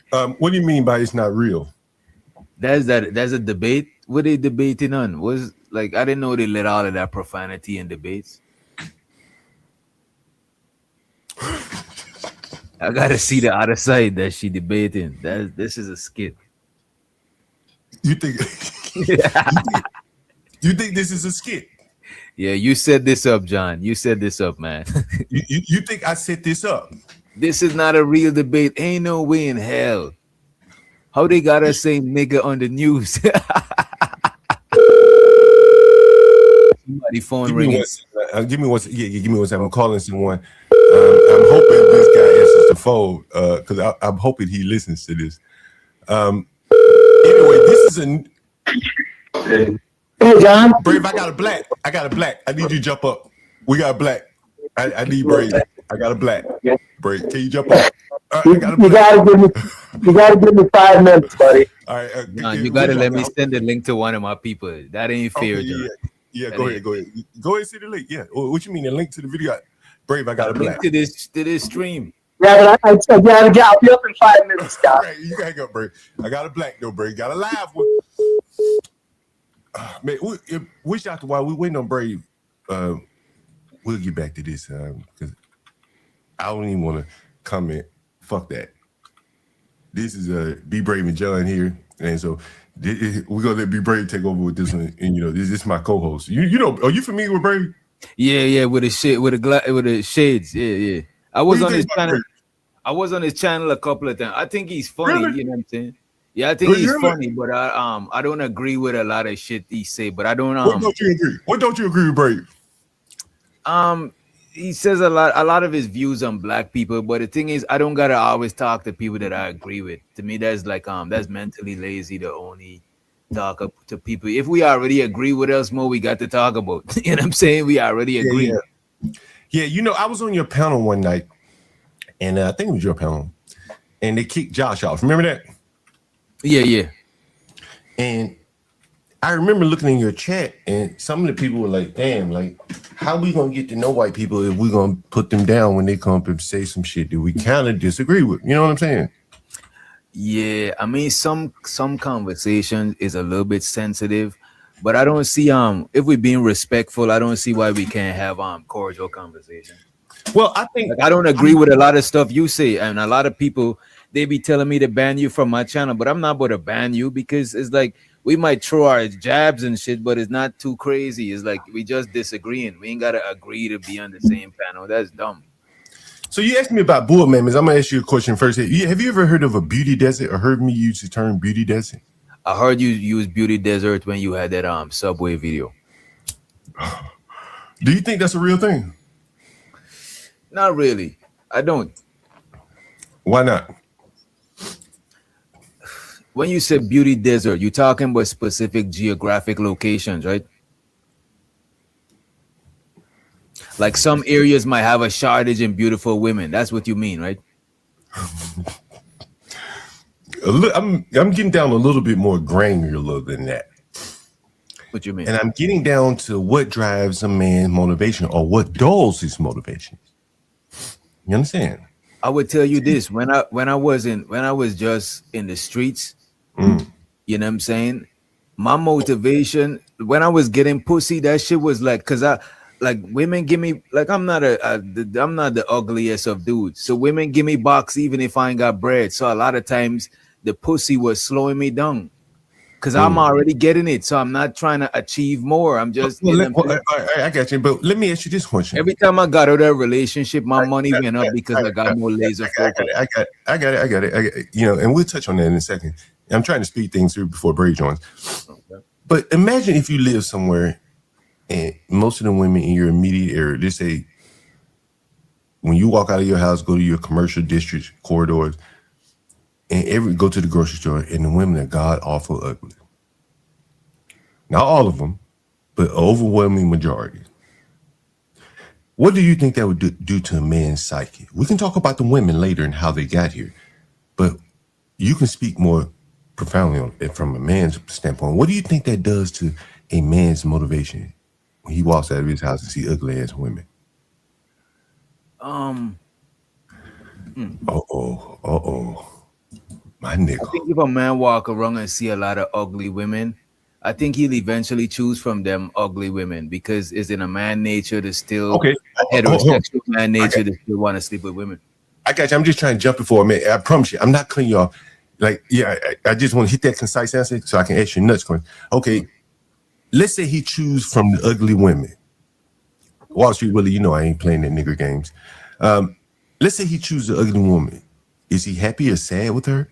What do you mean by it's not real? That's a debate. What they debating on? Was like, I didn't know they let all of that profanity in debates. I gotta see the other side that she debating. This is a skit. You think this is a skit? Yeah, you set this up, John. You set this up, man. you think I set this up? This is not a real debate. Ain't no way in hell. How they gotta say nigga on the news? Somebody phone Give me ringing. one second. Give me one. Yeah, give me one second. I'm calling someone. I'm hoping this guy answers the phone because I'm hoping he listens to this. Anyway, this is a. Hey, John. Brave, I got a black. I need you to jump up. We got a black. I need Brave. I got a black. Brave, can you jump up? You gotta give me 5 minutes, buddy. All right. Nah, you gotta let me send the link to one of my people. That ain't fair, Okay, John. yeah. That Go ain't- ahead. Go ahead. See the link. Yeah. What you mean? The link to the video? Brave, I got a black. Link to this stream. Yeah, but I said, I'll be up in 5 minutes, Scott. Right, you gotta go, Brave. I got a black though, Brave. Got a live one. Man, wish after while we waiting on Brave. We'll get back to this because I don't even want to comment. Fuck that. This is Be Brave and John here, and so we're gonna let Be Brave take over with this one. And this is my co-host. You know, are you familiar with Brave? Yeah, with the shit, with the shades. Yeah. I was on his channel. I was on his channel a couple of times. I think he's funny. Really? You know what I'm saying? Yeah, I think he's funny, but I don't agree with a lot of shit he say. But I don't. What don't you agree? What don't you agree with Brave? He says a lot of his views on black people, but the thing is, I don't gotta always talk to people that I agree with. To me, that's like that's mentally lazy to only talk to people. If we already agree with us more, we got to talk about. You know what I'm saying? We already agree. Yeah, I was on your panel one night, and I think it was your panel, and they kicked Josh off. Remember that? Yeah. And I remember looking in your chat, and some of the people were like, "Damn, like, how we gonna get to know white people if we gonna put them down when they come up and say some shit that we kind of disagree with?" You know what I'm saying? Yeah, I mean, some conversation is a little bit sensitive, but I don't see if we're being respectful, I don't see why we can't have cordial conversation. Well, I think I don't agree with a lot of stuff you say, and a lot of people they be telling me to ban you from my channel, but I'm not about to ban you because it's like we might throw our jabs and shit, but it's not too crazy. It's like we just disagreeing. We ain't gotta agree to be on the same panel. That's dumb. So you asked me about bull members. I'm gonna ask you a question first. Have you ever heard of a beauty desert or heard me use the term beauty desert? I heard you use beauty desert when you had that Subway video. Do you think that's a real thing? Not really. I don't. Why not? When you said beauty desert, you're talking about specific geographic locations, right? Like some areas might have a shortage in beautiful women. That's what you mean, right? I'm getting down a little bit more granular than that. What you mean? And I'm getting down to what drives a man's motivation or what dulls his motivation. You understand? I would tell you this: when I was just in the streets, you know what I'm saying? My motivation when I was getting pussy, that shit was like, cause like women give me like I'm not the ugliest of dudes, so women give me box even if I ain't got bread. So a lot of times the pussy was slowing me down. Because I'm already getting it, so I'm not trying to achieve more. I'm just. I got you, but let me ask you this question. Every time I got out of that relationship, my money went up because I got more laser focus. I got it. And we'll touch on that in a second. I'm trying to speed things through before Bray joins. Okay. But imagine if you live somewhere, and most of the women in your immediate area, they say, when you walk out of your house, go to your commercial district corridors. And go to the grocery store, and the women are god awful ugly. Not all of them, but overwhelming majority. What do you think that would do to a man's psyche? We can talk about the women later and how they got here, but you can speak more profoundly on it from a man's standpoint. What do you think that does to a man's motivation when he walks out of his house and see ugly ass women? My nigga. I think if a man walk around and see a lot of ugly women, I think he'll eventually choose from them ugly women because it's in a man nature to still heterosexual man nature to still want to sleep with women. I got you. I'm just trying to jump before a minute. I promise you, I'm not cutting you off. Like, yeah, I just want to hit that concise answer so I can ask you nuts going. Okay, let's say he choose from the ugly women. Wall Street Willie, I ain't playing that nigger games. let's say he chooses an ugly woman. Is he happy or sad with her?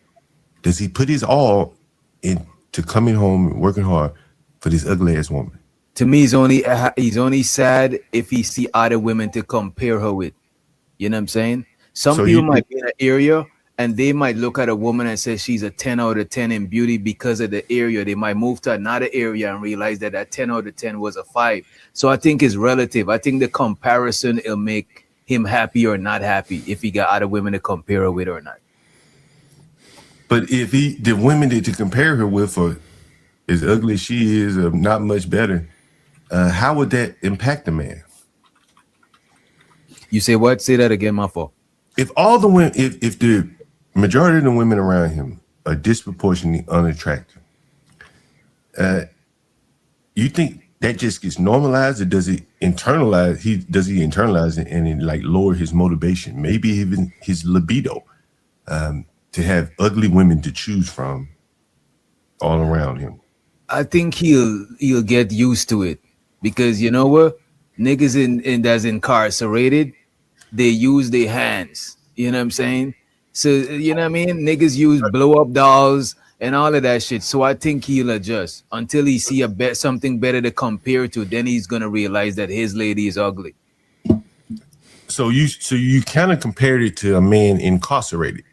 Does he put his all into coming home and working hard for this ugly ass woman? To me, he's only sad if he see other women to compare her with. You know what I'm saying? Some So people you might be in an area and they might look at a woman and say she's a 10 out of 10 in beauty because of the area. They might move to another area and realize that 10 out of 10 was a 5. So I think it's relative. I think the comparison will make him happy or not happy if he got other women to compare her with or not. But if the women that to compare her with are as ugly as she is, or not much better, how would that impact the man? You say what? Say that again, my fault. If all the women, if the majority of the women around him are disproportionately unattractive, you think that just gets normalized, or does it internalize? Does he internalize it and it like lower his motivation, maybe even his libido, to have ugly women to choose from all around him? I think he'll get used to it because you know what? Niggas in that's incarcerated, they use their hands. You know what I'm saying? So you know what I mean? Niggas use blow up dolls and all of that shit. So I think he'll adjust until he see something better to compare to. Then he's gonna realize that his lady is ugly. So you kind of compared it to a man incarcerated.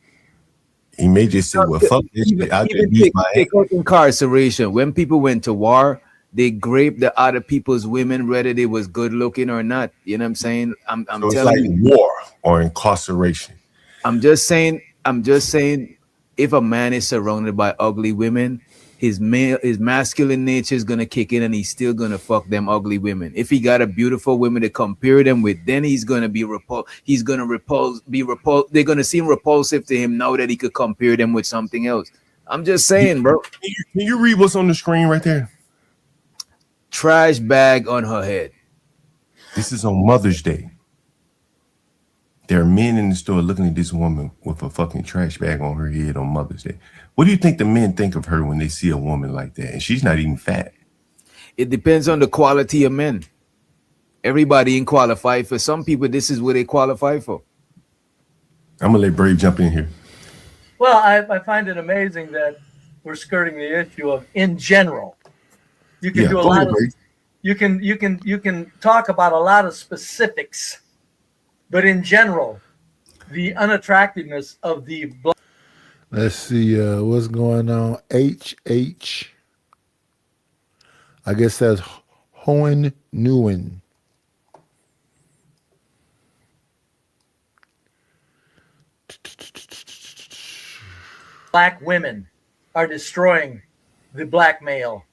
He may just say, "Well, fuck this shit. I just use my take out incarceration. When people went to war, they graped the other people's women, whether they was good looking or not. You know what I'm saying? I'm So it's telling like you, war or incarceration. I'm just saying, if a man is surrounded by ugly women, his masculine nature is gonna kick in, and he's still gonna fuck them ugly women. If he got a beautiful woman to compare them with, then he's gonna be repulsed. He's gonna be repulsed. They're gonna seem repulsive to him now that he could compare them with something else. I'm just saying, bro. Can you read what's on the screen right there? Trash bag on her head. This is on Mother's Day. There are men in the store looking at this woman with a fucking trash bag on her head on Mother's Day. What do you think the men think of her when they see a woman like that? And she's not even fat. It depends on the quality of men. Everybody ain't qualified. For some people, this is what they qualify for. I'm gonna let Brave jump in here. Well, I find it amazing that we're skirting the issue of in general. You can do a lot of you can talk about a lot of specifics, but in general, the unattractiveness of the black. Let's see what's going on. HH. I guess that's Hohen Newen. Black women are destroying the black male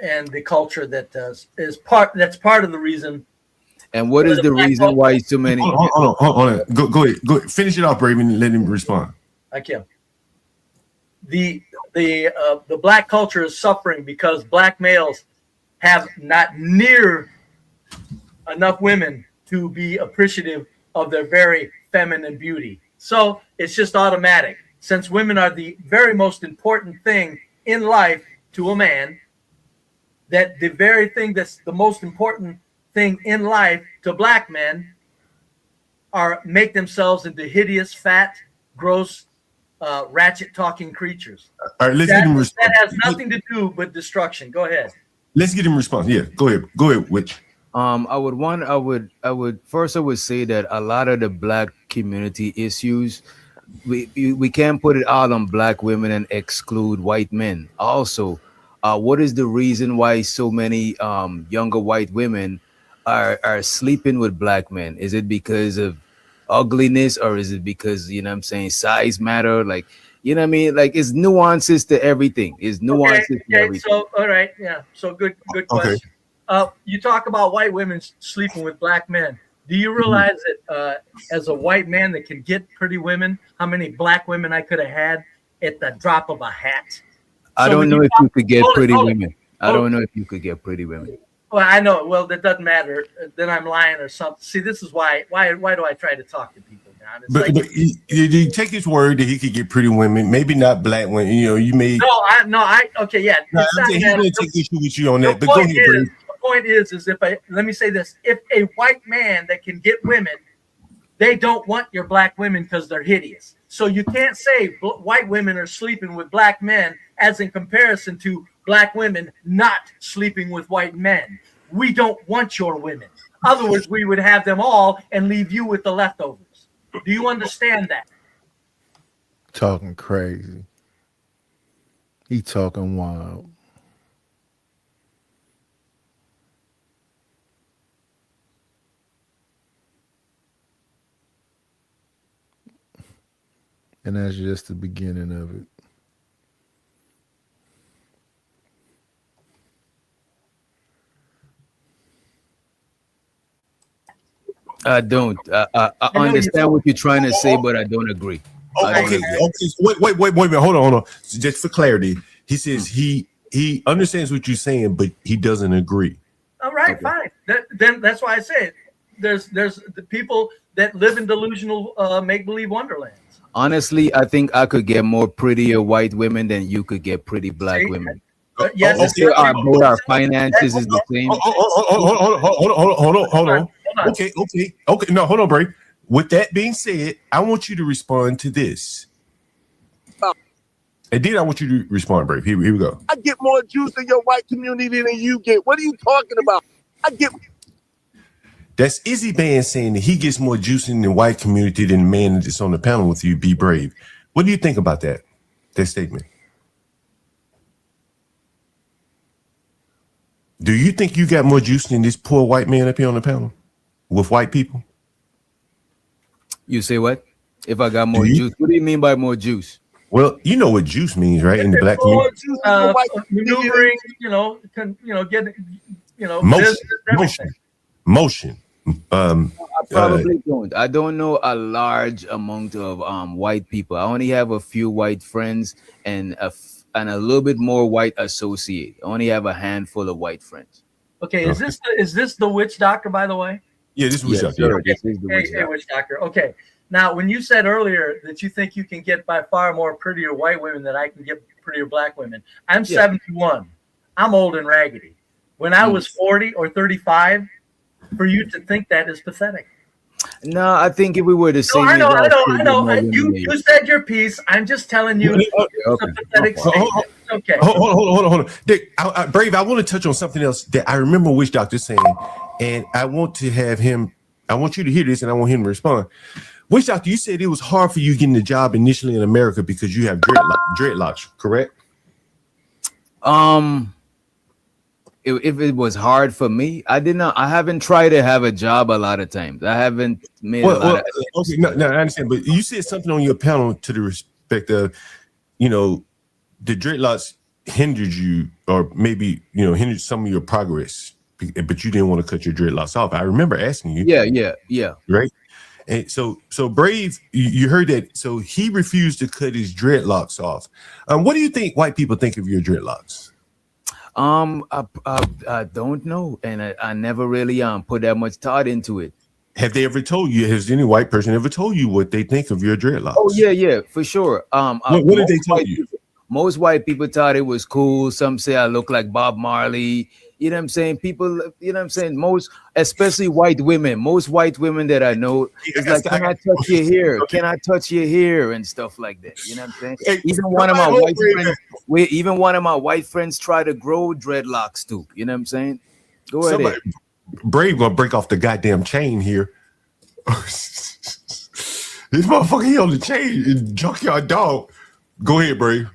and the culture that that's part of the reason. And what is the reason why so many? Hold on. Go ahead. Finish it off, Brave, and let him respond. I can. The black culture is suffering because black males have not near enough women to be appreciative of their very feminine beauty. So it's just automatic. Since women are the very most important thing in life to a man, that the very thing that's the most important thing in life to black men are make themselves into hideous, fat, gross, ratchet talking creatures. All right, let's get him response. That has nothing to do with destruction. Go ahead. Let's get him response. Yeah, go ahead, Which I would say that a lot of the black community issues, we can't put it all on black women and exclude white men. Also, what is the reason why so many younger white women are sleeping with black men? Is it because of ugliness, or is it because, you know what I'm saying, size matter? Like, you know what I mean? Like, it's nuances to everything. It's nuances to everything. So all right, yeah. So good question. You talk about white women sleeping with black men. Do you realize that as a white man that can get pretty women, how many black women I could have had at the drop of a hat? I don't know if you could get pretty women. I don't know if you could get pretty women. Well, I know. Well, that doesn't matter. Then I'm lying or something. See, this is why do I try to talk to people, John? It's but you take his word that he could get pretty women, maybe not black women. You know, you may. Okay, yeah. He's going to take issue with you on that. But go ahead, Brave. The point is if let me say this: if a white man that can get women they don't want your black women because they're hideous. So you can't say white women are sleeping with black men as in comparison to black women not sleeping with white men. We don't want your women. Otherwise, we would have them all and leave you with the leftovers. Do you understand that? Talking crazy. He talking wild. And that's just the beginning of it. I don't. I understand what you're trying to say, but I don't agree. I don't Okay. agree. So wait a minute. Hold on. So just for clarity, he says he understands what you're saying, but he doesn't agree. All right, fine. Then that's why I say it. There's the people that live in delusional make believe wonderlands. Honestly, I think I could get more prettier white women than you could get pretty black women. Yes, Let's say both our finances is the same. Hold on. Okay. No, hold on, Bray. With that being said, I want you to respond to this. And then I want you to respond, Brave. Here we go. I get more juice in your white community than you get. What are you talking about? I get. That's Izzy Band saying that he gets more juice in the white community than the man that's on the panel with you. Be brave. What do you think about that statement? Do you think you got more juice than this poor white man up here on the panel with white people? You say what? If I got more juice, what do you mean by more juice? Well, you know what juice means, right? In the black community, Maneuvering, motion. I probably don't. I don't know a large amount of white people. I only have a few white friends and a little bit more white associate. I only have a handful of white friends. Okay, is this the witch doctor, by the way? Yeah, this is witch doctor. Okay. Witch doctor. Okay. Now, when you said earlier that you think you can get by far more prettier white women than I can get prettier black women, I'm 71. I'm old and raggedy. When I was 40 or 35, for you to think that is pathetic. No, I think if we were the same, I know. You said your piece. I'm just telling you. It's a pathetic statement. Okay. Hold on. Dick, Brave, I want to touch on something else that I remember Witch Doctor saying, and I want to have him. I want you to hear this, and I want him to respond. Witch Doctor, you said it was hard for you getting the job initially in America because you have dreadlocks, correct? If it was hard for me, I haven't tried to have a job a lot of times. I haven't made a lot of. Okay, no, I understand, but you said something on your panel to the respect of, the dreadlocks hindered you, or maybe hindered some of your progress, but you didn't want to cut your dreadlocks off. I remember asking you. Yeah. Right. And so Brave, you heard that. So he refused to cut his dreadlocks off. What do you think white people think of your dreadlocks? I don't know, and I never really put that much thought into it. Have they ever told you? Has any white person ever told you what they think of your dreadlocks? Oh yeah, for sure. What did they tell you? Most white people thought it was cool. Some say I look like Bob Marley. You know what I'm saying? People, you know what I'm saying? Especially white women. Most white women that I know, it's like, can I touch your hair? Can I touch your hair? And stuff like that. You know what I'm saying? Even one of my white friends try to grow dreadlocks too. You know what I'm saying? Go ahead. Brave gonna break off the goddamn chain here. This motherfucker, he on the chain, junkyard dog. Go ahead, Brave.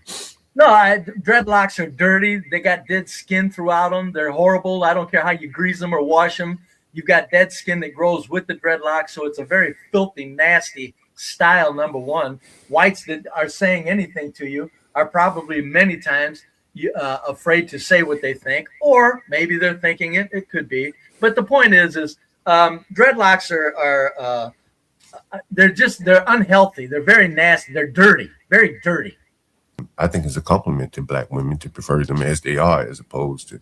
No, dreadlocks are dirty. They got dead skin throughout them. They're horrible. I don't care how you grease them or wash them. You've got dead skin that grows with the dreadlocks, so it's a very filthy, nasty style, number one. Whites that are saying anything to you are probably many times afraid to say what they think, or maybe they're thinking it. It could be. But the point is dreadlocks are they're unhealthy. They're very nasty. They're dirty, very dirty. I think it's a compliment to black women to prefer them as they are, as opposed to.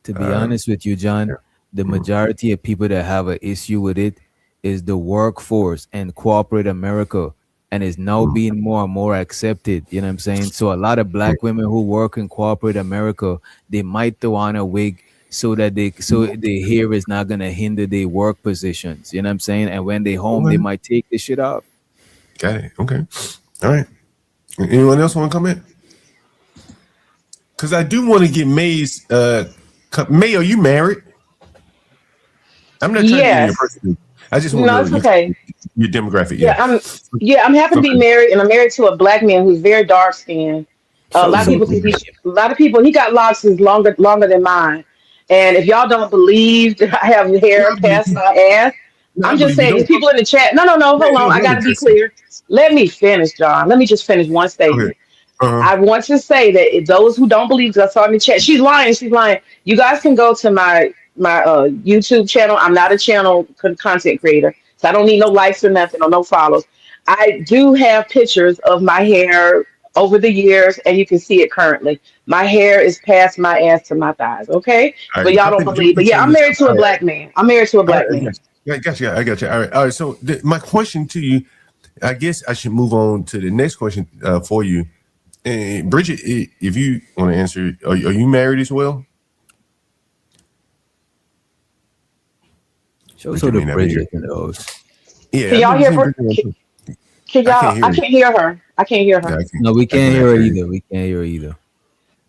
To be honest with you, John, the majority of people that have an issue with it is the workforce and corporate America, and is now being more and more accepted. You know what I'm saying? So a lot of black women who work in corporate America, they might throw on a wig so that their hair is not gonna hinder their work positions. You know what I'm saying? And when they home, they might take the shit off. Got it. Okay. All right. Anyone else want to come in? Because I do want to get May's. May, are you married? I'm not trying to get your Yes. person. I just want to No, know it's okay. your demographic. Yeah, Yeah. I'm happy to be Okay. married, and I'm married to a black man who's very dark skinned. A lot of So people think a lot of people he got locks is longer than mine. And if y'all don't believe that I have hair I believe past you. my ass, No, I I'm just believe you. saying, Don't. because people in the chat, no, hold on, I Don't gotta be address it. clear. Let me finish, John. Let me just finish one Okay. statement. Uh-huh. I want to say that those who don't believe, because I saw in the chat, she's lying. She's lying. You guys can go to my YouTube channel. I'm not a channel content creator, so I don't need no likes or nothing or no follows. I do have pictures of my hair over the years, and you can see it currently. My hair is past my ass to my thighs. Okay, All but right. y'all I don't think you believe. But can yeah, show I'm this. married to a All right. black man. I'm married to a All right. black man. I got you. I got you. All right. All right. So my question to you, I guess I should move on to the next question for you. And Bridget, if you want to answer, are you married as well? Show Bridget the may not be here. Bridget in those. Yeah, Can I've y'all never hear? seen Bridget. Can I can't y'all? hear I her. can't hear her. I can't hear her. No, No, we I can't cannot hear her hear her. either. We can't hear her either.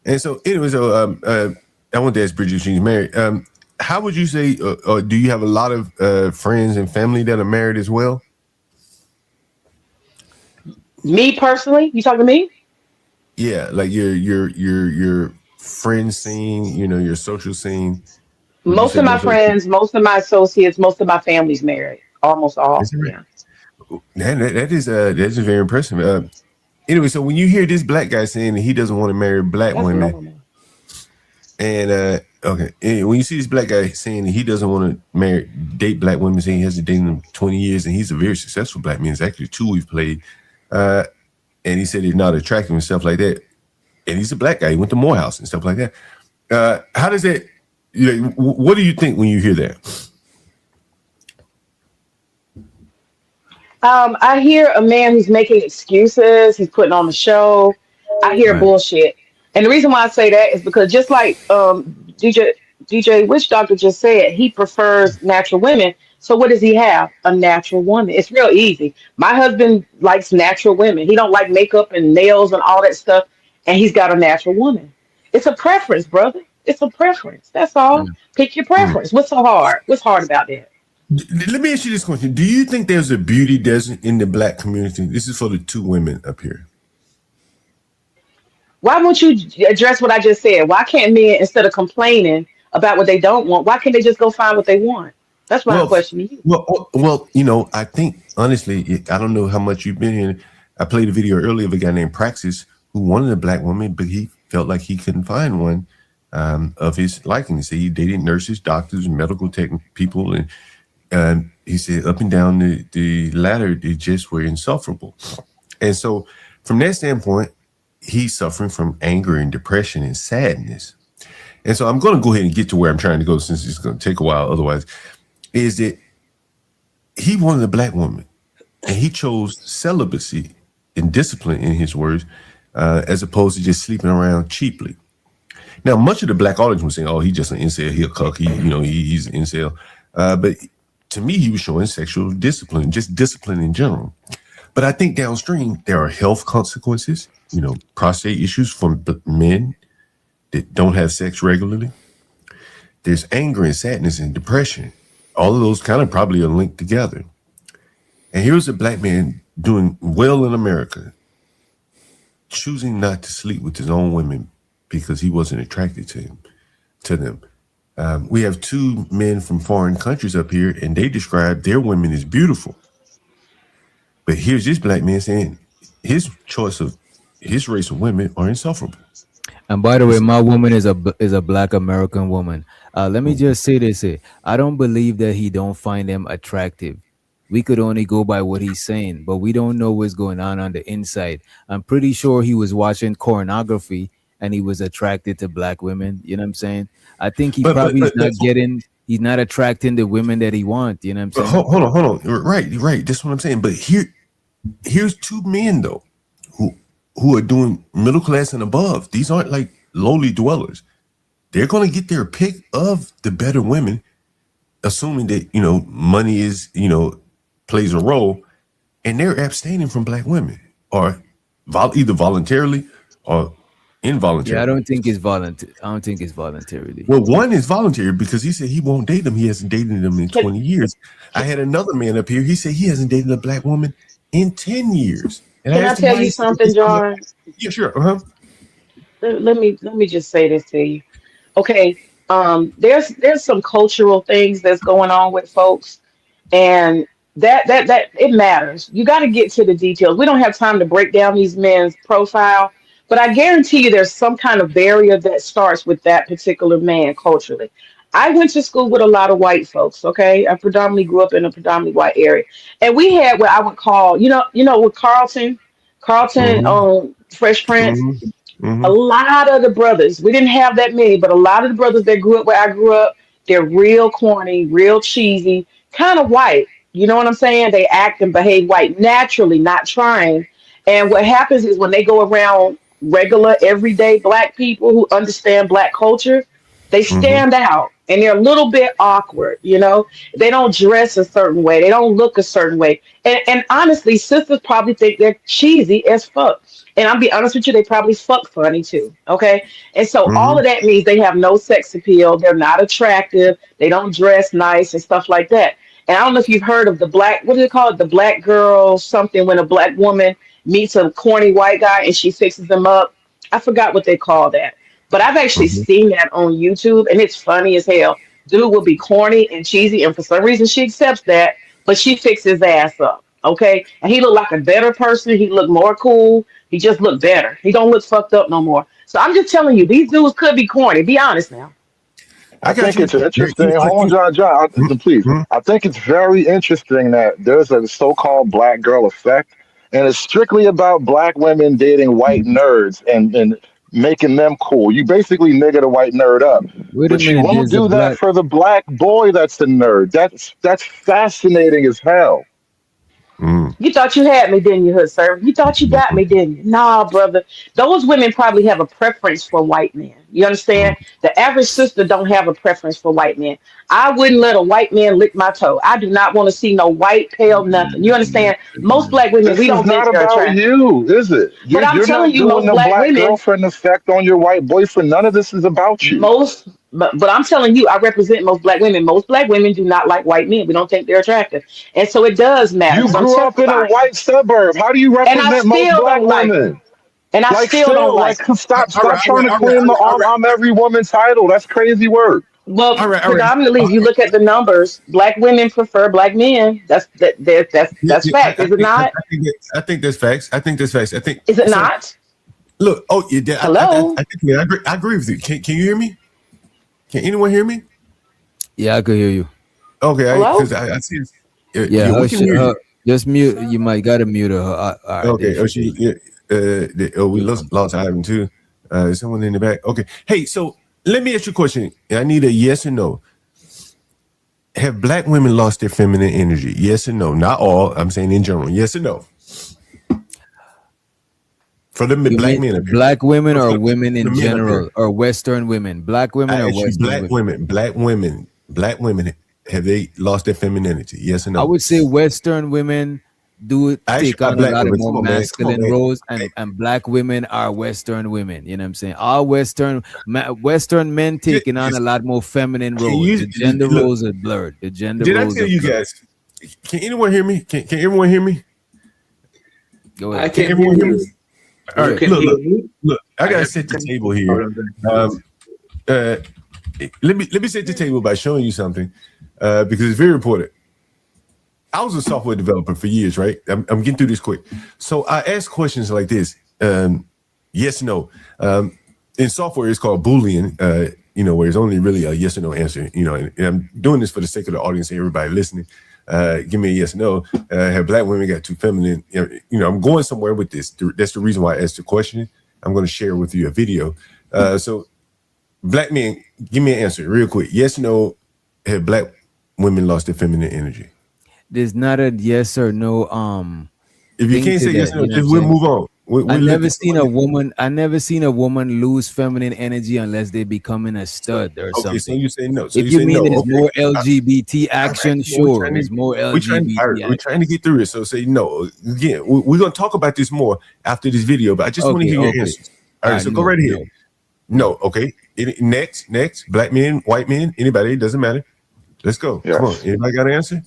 And so, anyway, so I want to ask Bridget if she's married. How would you say, or do you have a lot of friends and family that are married as well? Me personally, you talking to me? Yeah, like your friend scene, your social scene. Would you Most say of my most of friends, most of my associates, most of my family's married. Almost all. that's right? Yeah. That is very impressive. Anyway, so when you hear this black guy saying that he doesn't want to marry black That's women, normal. and okay, and when you see this black guy saying that he doesn't want to date black women, saying he has to date them 20 years, and he's a very successful black man. It's actually two we've played, and he said he's not attractive and stuff like that. And he's a black guy. He went to Morehouse and stuff like that. How does that? What do you think when you hear that? I hear a man who's making excuses. He's putting on the show. I hear Right. bullshit, and the reason why I say that is because just like DJ Witch Doctor just said, he prefers natural women. So what does he have? A natural woman. It's real easy. My husband likes natural women. He don't like makeup and nails and all that stuff, and he's got a natural woman. It's a preference, brother. It's a preference. That's all. Pick your preference. What's so hard? What's hard about that? Let me ask you this question. Do you think there's a beauty desert in the black community? This is for the two women up here. Why won't you address what I just said? Why can't men, instead of complaining about what they don't want, why can't they just go find what they want? That's my Well, question to you. I think honestly, I don't know how much you've been here. I played a video earlier of a guy named Praxis who wanted a black woman, but he felt like he couldn't find one of his liking. He said he dated nurses, doctors, medical tech people, and he said up and down the ladder, they just were insufferable. And so, from that standpoint, he's suffering from anger and depression and sadness. And so, I'm going to go ahead and get to where I'm trying to go, since it's going to take a while. Otherwise, is that he wanted a black woman, and he chose celibacy and discipline, in his words, as opposed to just sleeping around cheaply. Now, much of the black audience was saying, "Oh, he's just an incel. He'll cuck. He's an incel." But to me, he was showing sexual discipline, just discipline in general. But I think downstream there are health consequences. Prostate issues from men that don't have sex regularly. There's anger and sadness and depression. All of those kind of probably are linked together. And here's a black man doing well in America, choosing not to sleep with his own women because he wasn't attracted to them. We have two men from foreign countries up here, and they describe their women as beautiful. But here's this black man saying his choice of his race of women are insufferable. And by the way, my woman is a black American woman. Let me just say this here. I don't believe that he don't find them attractive. We could only go by what he's saying, but we don't know what's going on the inside. I'm pretty sure he was watching pornography and he was attracted to black women. You know what I'm saying? I think he probably he's not attracting the women that he wants. You know what I'm saying? Hold on. Right. That's what I'm saying. But here's two men though, who are doing middle class and above. These aren't like lowly dwellers. they're going to get their pick of the better women, assuming that, you know, money is, you know, plays a role, and they're abstaining from black women, or either voluntarily or involuntarily. Yeah, I don't think it's voluntary. I don't think it's voluntarily. Well, one is voluntary because he said he won't date them. He hasn't dated them in 20 years. I had another man up here. He said he hasn't dated a black woman in 10 years. And Can I asked him tell why. you He said, something, John? yeah, sure. Uh-huh. Let me just say this to you. Okay, there's some cultural things that's going on with folks, and that it matters. You got to get to the details. We don't have time to break down these men's profile, but I guarantee you there's some kind of barrier that starts with that particular man culturally. I went to school with a lot of white folks. Okay, I predominantly grew up in a predominantly white area, and we had what I would call, with Carlton Mm-hmm. on Fresh Prince. A Mm-hmm. lot of the brothers, we didn't have that many, but a lot of the brothers that grew up where I grew up, they're real corny, real cheesy, kind of white. You know what I'm saying? They act and behave white naturally, not trying. And what happens is when they go around regular, everyday black people who understand black culture, they Mm-hmm. stand out and they're a little bit awkward, you know? They don't dress a certain way, they don't look a certain way. And honestly, sisters probably think they're cheesy as fuck. And I'll be honest with you, they probably fuck funny too. Okay. And so all of Mm-hmm. that means they have no sex appeal. They're not attractive. They don't dress nice and stuff like that. And I don't know if you've heard of the black, what do they call it? The black girl something, when a black woman meets a corny white guy and she fixes them up. I forgot what they call that. But I've actually Mm-hmm. seen that on YouTube and it's funny as hell. Dude will be corny and cheesy, and for some reason she accepts that, but she fixes his ass up. Okay. And he looked like a better person. He looked more cool. He just looked better. He don't look fucked up no more. So I'm just telling you, these dudes could be corny. Be honest now. I I got think you. it's interesting. Hold on, John. Please. Mhm. I think it's very interesting that there's a so-called black girl effect, and it's strictly about black women dating white nerds and making them cool. You basically nigga the white nerd up, Wait a but you minute. won't There's a do that black. for the black boy that's a nerd. That's fascinating as hell. Mm-hmm. You thought you had me, didn't you, hood sir? You thought you got me, didn't you? Nah, brother. Those women probably have a preference for white men. You understand? The average sister don't have a preference for white men. I wouldn't let a white man lick my toe. I do not want to see no white, pale, nothing. You understand? Most black women, This we is don't think not they're about attractive. you, is it? But I'm You're telling not you, doing most the black black women, girlfriend effect on your white boyfriend. None of this is about you. but I'm telling you, I represent most black women. Most black women do not like white men. We don't think they're attractive. And so it does matter You because I'm grew up in a testifying. white suburb. How do you And I represent most still black don't like them. women? And I Like still don't still, like like them. All right, stop all trying right, to all right, claim the all right, I'm every woman title. That's crazy work. all Well, right, all right. predominantly, if you look at the numbers, black women prefer black men. Yeah, That's yeah, fact, is it not? I think that's facts. I think that's facts. I think Is it so. not? Look, oh yeah, Hello, I think yeah, I agree with you. Can you hear me? Can anyone hear me? Yeah, I could hear you. Okay, hello. because I see. Yeah, Yeah, we can hear you. just mute. You might gotta mute her. All right, there Okay. Oh, she she. goes. Yeah, we You're welcome. lost Ivan too. Someone in the back. Okay. Hey, so let me ask you a question. I need a yes or no. Have black women lost their feminine energy? Yes or no? Not all. I'm saying in general. Yes or no? For the You black mean men up here. black women or For women the in men up here. general or Western women? Black women I or ask you, Western women? black women. Have they lost their femininity? Yes or I no? would say Western women do I ask you take about on a black lot of women. more Come on, man. Come on, masculine man. roles, and black women are Western women. You know what I'm saying? All Western men taking on a lot more feminine Can roles. you The gender look? roles are blurred. The gender Did I roles tell are you blurred. guys? Can anyone hear me? Can everyone hear me? Go I ahead. Can can hear everyone hear me? you. All You right, Go can ahead. hear me. look. I I gotta have set the connection table here. problems. Uh, let me set the table by showing you something, because it's very important. I was a software developer for years, right? I'm getting through this quick. So I ask questions like this: yes, no. In software, it's called Boolean. Where it's only really a yes or no answer. And I'm doing this for the sake of the audience and everybody listening. Give me a yes or no. Have black women got too feminine? I'm going somewhere with this. That's the reason why I asked the question. I'm going to share with you a video. So, black men, give me an answer real quick. Yes or no. Have black women lost their feminine energy? There's not a yes or no If you thing can't to say yes that. or no, You know what I'm just we'll saying? move on. We're I never looking. seen a woman. I never seen a woman lose feminine energy unless they becoming a stud or Okay, so something. you say no. So If you you say mean no. there's Okay. more LGBT All right. action, Well, sure, there's more We're trying. All right, LGBT we're action. trying to get through it. So say no. Again, we're gonna talk about this more after this video, but I just want to Okay, hear your okay. answers. All right. So go No, right ahead. no. No. Okay. Next. Black men, white men, anybody. It doesn't matter. Let's go. Come on. Yes. Anybody got an answer?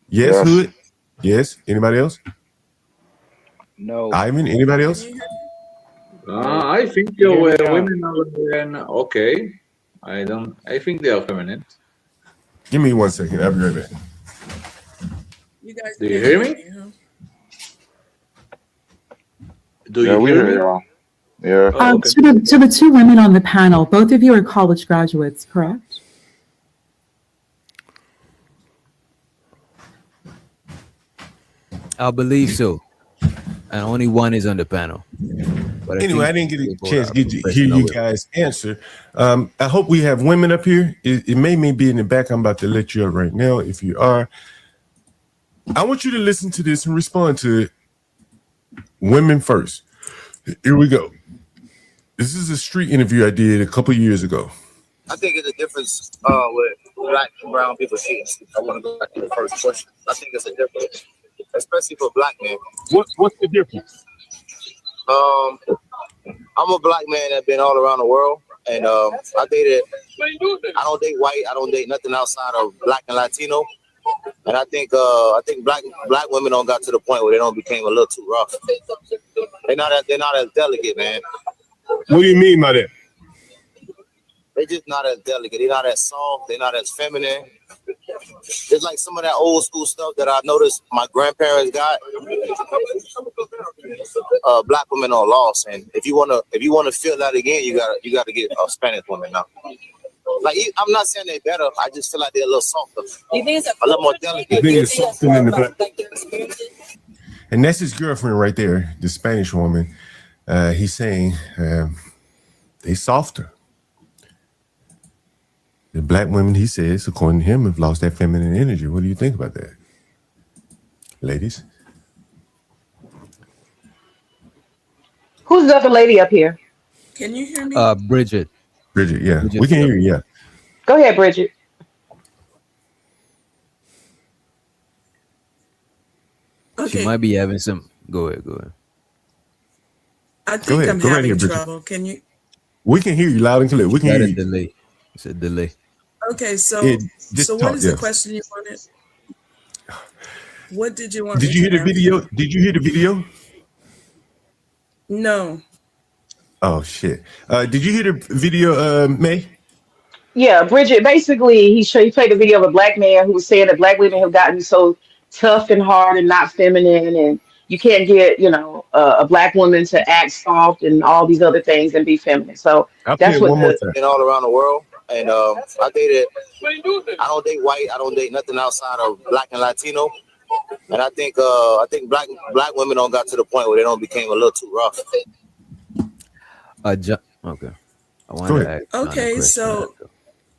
Yes. Yes. Hood. Yes. Anybody else? No. Ivan. Anybody else? I think You hear me now? women are okay. I think they are feminine. Give me 1 second. I'll be right back. You guys Do you can't hear me? huh? Do Yeah, you we hear hear me? y'all. Yeah. Oh, okay. To the two women on the panel, both of you are college graduates, correct? I believe so. And only one is on the panel. But Anyway, I didn't get a they both chance are to hear professional you women. guys answer. I hope we have women up here. It may be in the back. I'm about to let you up right now. If you are, I want you to listen to this and respond to it. Women first. Here we go. This is a street interview I did a couple years ago. I think it's a difference with black and brown people cheating. I want to go back to the first question. I think it's a difference, especially for black men. What's the difference? I'm a black man that's been all around the world, and I dated. I don't date white. I don't date nothing outside of black and Latino. And I think black women don't got to the point where they don't became a little too rough. They're not as delicate, man. What do you mean by that? They just not as delicate. They're not as soft. They're not as feminine. It's like some of that old school stuff that I noticed my grandparents got. Black women are lost, and if you wanna feel that again, you gotta get a Spanish woman now. Like I'm not saying they're better. I just feel like they're a little softer. You think it's a little more delicate? I think it's something in the back. And that's his girlfriend right there, the Spanish woman. He's saying they softer. The black women, he says, according to him, have lost that feminine energy. What do you think about that, ladies? Who's the other lady up here? Can you hear me? Bridget. Bridget, yeah. Bridget, We can hear you, yeah. Go ahead, Bridget. She might be having some. Go ahead. I think I'm Go right having here, Bridget. trouble. Can you? We can hear you loud and clear. We can Got hear a you. delay. It's a delay. Okay, so Yeah, just so talk, what is the yes. question you wanted? What did you want? Did me you hear to the answer? video? Did you hear the video? No. Oh shit! Did you hear the video, May? Yeah, Bridget. Basically, he played a video of a black man who was saying that black women have gotten so tough and hard and not feminine, and you can't get a black woman to act soft and all these other things and be feminine. So I'll play that's it what one more the time. Been all around the world, and I dated. I don't date white. I don't date nothing outside of black and Latino. And I think black women don't got to the point where they don't became a little too rough. Okay. I want to ask John a Okay, question. so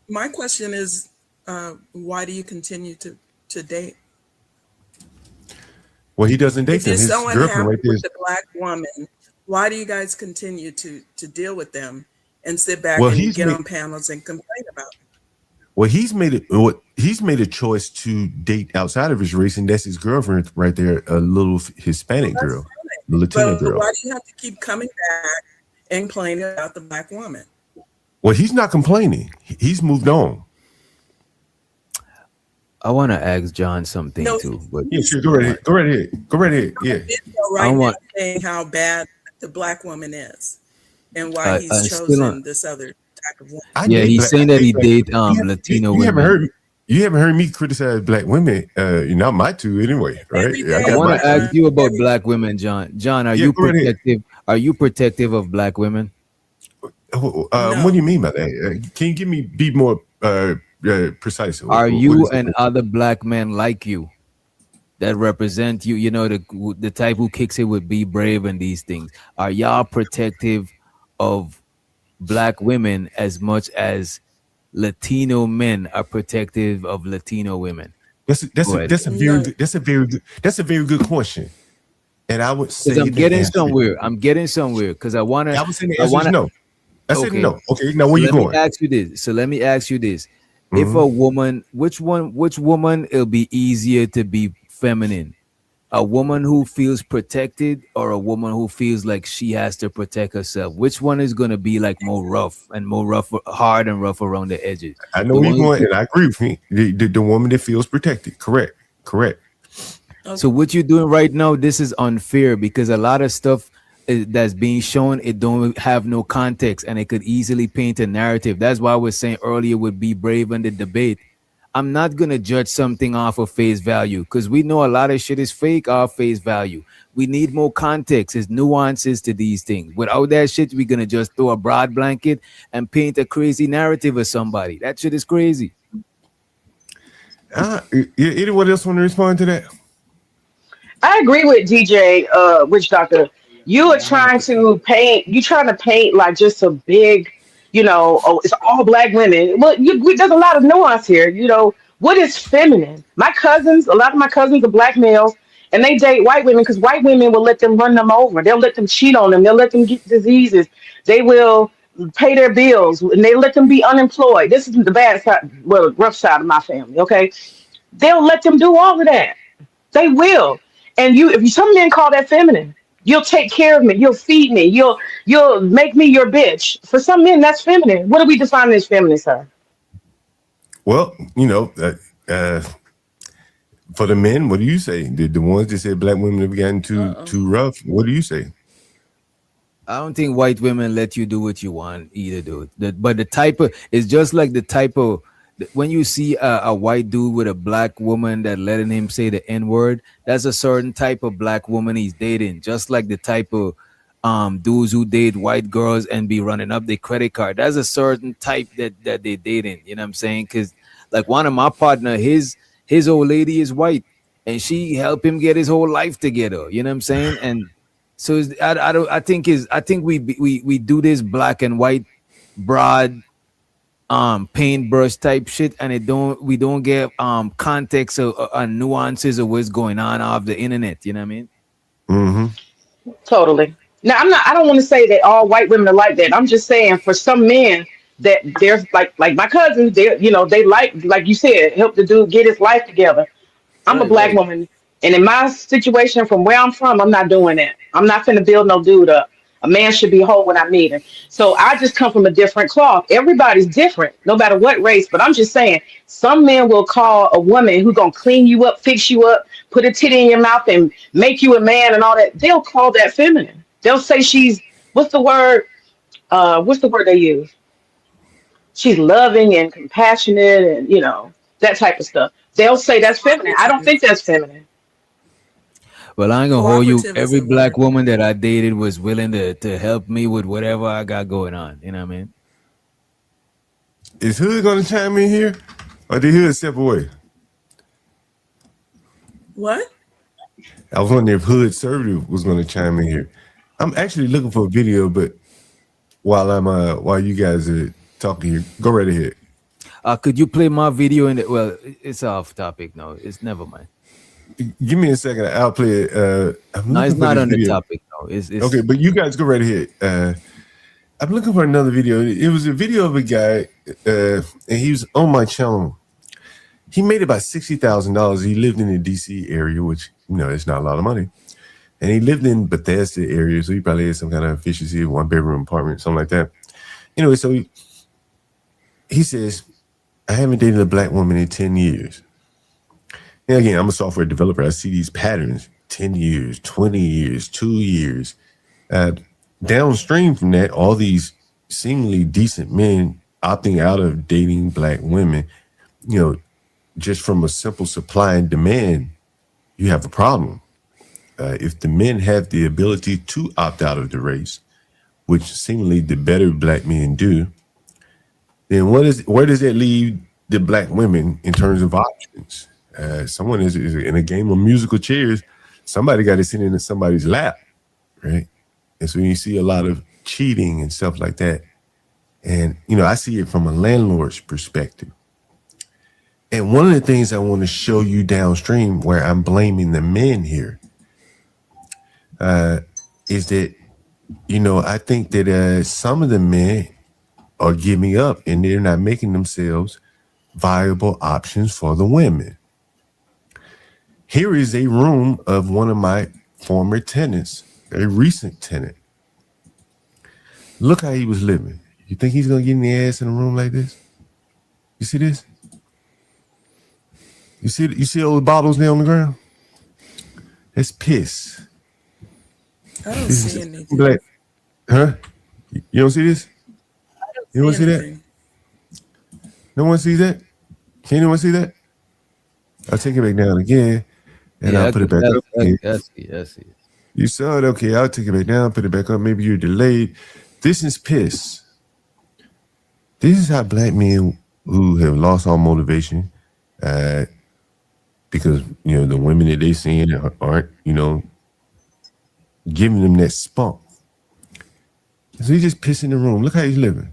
my question is, why do you continue to date? Well, he doesn't date If them. you're His so girlfriend unhappy right there. with the black woman, why do you guys continue to deal with them and sit back Well, and he's get made- on panels and complain about it? Well, he's made a choice to date outside of his race, and that's his girlfriend right there, a little Hispanic girl, a Latina But girl. why do you have to keep coming back and complaining about the black woman? Well, he's not complaining. He's moved on. I want to ask John something No, too. But Yeah, sure. Go right ahead. Go right ahead. Go right ahead. Yeah. Video I right want- now saying how bad the black woman is and why he's still chosen on- this other type of woman. Yeah, he's saying that he date You Latino haven't women. heard. You haven't heard me criticize black women. Not my two anyway, right? Yeah, I got want my to ask you about black women, John. John, are Yeah, you go right ahead. protective? Are you protective of black women? What do you mean by that? Can you be more precise? Are What you is it? and other black men like you that represent you? You know, the type who kicks it with be brave and these things. Are y'all protective of black women as much as Latino men are protective of Latino women? That's a very good question. And I would Because say I'm the getting answer. somewhere. I'm getting somewhere. Because I wanna. I would say the I answer is wanna. no. I said Okay. no. Okay, now So where you let me going? ask you this. So let me ask you this. If Mhm. a woman, which woman it'll be easier to be feminine? A woman who feels protected or a woman who feels like she has to protect herself? Which one is gonna be like more rough and more rough, hard and rough around the edges? I know The where you're one going, and I agree with me. The woman that feels protected. Correct. Correct. So what you're doing right now, this is unfair because a lot of stuff that's being shown, it don't have no context and it could easily paint a narrative. That's why I was saying earlier would be brave in the debate. I'm not gonna judge something off of face value because we know a lot of shit is fake off face value. We need more context, there's nuances to these things. Without that shit, we're gonna just throw a broad blanket and paint a crazy narrative of somebody. That shit is crazy. Anyone else want to respond to that? I agree with DJ, Witch Doctor. You are trying to paint. You trying to paint like just a big, oh, it's all black women. Well, there's a lot of nuance here. What is feminine? My cousins, a lot of my cousins are black males, and they date white women because white women will let them run them over. They'll let them cheat on them. They'll let them get diseases. They will pay their bills, and they let them be unemployed. This is the bad side, well, rough side of my family. Okay, they'll let them do all of that. They will. And if some men call that feminine, you'll take care of me, you'll feed me, you'll make me your bitch. For some men, that's feminine. What do we define as feminine, sir? Well, for the men, what do you say? The ones that said black women have gotten too rough. What do you say? I don't think white women let you do what you want either, dude. But the type of it's just like the type of when you see a white dude with a black woman that letting him say the N-word, that's a certain type of black woman he's dating. Just like the type of dudes who date white girls and be running up their credit card. That's a certain type that they dating. You know what I'm saying? Because like one of my partner, his old lady is white, and she helped him get his whole life together. You know what I'm saying? And so I think we do this black and white broad paintbrush type shit, and we don't get context or nuances of what's going on off the internet. You know what I mean? Mm-hmm. Totally. Now, I don't want to say that all white women are like that. I'm just saying for some men that there's like my cousins, they like you said, help the dude get his life together. I'm a black Right. woman, and in my situation, from where I'm from, I'm not doing that. I'm not finna build no dude up. A man should be whole when I meet him. So I just come from a different cloth. Everybody's different, no matter what race. But I'm just saying, some men will call a woman who's gonna clean you up, fix you up, put a titty in your mouth, and make you a man and all that. They'll call that feminine. They'll say she's what's the word? What's the word they use? She's loving and compassionate, and that type of stuff. They'll say that's feminine. I don't think that's feminine. Well, I ain't gonna hold you. Cooperative is Every the black word. woman that I dated was willing to help me with whatever I got going on. You know what I mean? Is Hood going to chime in here, or did Hood step away? What? I was wondering if Hood Servative was going to chime in here. I'm actually looking for a video, but while you guys are talking here, go right ahead. Could you play my video in the well, it's off topic. No, it's never mind. Give me a second. I'll play it. I'm No, looking it's for not this on the video. topic. No, it's Okay, but you guys go right ahead. I'm looking for another video. It was a video of a guy, and he was on my channel. He made about $60,000. He lived in the DC area, which it's not a lot of money. And he lived in Bethesda area, so he probably had some kind of efficiency, 1-bedroom apartment, something like that. Anyway, so he says, I haven't dated a black woman in 10 years. And again, I'm a software developer. I see these patterns, 10 years, 20 years, 2 years. Downstream from that, all these seemingly decent men opting out of dating black women, just from a simple supply and demand, you have a problem. If the men have the ability to opt out of the race, which seemingly the better black men do, then where does that leave the black women in terms of options? Someone is in a game of musical chairs. Somebody got to sit in somebody's lap, right? And so you see a lot of cheating and stuff like that. And, I see it from a landlord's perspective. And one of the things I want to show you downstream where I'm blaming the men here, is that, I think that some of the men are giving up and they're not making themselves viable options for the women. Here is a room of one of my former tenants, a recent tenant. Look how he was living. You think he's gonna get in the ass in a room like this? You see this? You see all the bottles there on the ground? It's piss. I don't This see is anything. black. Huh? You don't see this? You don't see that? No one sees that? Can anyone see that? I'll take it back down again, and I'll put it back up again. Yes. You saw it? Okay, I'll take it back down, put it back up. Maybe you're delayed. This is piss. This is how black men who have lost all motivation, because the women that they seeing aren't giving them that spunk. So he just piss in the room. Look how he's living.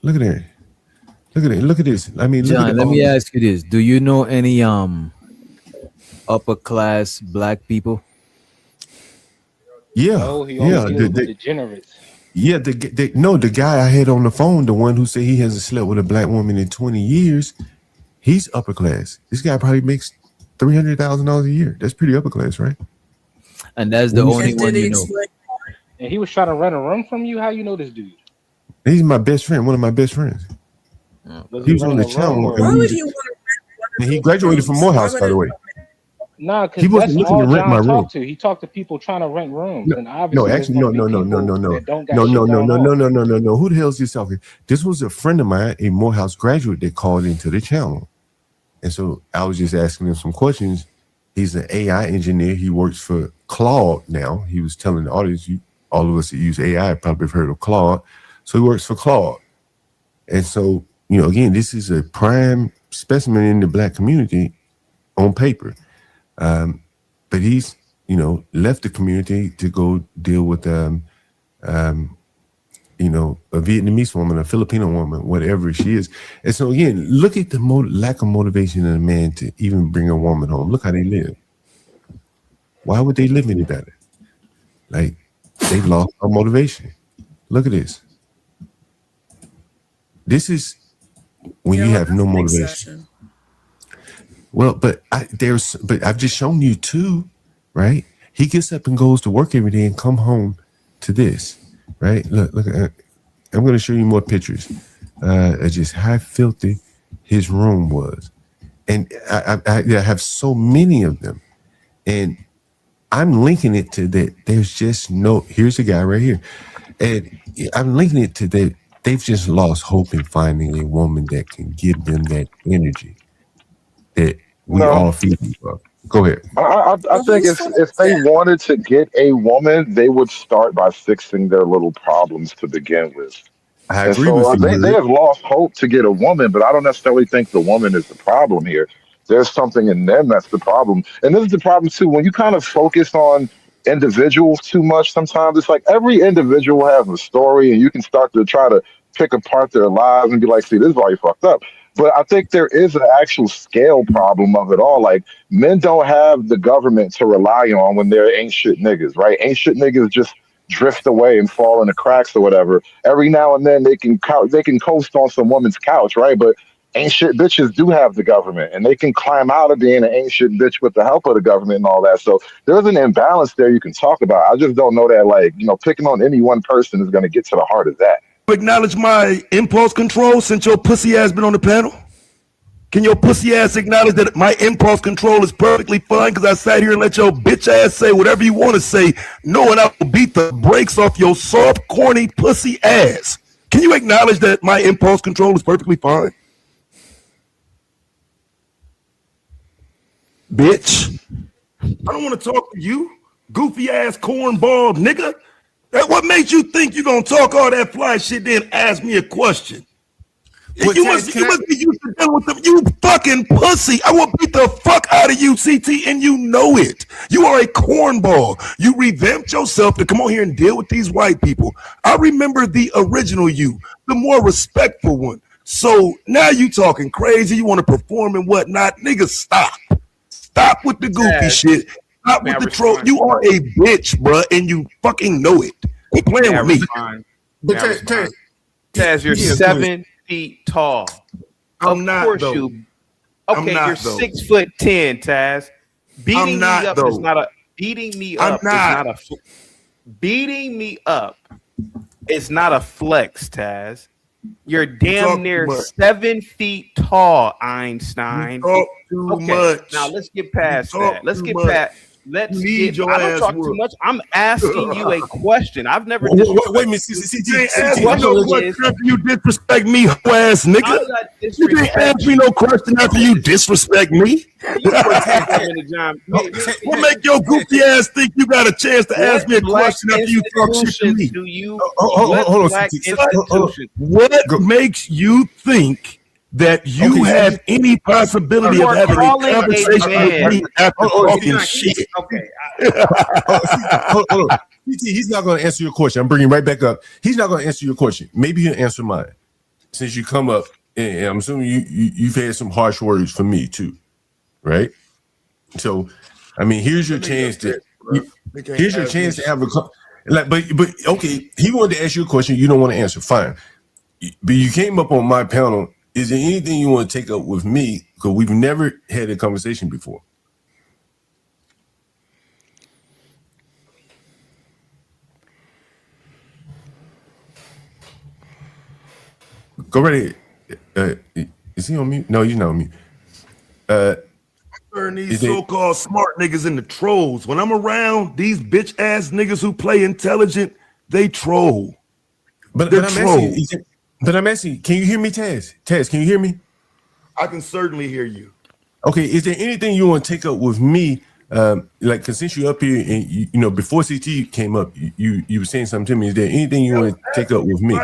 Look at that. Look at it. Look at this. I mean, John, let me ask you this: do you know any upper class black people? Yeah, No, he only deals with degenerates. Yeah, the guy I had on the phone, the one who said he hasn't slept with a black woman in 20 years, he's upper class. This guy probably makes $300,000 a year. That's pretty upper class, right? And that's the only one you know. And he was trying to rent a room from you. How you know this dude? He's my best friend, one of my best friends. He was on the channel. Why would he want and he graduated from Morehouse, by the way. Nah, because He wasn't that's looking all to rent my John room. talked to. He talked to people trying to rent rooms, No, and obviously there's no. gonna be people that don't got shit going on. Who the hell is this talking? This was a friend of mine, a Morehouse graduate that called into the channel. And so I was just asking him some questions. He's an AI engineer. He works for Claude now. He was telling the audience, all of us that use AI probably have heard of Claude. So he works for Claude. And so, again, this is a prime specimen in the black community on paper. But he's, left the community to go deal with, a Vietnamese woman, a Filipino woman, whatever she is. And so, again, look at the lack of motivation in a man to even bring a woman home. Look how they live. Why would they live any better? Like, they've lost all motivation. Look at this. This is when you have no motivation. Well, but I've just shown you two, right? He gets up and goes to work every day and come home to this, right? Look, I'm going to show you more pictures of just how filthy his room was. And I have so many of them. And I'm linking it to that. There's just here's a guy right here. And I'm linking it to that. They've just lost hope in finding a woman that can give them that energy that we all feel. Go ahead. I think if they wanted to get a woman, they would start by fixing their little problems to begin with. I And agree so with you. they have lost hope to get a woman, but I don't necessarily think the woman is the problem here. There's something in them that's the problem. And this is the problem too. When you kind of focus on individuals too much, sometimes it's like every individual has a story and you can start to try to pick apart their lives and be like, see, this is why you fucked up. But I think there is an actual scale problem of it all. Like, men don't have the government to rely on when they're ain't shit niggas, right? Ain't shit niggas just drift away and fall in the cracks or whatever. Every now and then they can coast on some woman's couch, right? But ain't shit bitches do have the government, and they can climb out of being an ain't shit bitch with the help of the government and all that. So there's an imbalance there you can talk about. I just don't know that, like, picking on any one person is going to get to the heart of that. Acknowledge my impulse control since your pussy ass been on the panel? Can your pussy ass acknowledge that my impulse control is perfectly fine because I sat here and let your bitch ass say whatever you want to say, knowing I will beat the brakes off your soft, corny pussy ass? Can you acknowledge that my impulse control is perfectly fine? Bitch. I don't want to talk to you, goofy ass cornball nigga. What makes you think you gonna talk all that fly shit then ask me a question? You must be used to dealing with them. You fucking pussy. I will beat the fuck out of you, CT, and you know it. You are a cornball. You revamped yourself to come on here and deal with these white people. I remember the original you, the more respectful one. So now you talking crazy. You want to perform and whatnot. Nigga, stop. Stop with the goofy shit. Stop May with I the troll. respond? You are a bitch, bruh, and you fucking know it. Quit playing May I with me. respond? But May I respond? Taz, you're yeah, go ahead. 7 feet tall. I'm Of not, course though. you. I'm Okay, you're not, though. 6'10", Taz. I'm Beating me not, up is though. not a beating me I'm up is not. not a beating me up is not a flex, Taz. You're You damn talk too near much. 7 feet tall, You Einstein. talk too Okay, now much. let's get You past talk that. Let's too get much. past. You Let's need get. your I don't ass talk too whooped. much. I'm asking you a question. I've never Wait a disrespected minute, you. You ain't CT, ask I'm me gonna no let you. question after you disrespect me, hoe ass nigga. How did I You didn't disrespect ask me no question after you disrespect me. You put take that many times. What make your goofy ass think you got a chance to What ask me a black question after you talk shit to institutions me? do you? Hold What on, black CT. institutions? What makes you think that you Okay, have any possibility You of are having a calling a conversation with man. me after hold on, talking shit? Okay, hold on. CT, he's not going to answer your question. I'm bringing him right back up. He's not going to answer your question. Maybe he'll answer mine. Since you come up, and I'm assuming you've had some harsh words for me too, right? So, I mean, here's your chance to have a but okay. He wanted to ask you a question you don't want to answer. Fine, but you came up on my panel. Is there anything you want to take up with me? Because we've never had a conversation before. Go right ahead. Is he on mute? No, he's not on mute. Turn these so-called smart niggas into trolls. When I'm around these bitch ass niggas who play intelligent, they troll. But They're I'm trolls. asking, can you hear me, Taz? Taz, can you hear me? I can certainly hear you. Okay, is there anything you want to take up with me? Like, cause since you're up here and you know, before CT came up, you were saying something to me. Is there anything you want to take up with me?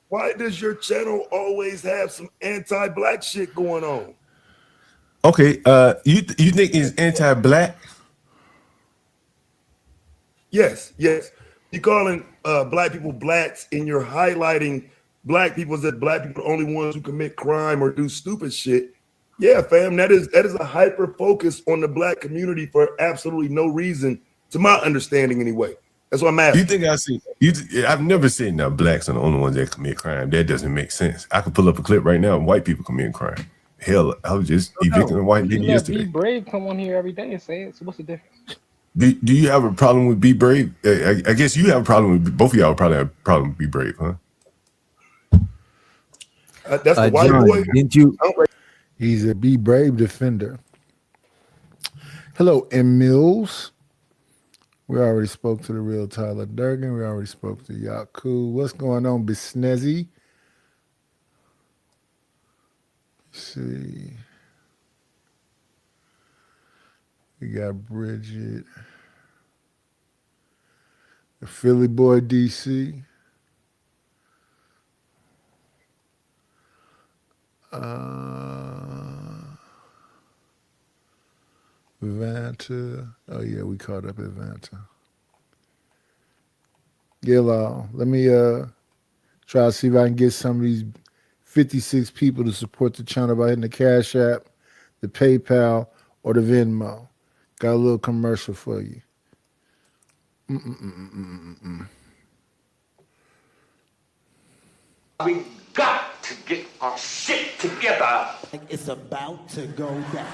Why does your channel always have some anti-black shit going on? Okay, you think it's anti-black? Yes. You're calling black people blacks, and you're highlighting black people as that black people are the only ones who commit crime or do stupid shit. Yeah, fam, that is a hyper focus on the black community for absolutely no reason, to my understanding anyway. That's what I'm asking. You think I see? I've never said now blacks are the only ones that commit crime. That doesn't make sense. I could pull up a clip right now of white people committing crime. Hell, I was just evicting a white lady You let yesterday. Be Brave come on here every day and say it. So what's the difference? Do you have a problem with Be Brave? I guess you have a problem with both of y'all. Probably have a problem with Be Brave, huh? That's the white John, boy. didn't you? He's a Be Brave defender. Hello, M. Mills. We already spoke to the real Tyler Durgan. We already spoke to Yaku. What's going on, Bisnezzy? Let's see. We got Bridget. The Philly boy, DC. Vanta. Oh yeah, we caught up at Vanta. Gil, let me try to see if I can get some of these 56 people to support the channel by hitting the Cash App, the PayPal, or the Venmo. Got a little commercial for you. We got to get our shit together. It's about to go down.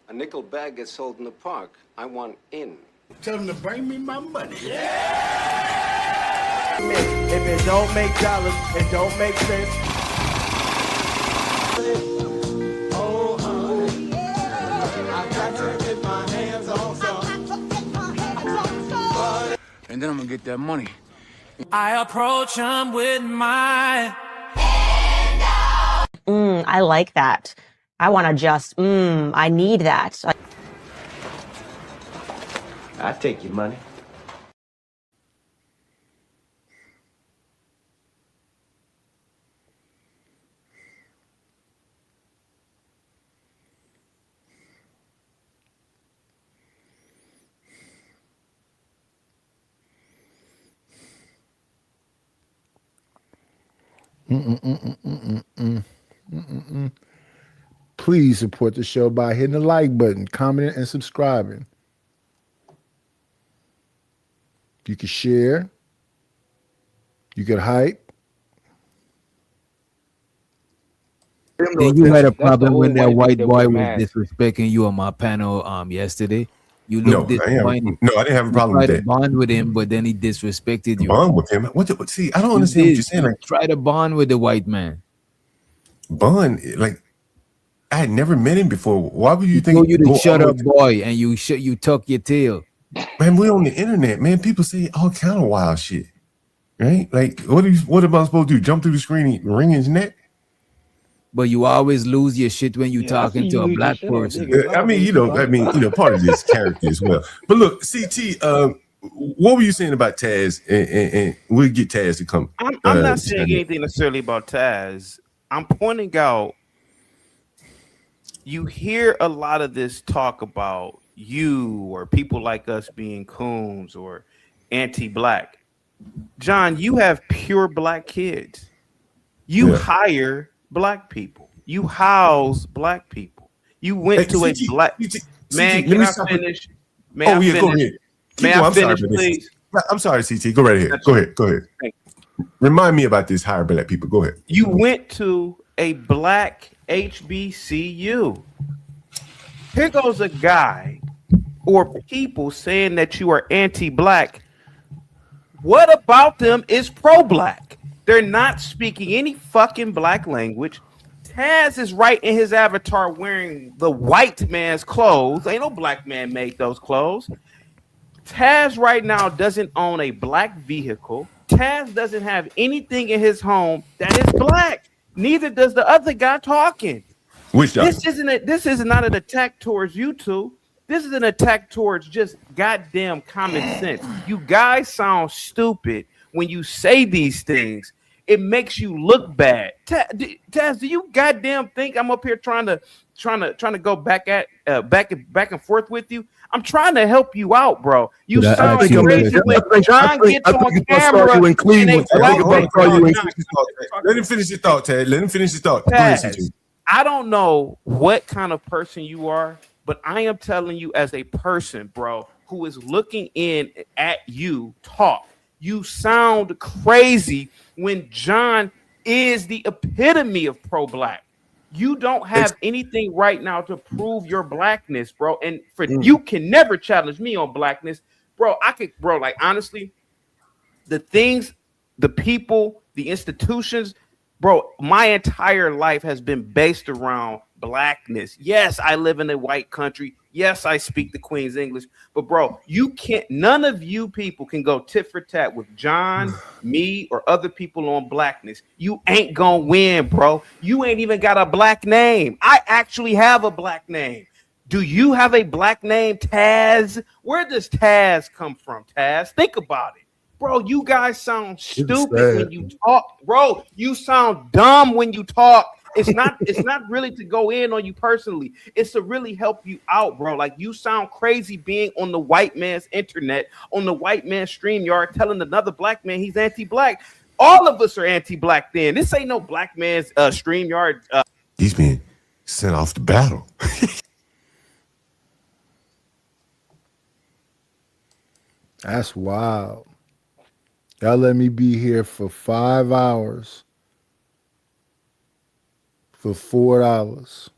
A nickel bag gets sold in the park. I want in. Tell them to bring me my money. If it don't make dollars, it don't make sense. Oh, honey, I got to get my hands on some. And then I'm gonna get that money. I approach him with my I like that. I want to just, I need that. I take your money. Please support the show by hitting the like button, commenting, and subscribing. You can share. You can hype. Then you had a That's the problem when old that white dude white that with boy the was mask. disrespecting you on my panel yesterday. You looked No, disappointed. I didn't have a You problem with tried to that. bond with him, but then he disrespected you. Bond with him. See, I don't You understand what you're did. saying. You Like try to bond with the white man. Bond, like I had never met him before. Why would you He told think you to go all shut the way up, boy, and you tuck your tail. man, we on the internet, man. People say all kind of wild shit. Right? Like, what am I supposed to do? Jump through the screen and wring his neck? But you always lose your shit when you Yeah, I see talking to you a lose your black shit on person. niggas I mean, nowadays too. I ain't gonna lie. part of this character as well. But look, CT, what were you saying about Taz? And we'll get Taz to come. I'm not saying chime in. anything necessarily about Taz. I'm pointing out you hear a lot of this talk about you or people like us being coons or anti-black. John, you have pure black kids. You Yeah. hire black people. You house black people. You Hey, went to a black man. CT, let Can me I stop it. finish? May Oh I yeah, go finish? ahead. May Keep I going. I'm sorry, finish, but please? I'm sorry, CT. Go right ahead. That's Go right. ahead. Go ahead. Thank Remind me about this hire black people. Go ahead. you. You went to a black HBCU. Here goes a guy or people saying that you are anti-black. What about them is pro-black? They're not speaking any fucking black language. Taz is right in his avatar wearing the white man's clothes. Ain't no black man made those clothes. Taz right now doesn't own a black vehicle. Taz doesn't have anything in his home that is black. Neither does the other guy talking. Which guy? This is not an attack towards you two. This is an attack towards just goddamn common sense. You guys sound stupid when you say these things. It makes you look bad. Taz, do you goddamn think I'm up here trying to go back and forth with you? I'm trying to help you out, bro. You Could I sound ask you a crazy question? when John gets I think on it's gonna start camera you in in a Cleveland. black Let him finish his thought, Ted. Let him finish his thought. Go ahead, CT. Taz, I don't know what kind of person you are, but I am telling you as a person, bro, who is looking in at you talk. You sound crazy when John is the epitome of pro-black. You don't have anything right now to prove your blackness, bro. And for you can never challenge me on blackness, bro. Like honestly, the things, the people, the institutions, bro, my entire life has been based around blackness. Yes, I live in a white country. Yes, I speak the Queen's English. But bro, you can't, none of you people can go tit for tat with John, me, or other people on blackness. You ain't gonna win, bro. You ain't even got a black name. I actually have a black name. Do you have a black name, Taz? Where does Taz come from, Taz? Think about it. Bro, you guys sound stupid when you talk. Bro, you sound dumb when you talk. It's not really to go in on you personally. It's to really help you out, bro. Like you sound crazy being on the white man's internet, on the white man's stream yard, telling another black man he's anti-black. All of us are anti-black then. This ain't no black man's stream yard. He's being sent off to battle. That's wild. Y'all let me be here for 5 hours for $4.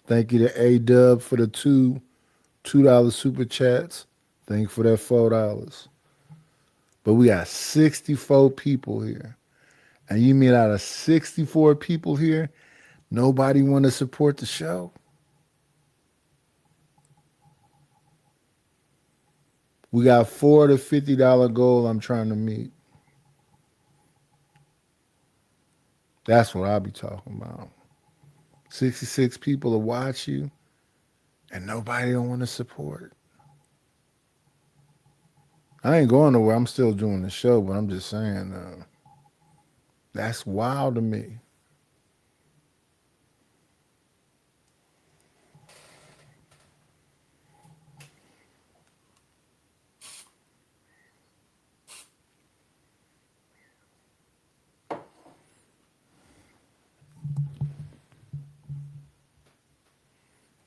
Thank you to A-Dub for the $2 super chats. Thank you for that $4. But we got 64 people here. And you mean out of 64 people here, nobody want to support the show? We got $4 to $50 goal I'm trying to meet. That's what I'll be talking about. 66 people will watch you, and nobody don't want to support. I ain't going nowhere. I'm still doing the show, but I'm just saying, that's wild to me.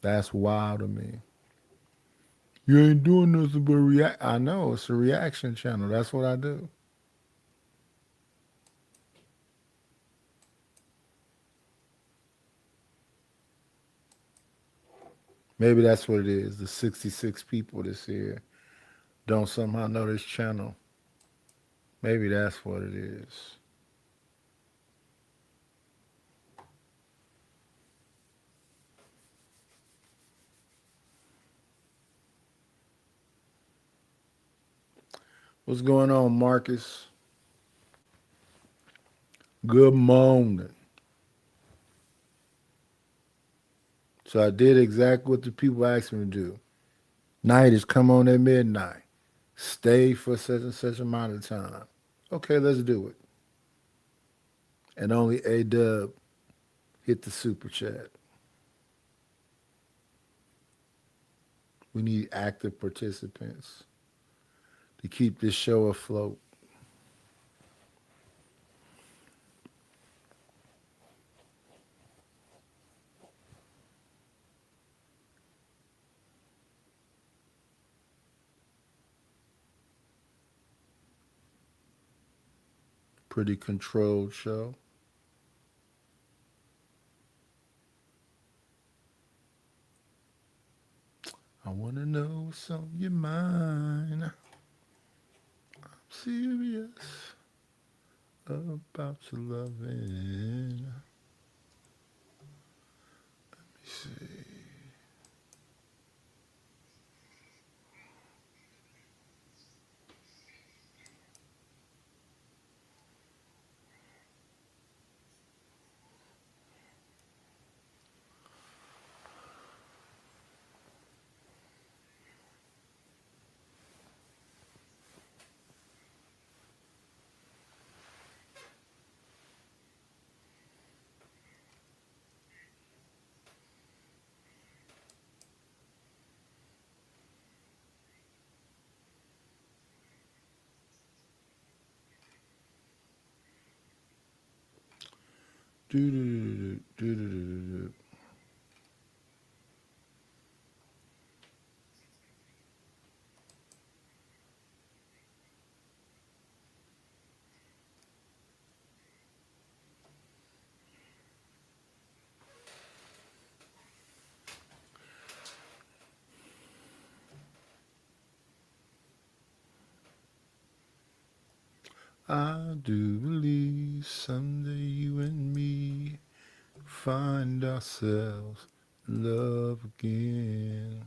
That's wild to me. You ain't doing nothing but react. I know it's a reaction channel. That's what I do. Maybe that's what it is. The 66 people this here don't somehow know this channel. Maybe that's what it is. What's going on, Marcus? Good morning. So I did exactly what the people asked me to do. Night is come on at midnight. Stay for such and such amount of time. Okay, let's do it. And only A-Dub hit the super chat. We need active participants to keep this show afloat. Pretty controlled show. I want to know what's on your mind. I'm serious about your loving. Let me see. Do. I do believe someday you and me find ourselves in love again.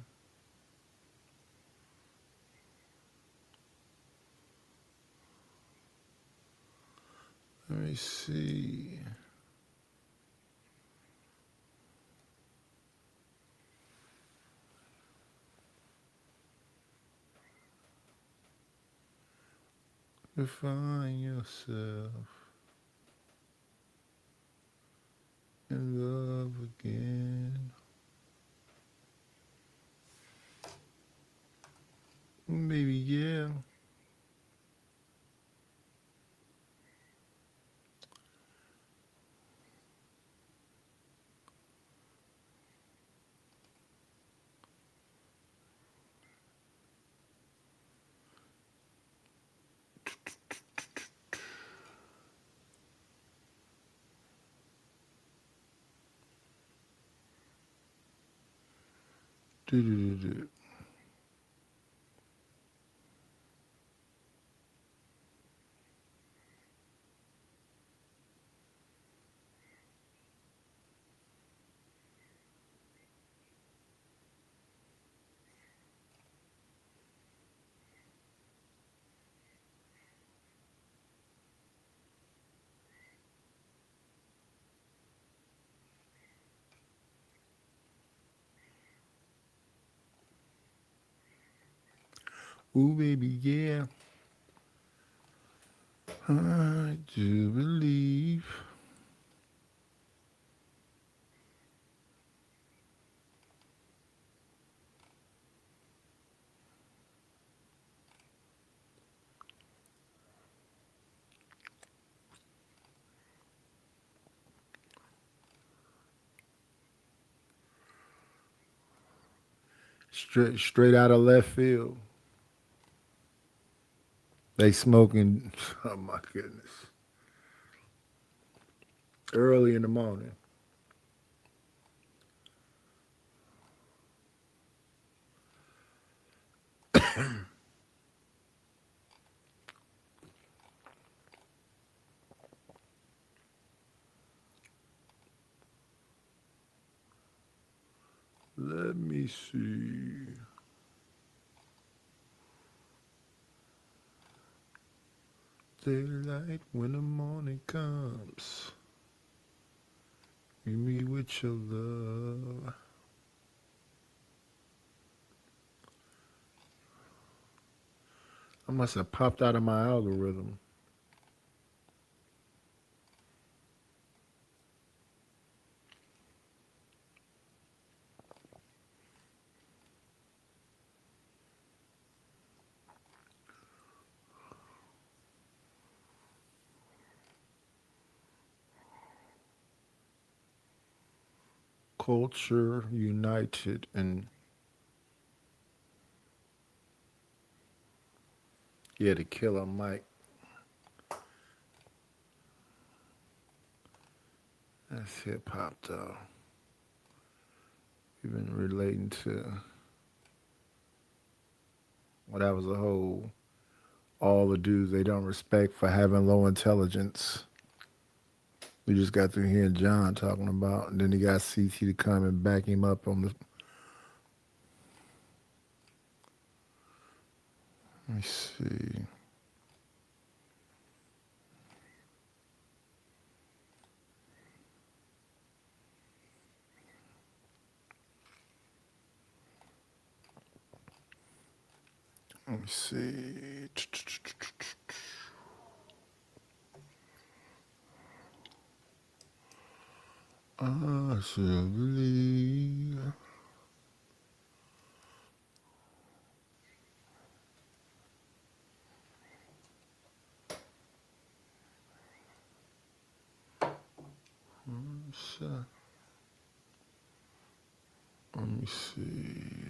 Let me see. To find yourself in love again. Maybe, yeah. Do. Ooh, baby, yeah. I do believe. Straight out of left field. They smoking. Oh my goodness. Early in the morning. Let me see. Daylight when the morning comes. Meet me with your love. I must have popped out of my algorithm. Culture United and yeah, the killer Mike. That's hip hop though. We've been relating to well, that was a whole all the dudes they don't respect for having low intelligence. We just got through hearing John talking about, and then he got CT to come and back him up on the. Let me see. Let me see. I still believe. Let me see.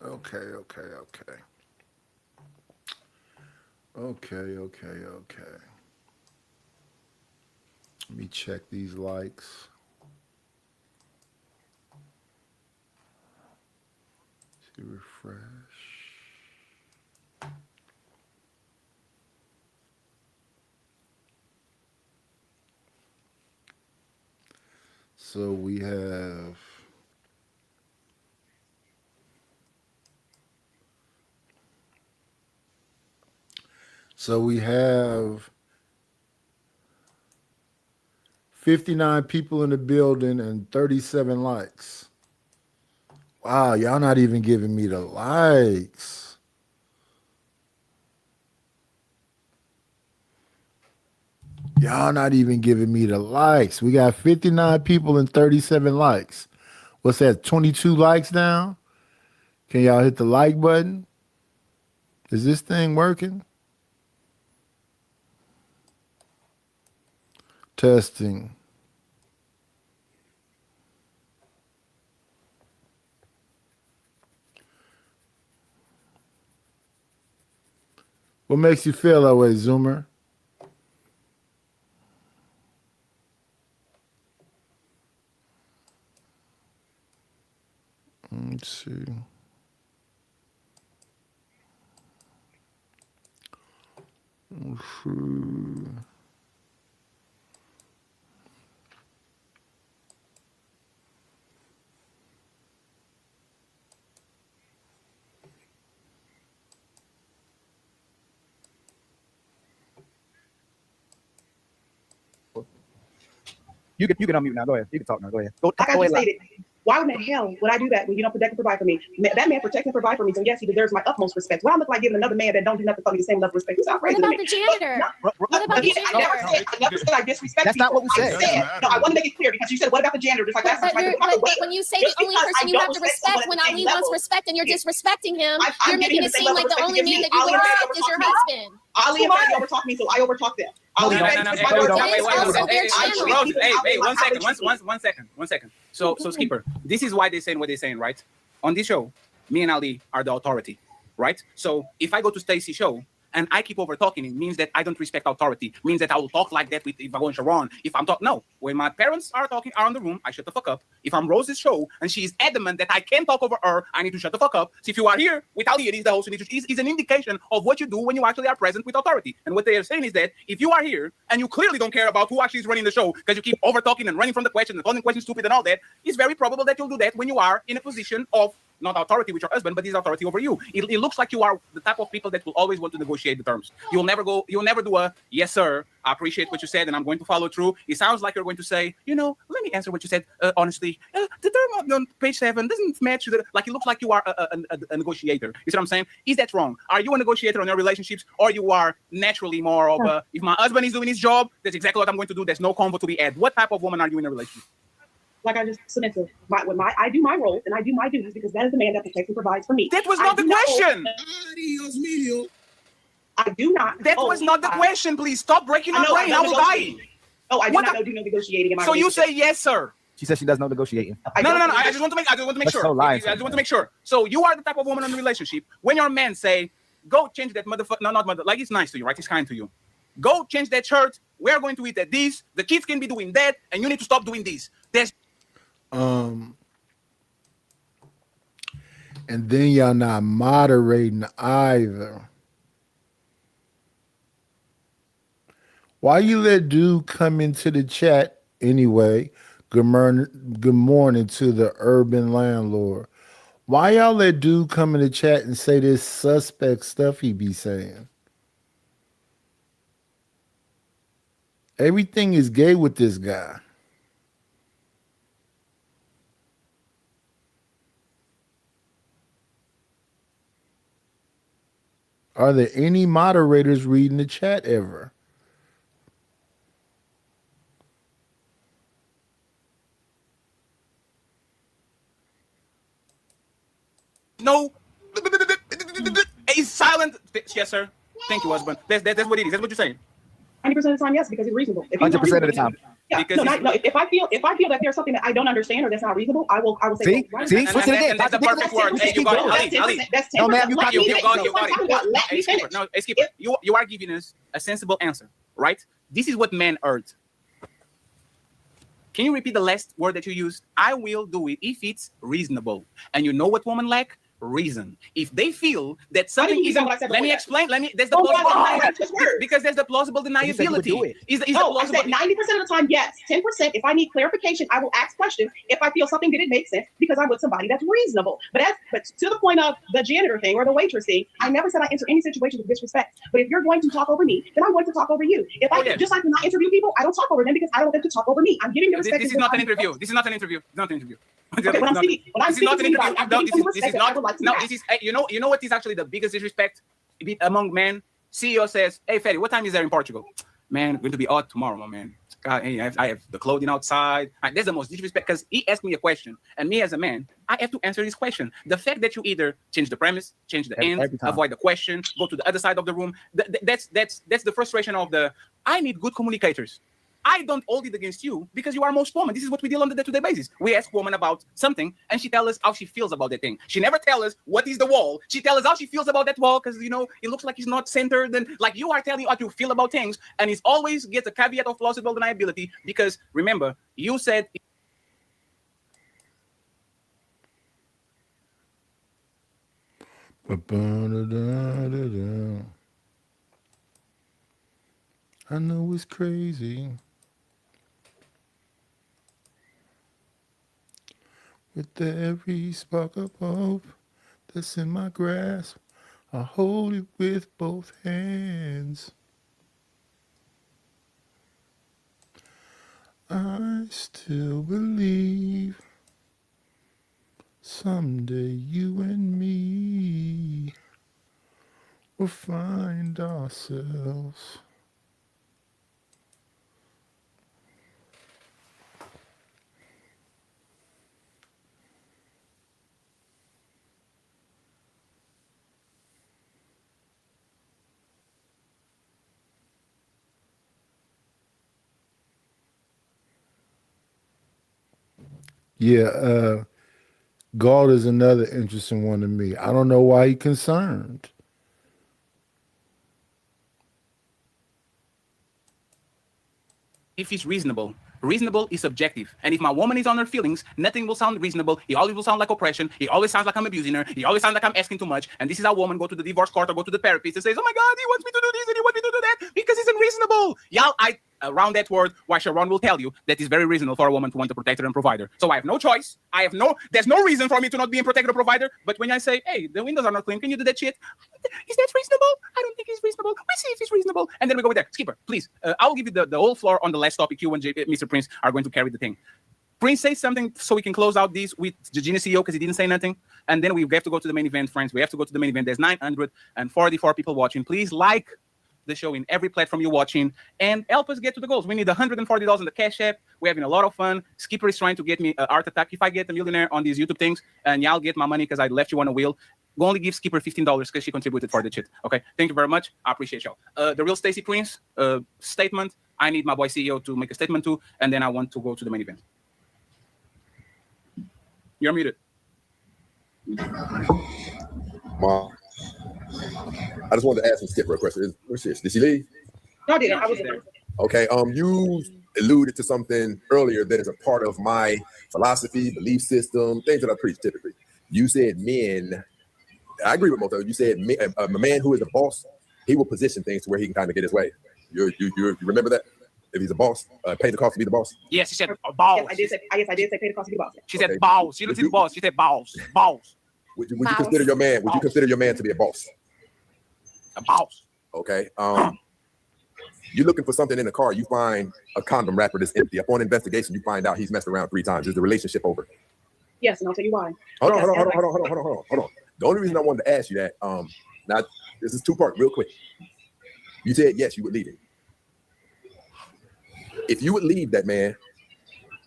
Okay. Okay. Let me check these likes. See, refresh. So we have. So we have 59 people in the building and 37 likes. Wow, y'all not even giving me the likes. Y'all not even giving me the likes. We got 59 people and 37 likes. What's that, 22 likes now? Can y'all hit the like button? Is this thing working? Testing. What makes you feel that way, Zoomer? Let's see. Let's see. You can unmute now. Go ahead. You can talk now. Go ahead. Go Like I ahead. just stated, why in the hell would I do that when you don't protect and provide for me? That man protects and provides for me, so yes, he deserves my utmost respect. What I look like giving another man that don't do nothing for me the same level of respect? You sound crazy to me. the janitor? What about the Again, I never janitor? said I disrespect That's not people. what we said. I said, no, I want to make it clear because you said, what about the janitor? Just like last time. But when you say the only person you have to respect when Ali wants respect and you're disrespecting him, you're making it seem like the only man that you would respect is your husband. Ali and Fatty overtalked me, so I overtalked them. Ali and Fatty twist my words. Wait, 1 second. 1 second. So Skipper, this is why they're saying what they're saying, right? On this show, me and Ali are the authority, right? So if I go to Stacy's show and I keep over talking, it means that I don't respect authority. Means that I will talk like that with if I go in Sharon. If I'm talking, no. When my parents are talking, are in the room, I shut the fuck up. If I'm Rose's show and she is adamant that I can't talk over her, I need to shut the fuck up. So if you are here with Ali, it is the host. Is an indication of what you do when you actually are present with authority. And what they are saying is that if you are here and you clearly don't care about who actually is running the show because you keep over talking and running from the question and calling questions stupid and all that, it's very probable that you'll do that when you are in a position of not authority with your husband, but his authority over you. It looks like you are the type of people that will always want to negotiate the terms. You'll never do a yes, sir. I appreciate what you said, and I'm going to follow through. It sounds like you're going to say, let me answer what you said honestly. The term on page 7 doesn't match. Like it looks like you are a negotiator. You see what I'm saying? Is that wrong? Are you a negotiator on your relationships, or you are naturally more of a? If my husband is doing his job, that's exactly what I'm going to do. There's no convo to be had. What type of woman are you in a relationship? Like I just submitted. I do my role and I do my duties because that is the man that protects and provides for me. That was not the question. I do not. That was not the question. Please stop breaking my brain. I will die. Oh, I do not do no negotiating in my So you say yes, sir. She said she does no negotiating. No. I just want to make sure. I just want to make sure. So you are the type of woman in the relationship. When your man say, "Go change that motherfucker," no, not mother. Like it's nice to you, right? It's kind to you. Go change that shirt. We are going to eat at this. The kids can be doing that, and you need to stop doing this. There's. And then y'all not moderating either. Why you let dude come into the chat anyway? Good morning to the urban landlord. Why y'all let dude come in the chat and say this suspect stuff he be saying? Everything is gay with this guy. Are there any moderators reading the chat ever? No. He's silent. Yes, sir. Thank you, husband. That's what it is. That's what you're saying. 90% of the time, yes, because it's reasonable. 100% of the time. Yeah, if I feel that there's something that I don't understand or that's not reasonable, I will say. See, switch it again. And that's the perfect word. Hey, you got it, Ali. No, ma'am, you got it. Hey, Skipper. No, hey, Skipper. You are giving us a sensible answer, right? This is what men heard. Can you repeat the last word that you used? I will do it if it's reasonable. And you know what women lack? Reason. If they feel that something isn't, let me explain. That's the plausible because there's the plausible deniability. I said 90% of the time, yes. 10%. If I need clarification, I will ask questions. If I feel something didn't make sense, because I'm with somebody that's reasonable. But to the point of the janitor thing or the waitress thing, I never said I enter any situation with disrespect. But if you're going to talk over me, then I'm going to talk over you. If I just like when I interview people, I don't talk over them because I don't want them to talk over me. I'm giving the respect. This is not an interview. This is not an interview. It's not an interview. Okay, when I'm speaking to you about, this is not. No, this is. You know what is actually the biggest disrespect among men? CEO says, "Hey, Fetty, what time is there in Portugal? Man, going to be hot tomorrow, my man. God, hey, I have the clothing outside." That's the most disrespect because he asked me a question, and me as a man, I have to answer his question. The fact that you either change the premise, change the end, avoid the question, go to the other side of the room. That's the frustration of the. I need good communicators. I don't hold it against you because you are most woman. This is what we deal on the day-to-day basis. We ask woman about something, and she tells us how she feels about that thing. She never tells us what is the wall. She tells us how she feels about that wall because, it looks like it's not centered. And like you are telling how you feel about things, and it always gets a caveat of plausible deniability because, remember, you said... I know it's crazy. With every spark of hope that's in my grasp, I hold it with both hands. I still believe someday you and me will find ourselves. Yeah, God is another interesting one to me. I don't know why he's concerned. If it's reasonable. Reasonable is subjective. And if my woman is on her feelings, nothing will sound reasonable. It always will sound like oppression. It always sounds like I'm abusing her. It always sounds like I'm asking too much. And this is how woman go to the divorce court or go to the therapist and says, oh my God, he wants me to do this and he wants me to do that because it's unreasonable. Y'all, around that word, why Sharon will tell you that it's very reasonable for a woman to want to protect her and provide her. So I have no choice. There's no reason for me to not be a protector or provider. But when I say, hey, the windows are not clean, can you do that shit? Is that reasonable? I don't think it's reasonable. We see if it's reasonable. And then we go with that. Skipper, please. I'll give you the whole floor on the last topic. You and Mr. Prince are going to carry the thing. Prince, say something so we can close out this with the Genius CEO because he didn't say nothing. And then we have to go to the main event, friends. We have to go to the main event. There's 944 people watching. Please like the show in every platform you're watching and help us get to the goals. We need $140 in the Cash App. We're having a lot of fun. Skipper is trying to get me an art attack. If I get a millionaire on these YouTube things and y'all get my money because I left you on a wheel, go only give Skipper $15 because she contributed for the shit. Okay, thank you very much. I appreciate y'all. The real Stacey Prince statement. I need my boy CEO to make a statement too, and then I want to go to the main event. You're muted. Mom, I just wanted to ask some Skip real question. Where's she? Did she leave? No, I didn't. I was there. Okay. You alluded to something earlier that is a part of my philosophy, belief system, things that I preach typically. You said men. I agree with most of it. You said a man who is a boss, he will position things to where he can kind of get his way. You remember that? If he's a boss, pay the cost to be the boss. Yes, she said balls. Yes, I did say pay the cost to be boss. She said balls. She didn't say boss. She said balls. Balls. Would you consider your man? Would you consider your man to be a boss? A boss. Okay. You're looking for something in the car. You find a condom wrapper that's empty. Upon investigation, you find out he's messed around 3 times. Is the relationship over? Yes, and I'll tell you why. Hold on. The only reason I wanted to ask you that, now this is 2-part, real quick. You said yes, you would leave him. If you would leave that man,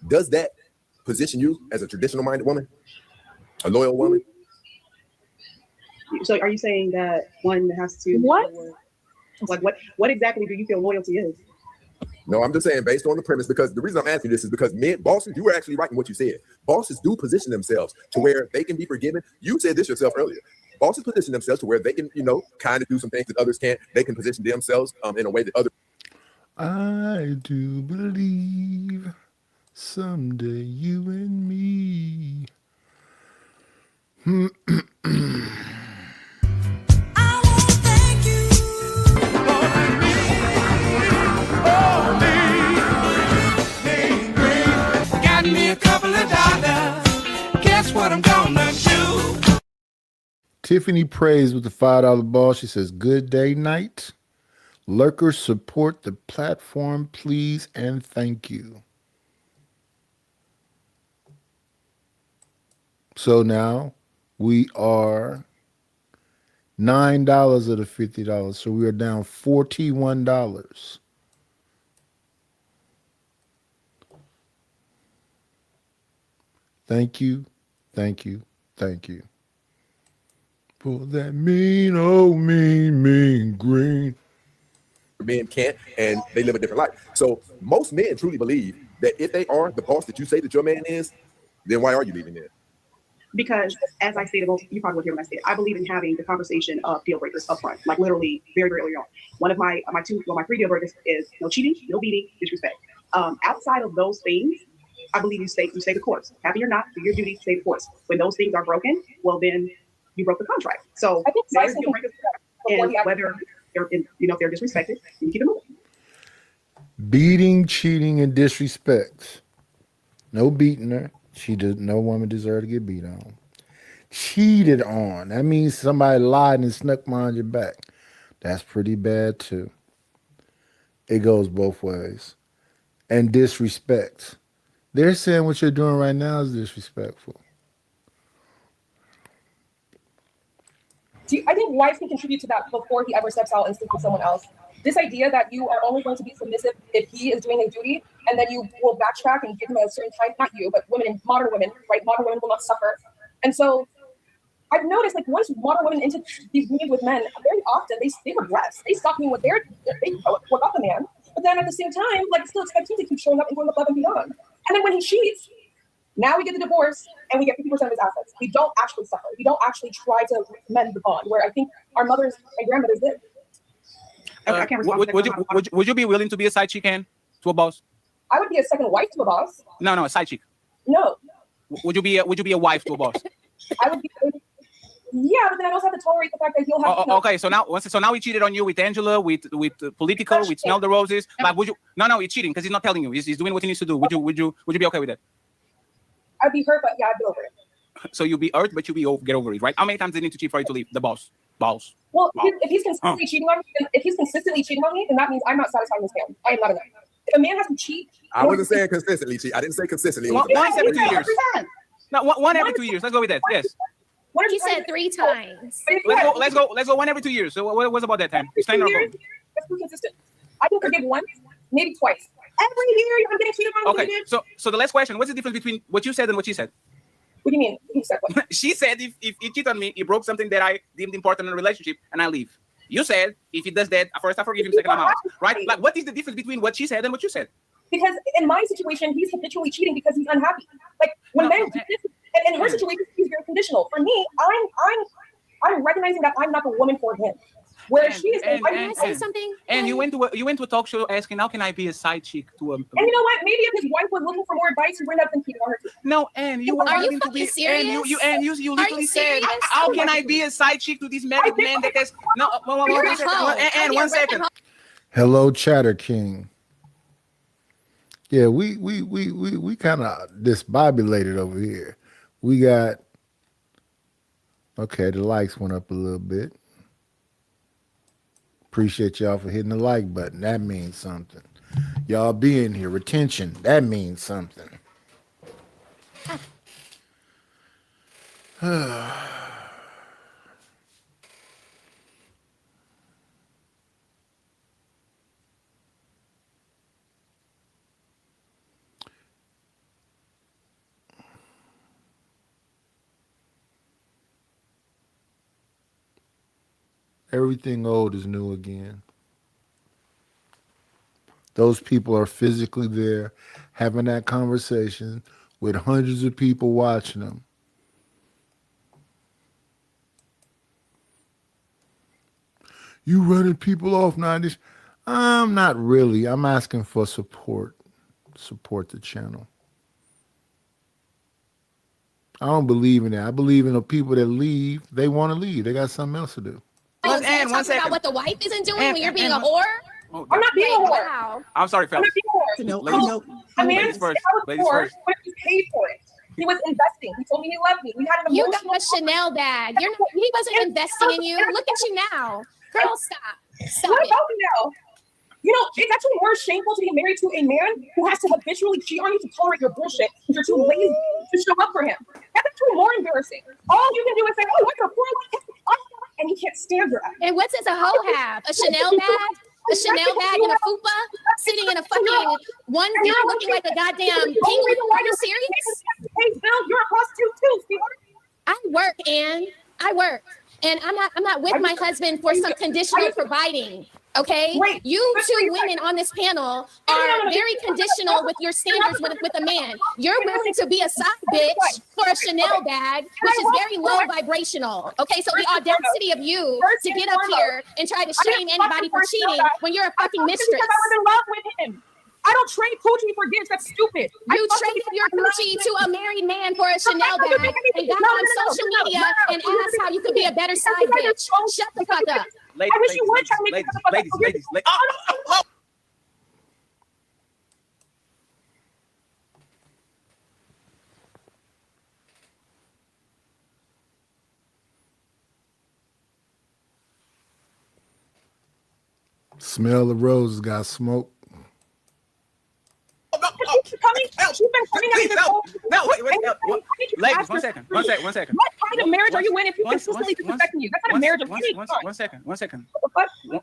does that position you as a traditional-minded woman, a loyal woman? So, are you saying that one has to what exactly do you feel loyalty is? No, I'm just saying based on the premise, because the reason I'm asking this is because bosses, you were actually right in what you said. Bosses do position themselves to where they can be forgiven. You said this yourself earlier. Bosses position themselves to where they can, kind of do some things that others can't. They can position themselves in a way that others. I do believe someday you and me. Got me a couple of dollars. Guess what I'm gonna do? Tiffany prays with the $5 ball. She says, good day, night. Lurkers, support the platform, please, and thank you. So now we are $9 of the $50. So we are down $41. Thank you, thank you, thank you. For that mean green. Men can't, and they live a different life. So most men truly believe that if they are the boss that you say that your man is, then why are you leaving there? Because as I stated, well, you probably will hear when I say it, I believe in having the conversation of deal breakers up front, like literally very, very early on. One of my 3 deal breakers is no cheating, no beating, disrespect. Outside of those things, I believe you stay the course. Happy or not, do your duty, stay the course. When those things are broken, well then you broke the contract. So there's deal breakers, and whether they're if they're disrespected, you keep it moving. Beating, cheating, and disrespect. No beating her. No woman deserves to get beat on. Cheated on. That means somebody lied and snuck behind your back. That's pretty bad too. It goes both ways. and disrespect. They're saying what you're doing right now is disrespectful. I think wives can contribute to that before he ever steps out and sleeps with someone else. This idea that you are only going to be submissive if he is doing his duty, and then you will backtrack and give him a certain time, not you, but women, modern women, right? Modern women will not suffer. And so I've noticed, like, once modern women into these meetings with men, very often they regress. They stop doing they about the man, but then at the same time, like, still expect him to keep showing up and going above and beyond. And then when he cheats, now we get the divorce and we get 50% of his assets. We don't actually suffer. We don't actually try to mend the bond, where I think our mothers and grandmothers did. Would you be willing to be a side chick to a boss? I would be a second wife to a boss. No, a side chick. No. Would you be a wife to a boss? I would be. Yeah, but then I also have to tolerate the fact that he'll have. Okay, so now he cheated on you with Angela, with Political, with Smell the Roses. But would you? No, he's cheating because he's not telling you. He's doing what he needs to do. Would you be okay with that? I'd be hurt, but yeah, I'd be over it. So you'll be hurt, but you'll get over it, right? How many times do they need to cheat for you to leave? The boss. Well, if he's consistently cheating on me, then that means I'm not satisfying this man. I am not enough. If a man has to cheat, I wasn't saying consistently cheat. I didn't say consistently. Once every 2 years. No, one every 2 years. Let's go with that. Yes. You said 3 times. Let's go 1 every 2 years. So what's about that time? Let's be consistent. I can forgive once, maybe twice. Every year I'm getting cheated on. Okay. So the last question: what's the difference between what you said and what she said? What do you mean? Who said what? She said if he cheat on me, he broke something that I deemed important in a relationship, and I leave. You said if he does that, first I forgive him, second I'm out. Right? Like, what is the difference between what she said and what you said? Because in my situation, he's habitually cheating because he's unhappy. Like when men do this, and in her situation, he's very conditional. For me, I'm recognizing that I'm not the woman for him. Where she is, can I say something? And you went to a talk show asking, how can I be a side chick to a? And you know what? Maybe if his wife was looking for more advice, he wouldn't have been cheating on her. No, and you were Are you to fucking be serious? And you literally said, how can I be a side chick to this married man that has no? And 1 second. Hello, Chatter King. Yeah, we kind of disbobulated over here. We got okay. The likes went up a little bit. Appreciate y'all for hitting the like button. That means something. Y'all being here, retention, that means something. Everything old is new again. Those people are physically there having that conversation with hundreds of people watching them. You running people off 90s? I'm not really. I'm asking for support. Support the channel. I don't believe in that. I believe in the people that leave. They want to leave. They got something else to do. And talking about what the wife isn't doing when you're being a whore? I'm not being a whore. Wow. I'm sorry, fellas. I'm not being a whore. A man Ladies first. when he paid for it. He was investing. He told me he loved me. We had an You emotional. got a Chanel bag. He wasn't investing in you. Look at you now. Girl, stop. Stop What it. about me now? You know, it's actually more shameful to be married to a man who has to habitually cheat on you to tolerate your bullshit because you're too lazy to show up for him. That's actually more embarrassing. All you can do is say, oh, what's your poor life? And he can't stand your ass. And what does a hoe have? A Chanel bag? A Chanel bag and a fupa? Sitting in a fucking onesie looking like a goddamn penguin? Are you serious? Hey, Bill, you're a prostitute too, sweetheart. I work, Ann. I work. And I'm not with my husband for some conditional providing. Okay, you two women on this panel are very conditional with your standards with a man. You're willing to be a side bitch for a Chanel bag, which is very low vibrational. Okay, so the audacity of you to get up here and try to shame anybody for cheating when you're a fucking mistress. Because I was in love with him. I don't trade coochie for gifts. That's stupid. You traded your coochie to a married man for a Chanel bag and got on social media and asked how you could be a better side bitch. Shut the fuck up. I wish you would try to make ladies. Smell the roses got smoke. She's been coming at me this whole. No, wait. Ladies, ask one her- second. What kind of marriage are you in if you're consistently disrespecting you? That's not a marriage of peace. One second.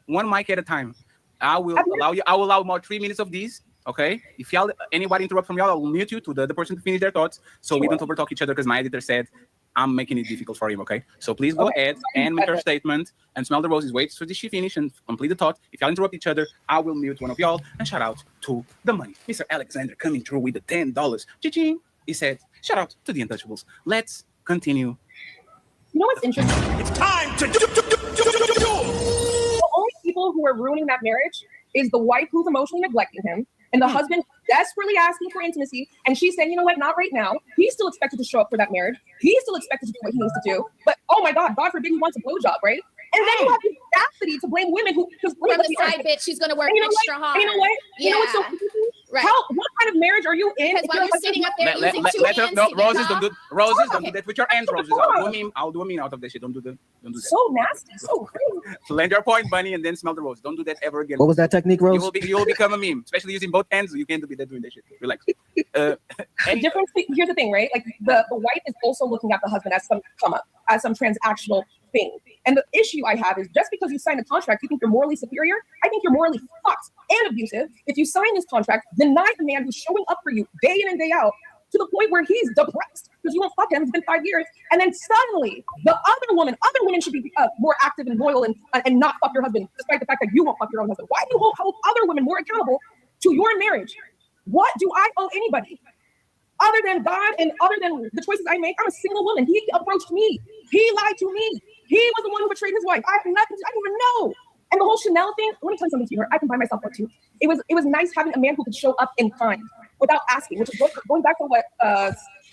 One mic at a time. I will allow about 3 minutes of these. Okay. If anybody interrupt from y'all, I will mute you to the other person to finish their thoughts, so we don't overtalk each other. Because my editor said I'm making it difficult for him. Okay. So please go ahead and make your statement and smell the roses. Wait so she finish and complete the thought. If y'all interrupt each other, I will mute one of y'all and shout out to the money. Mr. Alexander coming through with the $10. Ching. He said, shout out to the Untouchables. Let's continue. You know what's interesting? It's time to do. The only people who are ruining that marriage is the wife who's emotionally neglecting him and the husband desperately asking for intimacy. And she's saying, you know what, not right now. He's still expected to show up for that marriage. He's still expected to do what he needs to do. But oh my God forbid he wants a blowjob, right? And then you have the audacity to blame women who just from the side bitch who's gonna work extra hard. And you know what? Yeah. You know what's so confusing? Right. What kind of marriage are you in? Because while you're sitting up there using two hands No, to Roses, get don't do off. Roses, don't do that with your hands, Roses. I'll do a meme out of that shit. Don't do that. So nasty, so crazy. Land your point, Bunny, and then smell the rose. Don't do that ever again. What was that technique, Rose? You will become a meme, especially using both hands. You can't be doing that shit. Relax. The difference. Here's the thing, right? Like the wife is also looking at the husband as some come up, as some transactional thing. And the issue I have is just because you sign a contract, you think you're morally superior. I think you're morally fucked and abusive if you sign this contract, deny the man who's showing up for you day in and day out to the point where he's depressed because you won't fuck him. It's been 5 years, and then suddenly the other women should be more active and loyal and not fuck your husband, despite the fact that you won't fuck your own husband. Why do you hold other women more accountable to your marriage? What do I owe anybody? Other than God and other than the choices I make, I'm a single woman. He approached me. He lied to me. He was the one who betrayed his wife. I have nothing. I didn't even know. And the whole Chanel thing. Let me tell you something to you. I can buy myself one too. It was nice having a man who could show up in kind without asking, which is going back to what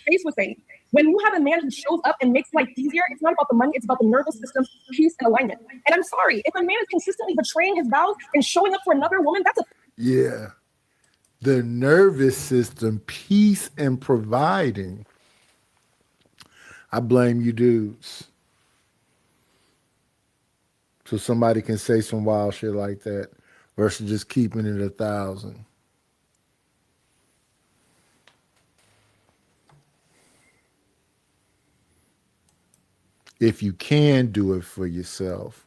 Space was saying. When you have a man who shows up and makes life easier, it's not about the money. It's about the nervous system, peace, and alignment. And I'm sorry, if a man is consistently betraying his vows and showing up for another woman, that's a Yeah. The nervous system, peace, and providing. I blame you dudes. So somebody can say some wild shit like that versus just keeping it 1,000. If you can do it for yourself,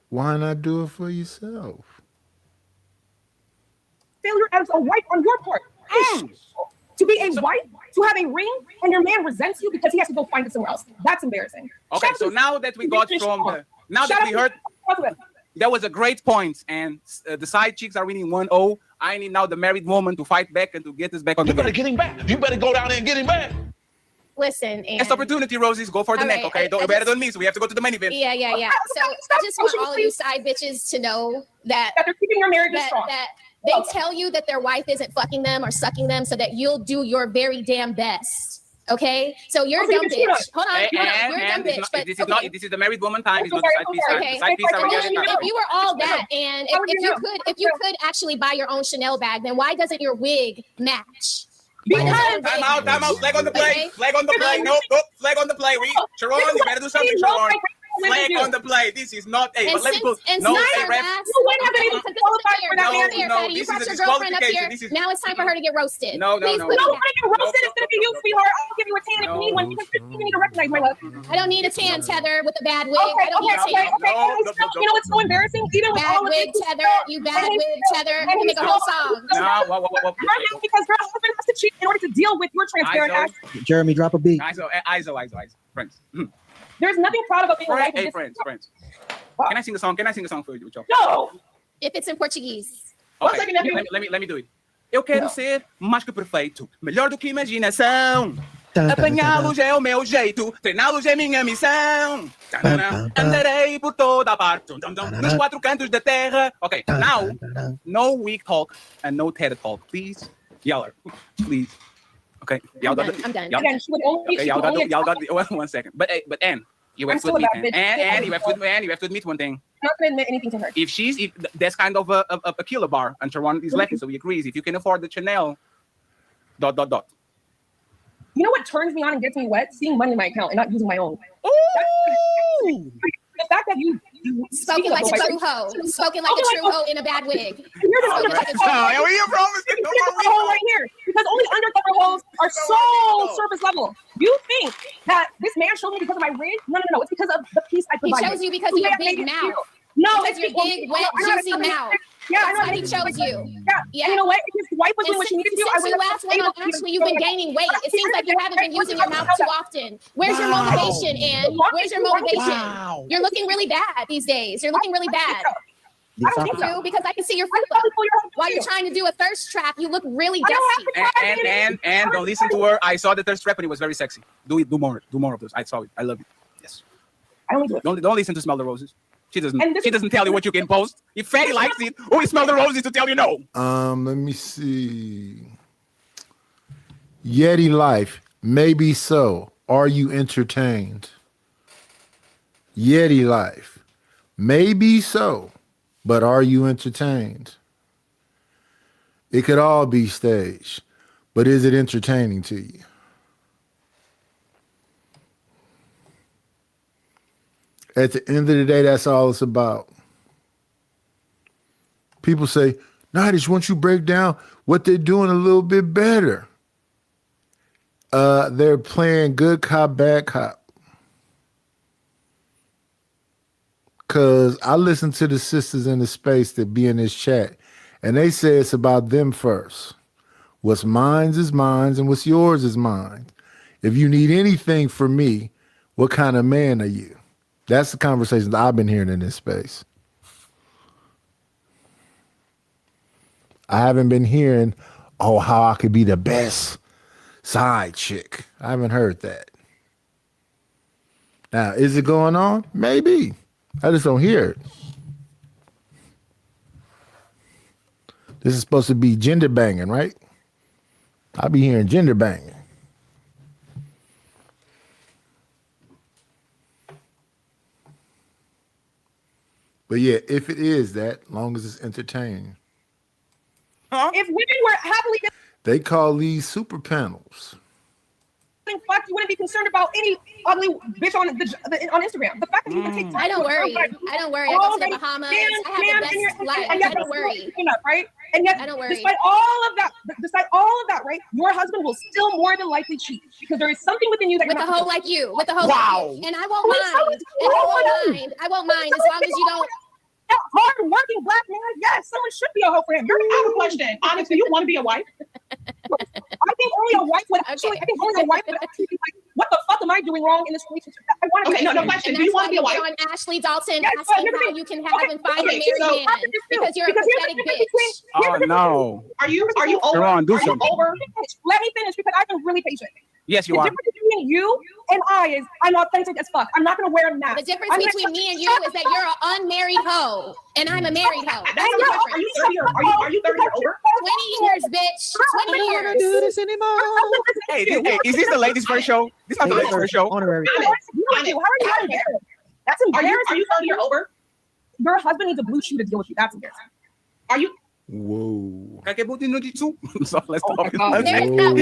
why not do it for yourself? failure as a wife on your part. To be a wife, to have a ring, and your man resents you because he has to go find it somewhere else. That's embarrassing. Okay, so now that we got from that we heard, that was a great point, and the side chicks are winning 1-0. I need now the married woman to fight back and to get us back on the game. You better get him back. You better go down there and get him back. Listen, and next opportunity, Roses, go for the neck, okay? Don't better than me, so we have to go to the main event. Yeah. So I just want all of you side bitches to know that they're keeping your marriage strong. That they tell you that their wife isn't fucking them or sucking them so that you'll do your very damn best. Okay, so you're a dumb bitch. Hold on, you're a dumb bitch. But this is the married woman time. It's not the okay. side piece. If you were all that, and if you could actually buy your own Chanel bag, then why doesn't your wig match? Time out. Flag on the play. Flag on the play. Nope. Flag on the play. Sharon, you better do something, Sharon. Flag on the play. This is not a. But let me put. No, ref. No, you brought your girlfriend up here. Now it's time for her to get roasted. No. Please, no, get roasted. It's gonna be you, sweetheart. I'll give you a tan if you need one. You need to recognize my love. I don't need a tan, Tether, with a bad wig. Okay. You know what's so embarrassing? Even with all of wig, Tether, you bad wig, Tether. You make a whole song. No, because her husband has to cheat in order to deal with your transparent ass. Jeremy, drop a beat. ISO, friends. There's nothing proud about being a wife. Hey, friends. Can I sing a song? For you, y'all? No. If it's in Portuguese. Okay. Let me do it. Eu quero ser mais que perfeito, melhor do que imaginação. Apanhá-los é o meu jeito, treiná-los é minha missão. Andarei por toda a parte, nos 4 cantos da terra. Okay, now, no weak talk and no TED talk, please. Yeller, please. Okay, I'm done. Y'all got the 1 second. But Anne, you have to admit, Anne, you have to admit one thing. I'm not gonna admit anything to her. If that's kind of a killer bar, and Sharon is laughing, so he agrees. If you can afford the Chanel, ... You know what turns me on and gets me wet? Seeing money in my account and not using my own. The fact that you Spoken like a true hoe. Spoken like a true hoe in a bad wig. Here's Spoken like a true hoe. Here's the hole right here, because only undercover holes are so surface level. You think that this man showed me because of my ring? No. It's because of the piece I He provided. chose you because of your big mouth. No, because your big, wet, juicy mouth. Yeah, that's why he chose you. Yeah. And you know what? If his wife was doing what she needed to do, I since you last went on Ashley, you've been gaining weight. It seems like you haven't been using your mouth too often. Where's your motivation, Ann? Where's your motivation? You're looking really bad these days. You're looking really bad. I don't think so, because I can see your foot. While you're trying to do a thirst trap, you look really dusty. And don't listen to her. I saw the thirst trap and it was very sexy. Do more of those. I saw it. I love it. Yes. I only do it. Don't listen to Smell the Roses. She doesn't tell you what you can post. If Fatty likes it, who is Smell the Roses to tell you no? Let me see. Yeti Life, maybe so. Are you entertained? Yeti Life, maybe so, but are you entertained? It could all be staged, but is it entertaining to you? At the end of the day, that's all it's about. People say, "No, I just want you to break down what they're doing a little bit better." They're playing good cop, bad cop. Because I listen to the sisters in the space that be in this chat, and they say it's about them first. What's mine is mine, and what's yours is mine. If you need anything from me, what kind of man are you? That's the conversations I've been hearing in this space. I haven't been hearing, how I could be the best side chick. I haven't heard that. Now, is it going on? Maybe. I just don't hear it. This is supposed to be gender banging, right? I'll be hearing gender banging. But yeah, if it is that, long as it's entertaining. If women were happily They call these super panels. getting fucked, you wouldn't be concerned about any ugly bitch on Instagram. The fact that you can take time. I don't worry. I don't worry. I go to the Bahamas. I have the best life. I don't worry. Right? And yet, I don't worry. despite all of that, right, your husband will still more than likely cheat because there is something within you that with a hoe like you, with a hoe wow. like you. And I won't mind. And I won't mind. I won't mind as long as you don't. Hard-working black man, yes, someone should be a hoe for him. I have a question. Honestly, you want to be a wife? I think only a wife would actually. I think only a wife would actually be like, "What the fuck am I doing wrong in this relationship?" I want to. Okay, no question. Do you want to be a wife? On Ashley Dalton asking how you can have and find a married man because you're a pathetic bitch. Oh no. Are you over? Sharon, do are you something. over? Let me finish because I've been really patient. Yes, you the are. The difference between you and I is I'm authentic as fuck. I'm not gonna wear a mask. The difference between me and you is that you're an unmarried hoe and I'm a married hoe. That's the difference. Are you 30 or are you 30 or over? 20 years, bitch. 20 years. I don't want to do this anymore. Hey, is this the ladies' first show? This is not the ladies' first show. Honorary. How are you embarrassed? That's embarrassing. Are you 30 or over? Your husband needs a blue shoe to deal with you. That's embarrassing. Are you? Whoa. So let's talk. There's not money.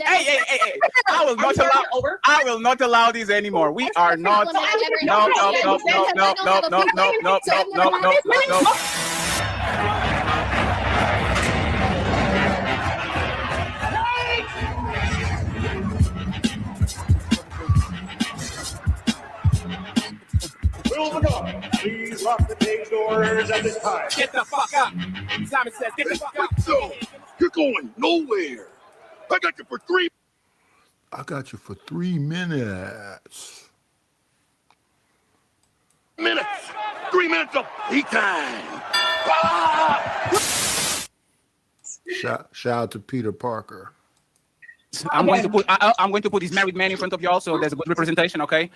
Hey. I will not allow this anymore. We are not. No. Moving on. Please lock the stage doors at this time. Get the fuck up. Simon says, get the fuck up. So, you're going nowhere. I got you for 3 minutes. 3 minutes of heat time. Shout out to Peter Parker. I'm going to put this married man in front of y'all, so there's a good representation. Okay.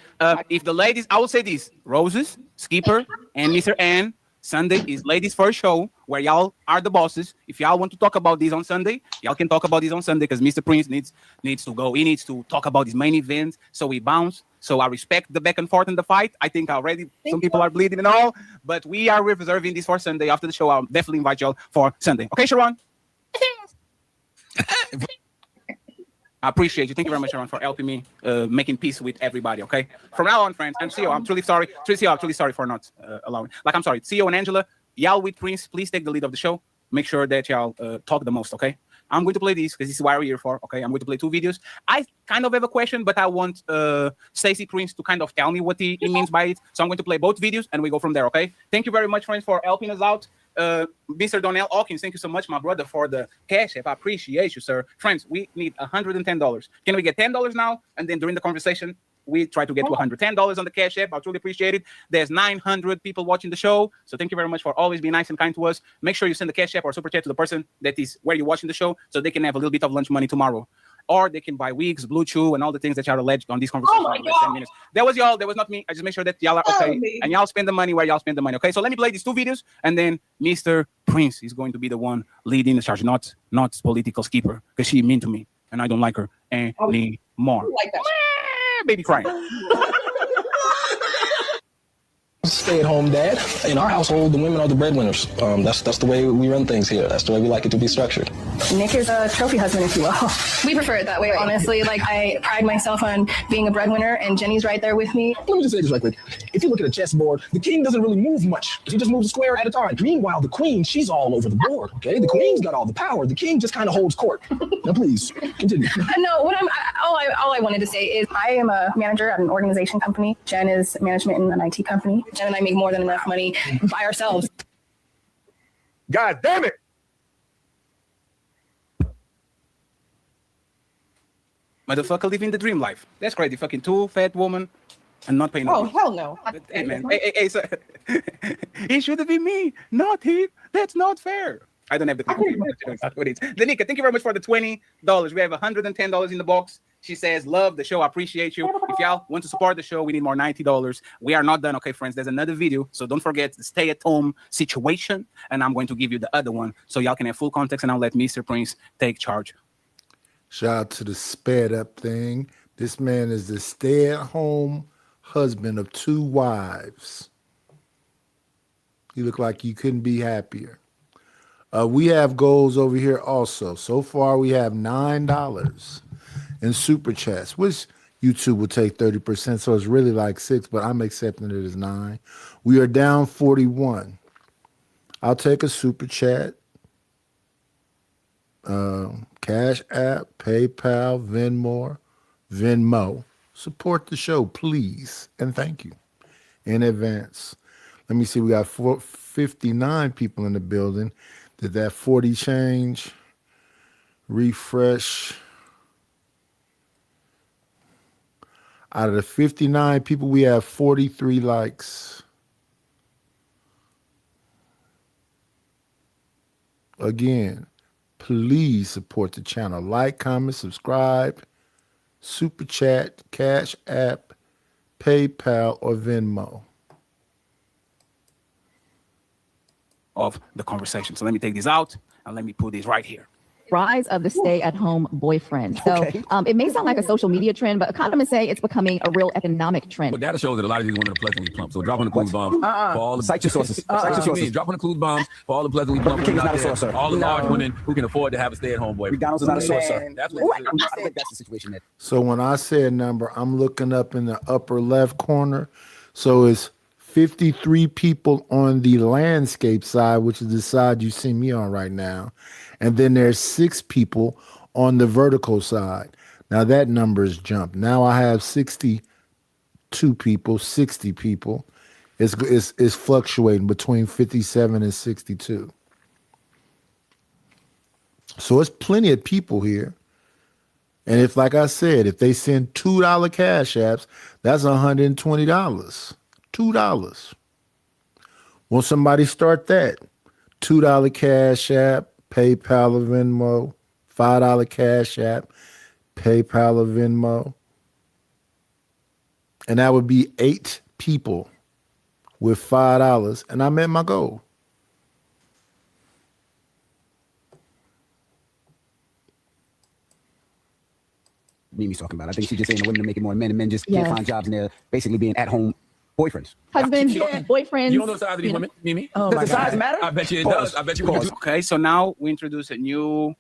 If the ladies, I will say this: Roses, Skipper, and Mr. N. Sunday is ladies' first show where y'all are the bosses. If y'all want to talk about this on Sunday, y'all can talk about this on Sunday because Mr. Prince needs to go. He needs to talk about his main events, so we bounce. So I respect the back and forth in the fight. I think already some people are bleeding and all, but we are reserving this for Sunday. After the show, I'll definitely invite y'all for Sunday. Okay, Sharon? I appreciate you. Thank you very much, Sharon, for helping me making peace with everybody. Okay. From now on, friends, and CEO, I'm truly sorry. CEO, I'm truly sorry for not allowing. Like, I'm sorry, CEO and Angela, y'all with Prince, please take the lead of the show. Make sure that y'all talk the most. Okay. I'm going to play these because this is why we're here for. Okay. I'm going to play 2 videos. I kind of have a question, but I want Stacey Prince to kind of tell me what he means by it. So I'm going to play both videos and we go from there. Okay. Thank you very much, friends, for helping us out. Mr. Donnell Hawkins, thank you so much, my brother, for the cash app. I appreciate you, sir. Friends, we need $110. Can we get $10 now? And then during the conversation, we try to get to $110 on the cash app. I truly appreciate it. There's 900 people watching the show. So thank you very much for always being nice and kind to us. Make sure you send the cash app or super chat to the person that is where you're watching the show so they can have a little bit of lunch money tomorrow. Or they can buy wigs, Blue Chew, and all the things that y'all alleged on these conversations. Oh my God. 10 minutes. That was y'all. That was not me. I just make sure that y'all are okay. And y'all spend the money where y'all spend the money. Okay, so let me play these 2 videos. And then Mr. Prince is going to be the one leading the charge, not political skipper, because she mean to me. And I don't like her anymore. Like that. Baby crying. Stay-at-home dad. In our household, the women are the breadwinners. That's the way we run things here. That's the way we like it to be structured. Nick is a trophy husband, if you will. We prefer it that way, honestly. Like, I pride myself on being a breadwinner, and Jenny's right there with me. Let me just say this right quick. If you look at a chessboard, the king doesn't really move much. He just moves a square at a time. Meanwhile, the queen, she's all over the board, okay? The queen's got all the power. The king just kind of holds court. Now, please, continue. No, all I wanted to say is I am a manager at an organization company. Jen is management in an IT company. Jen and I make more than enough money by ourselves. God damn it! Motherfucker living the dream life. That's crazy. Fucking 2 fat women and not paying no Oh, bills. hell no. Hey, man. Hey, sir. It should be me, not him. That's not fair. I don't have the clip. Danica, thank you very much for the $20. We have $110 in the box. She says, love the show. I appreciate you. If y'all want to support the show, we need more $90. We are not done. Okay, friends, there's another video. So don't forget the stay-at-home situation. And I'm going to give you the other one so y'all can have full context, and I'll let Mr. Prince take charge. Shout out to the sped up thing. This man is the stay-at-home husband of 2 wives. You look like you couldn't be happier. We have goals over here also. So far, we have $9 in super chats, which YouTube will take 30%, so it's really like 6, but I'm accepting it as 9. We are down 41. I'll take a super chat. Cash App, PayPal, Venmo. Support the show, please, and thank you in advance. Let me see. We got 59 people in the building. Did that 40 change? Refresh. Out of the 59 people, we have 43 likes. Again, please support the channel. Like, comment, subscribe, super chat, Cash App, PayPal, or Venmo. Of the conversation. So let me take this out and let me put this right here. Rise of the stay-at-home boyfriend. So it may sound like a social media trend, but economists say it's becoming a real economic trend. But data shows that a lot of these women are pleasantly plump. So drop on the clues bombs for all the cite your sources. Cite your sources. Drop on the clues bombs for all the pleasantly plump women out there. Source, all the large women who can afford to have a stay-at-home boyfriend. McDonald's is not a source, sir. That's what I think that's the situation there. So when I say a number, I'm looking up in the upper left corner. So it's 53 people on the landscape side, which is the side you see me on right now. And then there's 6 people on the vertical side. Now that number has jumped. Now I have 62 people, 60 people. It's fluctuating between 57 and 62. So it's plenty of people here. And if, like I said, if they send $2 cash apps, that's $120. $2. Won't somebody start that? $2 cash app, PayPal or Venmo, $5 cash app, PayPal or Venmo. And that would be 8 people with $5, and I met my goal. Mimi's talking about. I think she's just saying the women are making more men, and men just can't find jobs, and they're basically being at-home boyfriends. Husbands, boyfriends. You don't know the size of these women, Mimi? Oh, does the size matter? I bet you it does. I bet you it does. Okay, so now we introduce a new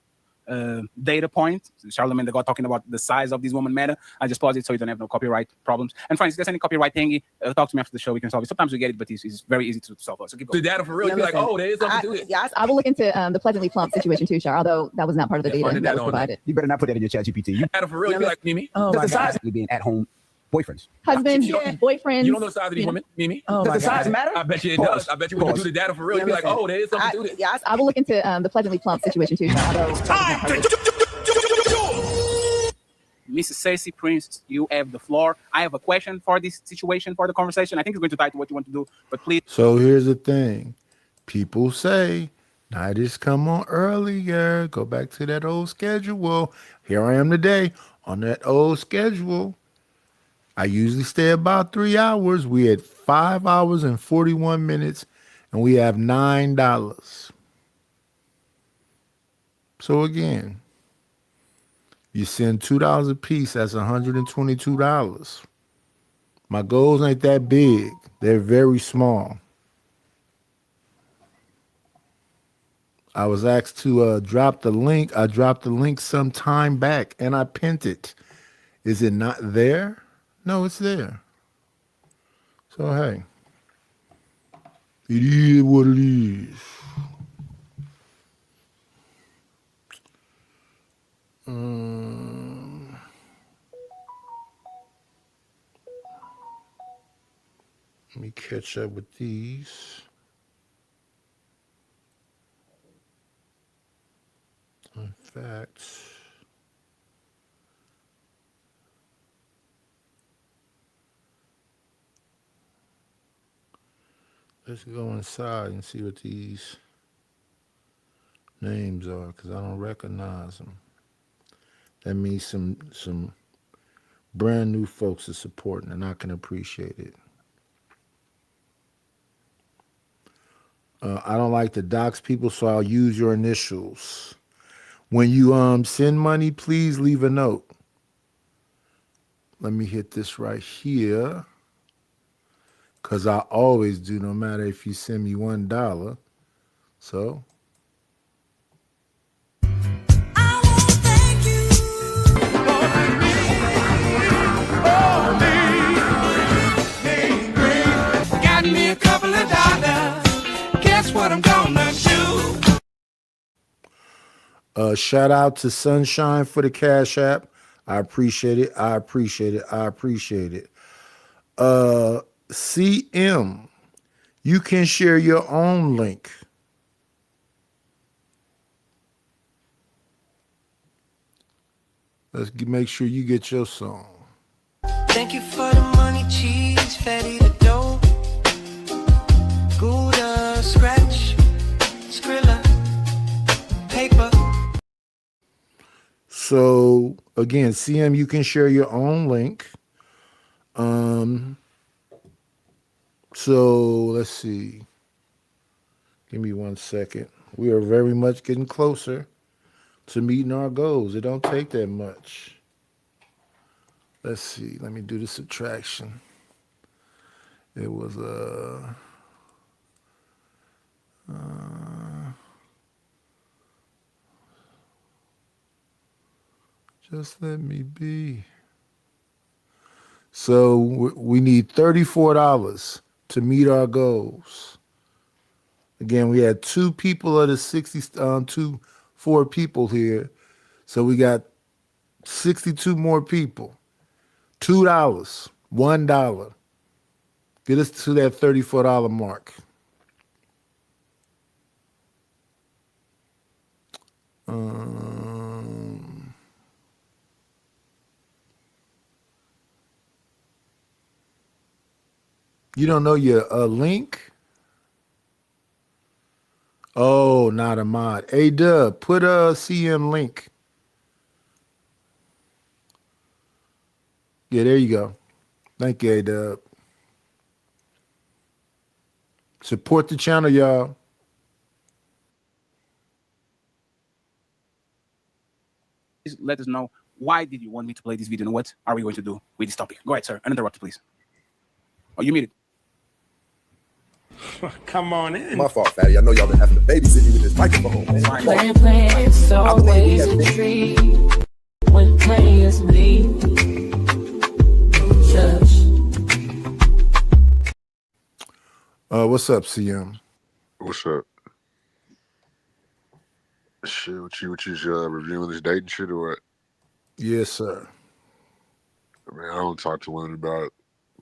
data point. Charlemagne the God talking about the size of this woman matter. I just pause it so you don't have no copyright problems. And friends, if there's any copyright thingy, talk to me after the show. We can solve it. Sometimes we get it, but it's very easy to solve. So keep going. The data for real. You're like, oh, there is something to it. Yes, I will look into the pleasantly plump situation too, Char, although that was not part of the data that was provided. You better not put that in your chat GPT. You Data for real. You're like, Mimi. oh the size of being at home boyfriends. Husbands, boyfriends. You don't know the size of these women, Mimi? Oh does the size matter? I bet you it does. I bet you when you do the data for real, you'll be like, oh, there is something to it. Yes, I will look into the pleasantly plump situation too, Char, although Mrs. Cersei Prince, you have the floor. I have a question for this situation, for the conversation. I think it's going to tie to what you want to do, but please. So here's the thing. People say, night is come on earlier. Go back to that old schedule. Well, here I am today on that old schedule. I usually stay about 3 hours. We had 5 hours and 41 minutes, and we have $9. So again, you send $2 a piece, that's $122. My goals ain't that big. They're very small. I was asked to drop the link. I dropped the link some time back, and I pinned it. Is it not there? No, it's there. So, hey, it is what it is. Let me catch up with these. In fact, let's go inside and see what these names are, because I don't recognize them. That means some brand new folks are supporting, and I can appreciate it. I don't like to dox people, so I'll use your initials. When you send money, please leave a note. Let me hit this right here, because I always do, no matter if you send me $1. So Got me a couple of dollars. Guess what I'm gonna do? Shout out to Sunshine for the Cash App. I appreciate it. I appreciate it. I appreciate it. CM, you can share your own link. Let's make sure you get your song. Thank you for the money, cheese, fatty the dough. Gouda, scratch, Skrilla, paper. So again, CM, you can share your own link. So let's see. Give me 1 second. We are very much getting closer to meeting our goals. It don't take that much. Let's see. Let me do the subtraction. It was just let me be. So we need $34 to meet our goals. Again, we had 2 people of the 64 people here. So we got 62 more people. $2, $1. Get us to that $34 mark. You don't know your link? Oh, not a mod. Hey, Dub, put a CM link. Yeah, there you go. Thank you, A-Dub. Support the channel, y'all. Please let us know, why did you want me to play this video and what are we going to do with this topic? Go ahead, sir. Uninterrupted, please. Oh, you muted. Come on in. My fault, Fatty. I know y'all been having to babysit me with this microphone. Man. It's always a dream when players leave. What's up, CM? What's up? Shit, what you reviewing this dating shit or what? Yes, sir. Man, I don't talk to women about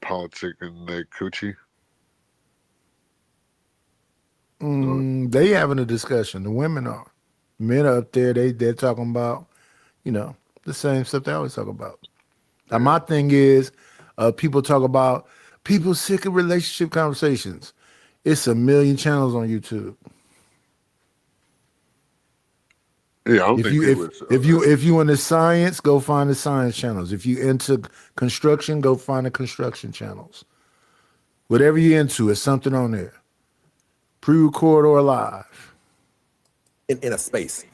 politics and their coochie. They having a discussion. The women are. Men are up there. They're talking about, the same stuff they always talk about. Now, my thing is, people talk about people sick of relationship conversations. It's 1 million channels on YouTube. Yeah, I don't think if you into science, go find the science channels. If you into construction, go find the construction channels. Whatever you're into, it's something on there. Pre-record or live. In a space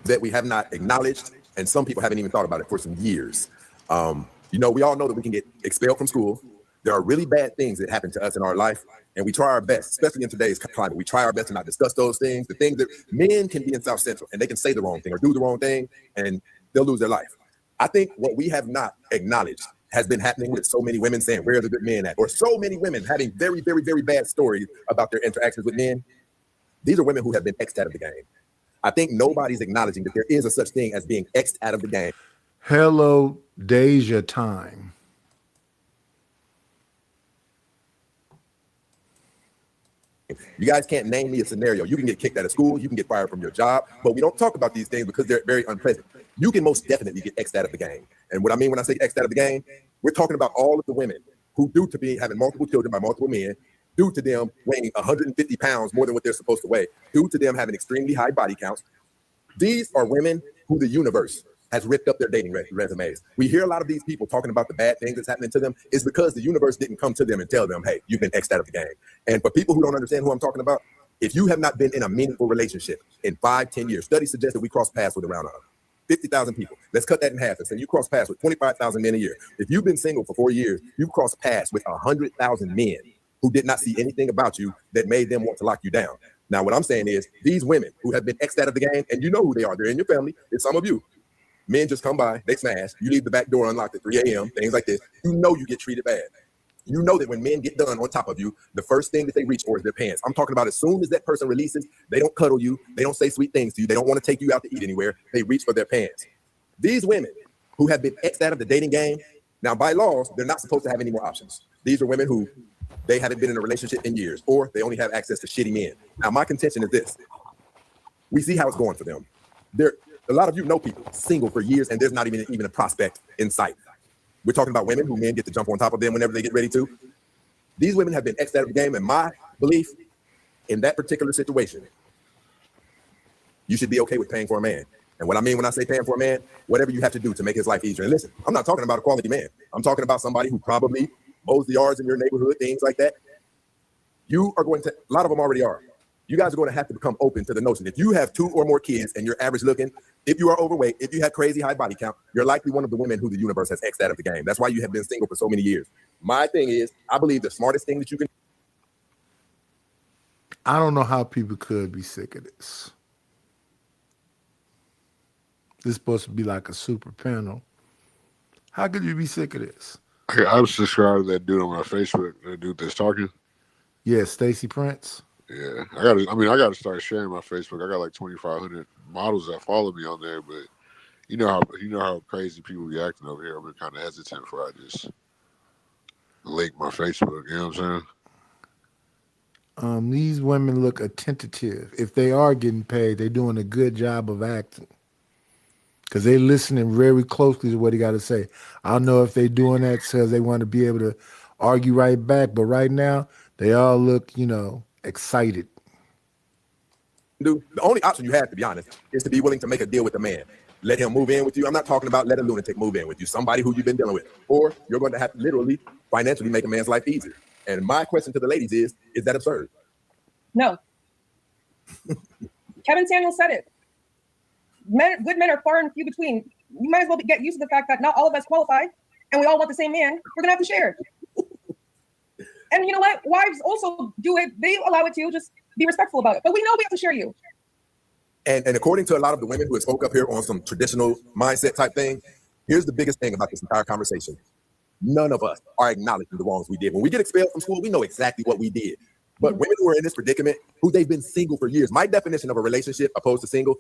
that we have not acknowledged, and some people haven't even thought about it for some years. We all know that we can get expelled from school. There are really bad things that happen to us in our life, and we try our best, especially in today's climate. We try our best to not discuss those things, the things that men can be in South Central, and they can say the wrong thing or do the wrong thing, and they'll lose their life. I think what we have not acknowledged has been happening with so many women saying, where are the good men at? Or so many women having very, very, very bad stories about their interactions with men. These are women who have been X'd out of the game. I think nobody's acknowledging that there is a such thing as being X'd out of the game. Hello, Deja time. You guys can't name me a scenario. You can get kicked out of school, you can get fired from your job, but we don't talk about these things because they're very unpleasant. You can most definitely get X'd out of the game. And what I mean when I say X'd out of the game, we're talking about all of the women who, due to be having multiple children by multiple men, due to them weighing 150 pounds more than what they're supposed to weigh, due to them having extremely high body counts. These are women who the universe has ripped up their dating resumes. We hear a lot of these people talking about the bad things that's happening to them. It's because the universe didn't come to them and tell them, hey, you've been X'd out of the game. And for people who don't understand who I'm talking about, if you have not been in a meaningful relationship in 5-10 years, studies suggest that we cross paths with around 50,000 people. Let's cut that in half and say you cross paths with 25,000 men a year. If you've been single for 4 years, you've crossed paths with 100,000 men who did not see anything about you that made them want to lock you down. Now, what I'm saying is these women who have been X'd out of the game, and you know who they are, they're in your family, it's some of you. Men just come by, they smash, you leave the back door unlocked at 3 a.m., things like this. You know you get treated bad. You know that when men get done on top of you, the first thing that they reach for is their pants. I'm talking about as soon as that person releases, they don't cuddle you, they don't say sweet things to you, they don't want to take you out to eat anywhere, they reach for their pants. These women who have been X'd out of the dating game, now by laws, they're not supposed to have any more options. These are women who they haven't been in a relationship in years, or they only have access to shitty men. Now, my contention is this. We see how it's going for them. A lot of you know people single for years, and there's not even a prospect in sight. We're talking about women who men get to jump on top of them whenever they get ready to. These women have been X'd out of the game, and my belief in that particular situation, you should be okay with paying for a man. And what I mean when I say paying for a man, whatever you have to do to make his life easier. And listen, I'm not talking about a quality man. I'm talking about somebody who probably mows the yards in your neighborhood, things like that. You are going to, a lot of them already are. You guys are going to have to become open to the notion. If you have 2 or more kids and you're average looking, if you are overweight, if you have crazy high body count, you're likely one of the women who the universe has X'd out of the game. That's why you have been single for so many years. My thing is, I believe the smartest thing that you can. I don't know how people could be sick of this. This is supposed to be like a super panel. How could you be sick of this? I was subscribed to that dude on my Facebook, that dude that's talking. Yeah, Stacey Prince. Yeah, I gotta start sharing my Facebook. I got like 2,500 models that follow me on there, but you know how crazy people be acting over here. I'm kind of hesitant before I just link my Facebook. You know what I'm saying? These women look attentive. If they are getting paid, they're doing a good job of acting because they're listening very closely to what he got to say. I don't know if they're doing that because they want to be able to argue right back, but right now they all look, excited. The only option you have, to be honest, is to be willing to make a deal with the man. Let him move in with you. I'm not talking about let a lunatic move in with you, somebody who you've been dealing with. Or you're going to have to literally financially make a man's life easier. And my question to the ladies is that absurd? No. Kevin Samuels said it. Good men are far and few between. You might as well get used to the fact that not all of us qualify, and we all want the same man. We're going to have to share. And you know what? Wives also do it. They allow it to. Just be respectful about it. But we know we have to share you. And according to a lot of the women who have spoke up here on some traditional mindset type thing, here's the biggest thing about this entire conversation. None of us are acknowledging the wrongs we did. When we get expelled from school, we know exactly what we did. But women who are in this predicament, who they've been single for years, my definition of a relationship opposed to single,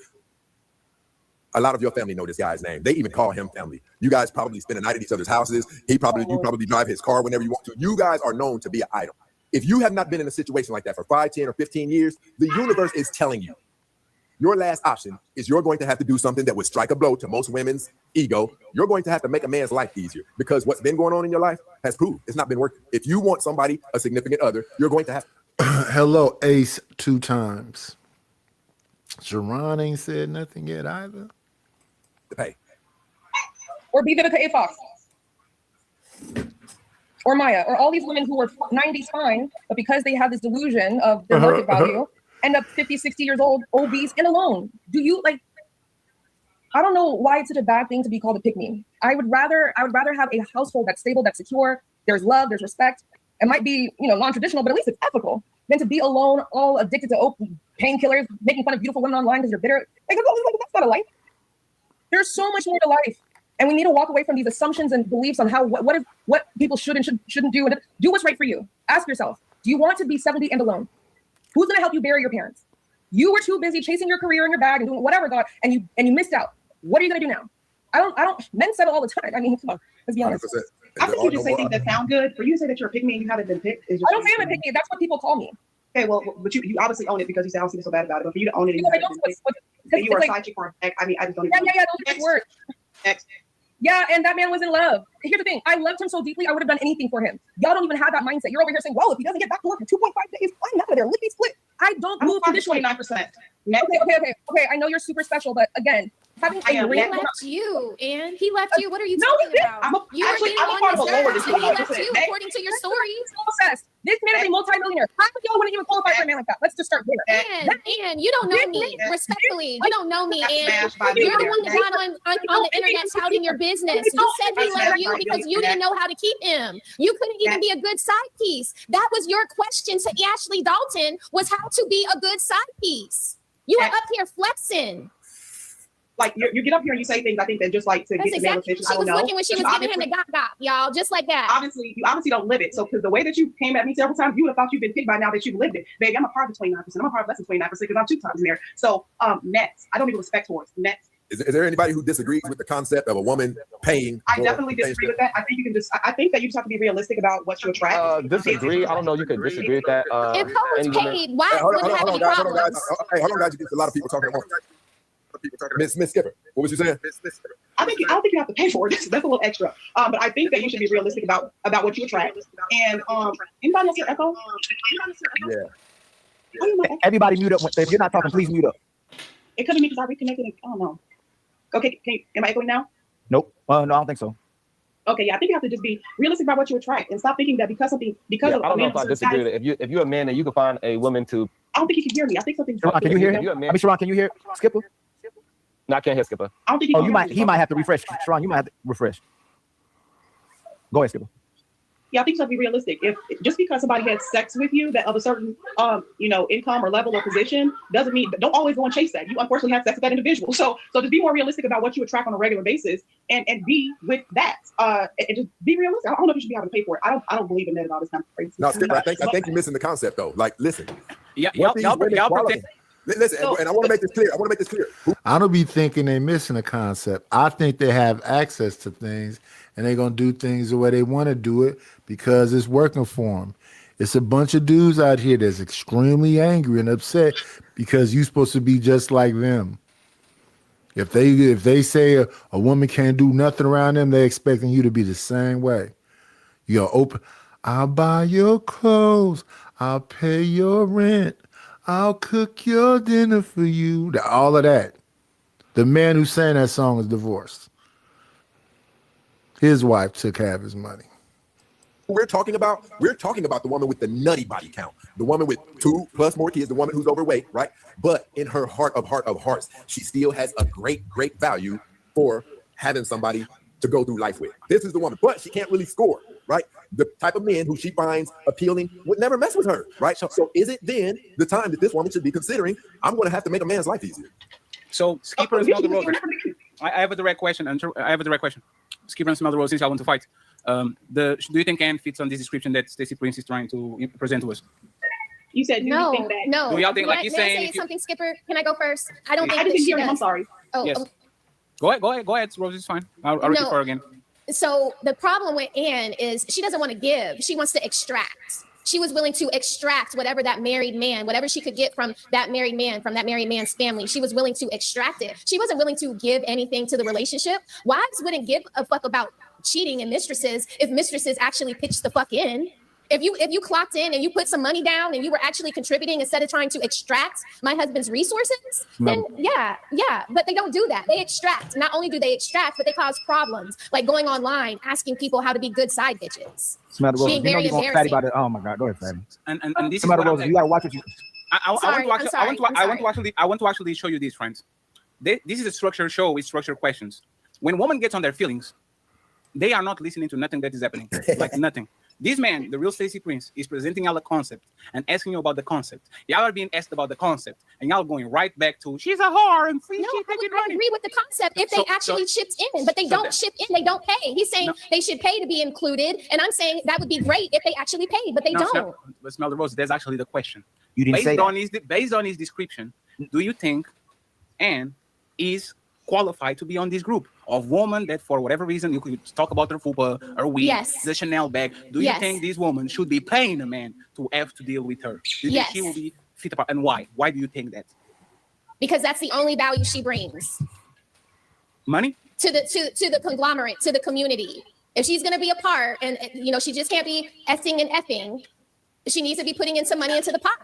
a lot of your family know this guy's name. They even call him family. You guys probably spend a night at each other's houses. You probably drive his car whenever you want to. You guys are known to be an item. If you have not been in a situation like that for 5, 10, or 15 years, the universe is telling you your last option is you're going to have to do something that would strike a blow to most women's ego. You're going to have to make a man's life easier because what's been going on in your life has proved it's not been working. If you want somebody, a significant other, you're going to have Hello, Ace 2 times. Sharon ain't said nothing yet either. Hey. Or be Vivica A. Fox. Or Maya, or all these women who were 90s fine, but because they have this delusion of their market value, end up 50, 60 years old, obese, and alone. Do you like? I don't know why it's such a bad thing to be called a pick-me. I would rather have a household that's stable, that's secure. There's love, there's respect. It might be, non-traditional, but at least it's ethical. Than to be alone, all addicted to painkillers, making fun of beautiful women online because you're bitter. Like, that's not a life. There's so much more to life, and we need to walk away from these assumptions and beliefs on how what people should and shouldn't do, and do what's right for you. Ask yourself: do you want to be 70 and alone? Who's going to help you bury your parents? You were too busy chasing your career in your bag and doing whatever, God, and you missed out. What are you going to do now? I don't. Men settle all the time. I mean, come on, let's be honest. 100%. I think you just say things that sound good. For you to say that you're a pick me and you haven't been picked is just. I don't say I'm a pick me. That's what people call me. Okay, well, but you obviously own it because you say I don't feel so bad about it. But for you to own it, and you are a side chick for X. I mean, I just don't. Yeah. Those are words. X. Yeah, and that man was in love. Here's the thing: I loved him so deeply, I would have done anything for him. Y'all don't even have that mindset. You're over here saying, "Well, if he doesn't get back to work in 2.5 days, I'm out of there. Lickety split." I don't move traditionally. 29%. Okay. I know you're super special, but again, having he left you, and he left you. What are you talking about? You were getting I'm a part of a lower he left you, according to your story. This man is a multi-millionaire. Half of y'all wouldn't even qualify for a man like that. Let's just start there. And you don't know me, respectfully. You don't know me, and you're the one that got on the internet touting your business. You said he left you because you didn't know how to keep him. You couldn't even be a good side piece. That was your question to Ashley Dalton, was how to be a good side piece. You were up here flexing. Like you get up here and you say things. I think that just like to That's get exactly the what she was looking when she was giving him the gop, y'all, just like that. You obviously don't live it. So because the way that you came at me several times, you would have thought you've been picked by now that you've lived it. Baby, I'm a part of 29%. I'm a part of less than 29% because I'm 2 times in there. So next, I don't even respect towards next. Is there anybody who disagrees with the concept of a woman paying? I definitely disagree with that. I think you can just. I think that you just have to be realistic about what you attract. Disagree. I don't know. You can disagree with that. If Coach paid, why wouldn't have any Hold problems? on, guys. There's a lot of people talking at once. Miss Skipper, what was you saying? I don't think you have to pay for it. That's a little extra. But I think that you should be realistic about what you attract. And anybody else hear echo? Yeah. Everybody mute up. If you're not talking, please mute up. It could be me because I reconnected. I don't know. Okay, am I echoing now? Nope. No, I don't think so. Okay, yeah, I think you have to just be realistic about what you attract and stop thinking that because of I don't know if I disagree with it. If you're a man and you can find a woman to. I don't think you can hear me. I think something's. Can you hear him? Sharon, can you hear Skipper? No, I can't hear Skipper. I don't think he might have to refresh. Sharon, you might have to refresh. Go ahead, Skipper. Yeah, I think you have to be realistic. If just because somebody had sex with you that of a certain income or level or position doesn't mean don't always go and chase that. You unfortunately have sex with that individual. So just be more realistic about what you attract on a regular basis and be with that. And just be realistic. I don't know if you should be able to pay for it. I don't believe in that at all. This kind of crazy. No, Skipper, I think you're missing the concept though. Like, listen. Y'all protect. Listen, and I want to make this clear. I don't be thinking they missing a concept. I think they have access to things and they're going to do things the way they want to do it because it's working for them. It's a bunch of dudes out here that's extremely angry and upset because you're supposed to be just like them. If they say a woman can't do nothing around them, they're expecting you to be the same way. You're open. I'll buy your clothes. I'll pay your rent. I'll cook your dinner for you. All of that. The man who sang that song is divorced. His wife took half his money. We're talking about the woman with the nutty body count, the woman with 2+ more kids, the woman who's overweight, right? But in her heart of hearts, she still has a great value for having somebody to go through life with. This is the woman, but she can't really score. right? The type of men who she finds appealing would never mess with her, right? So is it then the time that this woman should be considering, I'm going to have to make a man's life easier? So Skipper and Smell the Roses. I have a direct question. I have a direct question. Skipper and Smell the Roses, I want to fight. Do you think Anne fits on this description that Stacey Prince is trying to present to us? You said no, you think that? no. Do y'all think, like, May he's I saying, say something, Skipper? Can I go first? I don't think I that didn't she hear him. I'm does. sorry. Oh, yes. oh. Go ahead, Rose. It's fine. I'll repeat No. for her again. So the problem with Anne is she doesn't want to give. She wants to extract. She was willing to extract whatever that married man, whatever she could get from that married man, from that married man's family. She was willing to extract it. She wasn't willing to give anything to the relationship. Wives wouldn't give a fuck about cheating and mistresses if mistresses actually pitched the fuck in. If you clocked in and you put some money down and you were actually contributing instead of trying to extract my husband's resources, then yeah. But they don't do that. They extract. Not only do they extract, but they cause problems, like going online asking people how to be good side bitches. Smell the Roses. Being You know very you're going fatty about it. Oh my God, go ahead, fatty. And this Smell is the what Roses. You gotta watch what you. I want to actually show you this, friends. This is a structured show with structured questions. When woman gets on their feelings, they are not listening to nothing that is happening, like nothing. This man, the real Stacey Prince, is presenting y'all a concept and asking you about the concept. Y'all are being asked about the concept, and y'all going right back to she's a whore and free. No, I agree with the concept if they actually chipped in, but they don't chip in. They don't pay. He's saying they should pay to be included, and I'm saying that would be great if they actually paid, but they don't. But Smell the Rose. That's actually the question. You didn't say that. Based on his description, do you think Anne is qualified to be on this group of women that for whatever reason you could talk about her fupa, her wig, the Chanel bag? Do you think this woman should be paying a man to have to deal with her? Do you think she will be fit apart? And why? Why do you think that? Because that's the only value she brings. Money? To the conglomerate, to the community. If she's gonna be a part, and she just can't be essing and effing, she needs to be putting in some money into the pot.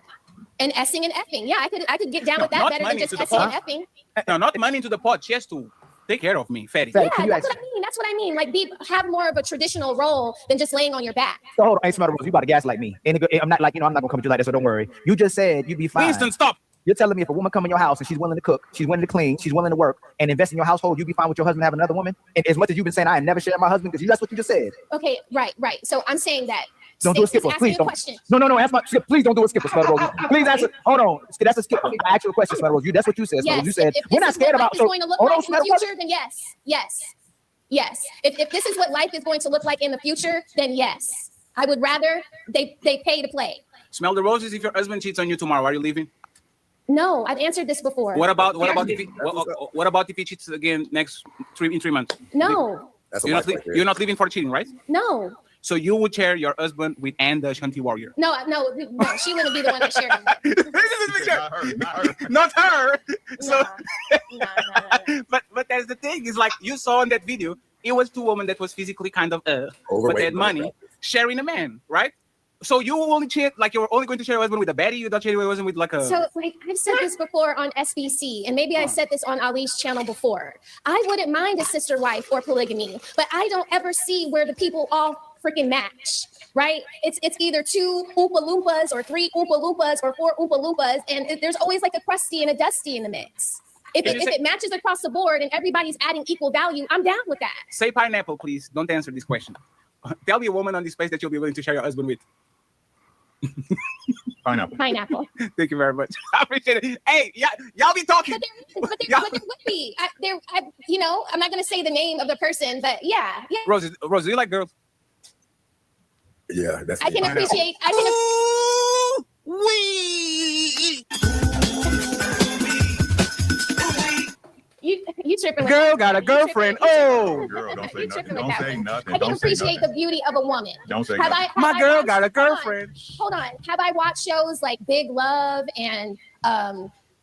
And essing and effing. Yeah, I could get down with that better than just essing and effing. No, not money into the pot. She has to take care of me, fatty. Yeah, that's what I mean. That's what I mean. Like, have more of a traditional role than just laying on your back. So hold on, Smell the Roses. You about to gaslight me? I'm not like I'm not gonna come at you like that. So don't worry. You just said you'd be fine. Winston, stop. You're telling me if a woman come in your house and she's willing to cook, she's willing to clean, she's willing to work and invest in your household, you'd be fine with your husband having another woman? And as much as you've been saying, I never share my husband, because that's what you just said. Okay, right. So I'm saying that. Don't do a skipper, please don't. No, ask my skip. Please don't do a skipper, Smell the Roses. Please answer. Hold on, that's a skipper. I asked you a question, Smell the Roses. That's what you said. Yes. You said we're not scared about. So going to look like in the future, then yes. If this is what life is going to look like in the future, then yes. I would rather they pay to play. Smell the Roses. If your husband cheats on you tomorrow, are you leaving? No, I've answered this before. What about if he cheats again in 3 months? No. You're not leaving for cheating, right? No. So you would share your husband with Anne the Shanty Warrior? No, she wouldn't be the one that shared him. Not her. So, but that's the thing. Is like you saw in that video, it was 2 women that was physically kind of but they had money sharing a man, right? So you will only share, like you're only going to share your husband with a baddie. You don't share your husband with like a. So like I've said this before on SBC, and maybe I said this on Ali's channel before. I wouldn't mind a sister wife or polygamy, but I don't ever see where the people all freaking match, right? It's either 2 Oompa Loompas or 3 Oompa Loompas or 4 Oompa Loompas, and there's always like a crusty and a dusty in the mix. If it matches across the board and everybody's adding equal value, I'm down with that. Say pineapple, please. Don't answer this question. Tell me a woman on this space that you'll be willing to share your husband with. Pineapple. Thank you very much. I appreciate it. Hey, y'all be talking. But there would be. I'm not gonna say the name of the person, but yeah. Rose, do you like girls? Yeah, that's. I can appreciate. You tripping? Girl got a girlfriend. Oh, girl, don't say nothing. Don't say nothing. I can appreciate the beauty of a woman. Don't say nothing. My girl got a girlfriend. Hold on. Have I watched shows like Big Love and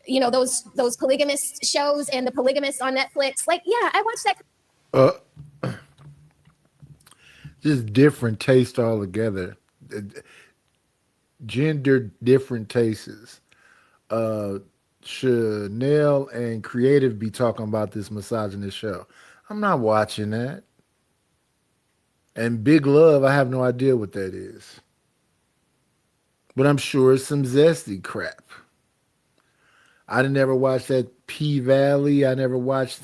those polygamist shows and The Polygamist on Netflix? Like, yeah, I watched that. Just different taste altogether. Gender different tastes. Chanel and Creative be talking about this misogynist show. I'm not watching that. And Big Love, I have no idea what that is. But I'm sure it's some zesty crap. I didn't ever watch that P-Valley. I didn't watch,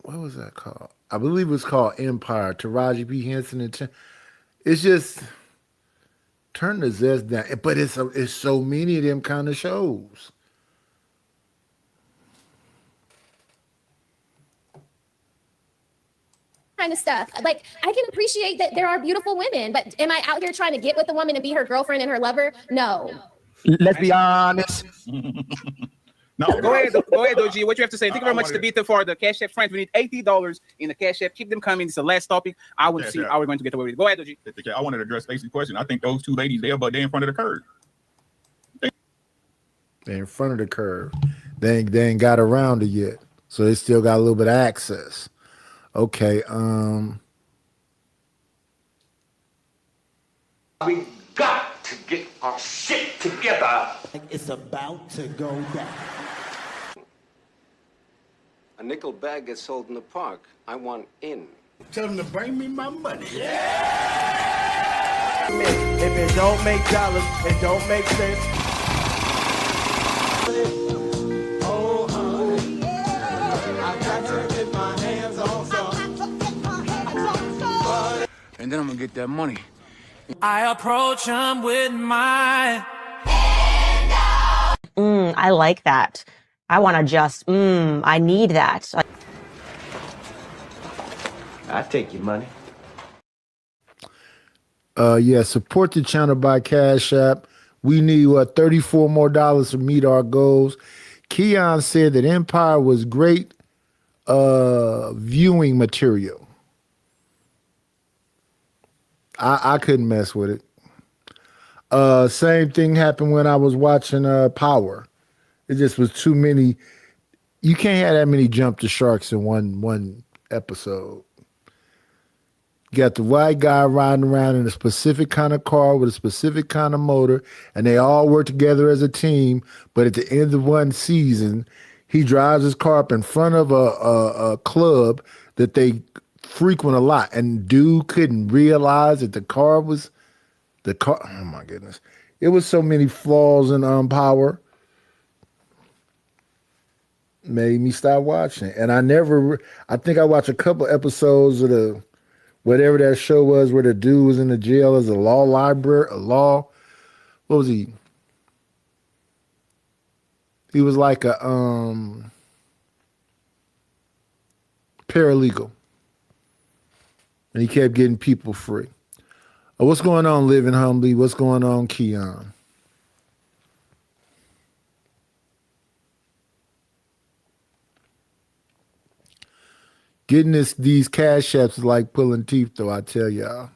what what was that called? I believe it was called Empire. Taraji P. Henson and it's just turn the zest down. But it's so many of them kind of shows. Kind of stuff. Like, I can appreciate that there are beautiful women, but am I out here trying to get with a woman and be her girlfriend and her lover? No. Let's be honest. No, go ahead, OG. What you have to say? Thank you very much, Tabitha, for the Cash App friends. We need $80 in the Cash App. Keep them coming. It's the last topic. I want to see how we're going to get away with it. Go ahead, OG. I wanted to address Stacey's question. I think those two ladies there, but they're in front of the curve. They're in front of the curve. They ain't got around it yet, so they still got a little bit of access. Okay. We got to get our shit together. It's about to go down. A nickel bag gets sold in the park. I want in. Tell them to bring me my money. If it don't make dollars, it don't make sense. Oh, honey, I got to get my hands on some. And then I'm gonna get that money. I approach him with my I like that. I want to just, I need that. I take your money. Yeah, support the channel by Cash App. We need $34 more to meet our goals. Keon said that Empire was great viewing material. I couldn't mess with it. Same thing happened when I was watching Power. It just was too many. You can't have that many jump to sharks in one episode. You got the white guy riding around in a specific kind of car with a specific kind of motor, and they all work together as a team. But at the end of one season, he drives his car up in front of a club that they frequent a lot, and dude couldn't realize that the car. Oh my goodness, it was so many flaws in Power. Made me stop watching, and I think I watched a couple episodes of the whatever that show was where the dude was in the jail as a law library, what was he? He was like a paralegal. And he kept getting people free. What's going on, Living Humbly? What's going on, Keon? Getting these cash apps is like pulling teeth, though, I tell y'all.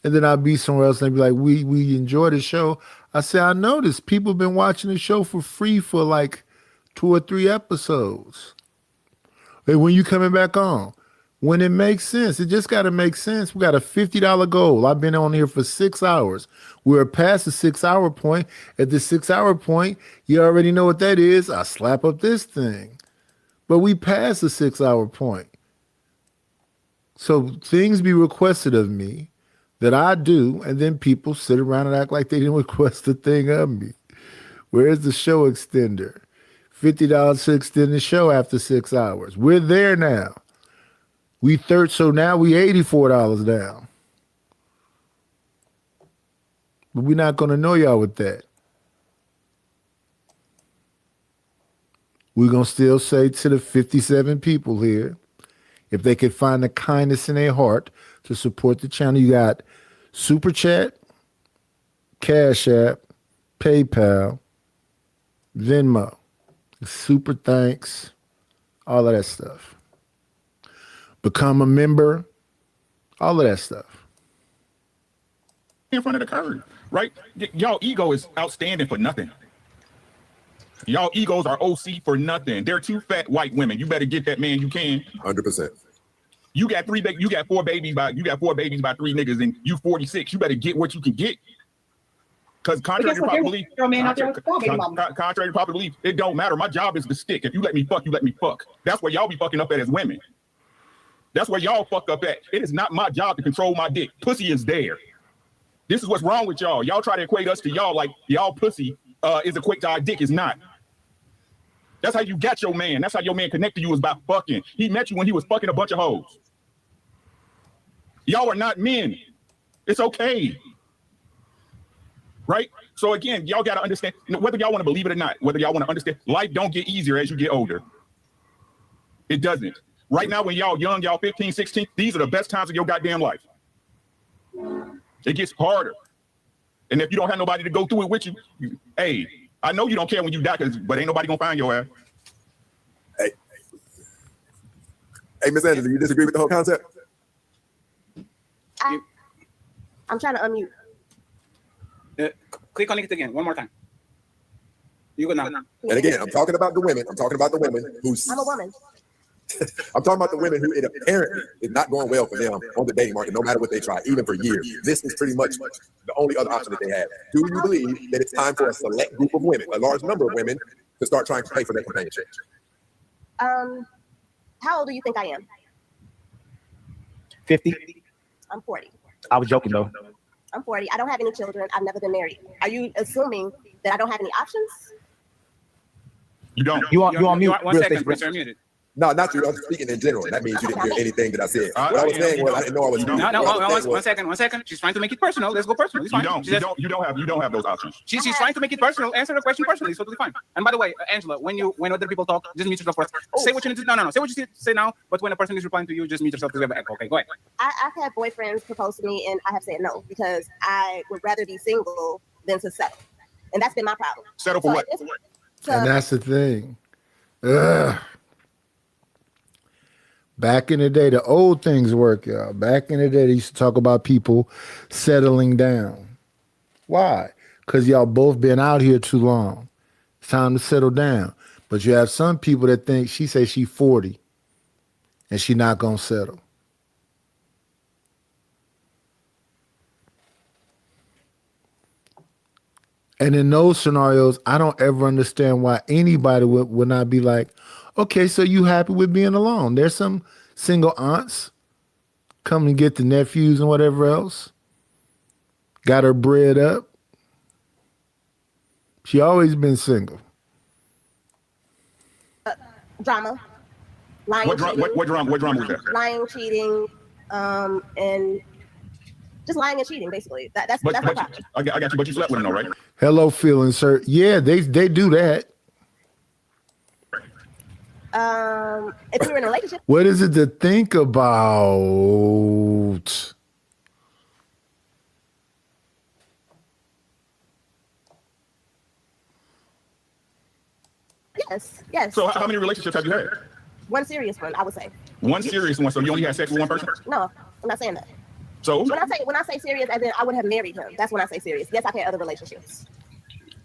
And then I'll be somewhere else and they'll be like, we enjoy the show. I say, I noticed people have been watching the show for free for like 2 or 3 episodes. Hey, when you coming back on? When it makes sense. It just got to make sense. We got a $50 goal. I've been on here for 6 hours. We're past the 6-hour point. At the 6-hour point, you already know what that is. I slap up this thing. But we passed the 6-hour point. So things be requested of me that I do, and then people sit around and act like they didn't request a thing of me. Where's the show extender? $50 to extend the show after 6 hours. We're there now. So now we $84 down. But we're not going to know y'all with that. We're going to still say to the 57 people here, if they could find the kindness in their heart to support the channel, you got Super Chat, Cash App, PayPal, Venmo, Super Thanks, all of that stuff. Become a member, all of that stuff. In front of the curve, right? Y'all ego is outstanding for nothing. Y'all egos are OC for nothing. They're 2 fat white women. You better get that man you can. 100%. You got 4 babies by 3 niggas, and you 46. You better get what you can get. Because contrary to popular belief, it don't matter. My job is to stick. If you let me fuck, you let me fuck. That's where y'all be fucking up at as women. That's where y'all fuck up at. It is not my job to control my dick. Pussy is there. This is what's wrong with y'all. Y'all try to equate us to y'all like y'all pussy is equate to our dick. Is not. That's how you got your man. That's how your man connected you, was by fucking. He met you when he was fucking a bunch of hoes. Y'all are not men. It's okay. Right? So again, y'all got to understand, whether y'all want to believe it or not, whether y'all want to understand, life don't get easier as you get older. It doesn't. Right now, when y'all young, y'all 15, 16, these are the best times of your goddamn life. It gets harder. And if you don't have nobody to go through it with you, hey, I know you don't care when you die, but ain't nobody gonna find your ass. Hey, Miss Angela, do you disagree with the whole concept? I'm trying to unmute. Click on it again, one more time. You go now. And again, I'm talking about the women. I'm talking about the women who's. I'm a woman. I'm talking about the women who it apparently is not going well for them on the dating market, no matter what they try, even for years. This is pretty much the only other option that they have. Do you believe that it's time for a select group of women, a large number of women, to start trying to pay for their companionship? How old do you think I am? 50. I'm 40. I was joking though. I'm 40. I don't have any children. I've never been married. Are you assuming that I don't have any options? You don't. You on mute. One second, Chris, you're muted. No, not you. I'm speaking in general. That means you didn't hear anything that I said. What I was saying was I didn't know I was. One second. She's trying to make it personal. Let's go personal. It's fine. You don't have those options. She's trying to make it personal. Answer the question personally. It's totally fine. And by the way, Angela, when other people talk, just mute yourself first. Say what you need to. No. Say what you say now. But when a person is replying to you, just mute yourself because we have an echo. Okay, go ahead. I've had boyfriends propose to me, and I have said no because I would rather be single than to settle, and that's been my problem. Settle for what? And that's the thing. Ugh. Back in the day, the old things work, y'all. Back in the day, they used to talk about people settling down. Why? Because y'all both been out here too long. It's time to settle down. But you have some people that think she say she 40 and she not gonna settle. And in those scenarios, I don't ever understand why anybody would not be like, okay, so you happy with being alone? There's some single aunts come and get the nephews and whatever else. Got her bread up. She always been single. Drama. Lying, what drama was that? Lying, cheating, and just lying and cheating, basically. That's my problem. I got you, but you slept with her, though, right? Hello, feelings, sir. Yeah, they do that. If you're in a relationship. What is it to think about? Yes. So how many relationships have you had? One serious one, I would say. One serious one. So you only had sex with one person? No, I'm not saying that. So when I say serious, as in I would have married him. That's when I say serious. Yes, I've had other relationships.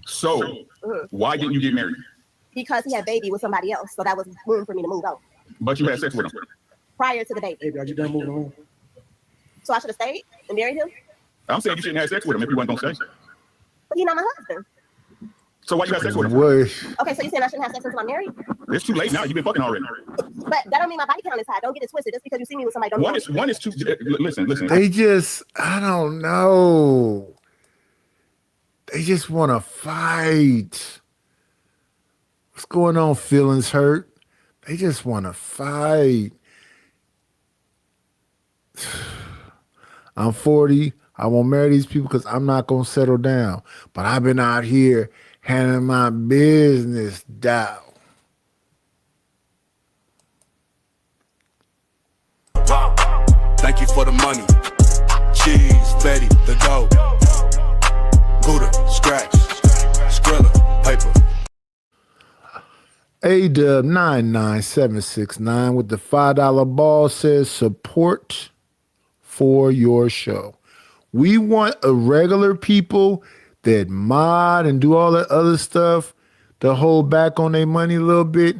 So why didn't you get married? Because he had baby with somebody else, so that was room for me to move out. But you had sex with him prior to the baby. Hey, are you done moving on? So I should have stayed and married him. I'm saying you shouldn't have sex with him if you wasn't gonna stay. But he's not my husband. So why you have sex with him? Okay, so you saying I shouldn't have sex until I'm married? It's too late now. You've been fucking already. But that don't mean my body count is high. Don't get it twisted. Just because you see me with somebody, don't One is too. Listen. They just, I don't know. They just want to fight. What's going on? Feelings hurt. They just want to fight. I'm 40. I won't marry these people because I'm not going to settle down. But I've been out here handling my business down. Thank you for the money. Cheese, Betty, the dough. Buddha, scratch, Skrilla, paper. A-Dub 99769 with the $5 ball says support for your show. We want a regular people that mod and do all that other stuff to hold back on their money a little bit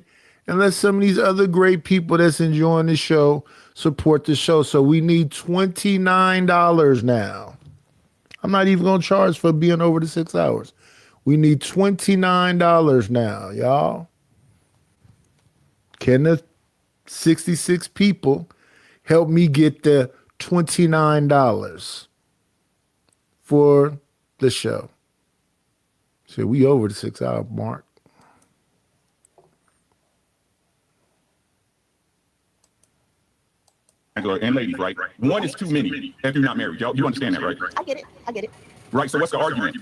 and let some of these other great people that's enjoying the show support the show. So we need $29 now. I'm not even going to charge for being over the 6 hours. We need $29 now, y'all. Can the 66 people help me get the $29 for the show? So we over the 6 hour mark. Angela, and ladies, right? One is too many if you're not married. You understand that, right? I get it. I get it. Right. So what's the argument?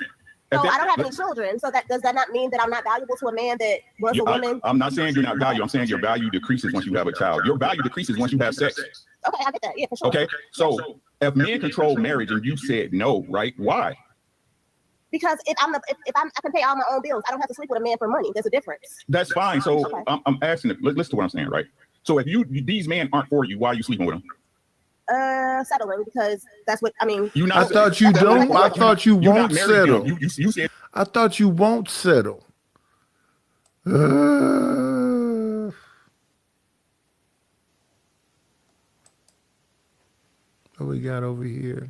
So I don't have any children. So does that not mean that I'm not valuable to a man that was a woman? I'm not saying you're not valuable. I'm saying your value decreases once you have a child. Your value decreases once you have sex. Okay, I get that. Yeah, for sure. Okay. So if men control marriage and you said no, right? Why? Because if I can pay all my own bills, I don't have to sleep with a man for money. There's a difference. That's fine. So I'm asking. Listen to what I'm saying, right? So if these men aren't for you, why are you sleeping with them? Settling, because that's what I mean. I thought you don't. I thought you won't settle. You said. I thought you won't settle. What we got over here?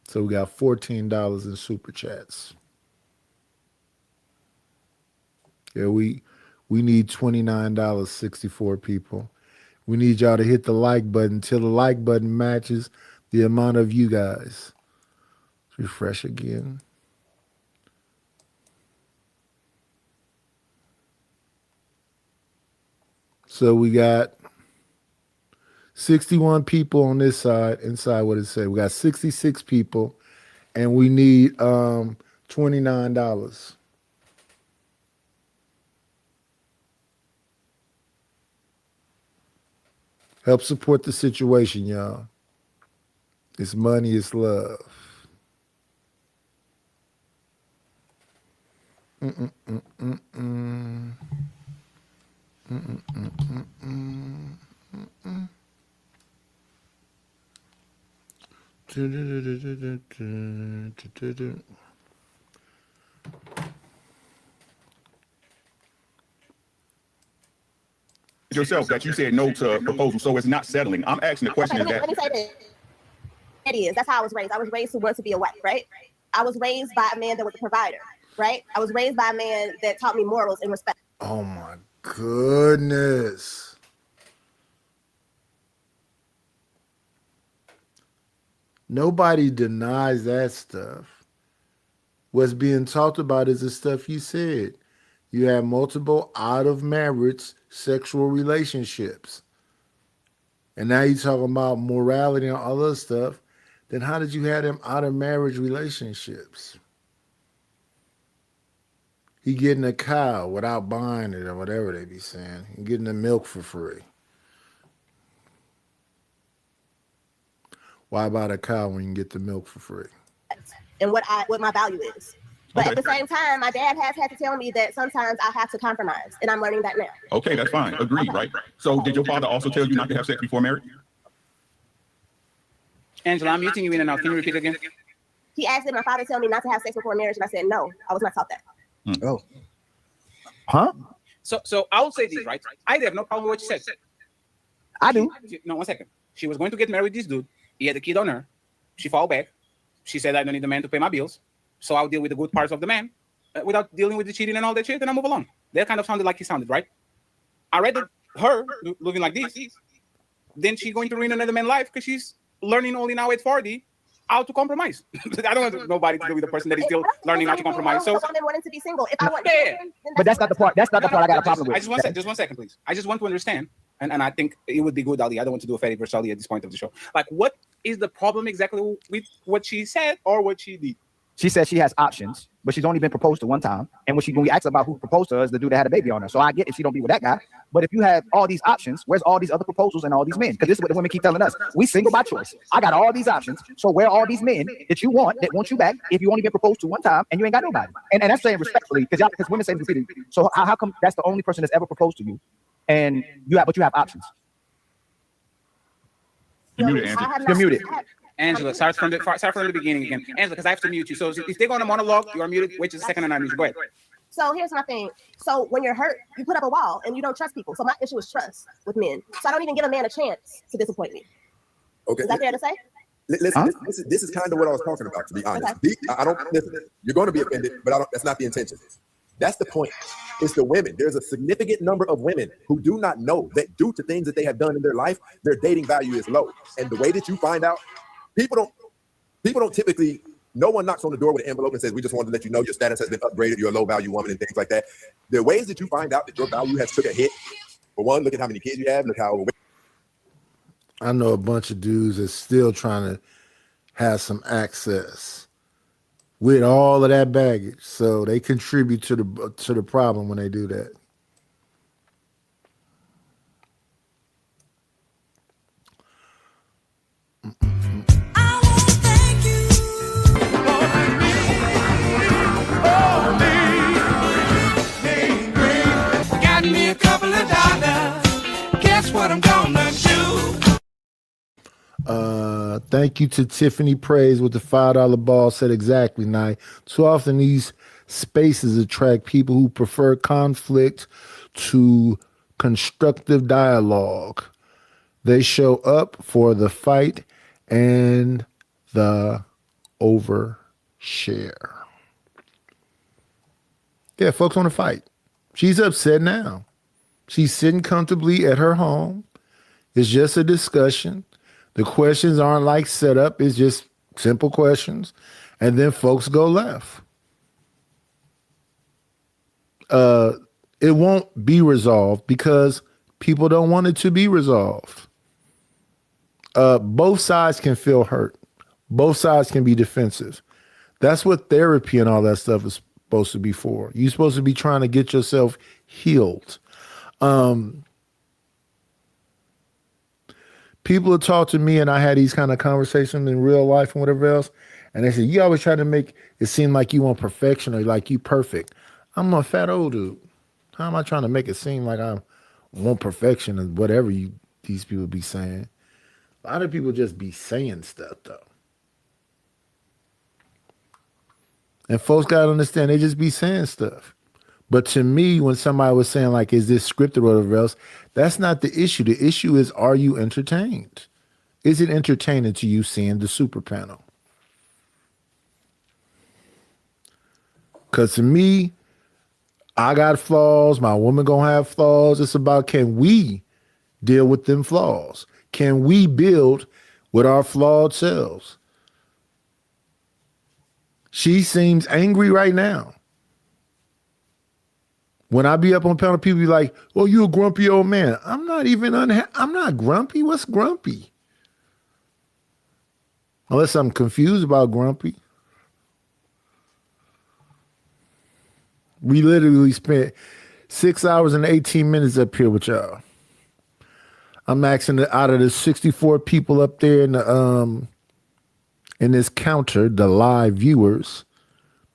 So we got $14 in super chats. Yeah, we need $29, 64 people. We need y'all to hit the like button till the like button matches the amount of you guys. Let's refresh again. So we got 61 people on this side. Inside what it said. We got 66 people, and we need $29. Help support the situation, y'all. It's money, it's love. Yourself that you said no to a proposal, so it's not settling. I'm asking the question. Let me say this. It is. That's how I was raised. I was raised to want to be a wife, right? I was raised by a man that was a provider, right? I was raised by a man that taught me morals and respect. Oh my goodness. Nobody denies that stuff. What's being talked about is the stuff you said. You have multiple out of marriage sexual relationships. And now you're talking about morality and all other stuff. Then how did you have them out of marriage relationships? He getting a cow without buying it or whatever they be saying. He getting the milk for free. Why buy the cow when you can get the milk for free? And what my value is. But at the same time, my dad has had to tell me that sometimes I have to compromise, and I'm learning that now. Okay, that's fine. Agreed, right? So did your father also tell you not to have sex before marriage? Angela, I'm muting you in and out. Can you repeat again? He asked did my father tell me not to have sex before marriage, and I said no, I was not taught that. Oh. Huh? So I will say this, right? I have no problem with what you said. I do. No, 1 second. She was going to get married with this dude. He had a kid on her. She fell back. She said, I don't need the man to pay my bills. So I'll deal with the good parts of the man without dealing with the cheating and all that shit, and I move along. That kind of sounded like he sounded, right? I read her living like this. Then she's going to ruin another man's life because she's learning only now at 40 how to compromise. I don't want nobody to do with the person that is still learning how to compromise. So women wanting to be single. If I want but that's not the part. That's not the part I got a problem with. Just 1 second, please. I just want to understand, and I think it would be good, Ali. I don't want to do a Fetty versus Ali at this point of the show. Like, what is the problem exactly with what she said or what she did? She said she has options, but she's only been proposed to one time. And when we asked about who proposed to her, is the dude that had a baby on her. So I get if she don't be with that guy. But if you have all these options, where's all these other proposals and all these men? Because this is what the women keep telling us. We single by choice. I got all these options. So where are all these men that you want, that want you back, if you only been proposed to one time and you ain't got nobody? And that's saying respectfully, because women say repeatedly. So how come that's the only person that's ever proposed to you, and you have options? You're muted, Angela. You're muted. Angela, start from the beginning again. Angela, because I have to mute you. So if they go on a monologue, you are muted. Wait just a second and I mute you. Go ahead. So here's my thing. So when you're hurt, you put up a wall and you don't trust people. So my issue is trust with men. So I don't even give a man a chance to disappoint me. Okay. Is that fair to say? Listen, this is kind of what I was talking about, to be honest. Okay. I don't listen. You're going to be offended, but that's not the intention. That's the point. It's the women. There's a significant number of women who do not know that due to things that they have done in their life, their dating value is low. And the way that you find out, people don't typically, no one knocks on the door with an envelope and says, we just wanted to let you know your status has been upgraded, you're a low value woman and things like that. The ways that you find out that your value has took a hit, for one, look at how many kids you have, look how I know a bunch of dudes that's still trying to have some access with all of that baggage. So they contribute to the problem when they do that. Got me a couple of dollars. Guess what I'm gonna do? Thank you to Tiffany Praise with the $5 ball. Said exactly, Nye. Too often these spaces attract people who prefer conflict to constructive dialogue. They show up for the fight and the overshare. Yeah, folks want to fight. She's upset now. She's sitting comfortably at her home. It's just a discussion. The questions aren't like set up. It's just simple questions. And then folks go left. It won't be resolved because people don't want it to be resolved. Both sides can feel hurt. Both sides can be defensive. That's what therapy and all that stuff is supposed to be for. You're supposed to be trying to get yourself healed. People have talked to me and I had these kind of conversations in real life and whatever else. And they said, you always try to make it seem like you want perfection or like you perfect. I'm a fat old dude. How am I trying to make it seem like I want perfection and whatever these people be saying? A lot of people just be saying stuff though. And folks got to understand they just be saying stuff. But to me, when somebody was saying like, is this scripted or whatever else, that's not the issue. The issue is, are you entertained? Is it entertaining to you seeing the super panel? Because to me, I got flaws. My woman gonna have flaws. It's about, can we deal with them flaws? Can we build with our flawed selves? She seems angry right now. When I be up on panel, people be like, oh, you a grumpy old man. I'm not even I'm not grumpy. What's grumpy? Unless I'm confused about grumpy. We literally spent 6 hours and 18 minutes up here with y'all. I'm asking out of the 64 people up there in this counter, the live viewers,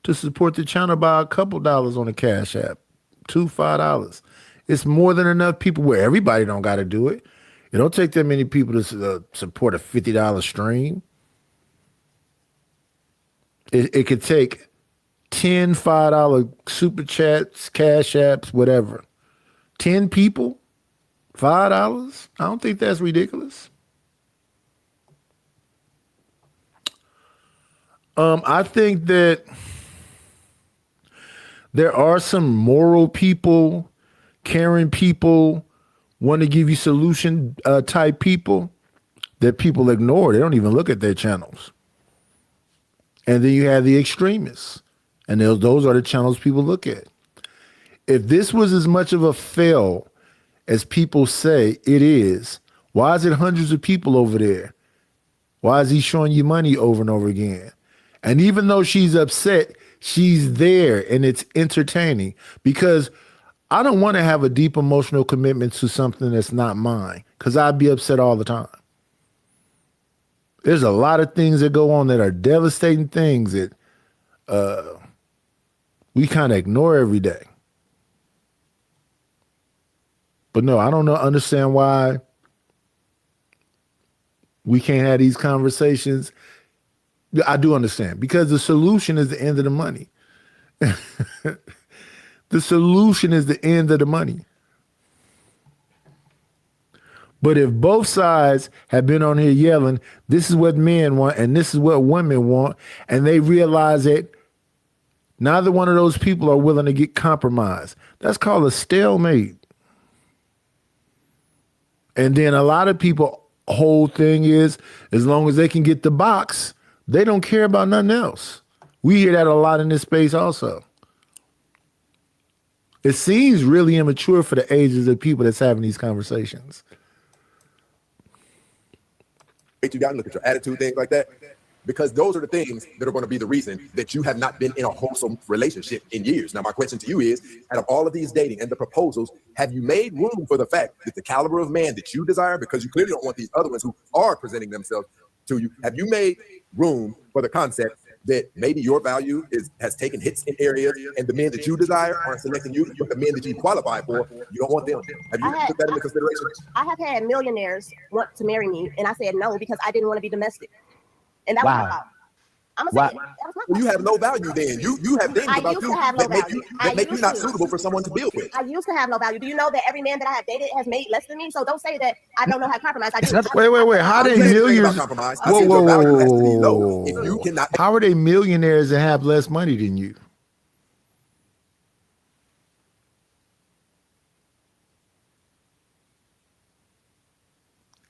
to support the channel by a couple dollars on the Cash App. $5. It's more than enough people where everybody don't got to do it. It don't take that many people to support a $50 stream. It could take 10 $5 super chats, Cash Apps, whatever. 10 people, $5. I don't think that's ridiculous. I think that there are some moral people, caring people, want to give you solution type people that people ignore. They don't even look at their channels. And then you have the extremists. And those are the channels people look at. If this was as much of a fail as people say it is, why is it hundreds of people over there? Why is he showing you money over and over again? And even though she's upset, she's there and it's entertaining, because I don't want to have a deep emotional commitment to something that's not mine, because I'd be upset all the time. There's a lot of things that go on that are devastating things that we kind of ignore every day. But no, I don't understand why we can't have these conversations. I do understand, because the solution is the end of the money. The solution is the end of the money. But if both sides have been on here yelling, this is what men want and this is what women want, and they realize that neither one of those people are willing to get compromised, that's called a stalemate. And then a lot of people, whole thing is, as long as they can get the box, they don't care about nothing else. We hear that a lot in this space also. It seems really immature for the ages of people that's having these conversations. you got, look at your attitude, things like that. Because those are the things that are going to be the reason that you have not been in a wholesome relationship in years. Now, my question to you is, out of all of these dating and the proposals, have you made room for the fact that the caliber of man that you desire, because you clearly don't want these other ones who are presenting themselves to you, have you made room for the concept that maybe your value has taken hits in areas and the men that you desire aren't selecting you, but the men that you qualify for, you don't want them? Have you put that into consideration? I have had millionaires want to marry me, and I said no because I didn't want to be domestic. And that was my fault. I'm gonna say it. That was my fault. You have no value then. You have things about you that make you not suitable for someone to build with. I used to have no value. Do you know that every man that I have dated has made less than me? So don't say that I don't know how to compromise. I do. Wait. How they millionaires? Whoa. If you cannot, how are they millionaires and have less money than you?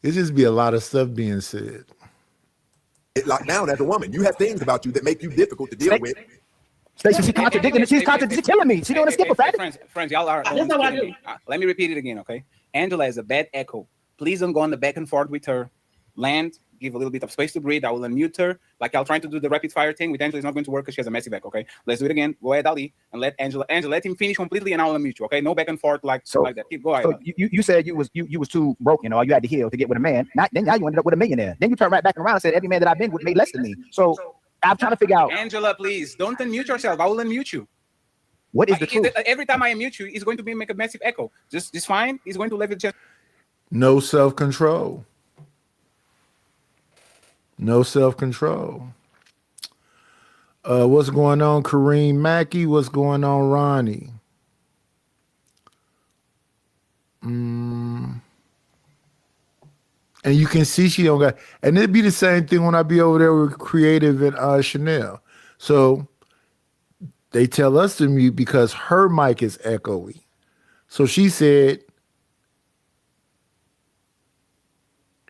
It just be a lot of stuff being said. Locked down as a woman. You have things about you that make you difficult to deal with. Stacey, she's contradicting. She's killing me. She's doing a skipper, friends, y'all are. Let me repeat it again, okay? Angela is a bad echo. Please don't go on the back and forth with her. Land, give a little bit of space to breathe. I will unmute her. Like y'all trying to do the rapid fire thing with Angela, it's not going to work because she has a massive echo. Okay, let's do it again. Go ahead, Ali, and let Angela let him finish completely, and I'll unmute you. Okay, no back and forth like that. Keep going. So you said you was too broken, or you had to heal to get with a man. Now you ended up with a millionaire. Then you turn right back around and said every man that I've been with made less than me. So I'm trying to figure out. Angela, please don't unmute yourself. I will unmute you. What is the truth? Every time I unmute you, it's going to make a massive echo. Just fine. He's going to leave it just. No self-control. No self-control. What's going on, Kareem Mackey? What's going on, Ronnie? And you can see she don't got, and it'd be the same thing when I be over there with Creative and Chanel. So they tell us to mute because her mic is echoey. So she said,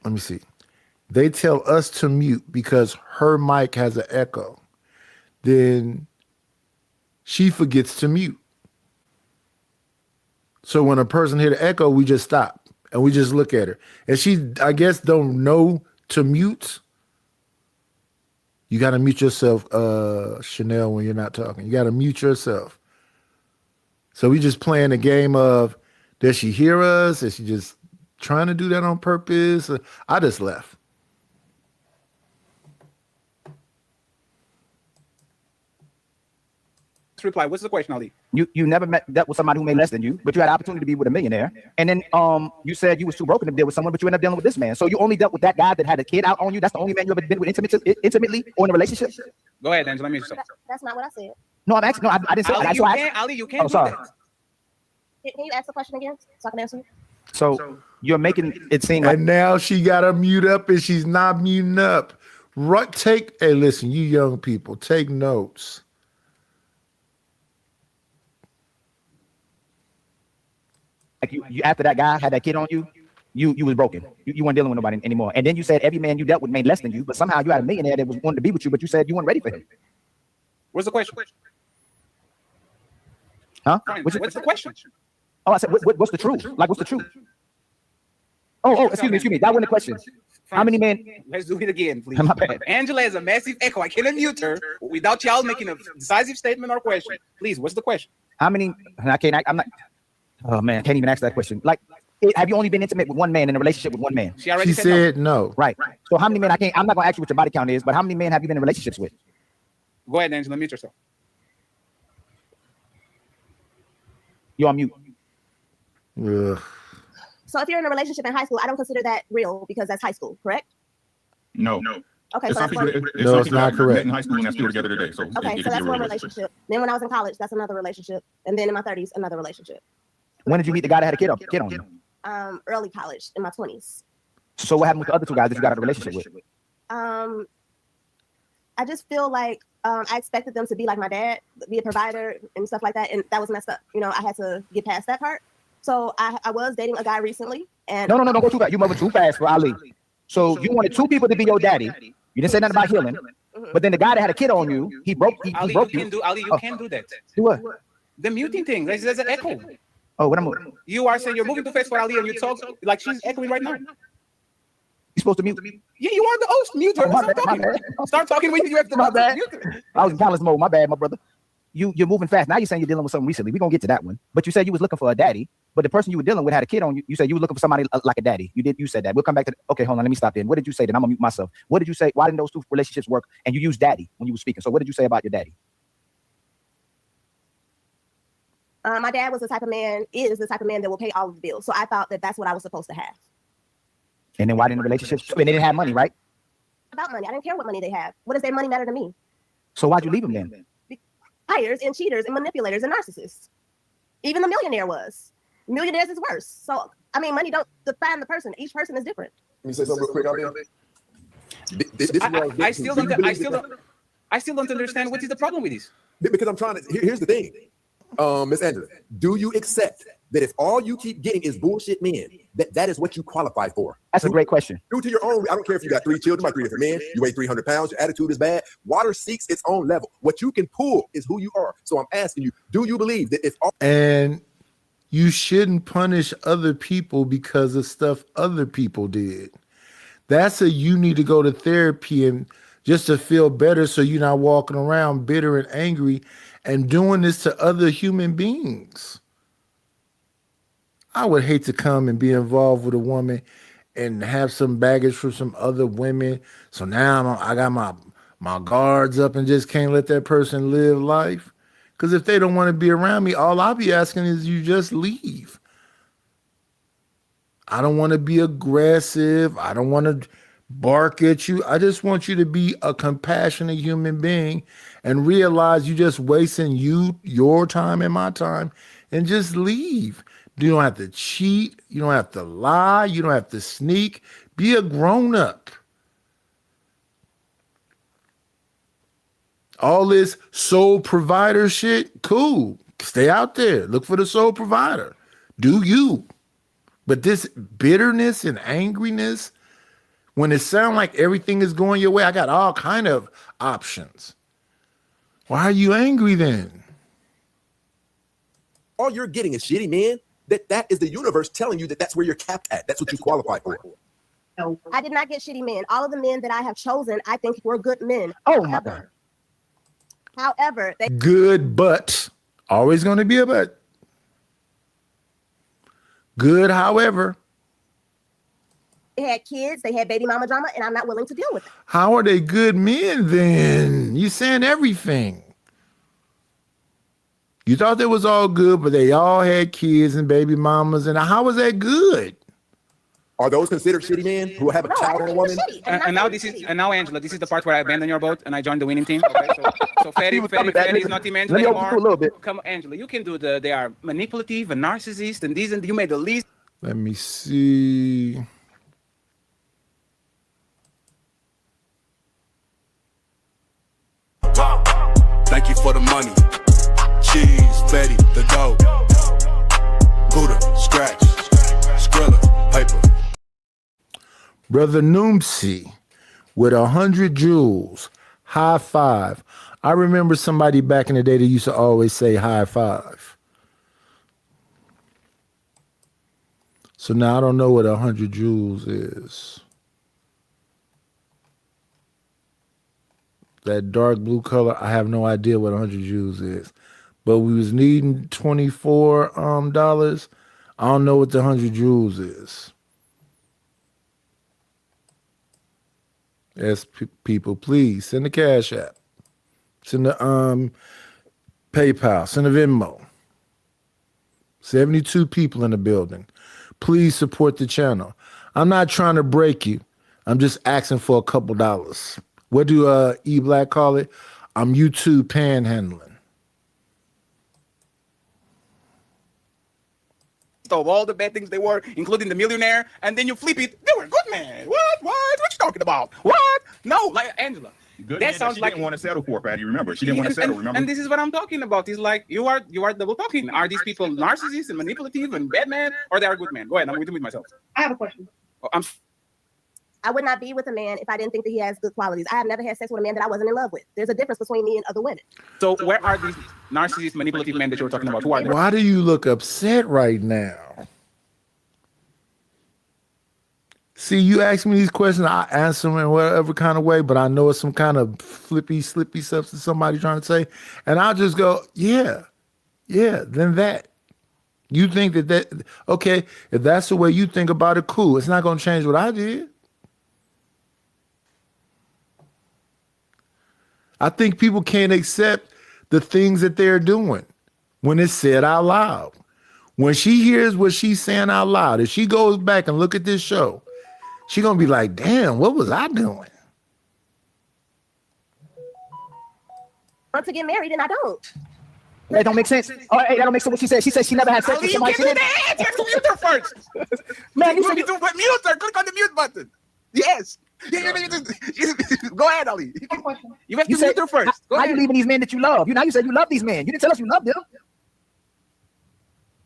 let me see. They tell us to mute because her mic has an echo. Then she forgets to mute. So when a person hear the echo, we just stop and we just look at her. And she, I guess, don't know to mute. You got to mute yourself, Chanel, when you're not talking. You got to mute yourself. So we just playing the game of, does she hear us? Is she just trying to do that on purpose? I just left. Reply. What's the question, Ali? You never dealt with somebody who made less than you, but you had the opportunity to be with a millionaire. And then you said you was too broken to deal with someone, but you ended up dealing with this man. So you only dealt with that guy that had a kid out on you. That's the only man you ever been with intimately or in a relationship. Go ahead, Angela. That's not what I said. No, I'm asking. No, I didn't say that. Ali, you can't. Oh, sorry. Can you ask the question again so I can answer? So you're making it seem like. And now she got to mute up and she's not muting up. Right? Hey, listen, you young people, take notes. Like you after that guy had that kid on you, you was broken. You weren't dealing with nobody anymore. And then you said every man you dealt with made less than you, but somehow you had a millionaire that was wanting to be with you, but you said you weren't ready for him. What's the question? Huh? What's the question? Oh, I said, what's the truth? Like, what's the truth? Oh, excuse me. That wasn't the question. How many men? Let's do it again, please. My bad. Angela has a massive echo. I can't unmute her without y'all making a decisive statement or question. Please, what's the question? How many? I'm not. Oh man, can't even ask that question. Like, have you only been intimate with one man in a relationship with one man? She said no. Right. So how many men? I'm not gonna ask you what your body count is, but how many men have you been in relationships with? Go ahead, Angela. Mute yourself. You're on mute. Ugh. So if you're in a relationship in high school, I don't consider that real because that's high school, correct? No. Okay, so it's not correct. In high school and they're still together today. So okay, so that's one relationship. Then when I was in college, that's another relationship. And then in my 30s, another relationship. When did you meet the guy that had a kid on you? Early college, in my 20s. So what happened with the other two guys that you got in a relationship with? I just feel like I expected them to be like my dad, be a provider and stuff like that, and that was messed up. You know, I had to get past that part. So I was dating a guy recently, and no, don't go too fast. You moving too fast for Ali. So you wanted two people to be your daddy. You didn't say nothing about healing, but then the guy that had a kid on you, he broke you. You can't do that. Do what? The muting thing. There's an echo. Oh, what I'm moving? You are saying you're moving too fast for Ali, and you talk like she's echoing right now. You supposed to mute? Yeah, you are the host. Mute her. My bad. Start talking when you have to. My bad. Mute her. I was in palace mode. My bad, my brother. You're moving fast. Now you're saying you're dealing with something recently. We're gonna get to that one. But you said you was looking for a daddy, but the person you were dealing with had a kid on you. You said you were looking for somebody like a daddy. You said that. We'll come back to okay, hold on, let me stop then. What did you say? Then I'm gonna mute myself. What did you say? Why didn't those two relationships work? And you used daddy when you were speaking. So what did you say about your daddy? My dad was the type of man, is the type of man that will pay all of the bills. So I thought that that's what I was supposed to have. And then why didn't the relationships? And they didn't have money, right? About money. I didn't care what money they have. What does their money matter to me? So why'd you leave them then? Liars and cheaters and manipulators and narcissists. Even the millionaire was. Millionaires is worse. So, I mean, money don't define the person. Each person is different. Let me say something real quick. I still don't understand what is the problem with this. Because I'm trying to, here's the thing. Miss Angela, do you accept that if all you keep getting is bullshit men, that is what you qualify for? That's a great question. Due to your own, I don't care if you got 3 children by 3 different men, you weigh 300 pounds, your attitude is bad. Water seeks its own level. What you can pull is who you are. So I'm asking you, do you believe that if all... And you shouldn't punish other people because of stuff other people did. That's you need to go to therapy and just to feel better so you're not walking around bitter and angry and doing this to other human beings. I would hate to come and be involved with a woman and have some baggage from some other women. So now I got my guards up and just can't let that person live life. Because if they don't want to be around me, all I'll be asking is you just leave. I don't want to be aggressive. I don't want to bark at you. I just want you to be a compassionate human being and realize you just wasting your time and my time and just leave. You don't have to cheat. You don't have to lie. You don't have to sneak. Be a grown-up. All this sole provider shit, cool. Stay out there. Look for the sole provider. Do you. But this bitterness and angriness, when it sounds like everything is going your way, I got all kind of options. Why are you angry then? All you're getting is shitty men. That is the universe telling you that that's where you're capped at. That's what you qualify for. No, I did not get shitty men. All of the men that I have chosen, I think were good men. Oh my God. However, they good, but always going to be a but. Good, however. They had kids, they had baby mama drama, and I'm not willing to deal with it. How are they good men then? You saying everything. You thought they was all good, but they all had kids and baby mamas, and how was that good? Are those considered shitty men who have a child on a woman? And now, Angela, this is the part where I abandon your boat and I join the winning team. Okay, so Ferry is not Team Angela anymore. A little bit. Come, Angela, you can do they are manipulative and narcissist and these, and you made the least. Let me see. Thank you for the money. Cheese, Betty, the dough. Buddha, scratch, Skrilla, paper. Brother Noomsi with 100 jewels. High five. I remember somebody back in the day that used to always say high five. So now I don't know what 100 jewels is. That dark blue color, I have no idea what 100 jewels is. But we was needing $24. I don't know what the 100 jewels is. Yes, people, please send the Cash App. Send the PayPal. Send the Venmo. 72 people in the building. Please support the channel. I'm not trying to break you. I'm just asking for a couple dollars. What do E-Black call it? I'm YouTube panhandling. Of all the bad things they were, including the millionaire, and then you flip it, they were good men. What you talking about? What? No, like Angela. Good that sounds like she didn't want to settle for, Patty. Remember, she didn't want to settle. Remember, and this is what I'm talking about. It's like you are double talking. Are these people narcissists and manipulative and bad men, or they are good men? Go ahead. I'm with myself. I have a question. I would not be with a man if I didn't think that he has good qualities. I have never had sex with a man that I wasn't in love with. There's a difference between me and other women. So where are these narcissist, manipulative men that you were talking about? Who are they? Why do you look upset right now? See, you ask me these questions, I answer them in whatever kind of way, but I know it's some kind of flippy, slippy substance somebody trying to say. And I'll just go, yeah, then that. You think that, okay, if that's the way you think about it, cool. It's not going to change what I did. I think people can't accept the things that they're doing when it's said out loud. When she hears what she's saying out loud, if she goes back and look at this show, she's going to be like, damn, what was I doing? Want to get married and I don't. That don't make sense. Oh, hey, that don't make sense what she said. She said she never had sex with somebody. Give me the answer. Mute her first. Man, you said you mute her. Click on the mute button. Yes. Go ahead, Ali. You have to mute her first. How you leaving these men that you love? You said you love these men. You didn't tell us you loved them.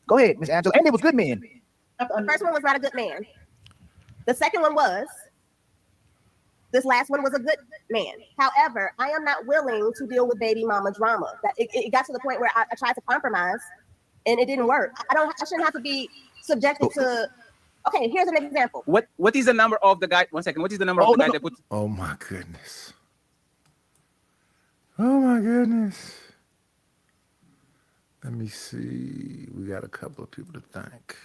Go ahead, Miss Angela. And it was good men. The first one was not a good man. The second one was. This last one was a good man. However, I am not willing to deal with baby mama drama. That it got to the point where I tried to compromise, and it didn't work. I shouldn't have to be subjected to. Okay, here's an example. What is the number of the guy? 1 second. What is the number of the guy that put? Oh my goodness. Oh my goodness. Let me see. We got a couple of people to thank.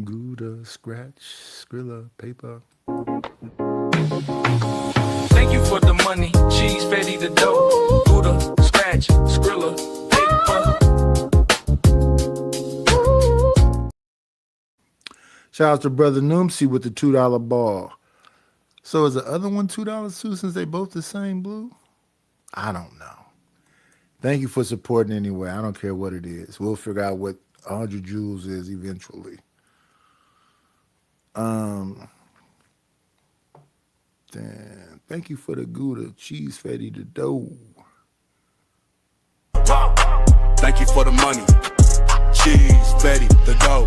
Gouda, Scratch, Skrilla, Paper. Thank you for the money, cheese, fatty, the dough. Gouda, Scratch, Skrilla, Paper. Shout out to Brother Noomsy with the $2 ball. So is the other one $2 too, since they both the same blue? I don't know. Thank you for supporting anyway. I don't care what it is. We'll figure out what 100 jewels is eventually. Damn. Thank you for the Gouda, cheese, fatty, the dough. Thank you for the money, cheese, fatty, the dough.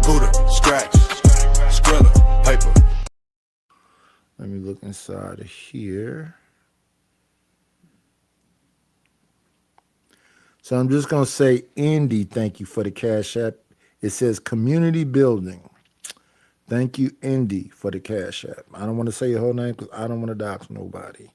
Gouda, Scratch, Skrilla, Paper. Let me look inside of here. So I'm just going to say, Indy, thank you for the Cash App. It says community building. Thank you, Indy, for the Cash App. I don't want to say your whole name because I don't want to dox nobody.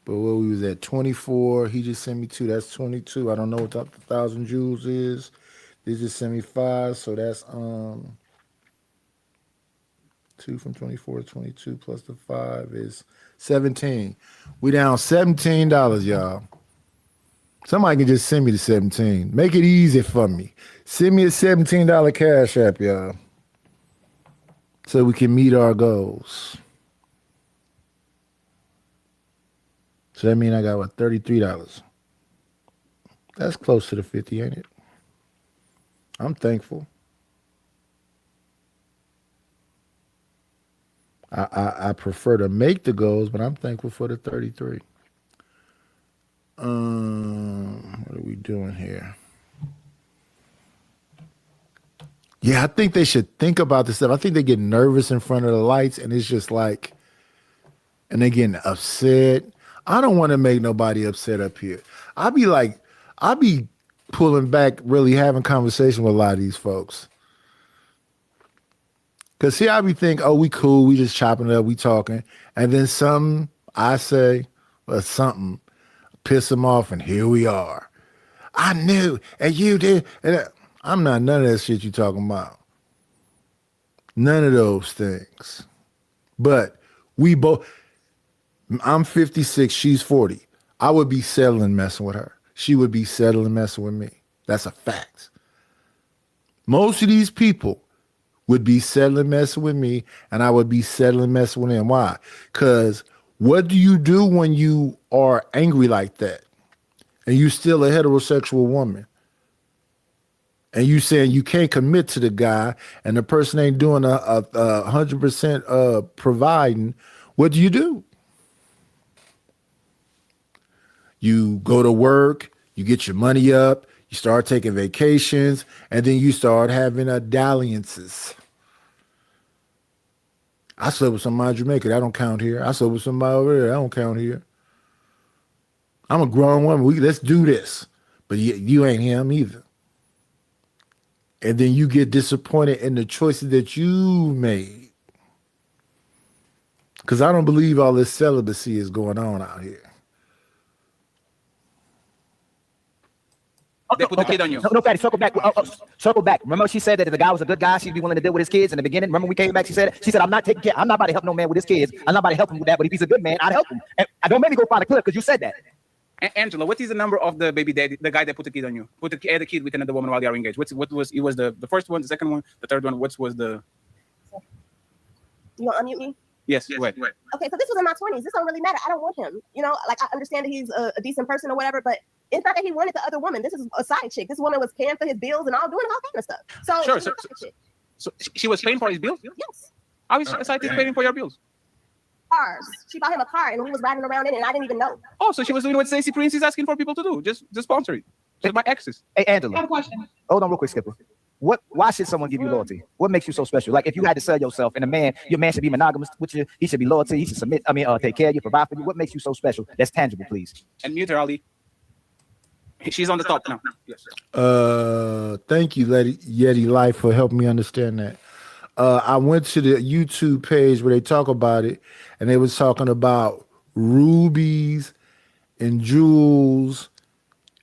But what we was at, 24. He just sent me 2. That's 22. I don't know what the 1,000 jewels is. They just sent me 5. So that's 2 from 24 to 22 plus the 5 is 17. We down $17, y'all. Somebody can just send me the 17. Make it easy for me. Send me a $17 Cash App, y'all. So we can meet our goals. So that means I got, what, $33. That's close to the 50, ain't it? I'm thankful. I prefer to make the goals, but I'm thankful for the 33. What are we doing here? Yeah, I think they should think about this stuff. I think they get nervous in front of the lights, and it's just like, and they getting upset. I don't want to make nobody upset up here. I be pulling back, really having conversation with a lot of these folks. Because see, I be thinking, oh, we cool, we just chopping it up, we talking. And then something I say, or something, piss them off, and here we are. I knew, and you did. And I'm not none of that shit you talking about. None of those things. But we both, I'm 56, she's 40. I would be settling messing with her. She would be settling messing with me. That's a fact. Most of these people would be settling messing with me, and I would be settling messing with them. Why? Because what do you do when you are angry like that and you still a heterosexual woman and you saying you can't commit to the guy and the person ain't doing 100% providing? What do? You go to work, you get your money up, you start taking vacations, and then you start having dalliances. I slept with somebody in Jamaica. That don't count here. I slept with somebody over there. That don't count here. I'm a grown woman. Let's do this. but you ain't him either. And then you get disappointed in the choices that you made. Because I don't believe all this celibacy is going on out here. They put the kid on you. No, Fatty, circle back. Circle back. Remember, she said that if the guy was a good guy, she'd be willing to deal with his kids in the beginning. Remember, we came back. She said, I'm not taking care. I'm not about to help no man with his kids. I'm not about to help him with that. But if he's a good man, I'd help him. And I don't make me go find a clip because you said that. Angela, what is the number of the baby daddy, the guy that put the kid on you? Put the kid with another woman while they are engaged. What was it? Was the first one, the second one, the third one? What was the? You want to unmute me? Yes. Wait. Okay, so this was in my 20s. This don't really matter. I don't want him. You know, like I understand that he's a decent person or whatever, but it's not that he wanted the other woman. This is a side chick. This woman was paying for his bills and all doing all kind of stuff. So sure. So she was paying for his bills? Yes. How is a side chick paying for your bills? Cars. She bought him a car and he was riding around in it and I didn't even know. Oh, so she was doing what Stacey Prince is asking for people to do. Just sponsor it. Just my exes. Hey, Angela. I have a question. Hold on real quick, Skipper. Why should someone give you loyalty? What makes you so special? Like if you had to sell yourself and your man should be monogamous with you, he should be loyal to you, he should submit, take care of you, provide for you. What makes you so special? That's tangible, please. And mute her, Ali. She's on the top now. Yes. Thank you, Yeti Life, for helping me understand that. I went to the YouTube page where they talk about it, and they was talking about rubies and jewels.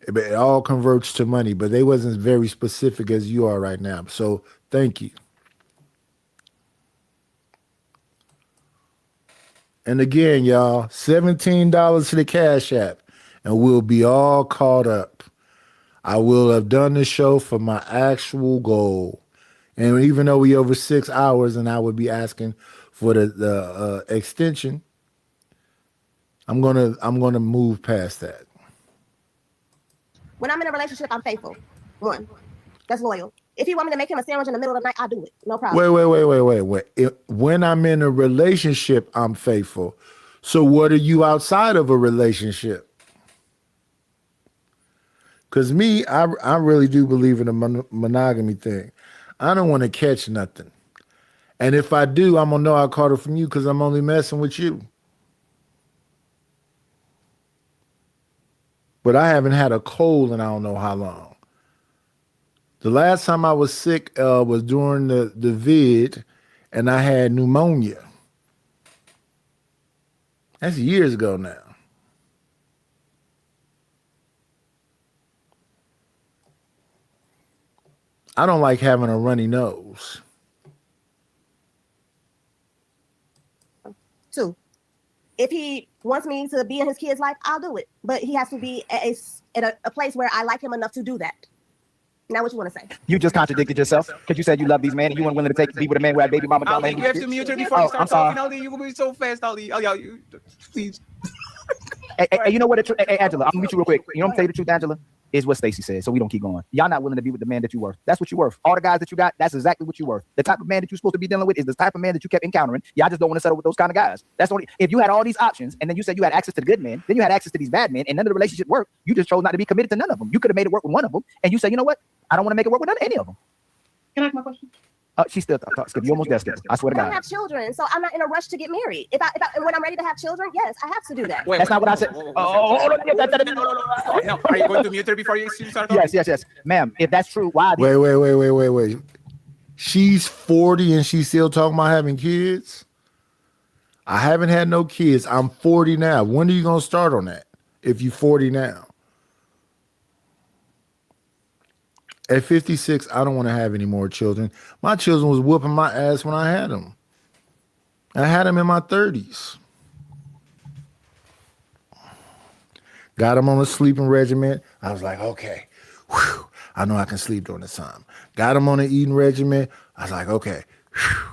It all converts to money, but they wasn't very specific as you are right now. So thank you. And again, y'all, $17 to the Cash App, and we'll be all caught up. I will have done the show for my actual goal. And even though we over 6 hours and I would be asking for the extension, I'm gonna move past that. When I'm in a relationship, I'm faithful. One, that's loyal. If you want me to make him a sandwich in the middle of the night, I'll do it. No problem. Wait. When I'm in a relationship, I'm faithful. So what are you outside of a relationship? Because me, I really do believe in a monogamy thing. I don't want to catch nothing. And if I do, I'm going to know I caught it from you because I'm only messing with you. But I haven't had a cold in I don't know how long. The last time I was sick was during the vid, and I had pneumonia. That's years ago now. I don't like having a runny nose. 2, if he wants me to be in his kid's life, I'll do it. But he has to be at a place where I like him enough to do that. Now what you want to say? You just contradicted yourself because you said you love these men and you weren't willing to be with a man who had baby mama. Ali, you have to mute her before you start talking, Ali. You will be so fast, Ali. Ali, please. Hey, you know what? Hey, Angela, I'm gonna meet you real quick. You know what I'm telling you the truth, Angela? Is what Stacey said, so we don't keep going. Y'all not willing to be with the man that you worth. That's what you worth. All the guys that you got, that's exactly what you worth. The type of man that you're supposed to be dealing with is the type of man that you kept encountering. Y'all just don't want to settle with those kind of guys. That's only if you had all these options and then you said you had access to the good men, then you had access to these bad men, and none of the relationship worked. You just chose not to be committed to none of them. You could have made it work with one of them, and you said, you know what? I don't want to make it work with any of them. Can I ask my question? She's still Skip. You almost there, Skip. I swear to I don't God. have children, so I'm not in a rush to get married. If when I'm ready to have children, yes, I have to do that. That's not what I said. Now, are you going to mute her before you start talking? Yes. Ma'am, if that's true, why? Wait. She's 40 and she's still talking about having kids? I haven't had no kids. I'm 40 now. When are you going to start on that if you're 40 now? At 56, I don't want to have any more children. My children was whooping my ass when I had them. I had them in my 30s. Got them on a sleeping regimen. I was like, okay, whew, I know I can sleep during this time. Got them on an eating regimen. I was like, okay, whew.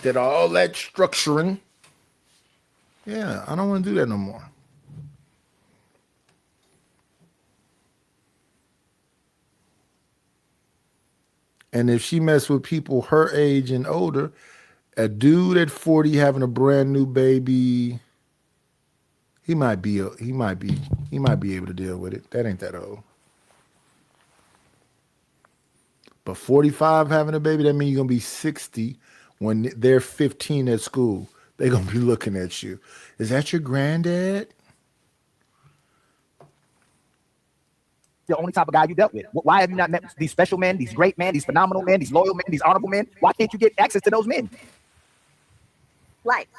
Did all that structuring. Yeah, I don't want to do that no more. And if she mess with people her age and older, a dude at 40 having a brand new baby, he might be able to deal with it. That ain't that old. But 45 having a baby, that means you're gonna be 60 when they're 15 at school. They're gonna be looking at you. Is that your granddad? The only type of guy you dealt with. Why have you not met these special men, these great men, these phenomenal men, these loyal men, these honorable men? Why can't you get access to those men? Like,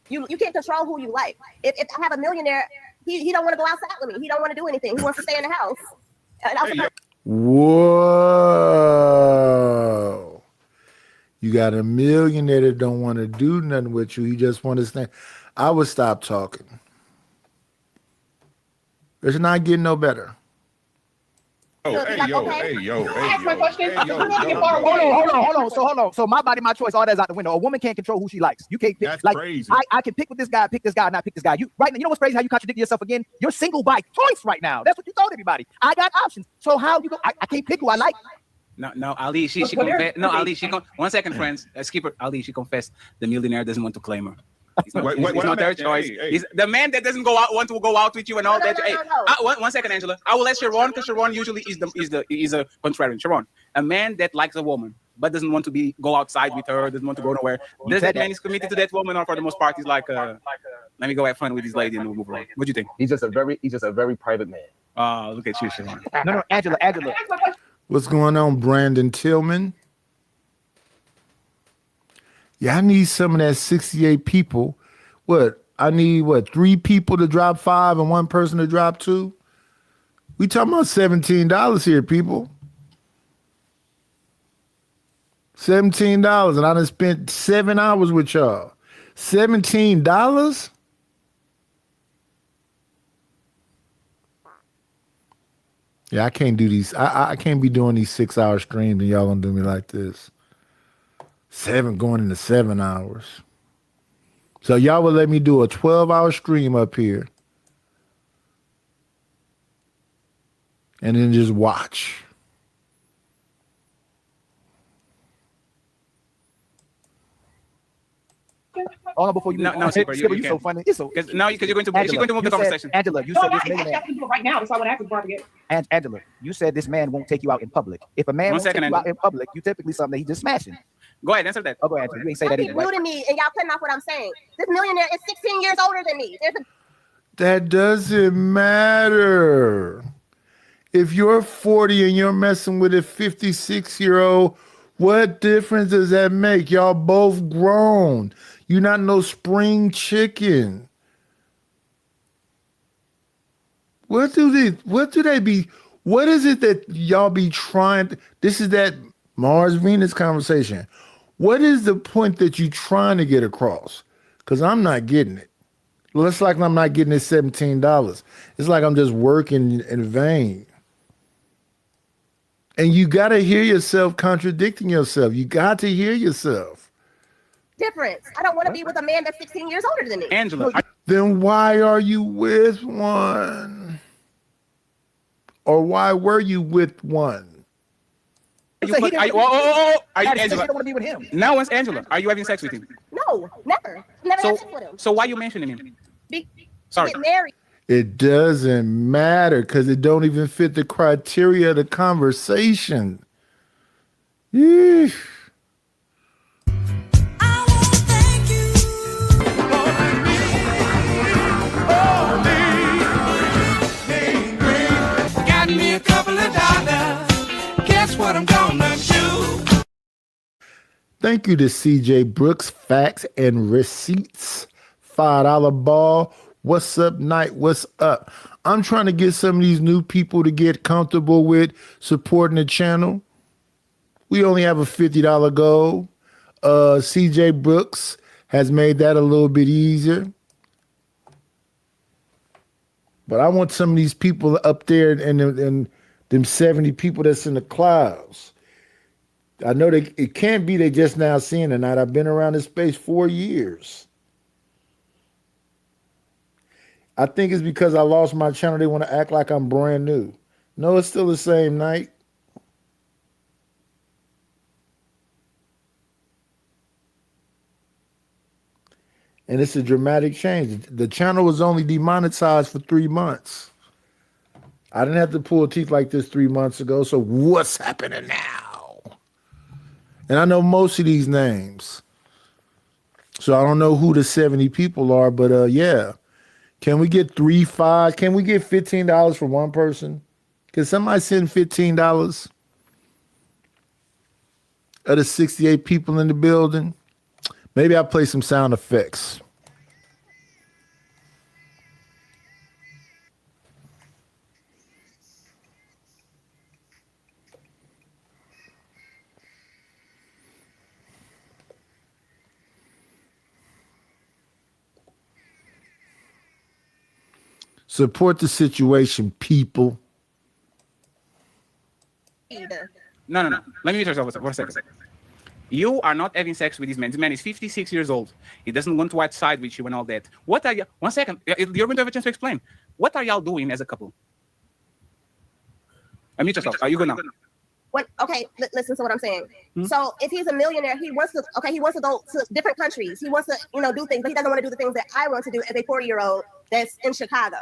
you can't control who you like. If I have a millionaire, he don't want to go outside with me. He don't want to do anything. He wants to stay in the house. Whoa. You got a millionaire that don't want to do nothing with you. He just want to stand. I would stop talking. It's not getting no better. Oh, hey, yo, hey, yo, hey, Ask my question. hey, yo, Hold on. So my body, my choice, all that's out the window. A woman can't control who she likes. You can't pick. That's like, crazy. I can pick with this guy, not pick this guy. You right now, you know what's crazy? How you contradict yourself again? You're single by choice right now. That's what you told everybody. I got options. So how you go? I can't pick who I like. No, Ali, she confessed. No, Ali, 1 second, friends. Skipper, Ali, she confessed the millionaire doesn't want to claim her. It's not, it's not their choice. It's the man that doesn't want to go out with you and all that. One second, Angela. I will let Sharon, because Sharon usually is a contrarian. Sharon, a man that likes a woman but doesn't want to go outside with her, doesn't want to go nowhere. Does that man is committed to that woman, or for the most part, he's like, let me go have fun with this lady and we'll move on? What do you think? He's just a very private man. Look at you, Sharon. No, Angela. What's going on, Brandon Tillman? Yeah, I need some of that 68 people. I need 3 people to drop 5 and 1 person to drop 2? We talking about $17 here, people. $17, and I done spent 7 hours with y'all. $17? Yeah, I can't do these. I can't be doing these 6-hour streams and y'all gonna do me like this. 7 going into 7 hours. So y'all would let me do a 12-hour stream up here and then just watch. Oh, no, before you Skipper, you're so funny. It's so because you're going to she's going to move the conversation. Angela, you said this millionaire. I can do it right now. That's why I would ask Barbara. Angela, you said this man won't take you out in public. If a man won't take you out in public, you typically something that he's just smashing. Go ahead, answer that. Oh, go ahead. You ain't say that either. Keep muting me, and y'all cutting off what I'm saying. This millionaire is 16 years older than me. That doesn't matter. If you're 40 and you're messing with a 56-year-old, what difference does that make? Y'all both grown. You're not no spring chicken. What is it that y'all be trying? This is that Mars Venus conversation. What is the point that you trying to get across? Because I'm not getting it. Well, it's like I'm not getting this $17. It's like I'm just working in vain. And you got to hear yourself contradicting yourself. You got to hear yourself. Difference. I don't want to be with a man that's 16 years older than me. Angela. Then why are you with one? Or why were you with one? Are you Angela? You don't want to be with him. Now it's Angela. Are you having sex with him? No, never. Never had sex with him. So why are you mentioning him? Sorry. Get married. It doesn't matter because it don't even fit the criteria of the conversation. Yeesh. Got me a couple of dollars. Guess what I'm gonna do? Thank you to CJ Brooks, Facts and Receipts. $5 ball. What's up, Night? What's up? I'm trying to get some of these new people to get comfortable with supporting the channel. We only have a $50 goal. CJ Brooks has made that a little bit easier. But I want some of these people up there and them 70 people that's in the clouds. I know it can't be they just now seeing it. I've been around this space 4 years. I think it's because I lost my channel. They want to act like I'm brand new. No, it's still the same Night. And it's a dramatic change. The channel was only demonetized for 3 months. I didn't have to pull teeth like this 3 months ago. So what's happening now? And I know most of these names. So I don't know who the 70 people are, but yeah. Can we get 3, 5? Can we get $15 for one person? Can somebody send $15 of the 68 people in the building? Maybe I'll play some sound effects. Support the situation, people. No. Let me meet yourself for a second. You are not having sex with this man. This man is 56 years old. He doesn't want to outside with you and all that. What are you? 1 second. You're going to have a chance to explain. What are y'all doing as a couple? Meet yourself. Are you good now? What? Okay, listen to what I'm saying. So if he's a millionaire, he wants to go to different countries. He wants to, do things, but he doesn't want to do the things that I want to do as a 40-year-old that's in Chicago.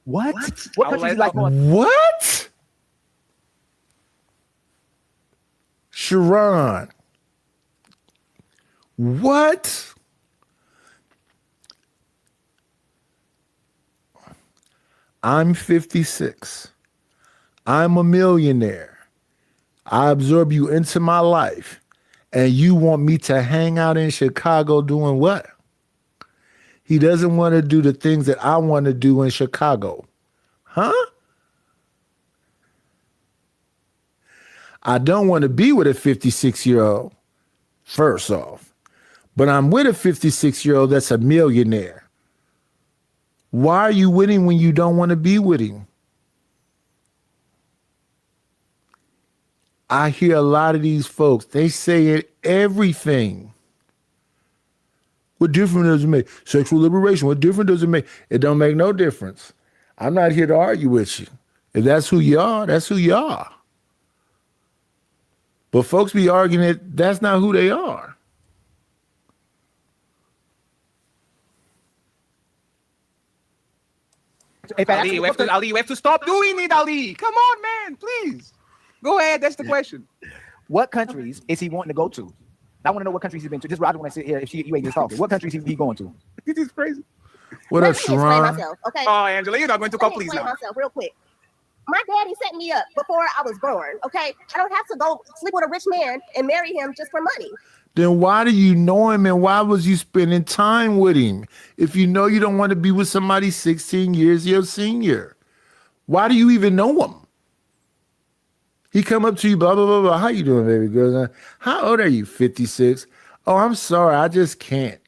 What? What countries you like going? What? Sharon. What? I'm 56. I'm a millionaire. I absorb you into my life. And you want me to hang out in Chicago doing what? He doesn't want to do the things that I want to do in Chicago. Huh? I don't want to be with a 56-year-old, first off. But I'm with a 56-year-old that's a millionaire. Why are you with him when you don't want to be with him? I hear a lot of these folks, they say it everything. What difference does it make? Sexual liberation, what difference does it make? It don't make no difference. I'm not here to argue with you. If that's who you are, that's who you are. But folks be arguing that that's not who they are. Ali, you have to stop doing it, Ali. Come on, man, please. Go ahead, that's the question. What countries is he wanting to go to? I want to know what countries he's been to. Just Roger want to sit here if you ain't just talking. What countries he going to? This is crazy. What up, Sharon? Myself, okay? Oh, Angela, you're not going to call, please now. Myself real quick. My daddy set me up before I was born, okay? I don't have to go sleep with a rich man and marry him just for money. Then why do you know him and why was you spending time with him? If you know you don't want to be with somebody 16 years your senior, why do you even know him? He come up to you, blah, blah, blah, blah. How you doing, baby girl? How old are you? 56. Oh, I'm sorry. I just can't.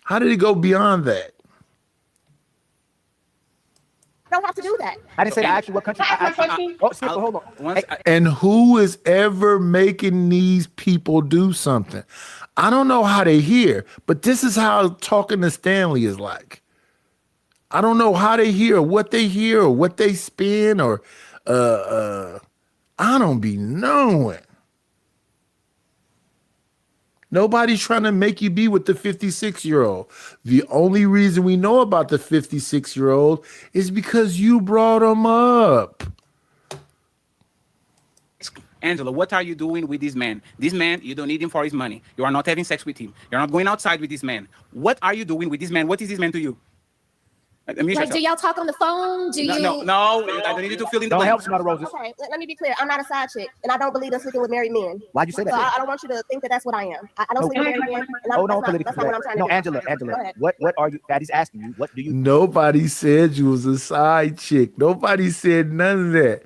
How did it go beyond that? I don't have to do that. I didn't say to ask you what country. Hold on. And who is ever making these people do something? I don't know how they hear, but this is how talking to Stanley is like. I don't know how they hear, or what they spin, or I don't be knowing. Nobody's trying to make you be with the 56-year-old. The only reason we know about the 56-year-old is because you brought him up. Angela, what are you doing with this man? This man, you don't need him for his money. You are not having sex with him. You're not going outside with this man. What are you doing with this man? What is this man to you? Like, do y'all talk on the phone? No, I don't need you to fill in the blanks. Okay, let me be clear. I'm not a side chick, and I don't believe in sleeping with married men. Why'd you say that? So I don't want you to think that that's what I am. I don't sleep with married men. And that's not what I'm trying to do. Angela, what are you? Daddy's asking you. What do you? Nobody said you was a side chick. Nobody said none of that.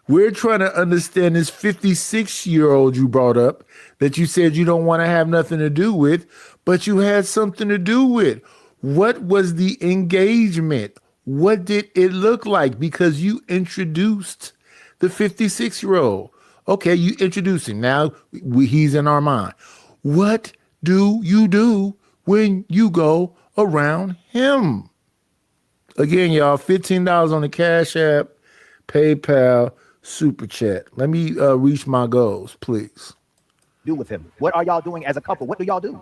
We're trying to understand this 56-year-old you brought up that you said you don't want to have nothing to do with, but you had something to do with. What was the engagement? What did it look like? Because you introduced the 56-year-old. Okay, you introduced him. Now he's in our mind. What do you do when you go around him? Again, y'all, $15 on the Cash App, PayPal, Super Chat. Let me reach my goals, please. Do with him. What are y'all doing as a couple? What do y'all do?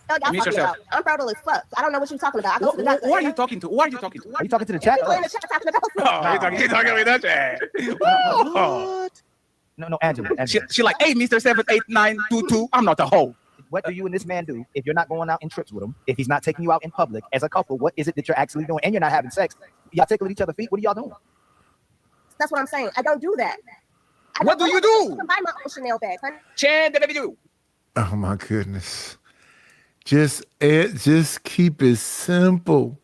Y'all talking about? I'm fertile as fuck. I don't know what you're talking about. Who are you talking to? Who are you talking to? Are you talking to the chat? People in the chat talking about. You're talking with that chat. What? No, Angela. She like, hey, Mr. 78922. I'm not a hoe. What do you and this man do if you're not going out in trips with him? If he's not taking you out in public as a couple, what is it that you're actually doing? And you're not having sex. Y'all tickling each other's feet. What are y'all doing? That's what I'm saying. I don't do that. What do you do? I can buy my own Chanel bag, honey. Chan, the baby do. Oh my goodness. Just keep it simple.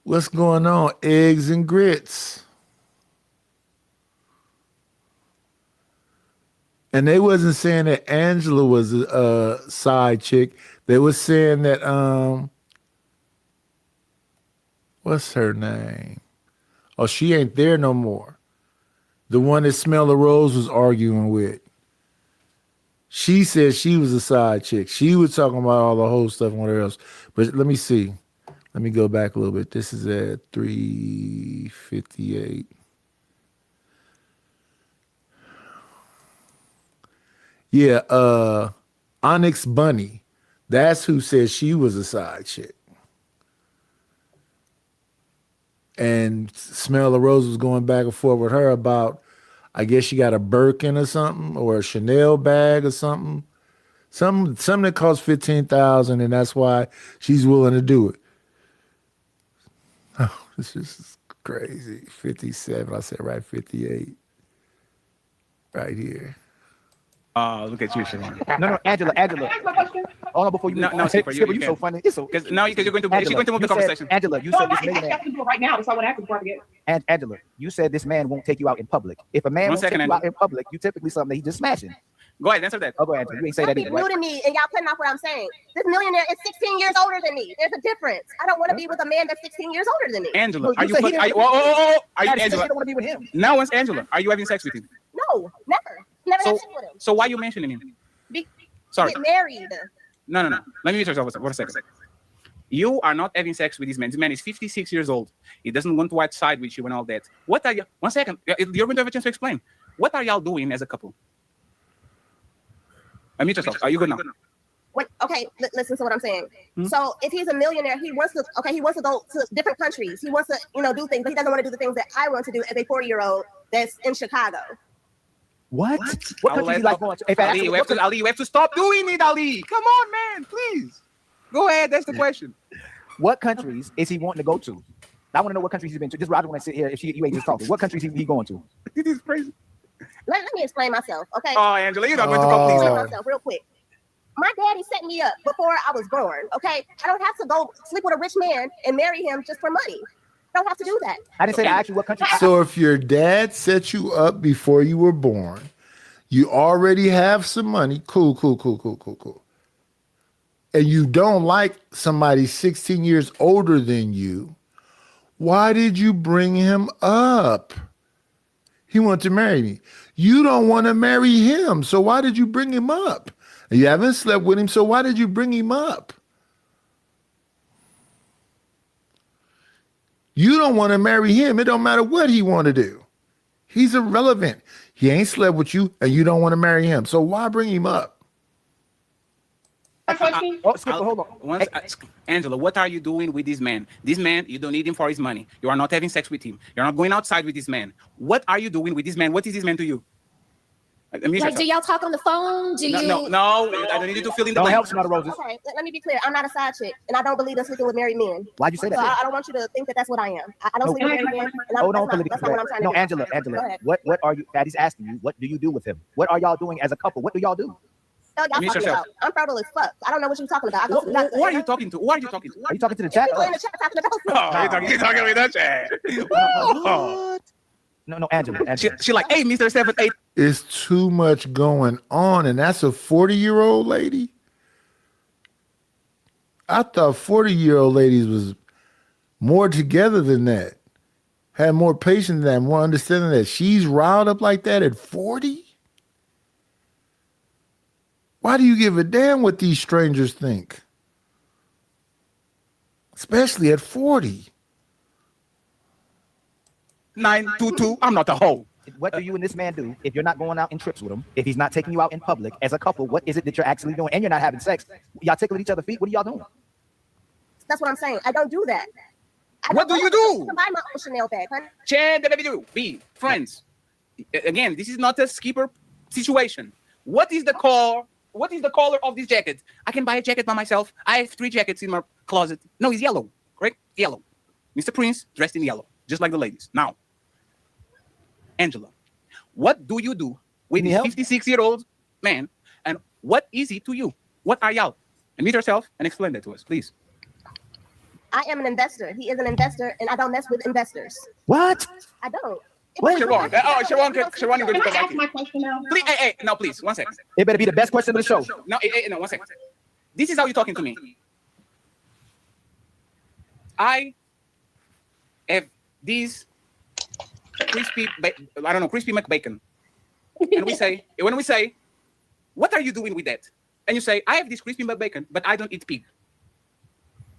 What's going on? Eggs and grits. And they wasn't saying that Angela was a side chick. They was saying that what's her name? Oh, she ain't there no more. The one that Smell the Rose was arguing with. She said she was a side chick. She was talking about all the whole stuff and whatever else. But let me see. Let me go back a little bit. This is at 3:58. Yeah, Onyx Bunny. That's who said she was a side chick. And Smell the Rose was going back and forth with her about, I guess she got a Birkin or something, or a Chanel bag or something. Something that costs $15,000, and that's why she's willing to do it. Oh, this is crazy. 57. I said right 58. Right here. Look at you, Siobhan. No, Angela. Hold on before you. No, Skipper, you're so funny. It's so because you're going to she's going to move the conversation. Angela, you said this millionaire. Right now, that's why I want to ask before I forget. And Angela, you said this man won't take you out in public. If a man won't take you out in public, you typically something that he just smashing. Go ahead, answer that. Oh, go ahead, Angela. You ain't say Don't that be either. rude to me and y'all putting off what I'm saying. This millionaire is 16 years older than me. There's a difference. I don't want to be with a man that's 16 years older than me. Angela, are you Angela? Angela? don't want to be with him. Now it's Angela. Are you having sex with him? No, never. Never had sex with him. So why are you mentioning him? Sorry. Get married. No. Let me meet yourself for a second. You are not having sex with this man. This man is 56 years old. He doesn't want to outside with you and all that. What are you? 1 second. You're going to have a chance to explain. What are y'all doing as a couple? Meet yourself. Are you good now? What? Okay, listen to what I'm saying. Hmm? So if he's a millionaire, he wants to go to different countries. He wants to, do things, but he doesn't want to do the things that I want to do as a 40-year-old that's in Chicago. What country you like going to? Ali, you have to stop doing it, Ali. Come on, man, please. Go ahead. That's the question. What countries is he wanting to go to? I want to know what countries he's been to. Just Roger want to sit here if you ain't just talking. What countries he going to? This is crazy. Let me explain myself, okay? Oh, Angela, you're not going to complete explain myself real quick. My daddy set me up before I was born, okay? I don't have to go sleep with a rich man and marry him just for money. I don't have to do that. I didn't say to ask you what country. So if your dad set you up before you were born, you already have some money, cool. And you don't like somebody 16 years older than you, why did you bring him up? He wanted to marry me. You don't want to marry him, so why did you bring him up? You haven't slept with him, so why did you bring him up? You don't want to marry him. It don't matter what he want to do. He's irrelevant. He ain't slept with you, and you don't want to marry him. So why bring him up? Skipper, hold on. Angela, what are you doing with this man? This man, you don't need him for his money. You are not having sex with him. You're not going outside with this man. What are you doing with this man? What is this man to you? Like, do y'all talk on the phone? No, I don't need you to fill in the blanks. Okay, let me be clear. I'm not a side chick, and I don't believe in sleeping with married men. Why'd you say that? So I don't want you to think that that's what I am. I don't sleep with married men. Hold on, that's not what I'm trying to do. Angela, what are you? Daddy's asking you. What do you do with him? What are y'all doing as a couple? What do y'all do? Y'all talking about? I'm fertile as fuck. I don't know what you're talking about. Who are you talking to? Are you talking to the chat? People in the chat talking about. You're talking with that chat. What? No, Angela. She like, hey, Mr. 7'8". It's too much going on, and that's a 40-year-old lady? I thought 40-year-old ladies was more together than that. Had more patience than that, more understanding that. She's riled up like that at 40? Why do you give a damn what these strangers think? Especially at 40. 922. I'm not a hoe. What do you and this man do if you're not going out in trips with him? If he's not taking you out in public as a couple, what is it that you're actually doing? And you're not having sex. Y'all tickling each other's feet. What are y'all doing? That's what I'm saying. I don't do that. What do you do? I can buy my own Chanel bag, honey. Chan, the baby do. Be friends. Again, this is not a skipper situation. What is the core What is the color of this jacket? I can buy a jacket by myself. I have 3 jackets in my closet. No, it's yellow, correct? Yellow. Mr. Prince dressed in yellow, just like the ladies. Now, Angela, what do you do with this 56-year-old man, and what is he to you? What are y'all? And meet yourself and explain that to us, please. I am an investor. He is an investor, and I don't mess with investors. What? I don't. Sharon, Sharon can Can I ask my question now? Please, hey, no, please, 1 second. It better be the best question of the show. No, no, 1 second. This is how you're talking to me. I have these crispy McBacon. And when we say, what are you doing with that? And you say, I have this crispy McBacon, but I don't eat pig.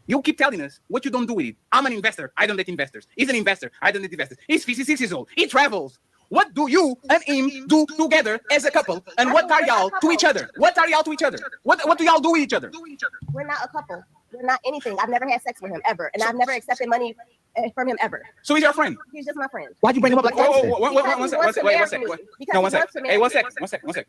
You keep telling us what you don't do with it. I'm an investor. I don't date investors. He's an investor. I don't date investors. He's 56 years old. He travels. What do you and him do together as a couple? And what are y'all to each other? What are y'all to each other? What do y'all do with each other? We're not a couple. We're not anything. I've never had sex with him ever, and I've never accepted money from him ever. So he's your friend? He's just my friend. Why'd you bring him up like that? One second. No, 1 second. Hey, 1 second.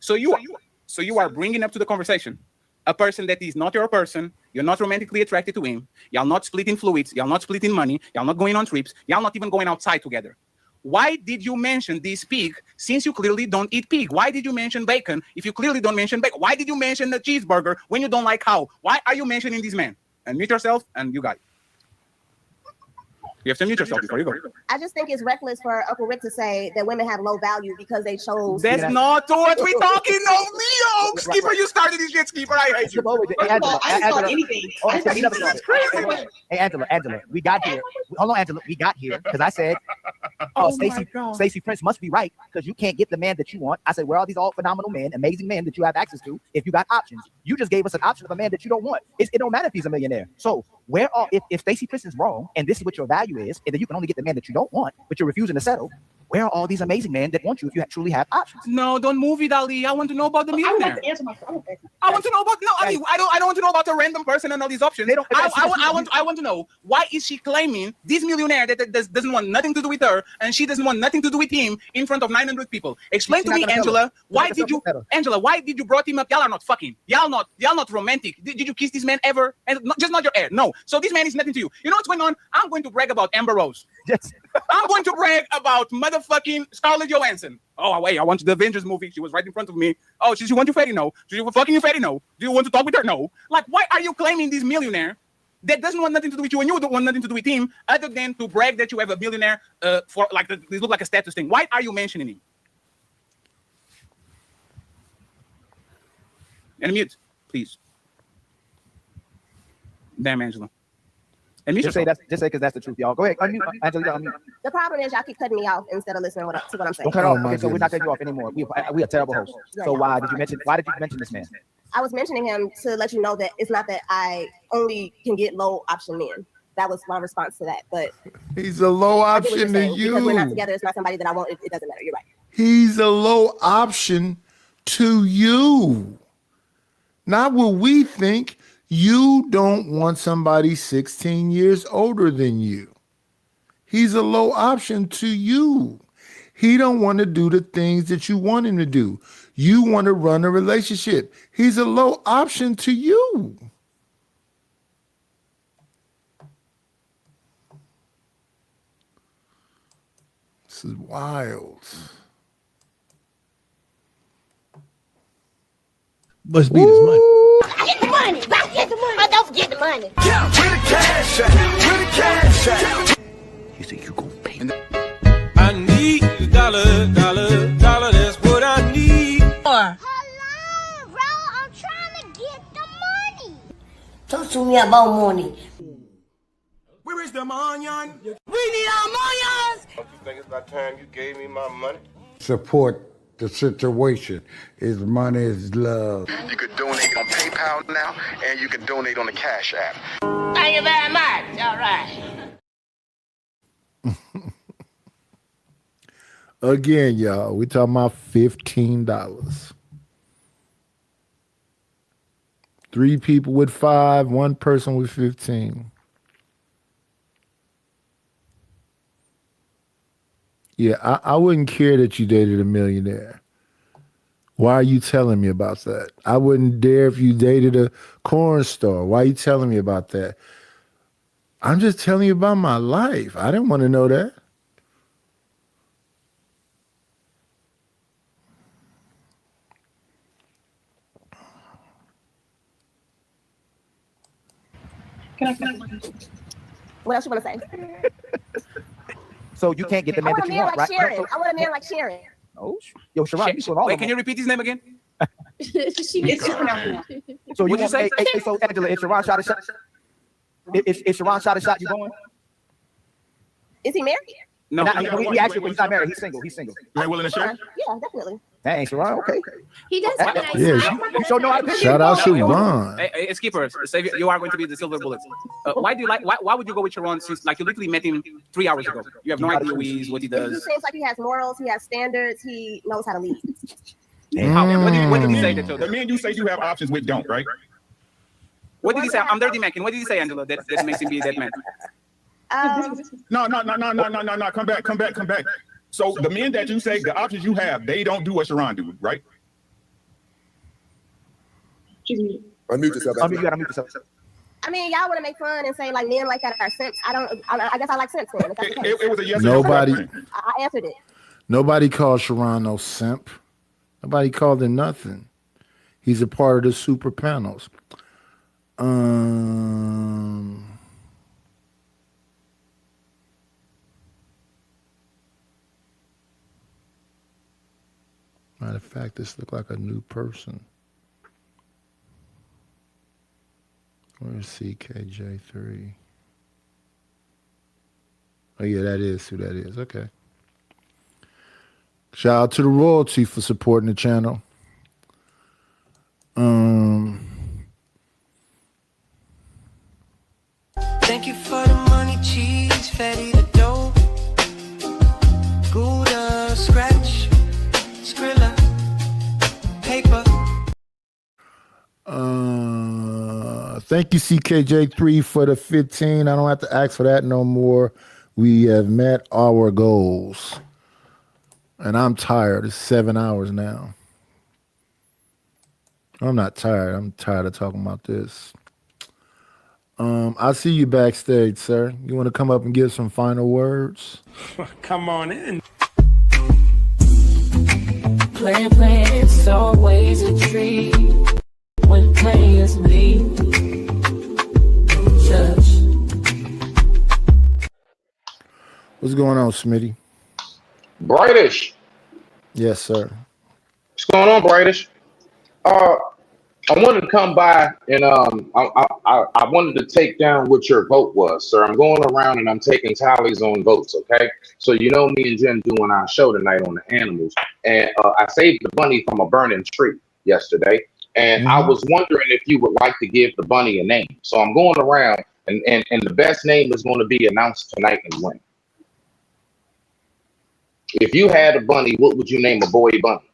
So you are bringing up to the conversation a person that is not your person. You're not romantically attracted to him. Y'all not splitting fluids. Y'all not splitting money. Y'all not going on trips. Y'all not even going outside together. Why did you mention this pig since you clearly don't eat pig? Why did you mention bacon if you clearly don't mention bacon? Why did you mention the cheeseburger when you don't like cow? Why are you mentioning this man? And mute yourself, and you got it. You have to mute yourself before you go. I just think it's reckless for Uncle Rick to say that women have low value because they chose. That's not what we talking. No, Leo. Skipper, you started this shit, Skipper. I hate you. Hey, Angela, we got here. Hold on, Angela. We got here because I said, Stacey Prince must be right because you can't get the man that you want. I said, where are these all phenomenal men, amazing men that you have access to if you got options? You just gave us an option of a man that you don't want. It don't matter if he's a millionaire. So where are, if Stacey Prince is wrong and this is what your value is, and then you can only get the man that you don't want, but you're refusing to settle, where are all these amazing men that want you if you truly have options? No, don't move it, Ali. I want to know about the millionaire. I would like to answer my question. I want to know about Ali. I don't want to know about a random person and all these options. I want to know why is she claiming this millionaire that doesn't want nothing to do with her and she doesn't want nothing to do with him in front of 900 people. Explain to me, Angela, why did you brought him up? Y'all are not fucking. Y'all not romantic. Did you kiss this man ever? And just not your air. No. So this man is nothing to you. You know what's going on? I'm going to brag about Amber Rose. Yes. I'm going to brag about motherfucking Scarlett Johansson. Oh, wait, I watched the Avengers movie. She was right in front of me. Oh, she want you fatty? No. She was fucking you fatty? No. Do you want to talk with her? No. Like, why are you claiming this millionaire that doesn't want nothing to do with you and you don't want nothing to do with him other than to brag that you have a billionaire for like this look like a status thing? Why are you mentioning him? And mute, please. Damn, Angela. And just say because that's the truth, y'all. Go ahead, unmute, Angela. Unmute. The problem is y'all keep cutting me off instead of listening to what I'm saying. Don't cut off. Okay, so we're not cutting you off anymore. We are terrible hosts. So why did you mention this man? I was mentioning him to let you know that it's not that I only can get low option men. That was my response to that. But he's a low option to you. Because we're not together, it's not somebody that I want. It doesn't matter. You're right. He's a low option to you. Not what we think. You don't want somebody 16 years older than you. He's a low option to you. He don't want to do the things that you want him to do. You want to run a relationship. He's a low option to you. This is wild. Must be this money. Get the money. Get the money. Oh, don't forget the money. Yeah, where the cash at? Where the cash at? You think you gonna pay? I need a dollar. That's what I need. Hello, bro. I'm trying to get the money. Talk to me about money. Where is the money? We need our money. Don't you think it's about time you gave me my money? Support the situation. Is money is love. You could donate on PayPal now, and you can donate on the Cash App. Thank you very much. All right. Again, y'all, we talking about $15. 3 people with 5, 1 person with 15. Yeah, I wouldn't care that you dated a millionaire. Why are you telling me about that? I wouldn't dare if you dated a corn star. Why are you telling me about that? I'm just telling you about my life. I didn't want to know that. What else you want to say? So you can't get the I man want that a you man want, like right? Sharon. I want a man like Sharon. Oh, yo, Sharon, you put all Wait, of can them. you repeat his name again? So you What'd you say? hey, so Angela, if Sharon shot a shot, if Sharon shot a shot, you going? Is he married? No, he actually, he's not married. He's single. He's single. You ain't willing to share? Yeah, definitely. Dang, Sharon, okay. He does have a nice Yeah, smile. You sure know how to pick. Shout out No, Sharon. Hey, Skipper, say you are going to be the silver bullet. Why do you like? Why would you go with Sharon since like you literally met him 3 hours ago? You have no idea who he is, what he He does. seems like he has morals. He has standards. He knows how to lead. How? What did he say that to? The men you say you have options with don't, right? What did he say? I'm dirty Mackin. What did he say, Angela? That makes him be that man. No. Come back. So the men that you say the options you have, they don't do what Sharon do, right? Unmute yourself. You gotta mute yourself. I mean, y'all want to make fun and say like men like that are simps. I guess I like simps then. It was a yes Nobody, or no question. I answered it. nobody called Sharon no simp. Nobody called him nothing. He's a part of the super panels. Matter of fact, this looked like a new person. Where's CKJ3? Oh yeah, that is who that is. Okay. Shout out to the royalty for supporting the channel. Thank you for the money, cheese, fatty the dough. Gouda, scratch, Skrilla, paper. Thank you, CKJ3, for the 15. I don't have to ask for that no more. We have met our goals. And I'm tired. It's 7 hours now. I'm not tired. I'm tired of talking about this. I see you backstage, sir. You want to come up and give some final words? Come on in. Plan, it's always a treat when players leave. Judge. What's going on, Smitty? Brightish. Yes, sir. What's going on, Brightish? I wanted to come by and I wanted to take down what your vote was, sir. I'm going around and I'm taking tallies on votes, okay? So you know me and Jen doing our show tonight on the animals, and I saved the bunny from a burning tree yesterday, and I was wondering if you would like to give the bunny a name. So I'm going around, and the best name is going to be announced tonight and win. If you had a bunny, what would you name a boy bunny?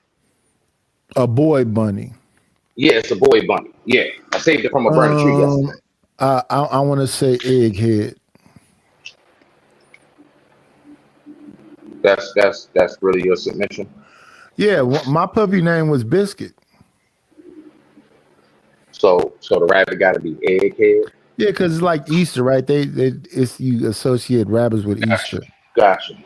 A boy bunny. Yeah, it's a boy bunny. Yeah, I saved it from a burning tree yesterday. I want to say Egghead. That's really your submission. Yeah, my puppy name was Biscuit. So the rabbit got to be Egghead. Yeah, because it's like Easter, right? It's you associate rabbits with Easter. Got you.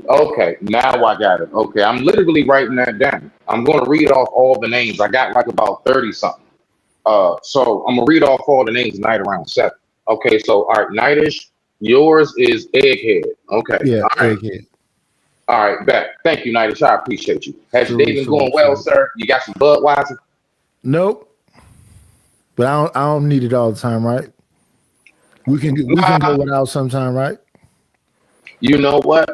Okay, now I got it. Okay, I'm literally writing that down. I'm going to read off all the names. I got like about 30 something. So I'm gonna read off all the names tonight around 7. Okay, so all right, Nightish, yours is Egghead. Okay, Yeah, all right. Egghead. All right, back. Thank you, Nightish. I appreciate you. Has your day been going well, sir? You got some Budweiser? Nope. But I don't need it all the time, right? We can go without sometime, right? You know what?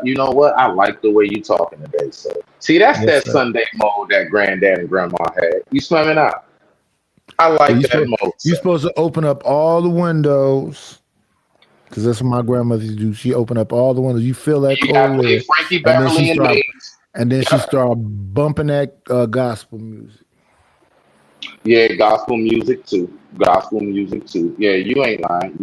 I like the way you talking today, sir. See, that's that sir. Sunday mode that granddad and grandma had. You swimming out. I like that mode. You're supposed to open up all the windows, because that's what my grandmother used to do. She opened up all the windows. You feel that cold air, Frankie Beverly and Maze. and then she started bumping that gospel music. Yeah, gospel music too. Yeah, you ain't lying.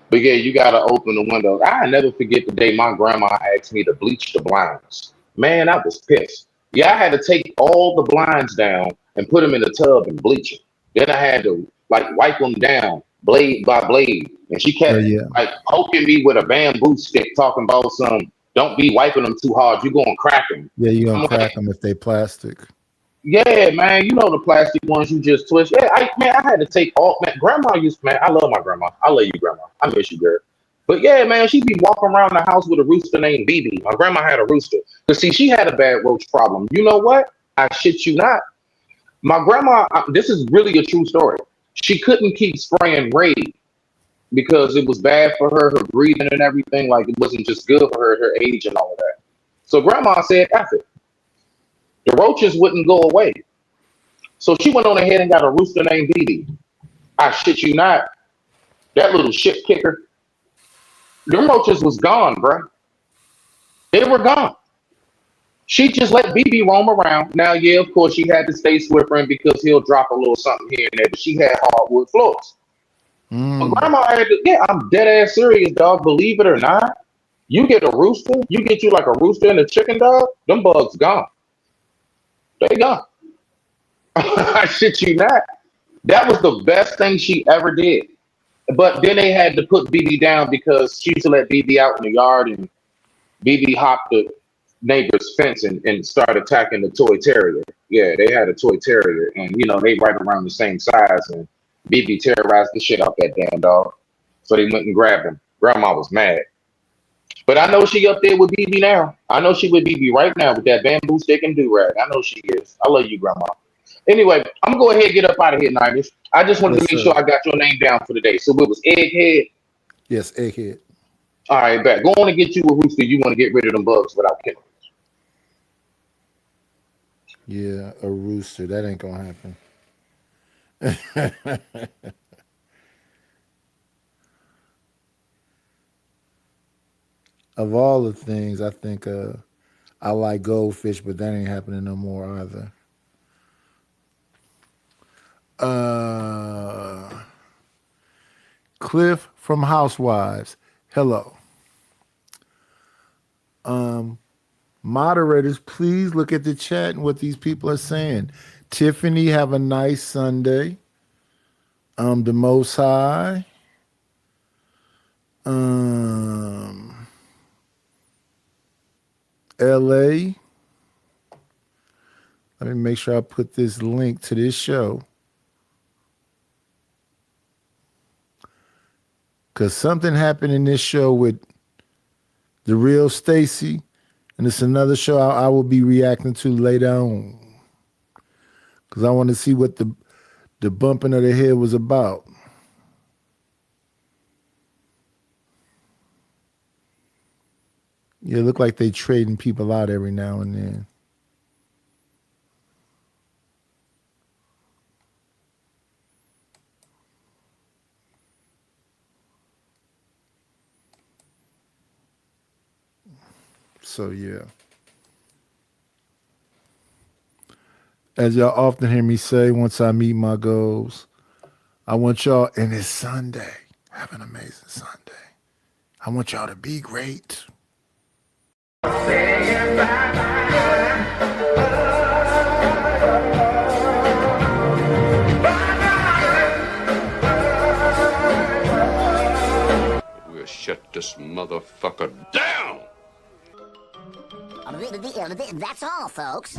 But yeah, you gotta open the window. I never forget the day my grandma asked me to bleach the blinds. Man, I was pissed. Yeah, I had to take all the blinds down and put them in the tub and bleach them. Then I had to like wipe them down blade by blade. And she kept Yeah. like poking me with a bamboo stick, talking about some, don't be wiping them too hard. You're going to crack them. Yeah, you're I'm gonna like, crack them if they plastic. yeah, man, you know the plastic ones you just twist. Yeah, I had to take all, man. Grandma used, man, I love my grandma. I love you, grandma. I miss you, girl. But yeah, man, she'd be walking around the house with a rooster named BB. My grandma had a rooster. But see, she had a bad roach problem. You know what? I shit you not. My grandma, this is really a true story. She couldn't keep spraying Raid because it was bad for her breathing and everything. Like it wasn't just good for her at her age and all of that. So grandma said, F it. The roaches wouldn't go away. So she went on ahead and got a rooster named BB. I shit you not. That little shit kicker, them roaches was gone, bruh. They were gone. She just let BB roam around. Now, yeah, of course, she had to stay Swiffering because he'll drop a little something here and there, but she had hardwood floors. But grandma had to, yeah, I'm dead ass serious, dog. Believe it or not, you get a rooster, you get you like a rooster and a chicken, dog, them bugs gone. They gone. I shit you not. That was the best thing she ever did. But then they had to put BB down because she used to let BB out in the yard and BB hopped the neighbor's fence and started attacking the toy terrier. Yeah, they had a toy terrier and, you know, they right around the same size and BB terrorized the shit out that damn dog. So they went and grabbed him. Grandma was mad. But I know she up there with BB now. I know she with BB right now with that bamboo stick and do-rag. I know she is. I love you, Grandma. Anyway, I'm gonna go ahead and get up out of here, Nighters. I just wanted to make sure I got your name down for the day. So it was Egghead. Yes, Egghead. All right, bet. Go on and get you a rooster. You want to get rid of them bugs without killing. Yeah, a rooster. That ain't gonna happen. Of all the things, I think I like goldfish, but that ain't happening no more either. Cliff from Housewives. Hello. Moderators, please look at the chat and what these people are saying. Tiffany, have a nice Sunday. The Most High. LA. Let me make sure I put this link to this show. Because something happened in this show with the real Stacy, and it's another show I will be reacting to later on. Because I want to see what the bumping of the head was about. Yeah, it look like they trading people out every now and then. So, yeah. As y'all often hear me say, once I meet my goals, I want y'all, and it's Sunday. Have an amazing Sunday. I want y'all to be great. We'll shut this motherfucker down. That's all, folks.